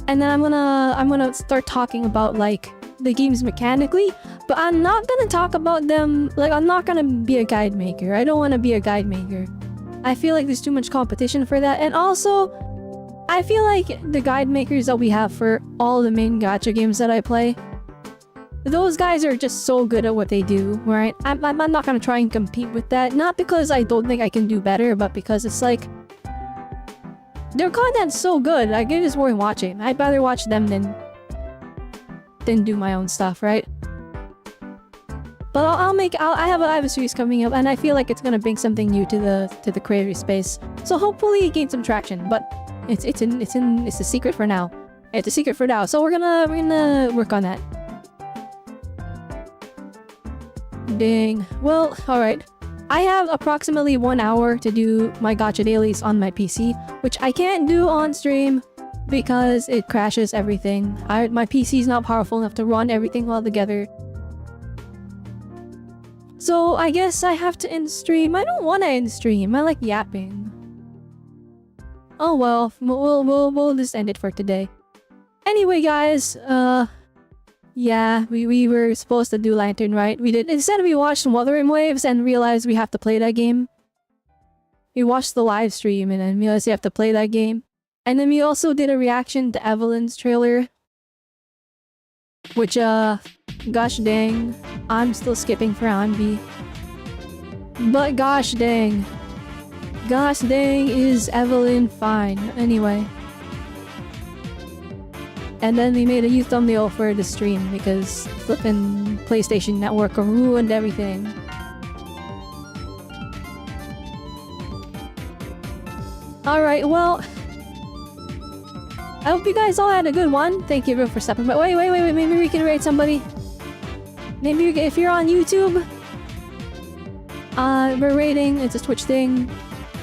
and then I'm gonna start talking about the games mechanically, but I'm not gonna talk about them, I'm not gonna be a guide maker. I don't want to be a guide maker. I feel like there's too much competition for that, and also, I feel like the guide makers that we have for all the main gacha games that I play, those guys are just so good at what they do, right? I'm not gonna try and compete with that, not because I don't think I can do better, but because it's their content's so good, it is worth watching. I'd rather watch them than do my own stuff, right? But I have a series coming up, and I feel like it's gonna bring something new to the creator space. So hopefully it gains some traction. But it's a secret for now. It's a secret for now. So we're gonna work on that. Dang. Well, all right. I have approximately 1 hour to do my gacha dailies on my PC, which I can't do on stream because it crashes everything. My PC is not powerful enough to run everything all together. So I guess I have to end stream. I don't want to end stream. I like yapping. Oh well, we'll just end it for today. Anyway, guys, yeah, we were supposed to do Lantern, right? We did. Instead, we watched Wuthering Waves and realized we have to play that game. We watched the live stream and then realized we have to play that game. And then we also did a reaction to Evelyn's trailer. Which, gosh dang, I'm still skipping for Anbi. But gosh dang. Gosh dang, is Evelyn fine? Anyway. And then we made a youth thumbnail for the stream because flippin' PlayStation Network ruined everything. Alright, well, I hope you guys all had a good one. Thank you everyone for stopping by. Wait, maybe we can rate somebody. Maybe if you're on YouTube, we're rating, it's a Twitch thing.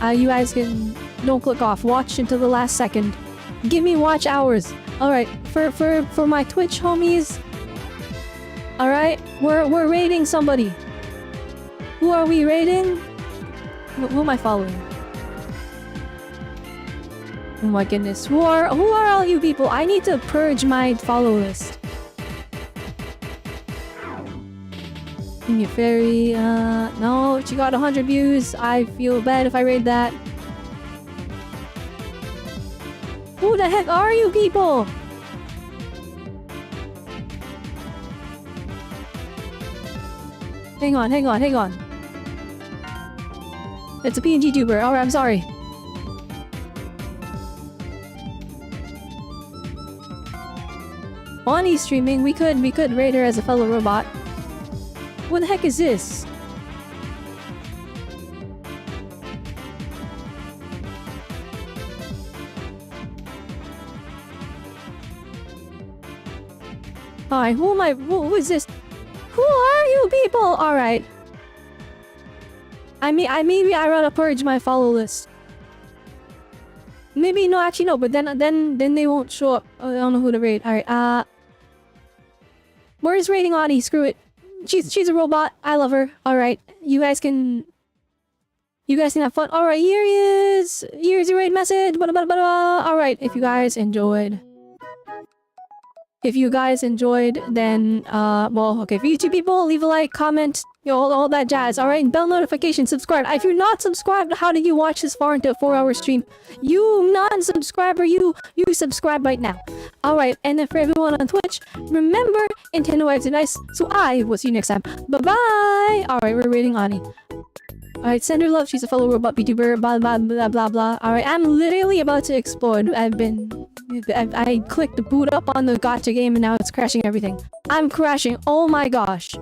You guys don't click off, watch until the last second. Give me watch hours. Alright, for my Twitch homies, alright, we're rating somebody. Who are we rating? Who am I following? Oh my goodness, who are all you people? I need to purge my follow list. Your Fairy, no, she got 100 views. I feel bad if I raid that. Who the heck are you people? Hang on. It's a PNG tuber. Alright, I'm sorry. Bonnie's streaming. We could raid her as a fellow robot. What the heck is this? Alright, who am I? Who is this? Who are you people? Alright. Maybe I gotta purge my follow list. Maybe no, actually no, but then they won't show up. Oh, I don't know who to raid. Alright, where's raiding Audie? Screw it. She's a robot. I love her. Alright. You guys can have fun. Alright, here he is. Here's your raid message. Alright, if you guys enjoyed. If you guys enjoyed, then, well, okay, for you two people, leave a like, comment, you know, all that jazz, alright? Bell notification, subscribe. If you're not subscribed, how did you watch this far into a 4-hour stream? You non-subscriber, you subscribe right now. Alright, and then for everyone on Twitch, remember, Nintendo Vibes are nice, so I will see you next time. Bye-bye! Alright, we're rating Ani. Alright, send her love, she's a fellow robot VTuber, blah blah blah blah blah. Alright, I'm literally about to explode. I clicked the boot up on the gacha game and now it's crashing everything. I'm crashing, oh my gosh.